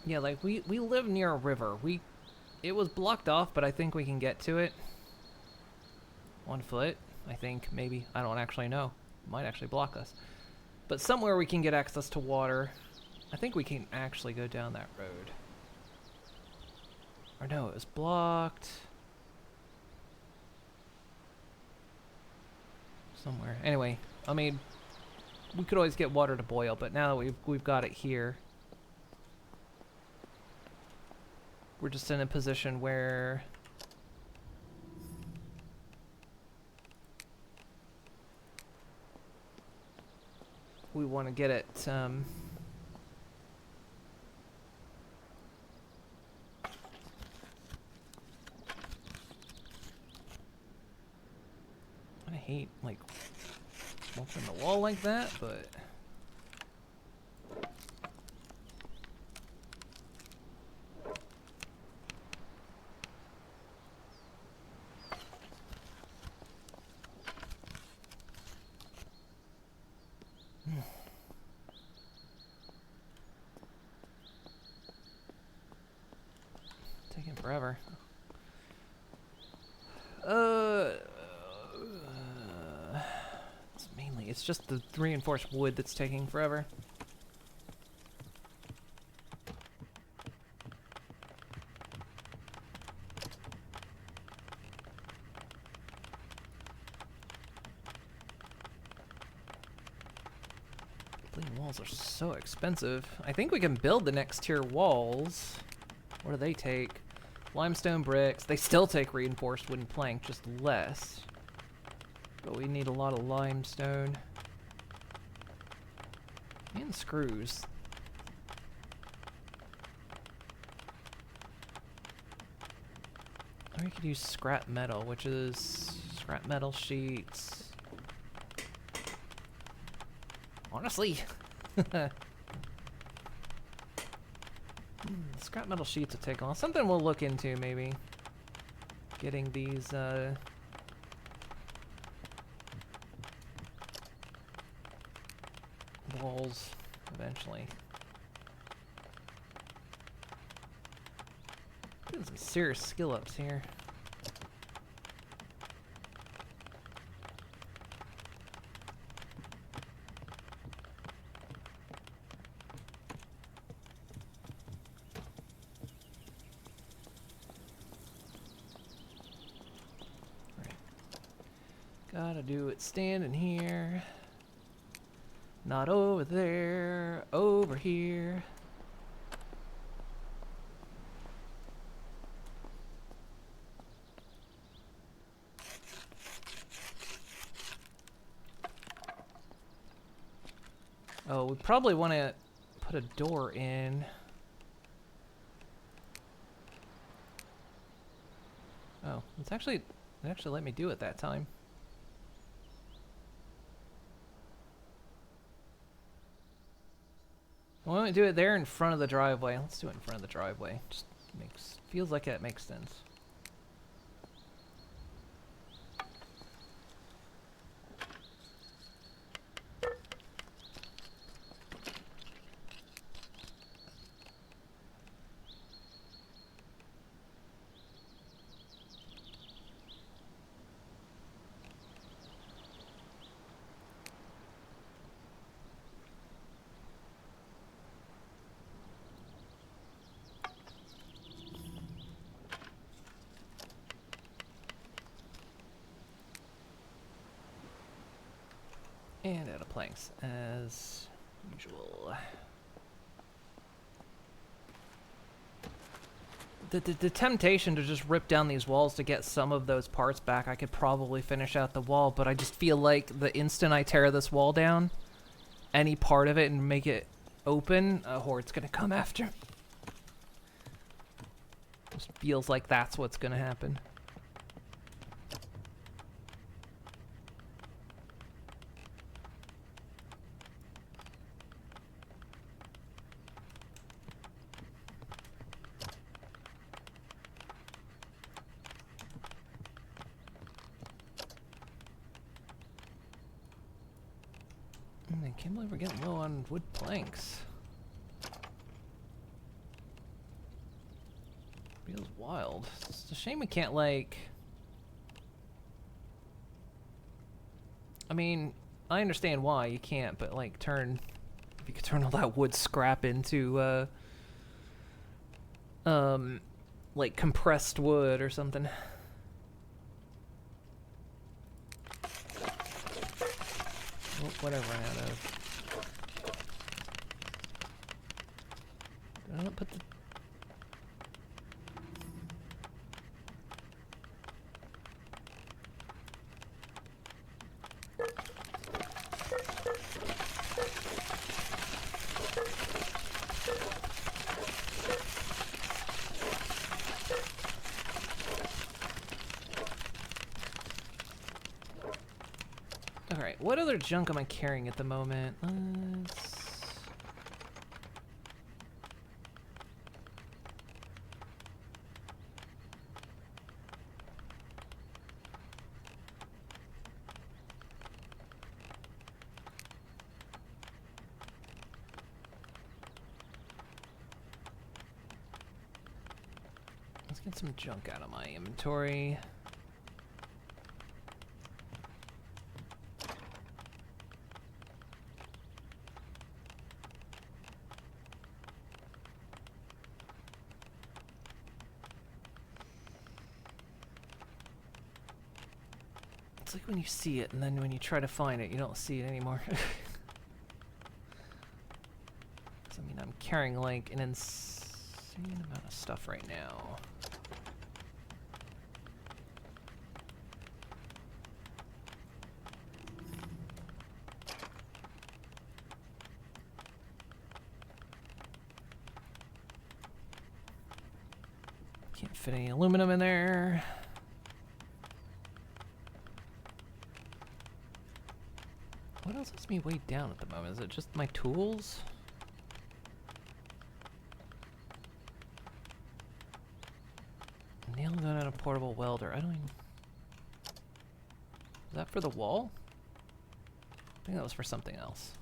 Yeah, like we live near a river. It was blocked off, but I think we can get to it. 1 foot, I think, maybe. I don't actually know. It might actually block us. But somewhere we can get access to water. I think we can actually go down that road. Or no, it was blocked. Somewhere. Anyway, I mean, we could always get water to boil, but now that we've got it here, we're just in a position where we want to get it I hate like bumping the wall like that, but taking forever. It's just the reinforced wood that's taking forever. Building walls are so expensive. I think we can build the next tier walls. What do they take? Limestone bricks. They still take reinforced wooden plank, just less. But we need a lot of limestone. And screws. Or we could use scrap metal, which is scrap metal sheets. Honestly, scrap metal sheets will take long. Something we'll look into, maybe. Getting these, walls eventually. Getting some serious skill ups here. Right. Gotta do it standing here. Not over there, over here. Oh, we probably want to put a door in. Oh, it actually let me do it that time. Why don't we do it there in front of the driveway? Let's do it in front of the driveway. Just feels like that makes sense. And out of planks, as usual. The temptation to just rip down these walls to get some of those parts back, I could probably finish out the wall, but I just feel like the instant I tear this wall down, any part of it, and make it open, a horde's gonna come after me. Just feels like that's what's gonna happen. I can't believe we're getting low on wood planks. Feels wild. It's a shame we can't, like... I mean, I understand why you can't, but, like, if you could turn all that wood scrap into, like, compressed wood or something. Oh, what I run out of. Did I not put the... Alright, what other junk am I carrying at the moment? Let's get some junk out of my inventory. It's like when you see it, and then when you try to find it, you don't see it anymore. I mean, I'm carrying like an insane amount of stuff right now. Can't fit any aluminum in there. What else has me weighed down at the moment? Is it just my tools? Nail gun and a portable welder. I don't even... Is that for the wall? I think that was for something else.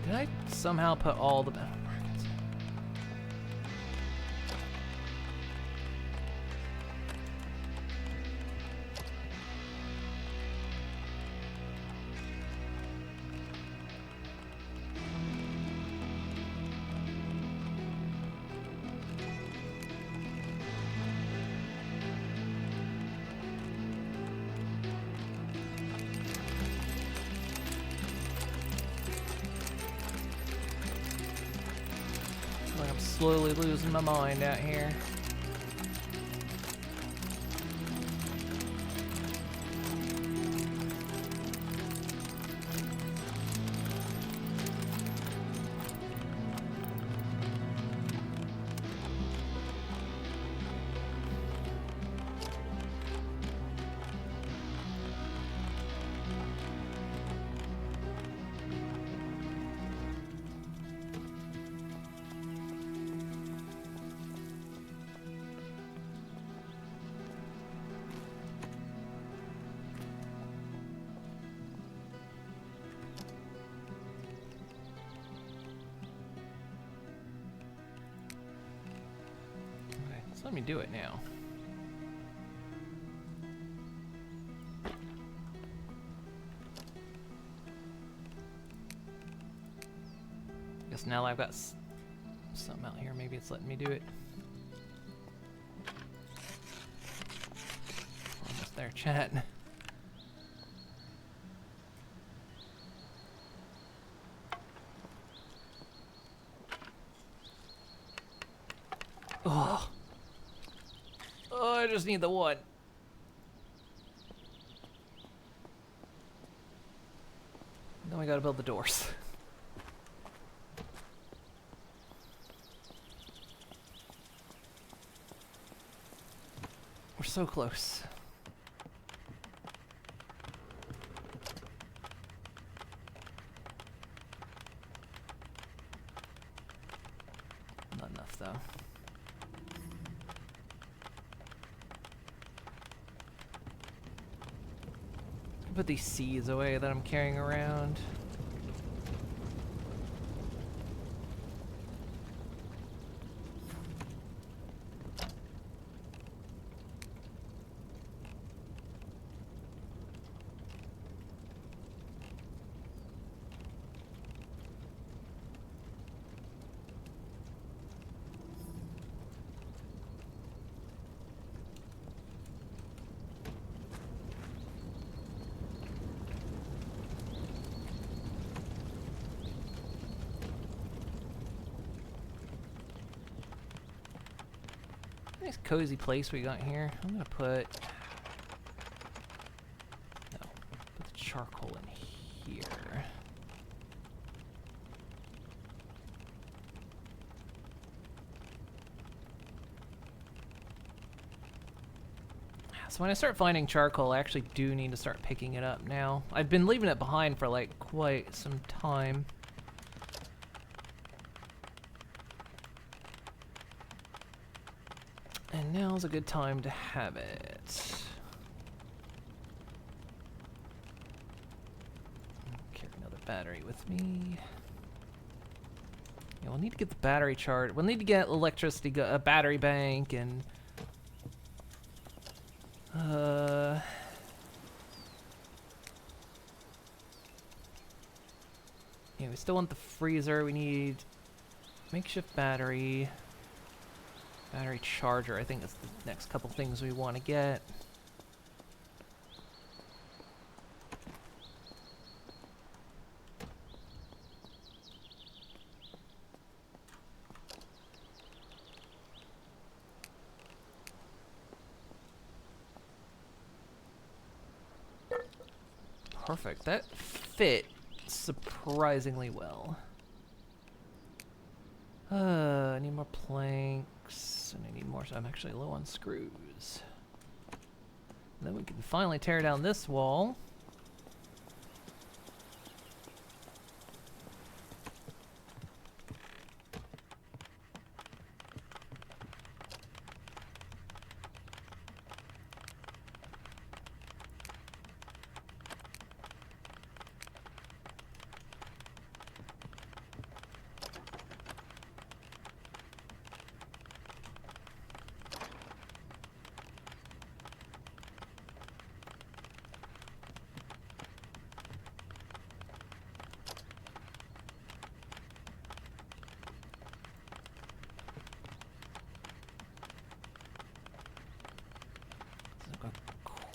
Did I somehow put all the... slowly losing my mind out here. Okay, so let me do it now. Guess now I've got something out here. Maybe it's letting me do it. Almost there, chat. Oh. Oh, I just need the one. Then we gotta build the doors. We're so close. Not enough, though. Put these seeds away that I'm carrying around. Nice cozy place we got here. I'm gonna put the charcoal in here. So when I start finding charcoal, I actually do need to start picking it up now. I've been leaving it behind for like quite some time. And now's a good time to have it. Carry another battery with me. Yeah, we'll need to get the battery charged. We'll need to get electricity, a battery bank, and yeah, we still want the freezer. We need makeshift battery. Battery charger, I think that's the next couple things we want to get. Perfect. That fit surprisingly well. I need more planks, and I need more, so I'm actually low on screws. And then we can finally tear down this wall.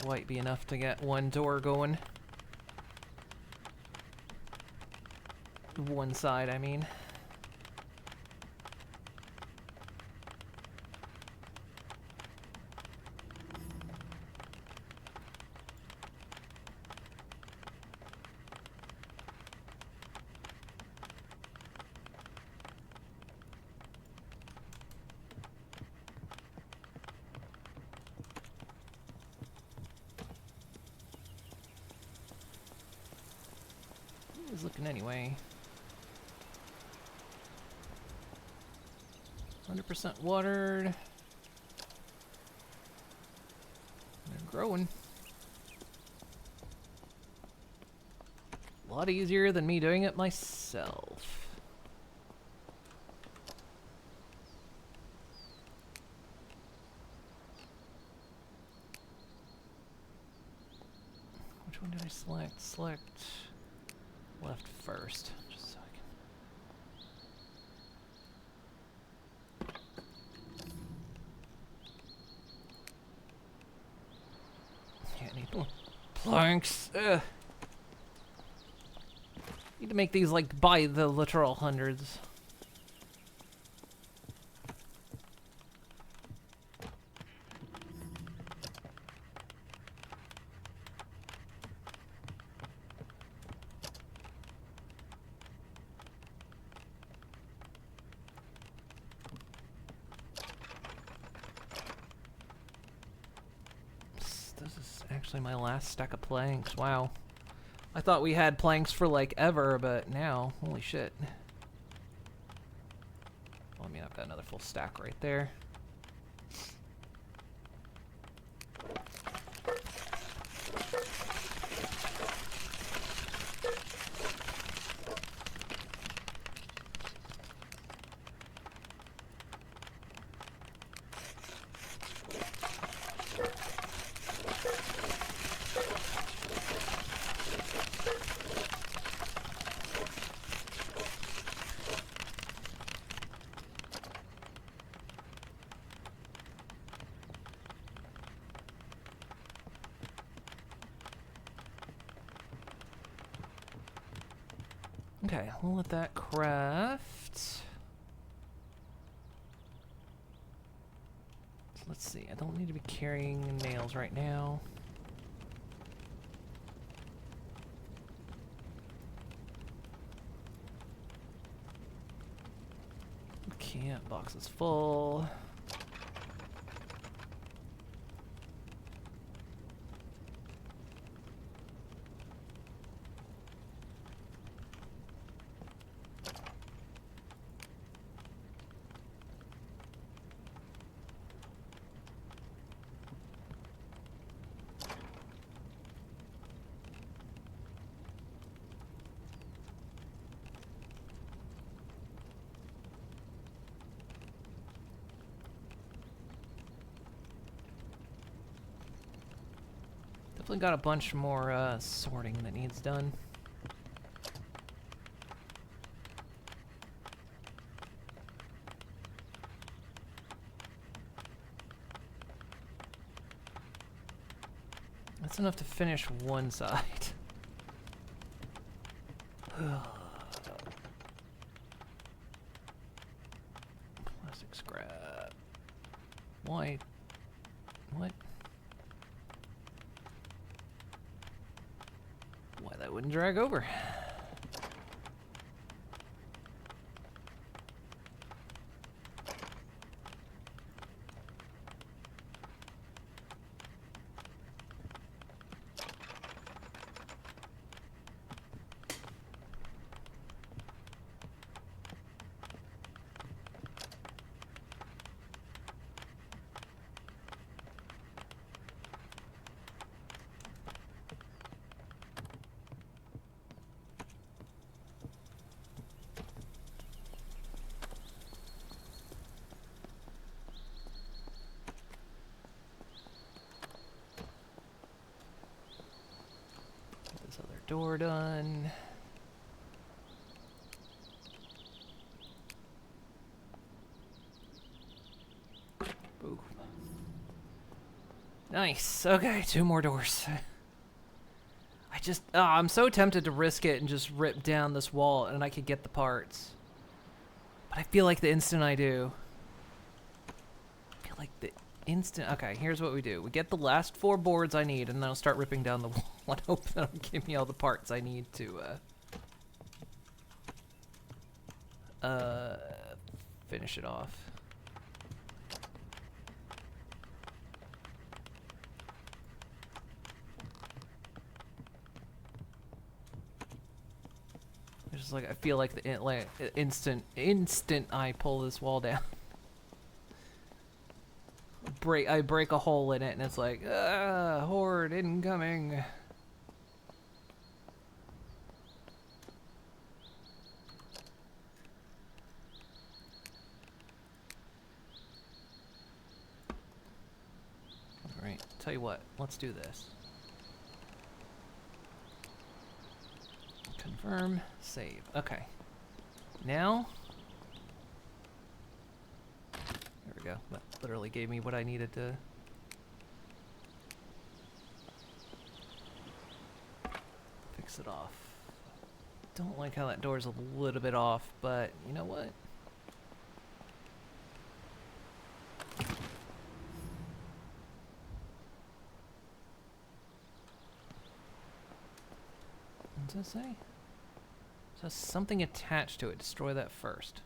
Quite be enough to get one door going. One side, I mean. He's looking anyway. 100% watered. They're growing. A lot easier than me doing it myself. Which one did I select? Select left first. Just so I can. Yeah, I need more planks. Ugh. Need to make these like by the literal hundreds. This is actually my last stack of planks. Wow. I thought we had planks for like ever, but now, holy shit. Well, I mean, I've got another full stack right there. Okay, we'll let that craft. So let's see, I don't need to be carrying nails right now. Can't, box is full. Definitely got a bunch more sorting that needs done. That's enough to finish one side. Plastic scrap. Why? What? Why that wouldn't drag over? Door done. Boom. Nice. Okay, 2 more doors. I'm so tempted to risk it and just rip down this wall and I could get the parts. But I feel like the instant I do. Okay, here's what we do. We get the last 4 boards I need and then I'll start ripping down the wall and hope that'll give me all the parts I need to finish it off. It's just like I feel like instant I pull this wall down. I break a hole in it and it's like, horde incoming. Alright, tell you what, let's do this. Confirm, save. Okay. Now, there we go. That literally gave me what I needed to. Fix it off. Don't like how that door's a little bit off, but you know what? What does that say? It says something attached to it. Destroy that first.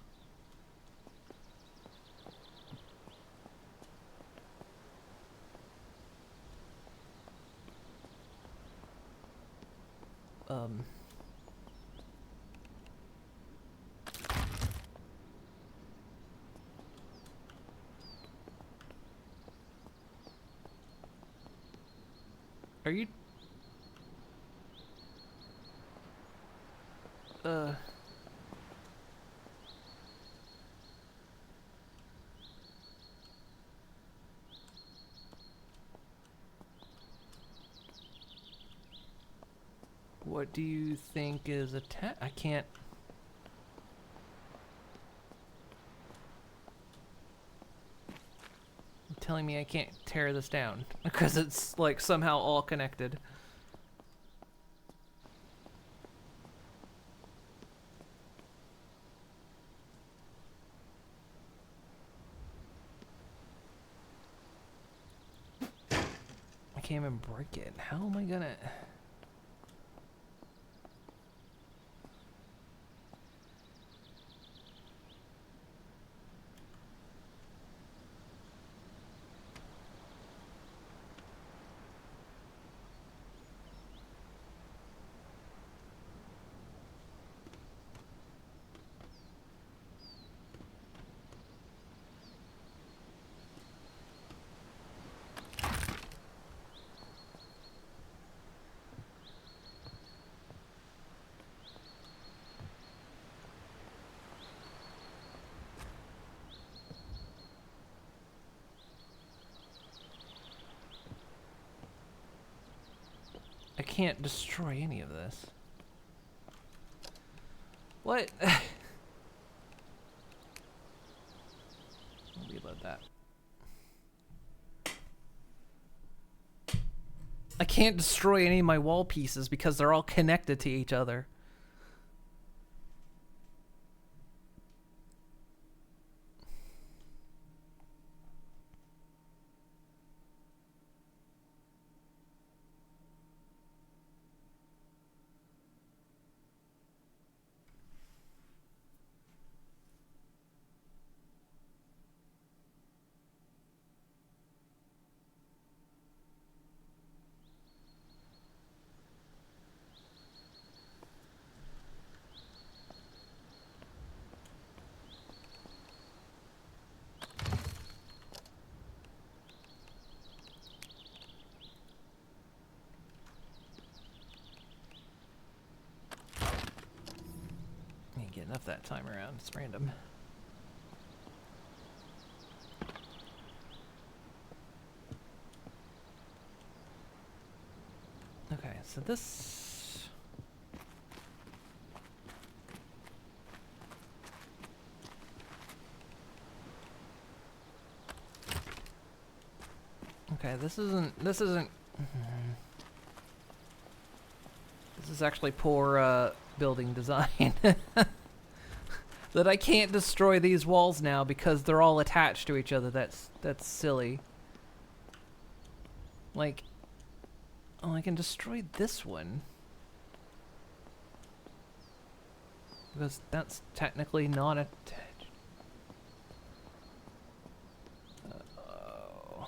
Are you... What do you think is I can't... You're telling me I can't tear this down because it's like somehow all connected. I can't even break it. How am I gonna... I can't destroy any of this. What? I'll reload that. I can't destroy any of my wall pieces because they're all connected to each other. Get enough that time around. It's random. Okay, so this... Okay, this isn't... This is actually poor, building design. That I can't destroy these walls now because they're all attached to each other. That's silly. Like, oh, I can destroy this one. Because that's technically not attached. Oh.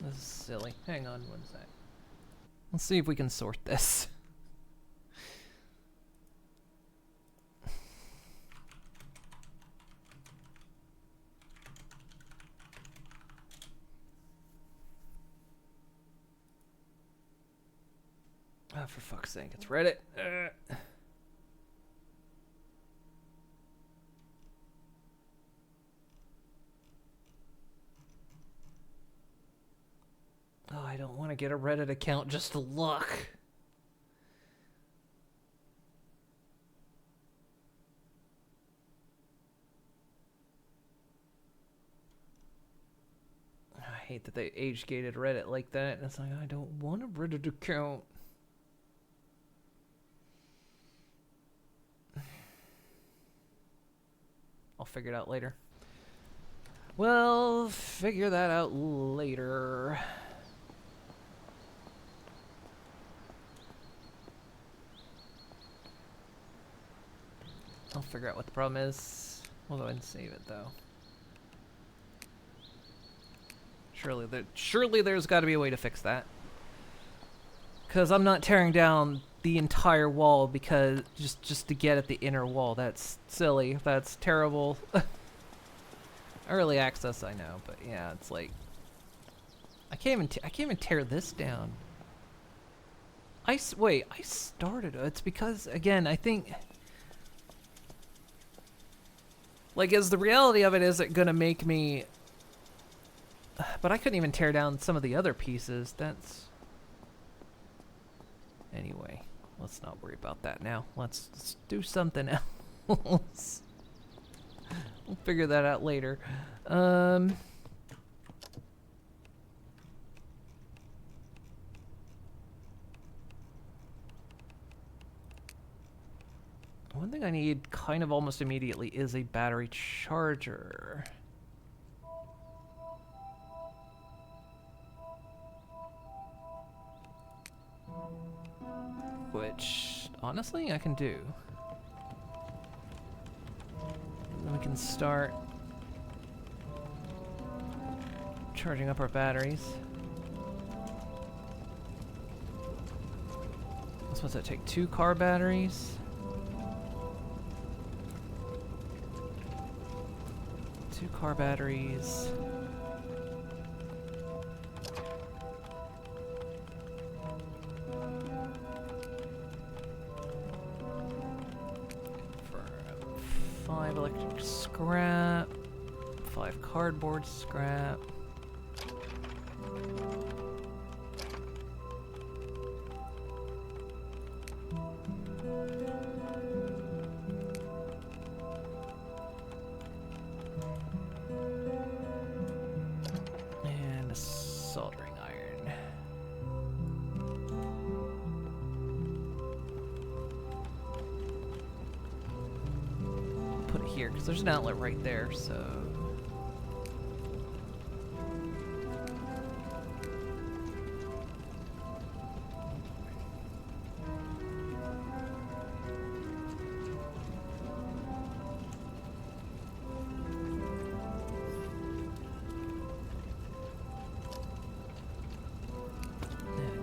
This is silly. Hang on one sec. Let's see if we can sort this. Oh, for fuck's sake, it's Reddit. Oh, I don't want to get a Reddit account just to look. I hate that they age-gated Reddit like that. It's like, I don't want a Reddit account. I'll figure it out later. Well, figure that out later. I'll figure out what the problem is. We'll go ahead and save it though. Surely there's got to be a way to fix that. Because I'm not tearing down the entire wall because just to get at the inner wall. That's silly. That's terrible. Early access, I know, but yeah, it's like I can't even tear this down. Wait, I started. It's because again, I think like is the reality of it is it gonna make me? But I couldn't even tear down some of the other pieces. That's anyway. Let's not worry about that now. Let's do something else. We'll figure that out later. One thing I need kind of almost immediately is a battery charger. Which, honestly, I can do. And then we can start charging up our batteries. I'm supposed to take 2 car batteries. 2 car batteries. For 5 electric scrap. 5 cardboard scrap. And a soldering iron. Put it here because there's an outlet right there, so.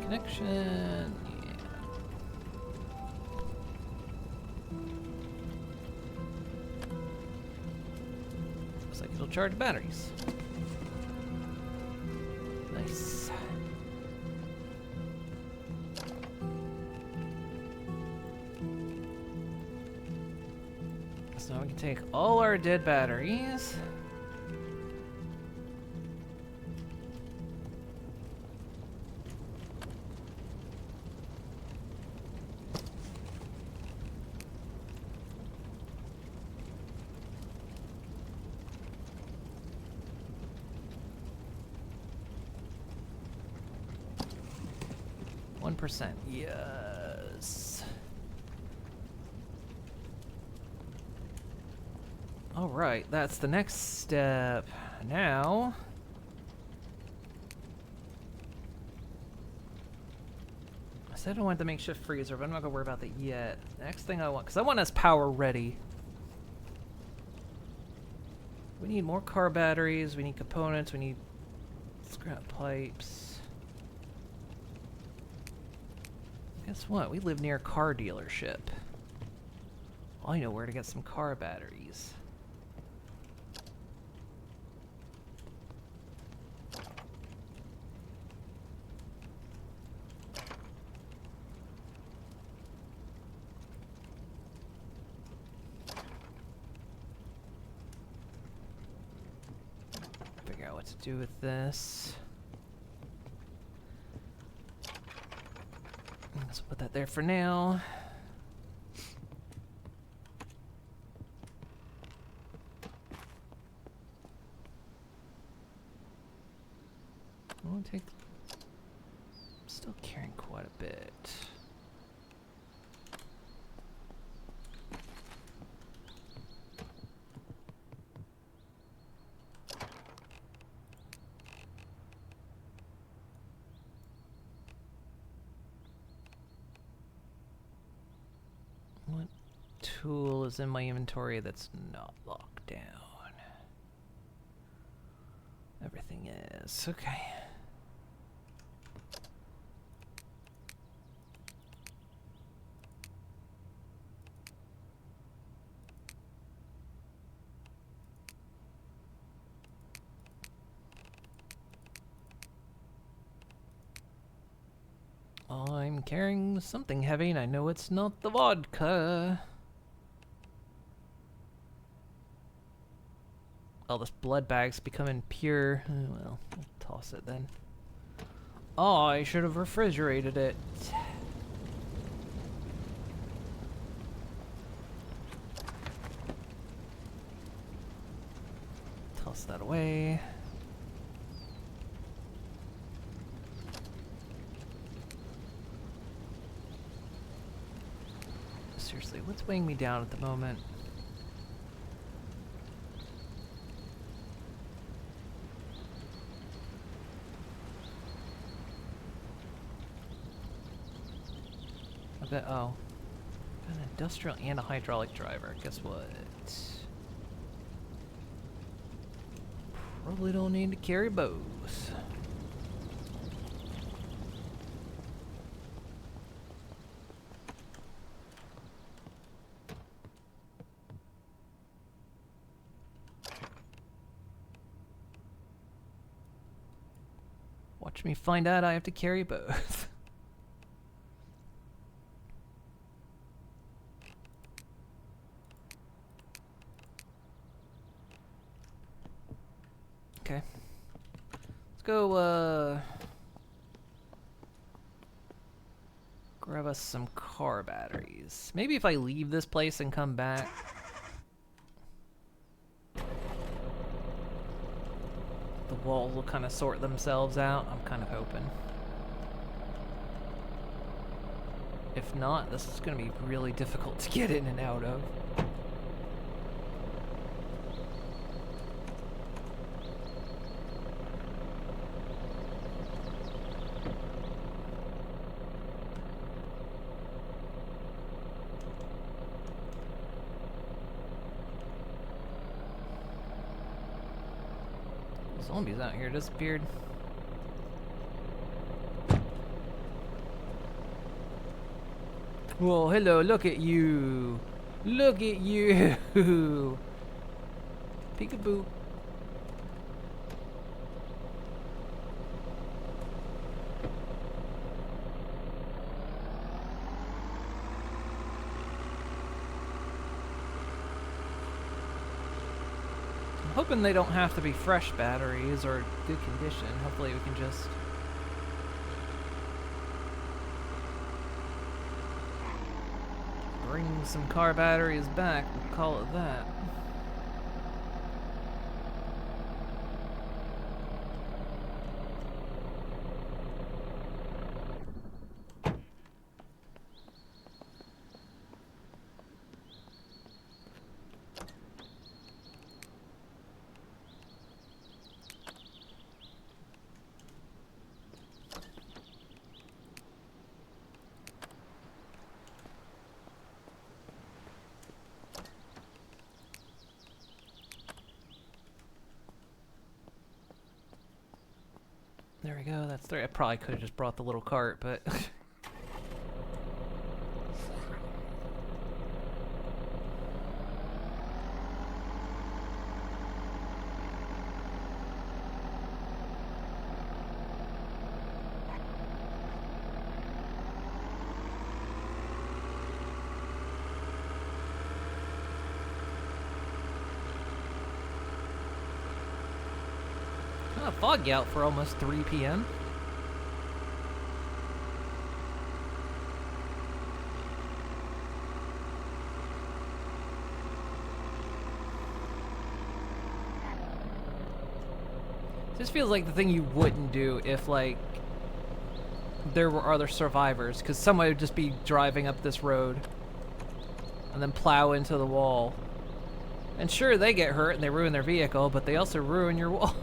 Connection, yeah. Looks like it'll charge batteries. Nice. So we can take all our dead batteries. %. Yes. All right, that's the next step. Now, I said I wanted the makeshift freezer, but I'm not gonna worry about that yet. Next thing I want, because I want us power ready. We need more car batteries. We need components. We need Scrap pipes. Guess what? We live near a car dealership. I know where to get some car batteries. Figure out what to do with this. Let's put that there for now. I'll take. Still carrying quite a bit. What tool is in my inventory that's not locked down? Everything is. Okay. I'm carrying something heavy and I know it's not the vodka. Oh, this blood bag's becoming pure. Well, I'll toss it then. Oh, I should have refrigerated it. Toss that away. Seriously, what's weighing me down at the moment? I bet, oh. Got an industrial and a hydraulic driver. Guess what? Probably don't need to carry both. Watch me find out I have to carry both. Okay. Let's go, grab us some car batteries. Maybe if I leave this place and come back. The walls will kind of sort themselves out. I'm kind of hoping. If not, this is going to be really difficult to get in and out of. Zombies out here disappeared. Whoa, hello, look at you. Look at you. Peekaboo. Hoping they don't have to be fresh batteries or good condition. Hopefully we can just bring some car batteries back and call it that. There we go. That's 3. I probably could have just brought the little cart, but... Kinda foggy out for almost 3 p.m. This feels like the thing you wouldn't do if, like, there were other survivors, because somebody would just be driving up this road and then plow into the wall. And sure, they get hurt and they ruin their vehicle, but they also ruin your wall.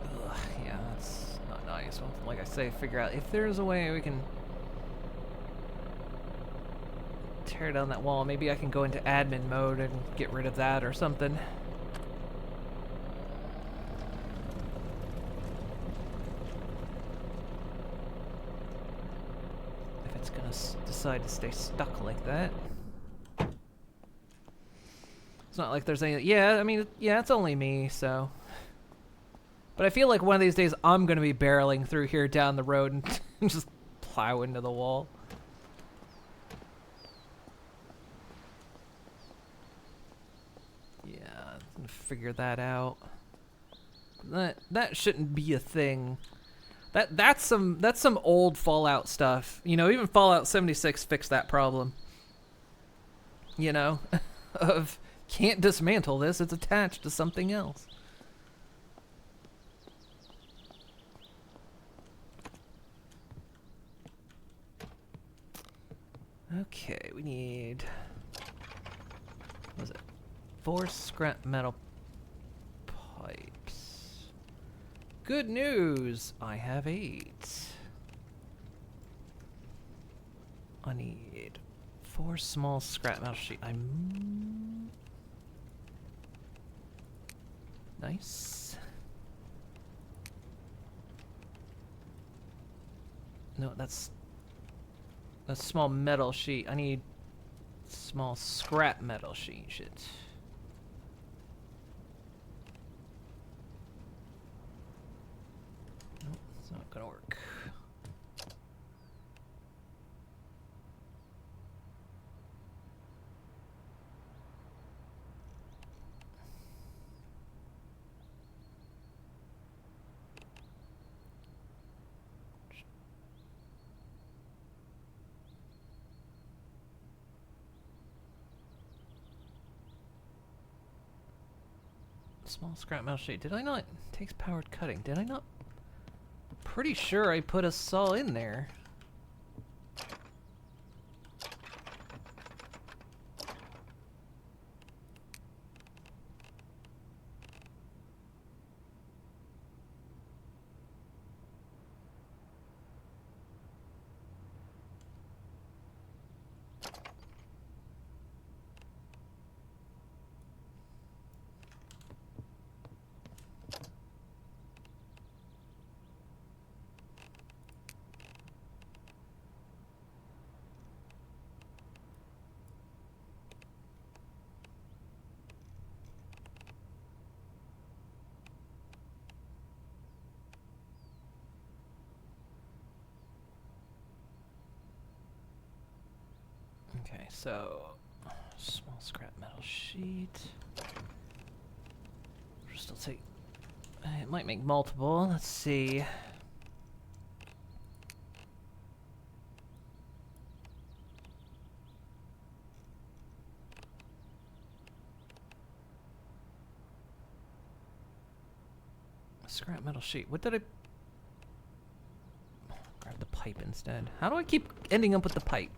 Ugh, yeah, that's not nice. Well, like I say, figure out if there's a way we can tear down that wall. Maybe I can go into admin mode and get rid of that or something. If it's gonna decide to stay stuck like that. It's not like there's any... Yeah, I mean, yeah, it's only me, so... But I feel like one of these days I'm gonna be barreling through here down the road and just plow into the wall. Yeah, I'm gonna figure that out. That shouldn't be a thing. That's some old Fallout stuff. You know, even Fallout 76 fixed that problem. You know, of can't dismantle this, it's attached to something else. Okay, we need, what was it? 4 scrap metal pipes. Good news, I have 8. I need 4 small scrap metal sheet. Nice. No, that's a small metal sheet. I need small scrap metal sheet. Shit. Nope, it's not gonna work. Small scrap metal sheet. Did I not? Takes powered cutting. Did I not? Pretty sure I put a saw in there. Okay, so small scrap metal sheet. Still take. It might make multiple. Let's see. Scrap metal sheet. What did I? Grab the pipe instead. How do I keep ending up with the pipe?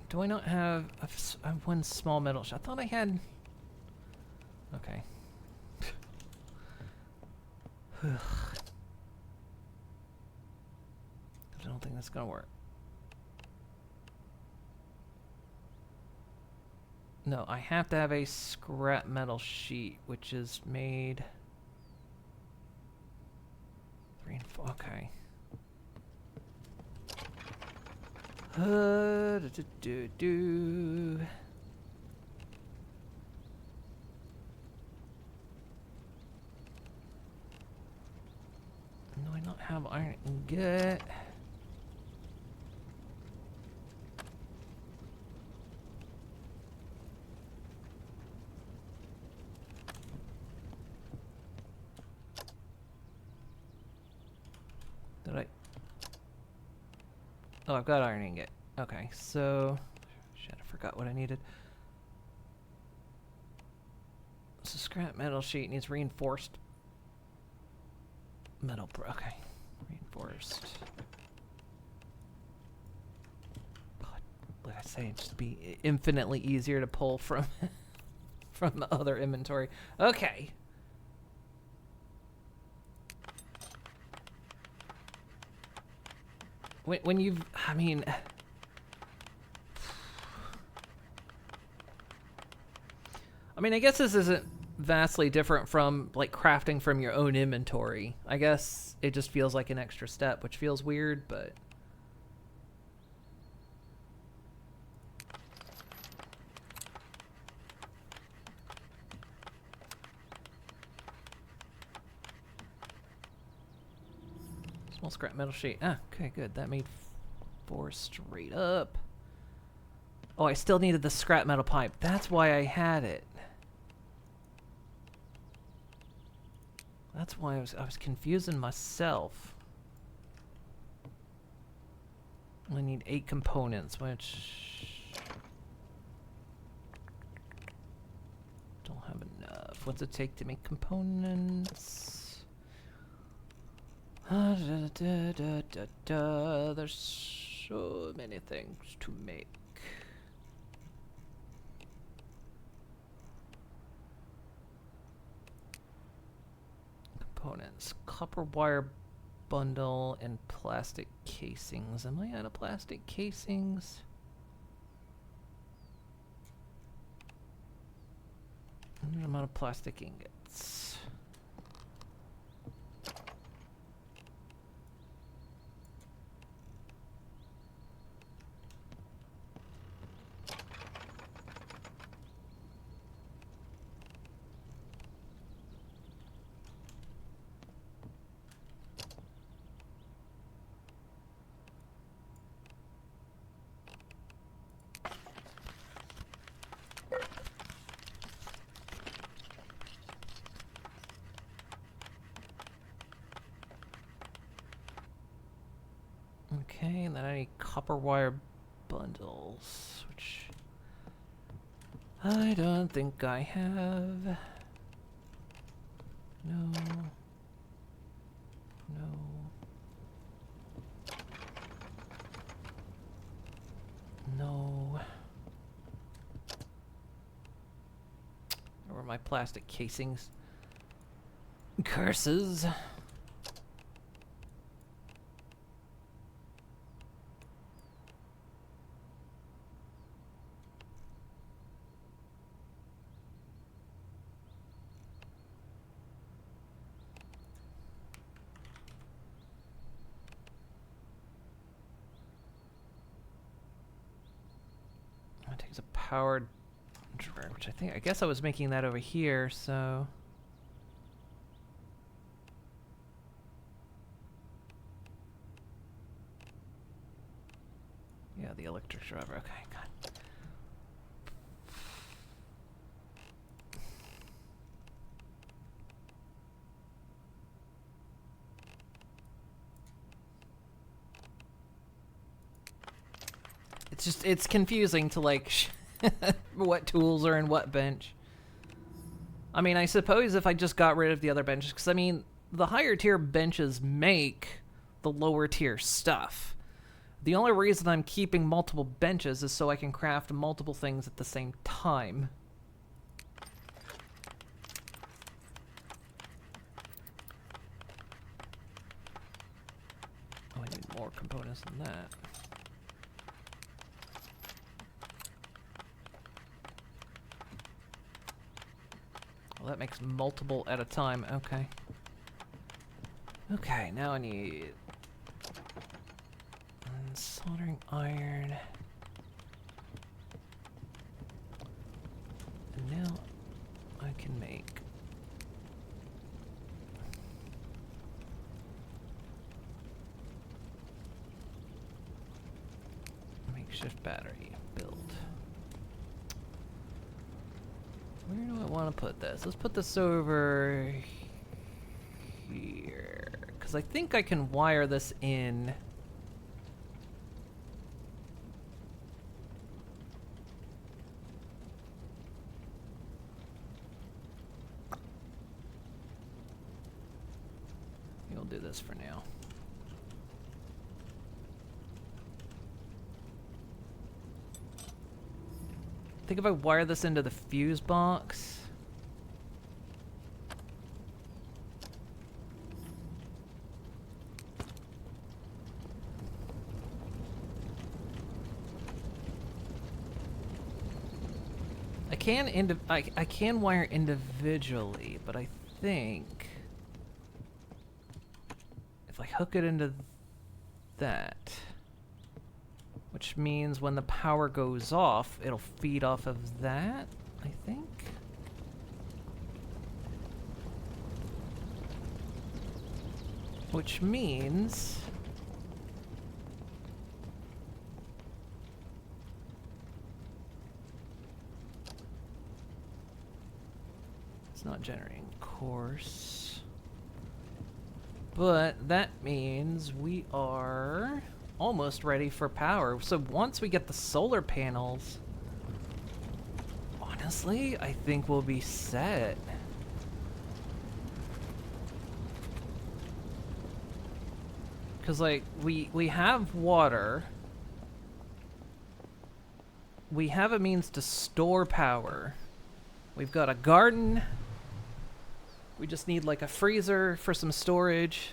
Do I not have I have one small metal shot? I thought I had. Okay. I don't think that's gonna work. No, I have to have a scrap metal sheet, which is made 3 and 4. Okay. Do. No, I don't have iron ingot. Did I? Oh, I've got iron ingot. Okay, so shit, I forgot what I needed. So scrap metal sheet needs reinforced metal. Okay, reinforced. God, like I say, it'd just be infinitely easier to pull from from the other inventory. Okay. When you've, I mean, I guess this isn't vastly different from like crafting from your own inventory. I guess it just feels like an extra step, which feels weird, but small scrap metal sheet. Ah, okay, good. That made 4 straight up. Oh, I still needed the scrap metal pipe. That's why I had it. That's why I was confusing myself. I need 8 components, which don't have enough. What's it take to make components? There's so many things to make. Components. Copper wire bundle and plastic casings. Am I out of plastic casings? I'm out of plastic ingots. Okay, and then I need copper wire bundles, which I don't think I have. No. No. No. Where are my plastic casings? Curses. It takes a powered drawer, which I guess I was making that over here, so. Yeah, the electric driver. Okay, good. It's confusing to like what tools are in what bench. I mean, I suppose if I just got rid of the other benches, because I mean, the higher tier benches make the lower tier stuff. The only reason I'm keeping multiple benches is so I can craft multiple things at the same time. Oh, I need more components than that. Well, that makes multiple at a time. Okay. Okay, now I need soldering iron. And now I can make makeshift battery build. Where do I want to put this? Let's put this over here. Because I think I can wire this in. We'll do this for now. I think if I wire this into the fuse box. I can wire individually, but I think if I hook it into that, which means when the power goes off, it'll feed off of that, I think. Which means it's not generating course. But that means we are almost ready for power. So once we get the solar panels, honestly, I think we'll be set. Because, like, we have water. We have a means to store power. We've got a garden. We just need, like, a freezer for some storage.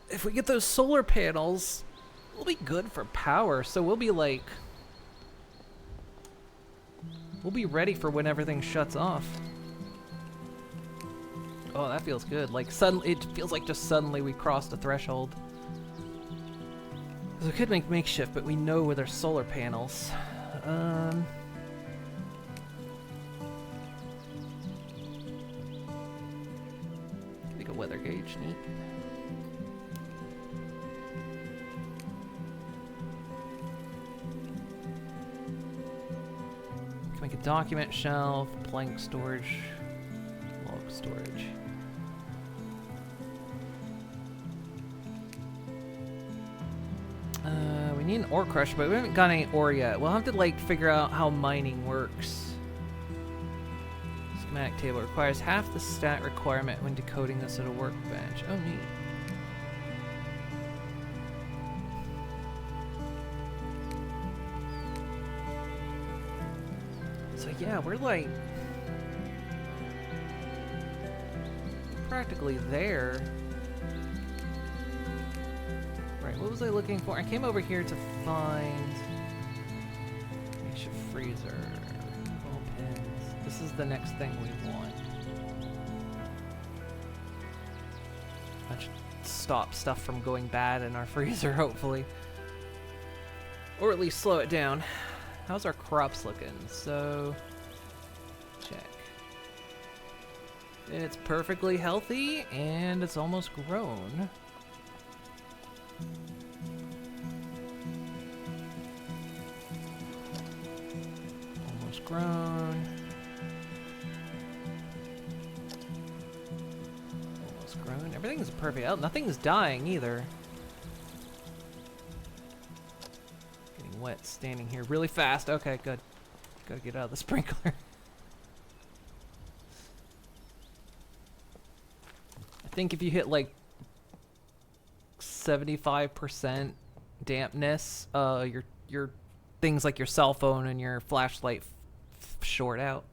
If we get those solar panels, we'll be good for power. So we'll be, like, we'll be ready for when everything shuts off. Oh, that feels good. Like, suddenly, it feels like just suddenly we crossed a threshold. So we could make makeshift, but we know where there's solar panels. Make a weather gauge, neat. Can make a document shelf, plank storage, log storage. We need an ore crusher, but we haven't got any ore yet. We'll have to, like, figure out how mining works. Schematic table requires half the stat requirement when decoding this at a workbench. Oh, neat. So yeah, we're like practically there. Right, what was I looking for? I came over here to find makeshift freezer, ball pins. This is the next thing we want. That should stop stuff from going bad in our freezer, hopefully. Or at least slow it down. How's our crops looking? So, check. It's perfectly healthy, and it's almost grown. Almost grown. Almost grown. Everything's perfect. Oh, nothing's dying either. Getting wet standing here really fast. Okay, good. Gotta get out of the sprinkler. I think if you hit like 75% dampness, your things like your cell phone and your flashlight short out.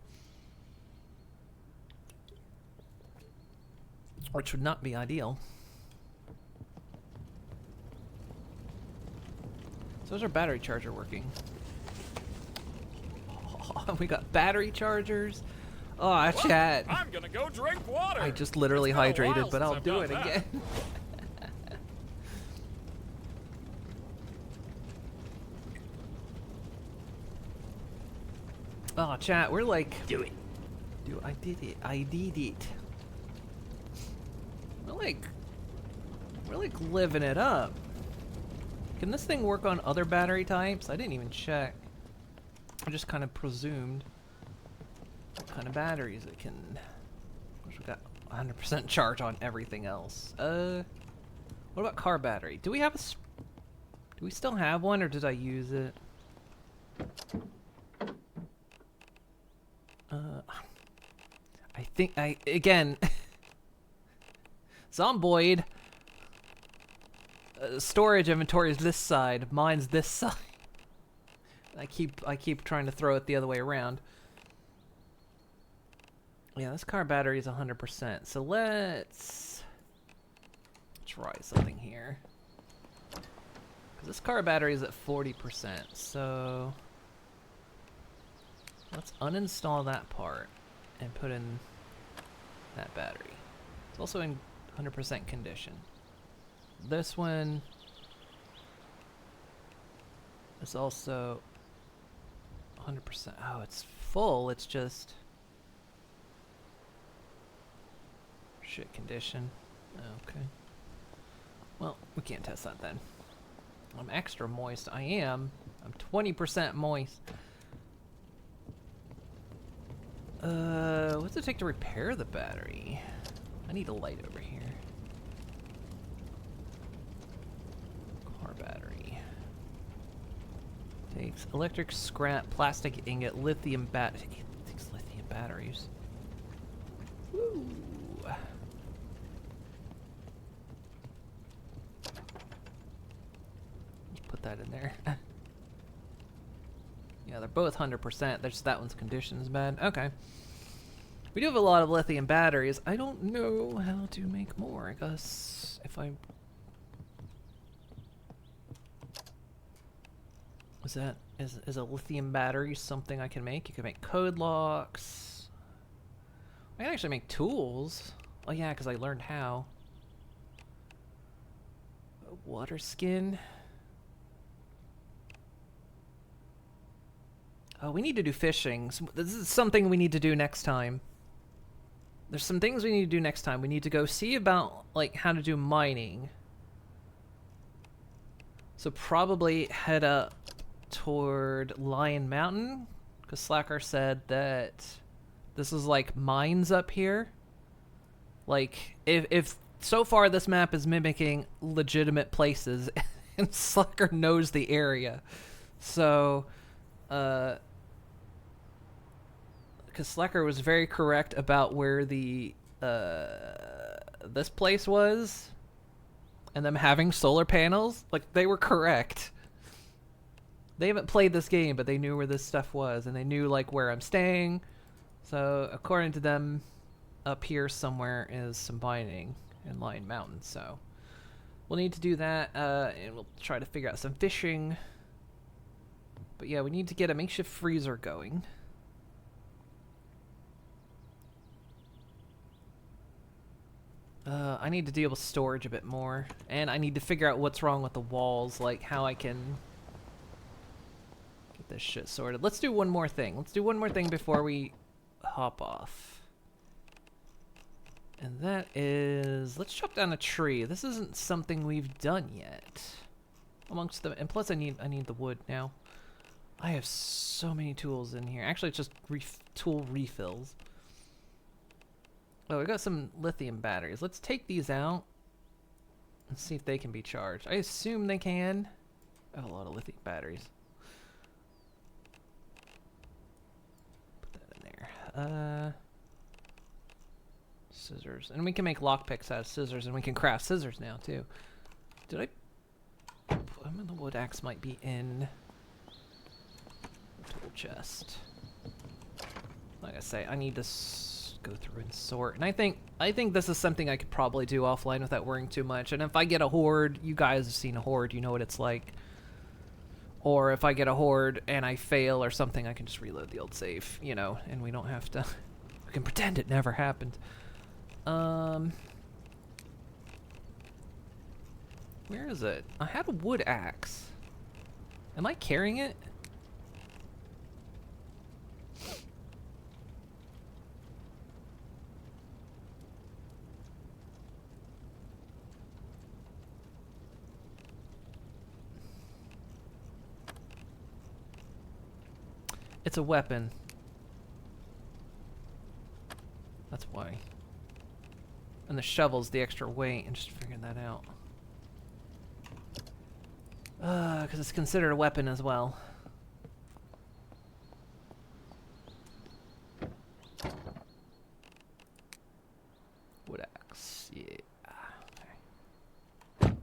Which would not be ideal. So is our battery charger working? Oh, we got battery chargers. Oh, chat. I'm gonna go drink water. I just literally It's been a hydrated, while but I'll since I've do done it that. again. Oh, chat, we're like... Do it. I did it. I did it. We're like living it up. Can this thing work on other battery types? I didn't even check. I just kind of presumed what kind of batteries it can. Wish we got 100% charge on everything else. What about car battery? Do we have a? Do we still have one, or did I use it? I think again. Zomboid. Storage inventory is this side. Mine's this side. I keep trying to throw it the other way around. Yeah, this car battery is 100%. So let's try something here. 'Cause this car battery is at 40%. So let's uninstall that part and put in that battery. It's also in 100% condition. This one is also 100%. Oh, it's full. It's just shit condition. Okay. Well, we can't test that then. I'm extra moist. I'm 20% moist. What's it take to repair the battery? I need a light over here. Car battery. Takes electric scrap, plastic ingot, lithium battery. Takes lithium batteries. Woo. Put that in there. Yeah, they're both 100%. There's that one's condition is bad. Okay. We do have a lot of lithium batteries. I don't know how to make more. I guess if I... Is a lithium battery something I can make? You can make code locks. I can actually make tools. Oh yeah, because I learned how. Water skin. Oh, we need to do fishing. This is something we need to do next time. There's some things we need to do next time. We need to go see about like how to do mining. So probably head up toward Lion Mountain, because Slacker said that this is like mines up here. Like if so far this map is mimicking legitimate places, and Slacker knows the area, so because Slacker was very correct about where the this place was, and them having solar panels. Like they were correct. They haven't played this game, but they knew where this stuff was, and they knew like where I'm staying. So according to them, up here somewhere is some mining in Lion Mountain. So we'll need to do that, and we'll try to figure out some fishing. But yeah, we need to get a makeshift freezer going. I need to deal with storage a bit more, and I need to figure out what's wrong with the walls, like how I can get this shit sorted. Let's do one more thing. Let's do one more thing before we hop off. And that is, let's chop down a tree. This isn't something we've done yet. Amongst the, and plus I need the wood now. I have so many tools in here. Actually, it's just tool refills. Oh, we got some lithium batteries. Let's take these out and see if they can be charged. I assume they can. I have a lot of lithium batteries. Put that in there. Scissors. And we can make lockpicks out of scissors, and we can craft scissors now, too. Did I? I mean, the wood axe might be in the tool chest. Like I say, I need to go through and sort. And I think this is something I could probably do offline without worrying too much. And if I get a horde, you guys have seen a horde, you know what it's like. Or if I get a horde and I fail or something, I can just reload the old save, you know, and we don't have to. We can pretend it never happened. Where is it? I had a wood axe. Am I carrying it? It's a weapon. That's why. And the shovel's the extra weight, and just figuring that out. Because it's considered a weapon as well. Wood axe, yeah. Okay.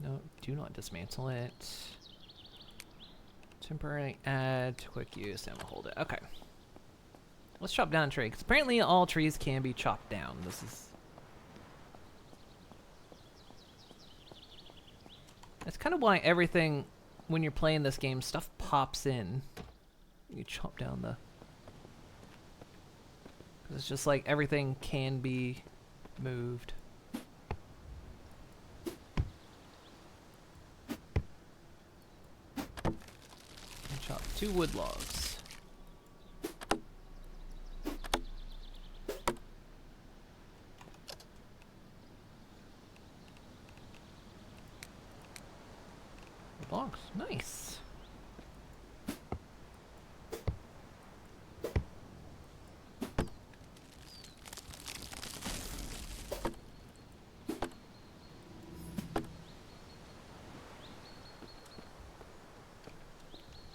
No, do not dismantle it. Temporarily add to quick use, and we'll hold it. Okay. Let's chop down a tree, because apparently all trees can be chopped down. This is... That's kind of why everything, when you're playing this game, stuff pops in. You chop down the... It's just like everything can be moved. And chop 2 wood logs. Logs, nice.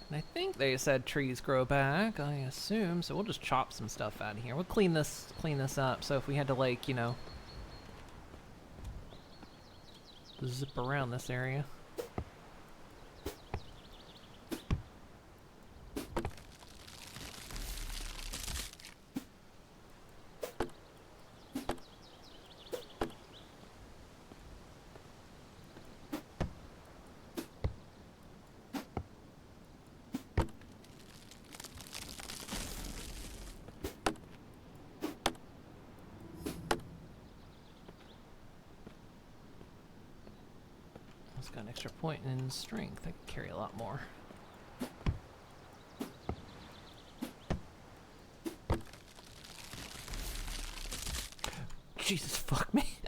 And I think they said trees grow back, I assume, so we'll just chop some stuff out of here. We'll clean this up, so if we had to, like, you know, zip around this area. Got an extra point in strength. I can carry a lot more. Jesus, fuck me.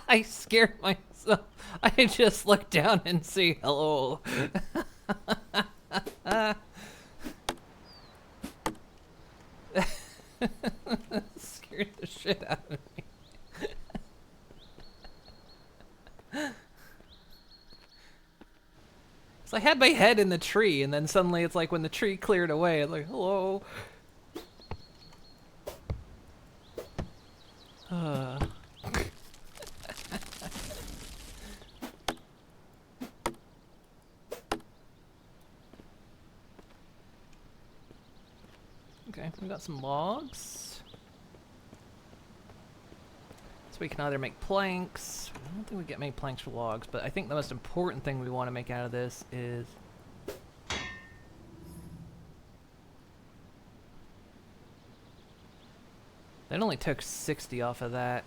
I scared myself. I just looked down and see hello. Scared the shit out of me. So I had my head in the tree, and then suddenly it's like when the tree cleared away, it's like, hello. Okay, we got some logs. So we can either make planks. I don't think we get many planks for logs, but I think the most important thing we want to make out of this is... That only took 60 off of that.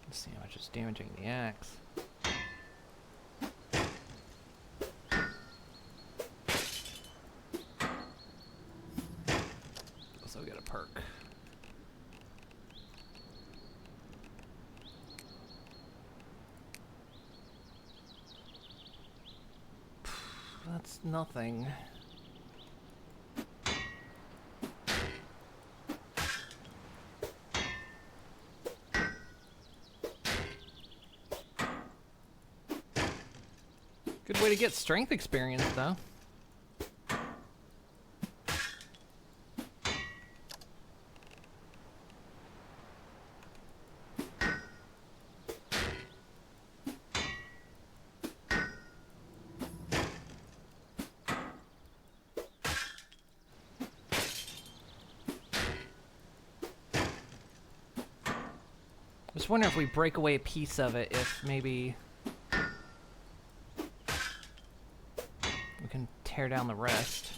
Let's see how much it's damaging the axe. Also get a perk. That's nothing. Good way to get strength experience, though. I just wonder if we break away a piece of it, if maybe we can tear down the rest.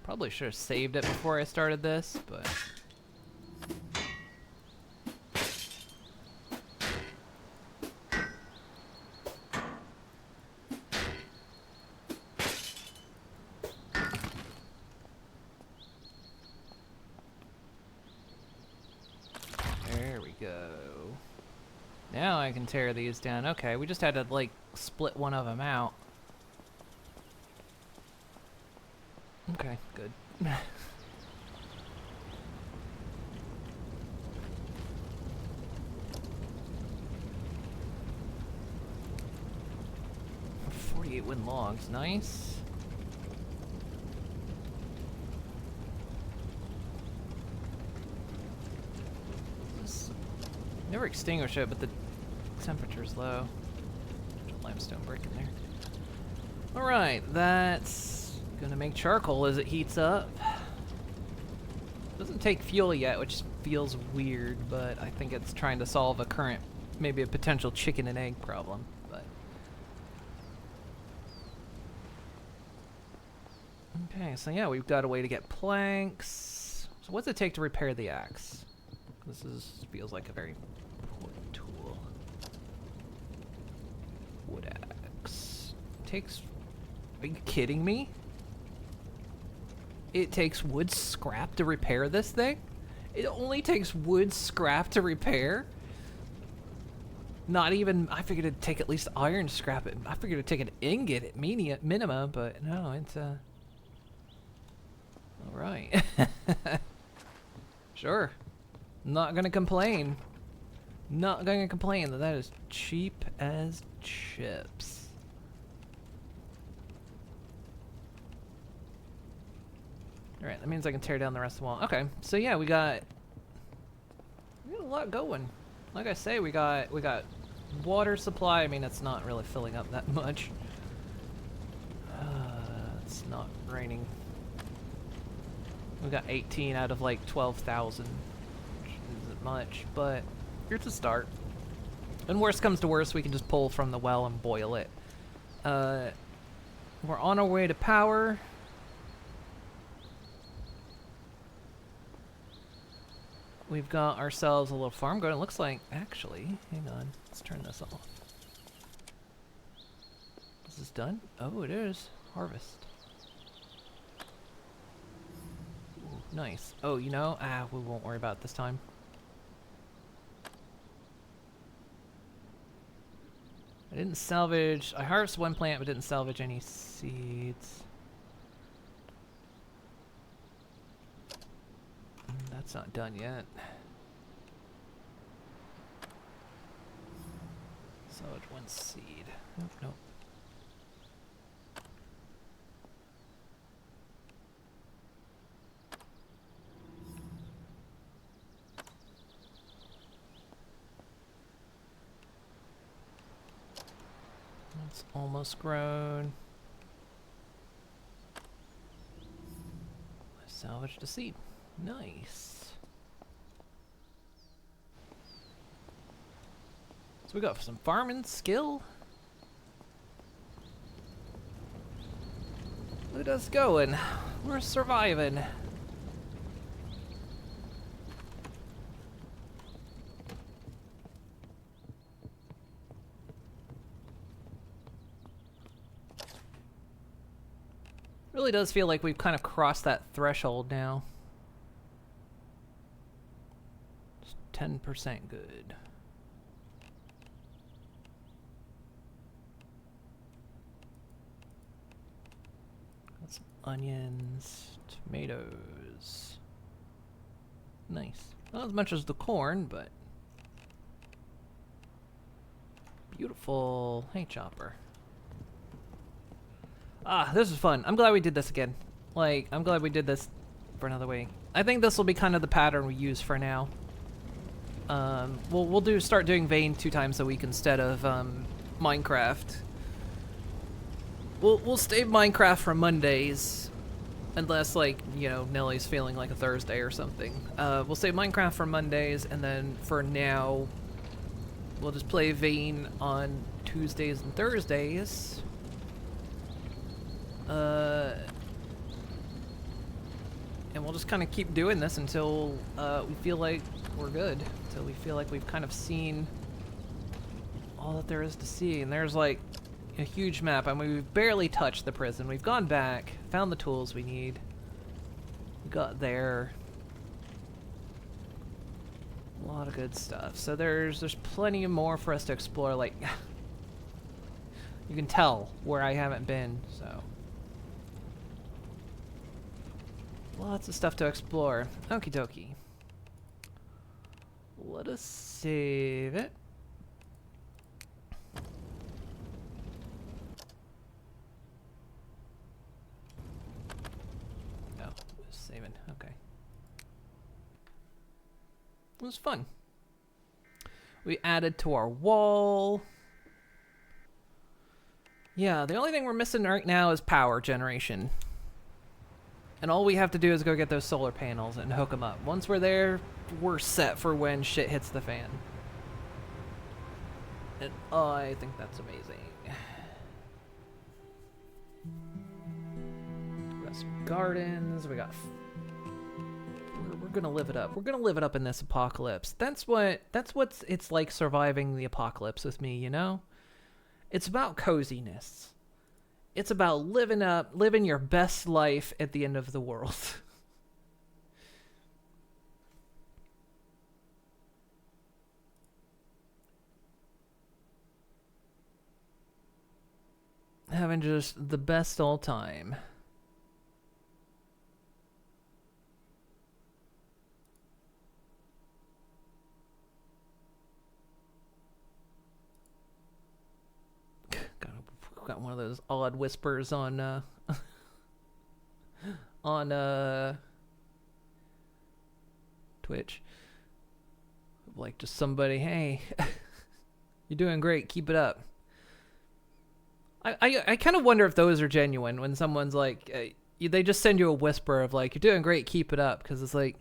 Probably should have saved it before I started this, but... There we go. Now I can tear these down. Okay, we just had to, like, split one of them out. Okay, good. "48 wooden logs, nice." Never extinguish it, but the temperature's low. Limestone brick in there. Alright, that's gonna make charcoal as it heats up. Doesn't take fuel yet, which feels weird, but I think it's trying to solve a current, maybe a potential chicken and egg problem, but... Okay, so yeah, we've got a way to get planks. So what's it take to repair the axe? Feels like a very important tool. Wood axe. Takes... Are you kidding me? It takes wood scrap to repair this thing? It only takes wood scrap to repair? Not even... I figured it'd take at least iron scrap. I figured it'd take an ingot at minimum, but no, it's alright. Sure. Not gonna complain. Not gonna complain that is cheap as chips. Alright, that means I can tear down the rest of the wall. Okay, so yeah, we got a lot going. Like I say, we got water supply. I mean, it's not really filling up that much. It's not raining. We got 18 out of like 12,000. Isn't much, but here's a start. And worst comes to worst, we can just pull from the well and boil it. We're on our way to power. We've got ourselves a little farm going. It looks like, actually, hang on, let's turn this off. Is this done? Oh, it is. Harvest. Ooh, nice. Oh, you know, we won't worry about it this time. I didn't salvage... I harvested one plant, but didn't salvage any seeds. That's not done yet. Salvage one seed. Nope, nope. It's almost grown. I salvaged a seed. Nice. So we got some farming skill. Look at us going. We're surviving. Really does feel like we've kind of crossed that threshold now. Just 10% good. Some onions, tomatoes. Nice. Not as much as the corn, but beautiful hay chopper. Ah, this is fun. I'm glad we did this again. Like, I'm glad we did this for another week. I think this will be kind of the pattern we use for now. We'll start doing Vane 2 times a week instead of Minecraft. We'll save Minecraft for Mondays, unless, like, you know, Nellie's feeling like a Thursday or something. We'll save Minecraft for Mondays, and then for now, we'll just play Vane on Tuesdays and Thursdays. And we'll just kind of keep doing this until we feel like we're good. Until we feel like we've kind of seen all that there is to see. And there's like a huge map. I mean, we've barely touched the prison. We've gone back, found the tools we need. We got there. A lot of good stuff. So there's plenty more for us to explore. Like, you can tell where I haven't been, so. Lots of stuff to explore. Okie dokie. Let us save it. Oh, saving. Okay. It was fun. We added to our wall. Yeah, the only thing we're missing right now is power generation. And all we have to do is go get those solar panels and hook them up. Once we're there, we're set for when shit hits the fan. And I think that's amazing. We got some gardens. We got... We're gonna live it up. We're gonna live it up in this apocalypse. That's what's it's like surviving the apocalypse with me, you know? It's about coziness. It's about living your best life at the end of the world. Having just the best all time. Got one of those odd whispers on Twitch, like just somebody, hey, you're doing great, keep it up. I kind of wonder if those are genuine when someone's like, they just send you a whisper of like, you're doing great, keep it up, because it's like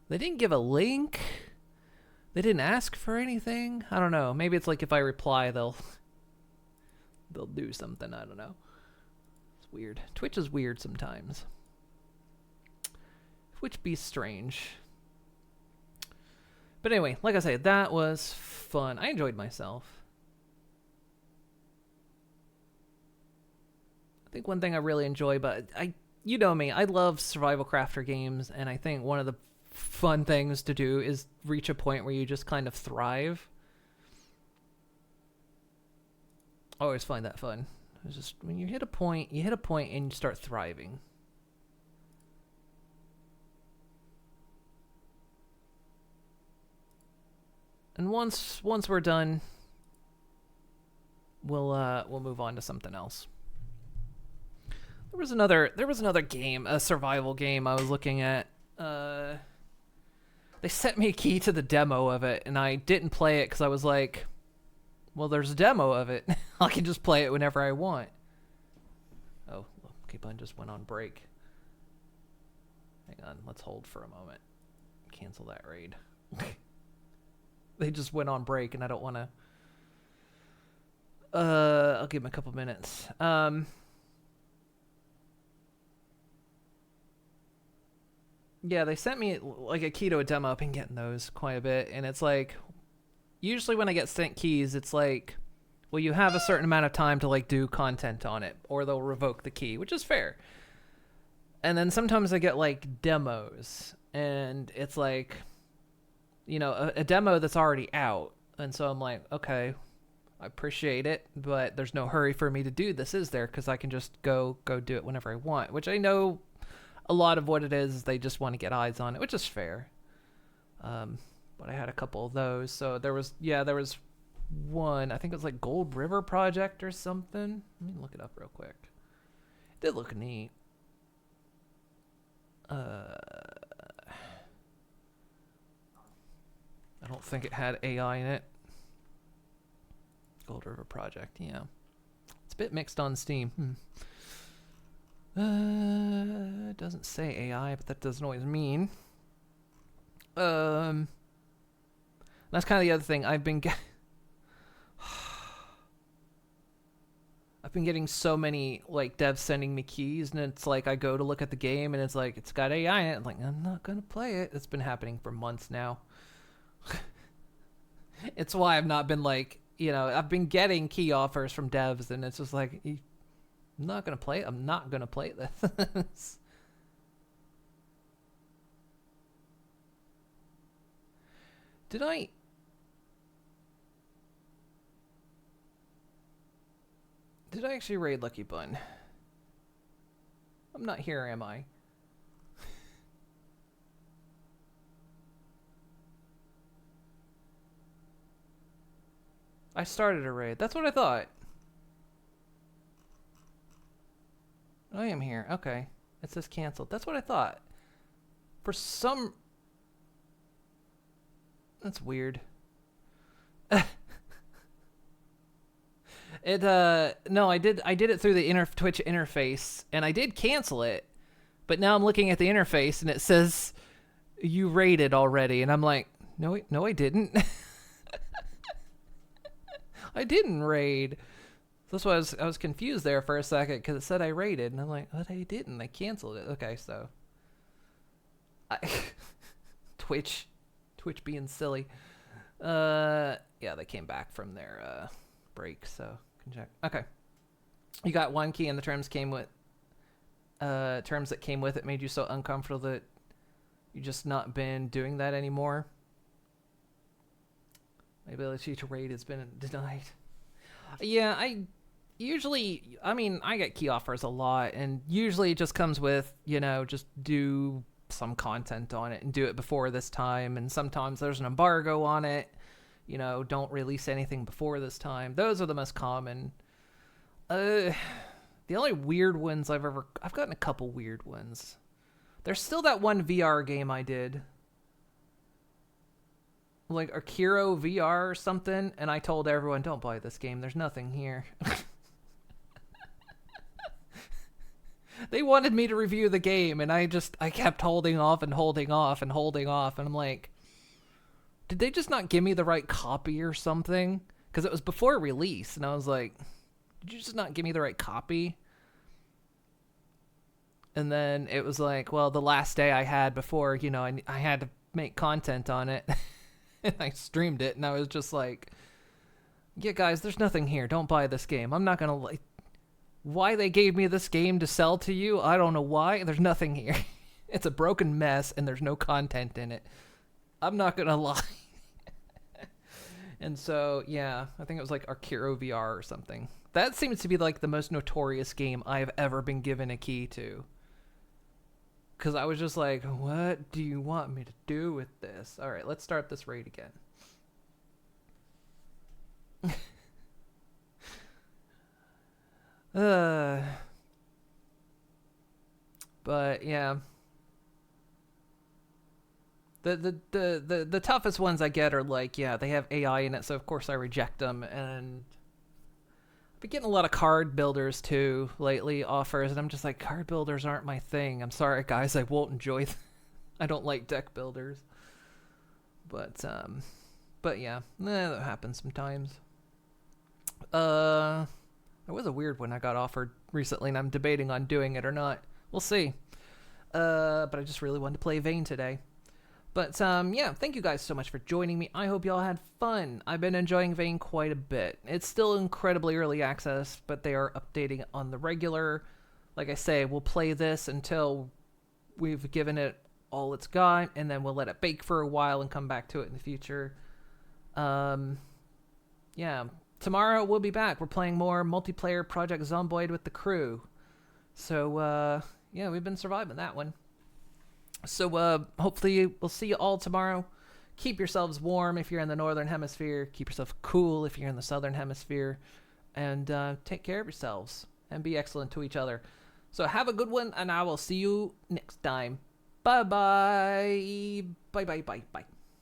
they didn't give a link, they didn't ask for anything. I don't know, maybe it's like if I reply they'll do something. I don't know. It's weird. Twitch is weird sometimes. Twitch be strange. But anyway, like I say, that was fun. I enjoyed myself. I think one thing I really enjoy, but you know me, I love survival crafter games, and I think one of the fun things to do is reach a point where you just kind of thrive. I always find that fun. It's just when you hit a point and you start thriving. And once we're done, we'll move on to something else. There was another game, a survival game I was looking at. They sent me a key to the demo of it, and I didn't play it because I was like, well, there's a demo of it. I can just play it whenever I want. Oh, Keepline just went on break. Hang on, let's hold for a moment. Cancel that raid. They just went on break, and I don't want to... I'll give them a couple minutes. Yeah, they sent me like a key to a demo. I've been getting those quite a bit, and it's like... Usually when I get sent keys, it's like, well, you have a certain amount of time to like do content on it, or they'll revoke the key, which is fair. And then sometimes I get like demos, and it's like, you know, a demo that's already out. And so I'm like, okay, I appreciate it, but there's no hurry for me to do this, is there? Because I can just go do it whenever I want, which I know a lot of what it is they just want to get eyes on it, which is fair. But I had a couple of those. So there was one, I think it was like Gold River Project or something. Let me look it up real quick. It did look neat. I don't think it had AI in it. Gold River Project, yeah. It's a bit mixed on Steam. It doesn't say AI, but that doesn't always mean. That's kind of the other thing. I've been getting so many like devs sending me keys, and it's like I go to look at the game, and it's like it's got AI in it. I'm like, I'm not gonna play it. It's been happening for months now. It's why I've not been like, I've been getting key offers from devs, and it's just like, I'm not gonna play it. I'm not gonna play this. Did I actually raid Lucky Bun? I'm not here, am I? I started a raid. That's what I thought. I am here. Okay. It says canceled. That's what I thought. For some... That's weird. No, I did it through the Twitch interface, and I did cancel it, but now I'm looking at the interface, and it says you raided already, and I'm like, no, I didn't. I didn't raid. That's why I was confused there for a second, because it said I raided, and I'm like, but I didn't. I canceled it. Okay, so Twitch being silly. Yeah, they came back from their break, so can check. Okay, you got one key, and the terms that came with it made you so uncomfortable that you just not been doing that anymore. My ability to raid has been denied. Yeah, I get key offers a lot, and usually it just comes with, just do some content on it and do it before this time, and sometimes there's an embargo on it. Don't release anything before this time. Those are the most common. The only weird ones I've gotten a couple weird ones. There's still that one VR game I did. Like Akiro VR or something, and I told everyone, don't buy this game. There's nothing here. They wanted me to review the game, and I kept holding off, and I'm like, did they just not give me the right copy or something? Because it was before release, and I was like, did you just not give me the right copy? And then it was like, well, the last day I had before, I had to make content on it. And I streamed it, and I was just like, yeah, guys, there's nothing here. Don't buy this game. I'm not going to... Why they gave me this game to sell to you, I don't know why. There's nothing here. It's a broken mess, and there's no content in it. I'm not going to lie. And so, yeah, I think it was like Akiro VR or something. That seems to be like the most notorious game I've ever been given a key to. Because I was just like, what do you want me to do with this? All right, let's start this raid again. But yeah, the toughest ones I get are like, yeah, they have AI in it, so of course I reject them. And I've been getting a lot of card builders too lately, offers, and I'm just like, card builders aren't my thing. I'm sorry, guys, I won't enjoy them. I don't like deck builders. But yeah, that happens sometimes. There was a weird one I got offered recently, and I'm debating on doing it or not. We'll see. But I just really wanted to play Vayne today. But yeah, thank you guys so much for joining me. I hope y'all had fun. I've been enjoying Vayne quite a bit. It's still incredibly early access, but they are updating it on the regular. Like I say, we'll play this until we've given it all it's got, and then we'll let it bake for a while and come back to it in the future. Yeah, tomorrow we'll be back. We're playing more multiplayer Project Zomboid with the crew. So, yeah, we've been surviving that one. So, hopefully we'll see you all tomorrow. Keep yourselves warm if you're in the northern hemisphere. Keep yourself cool if you're in the southern hemisphere. And take care of yourselves. And be excellent to each other. So have a good one, and I will see you next time. Bye-bye. Bye-bye-bye-bye.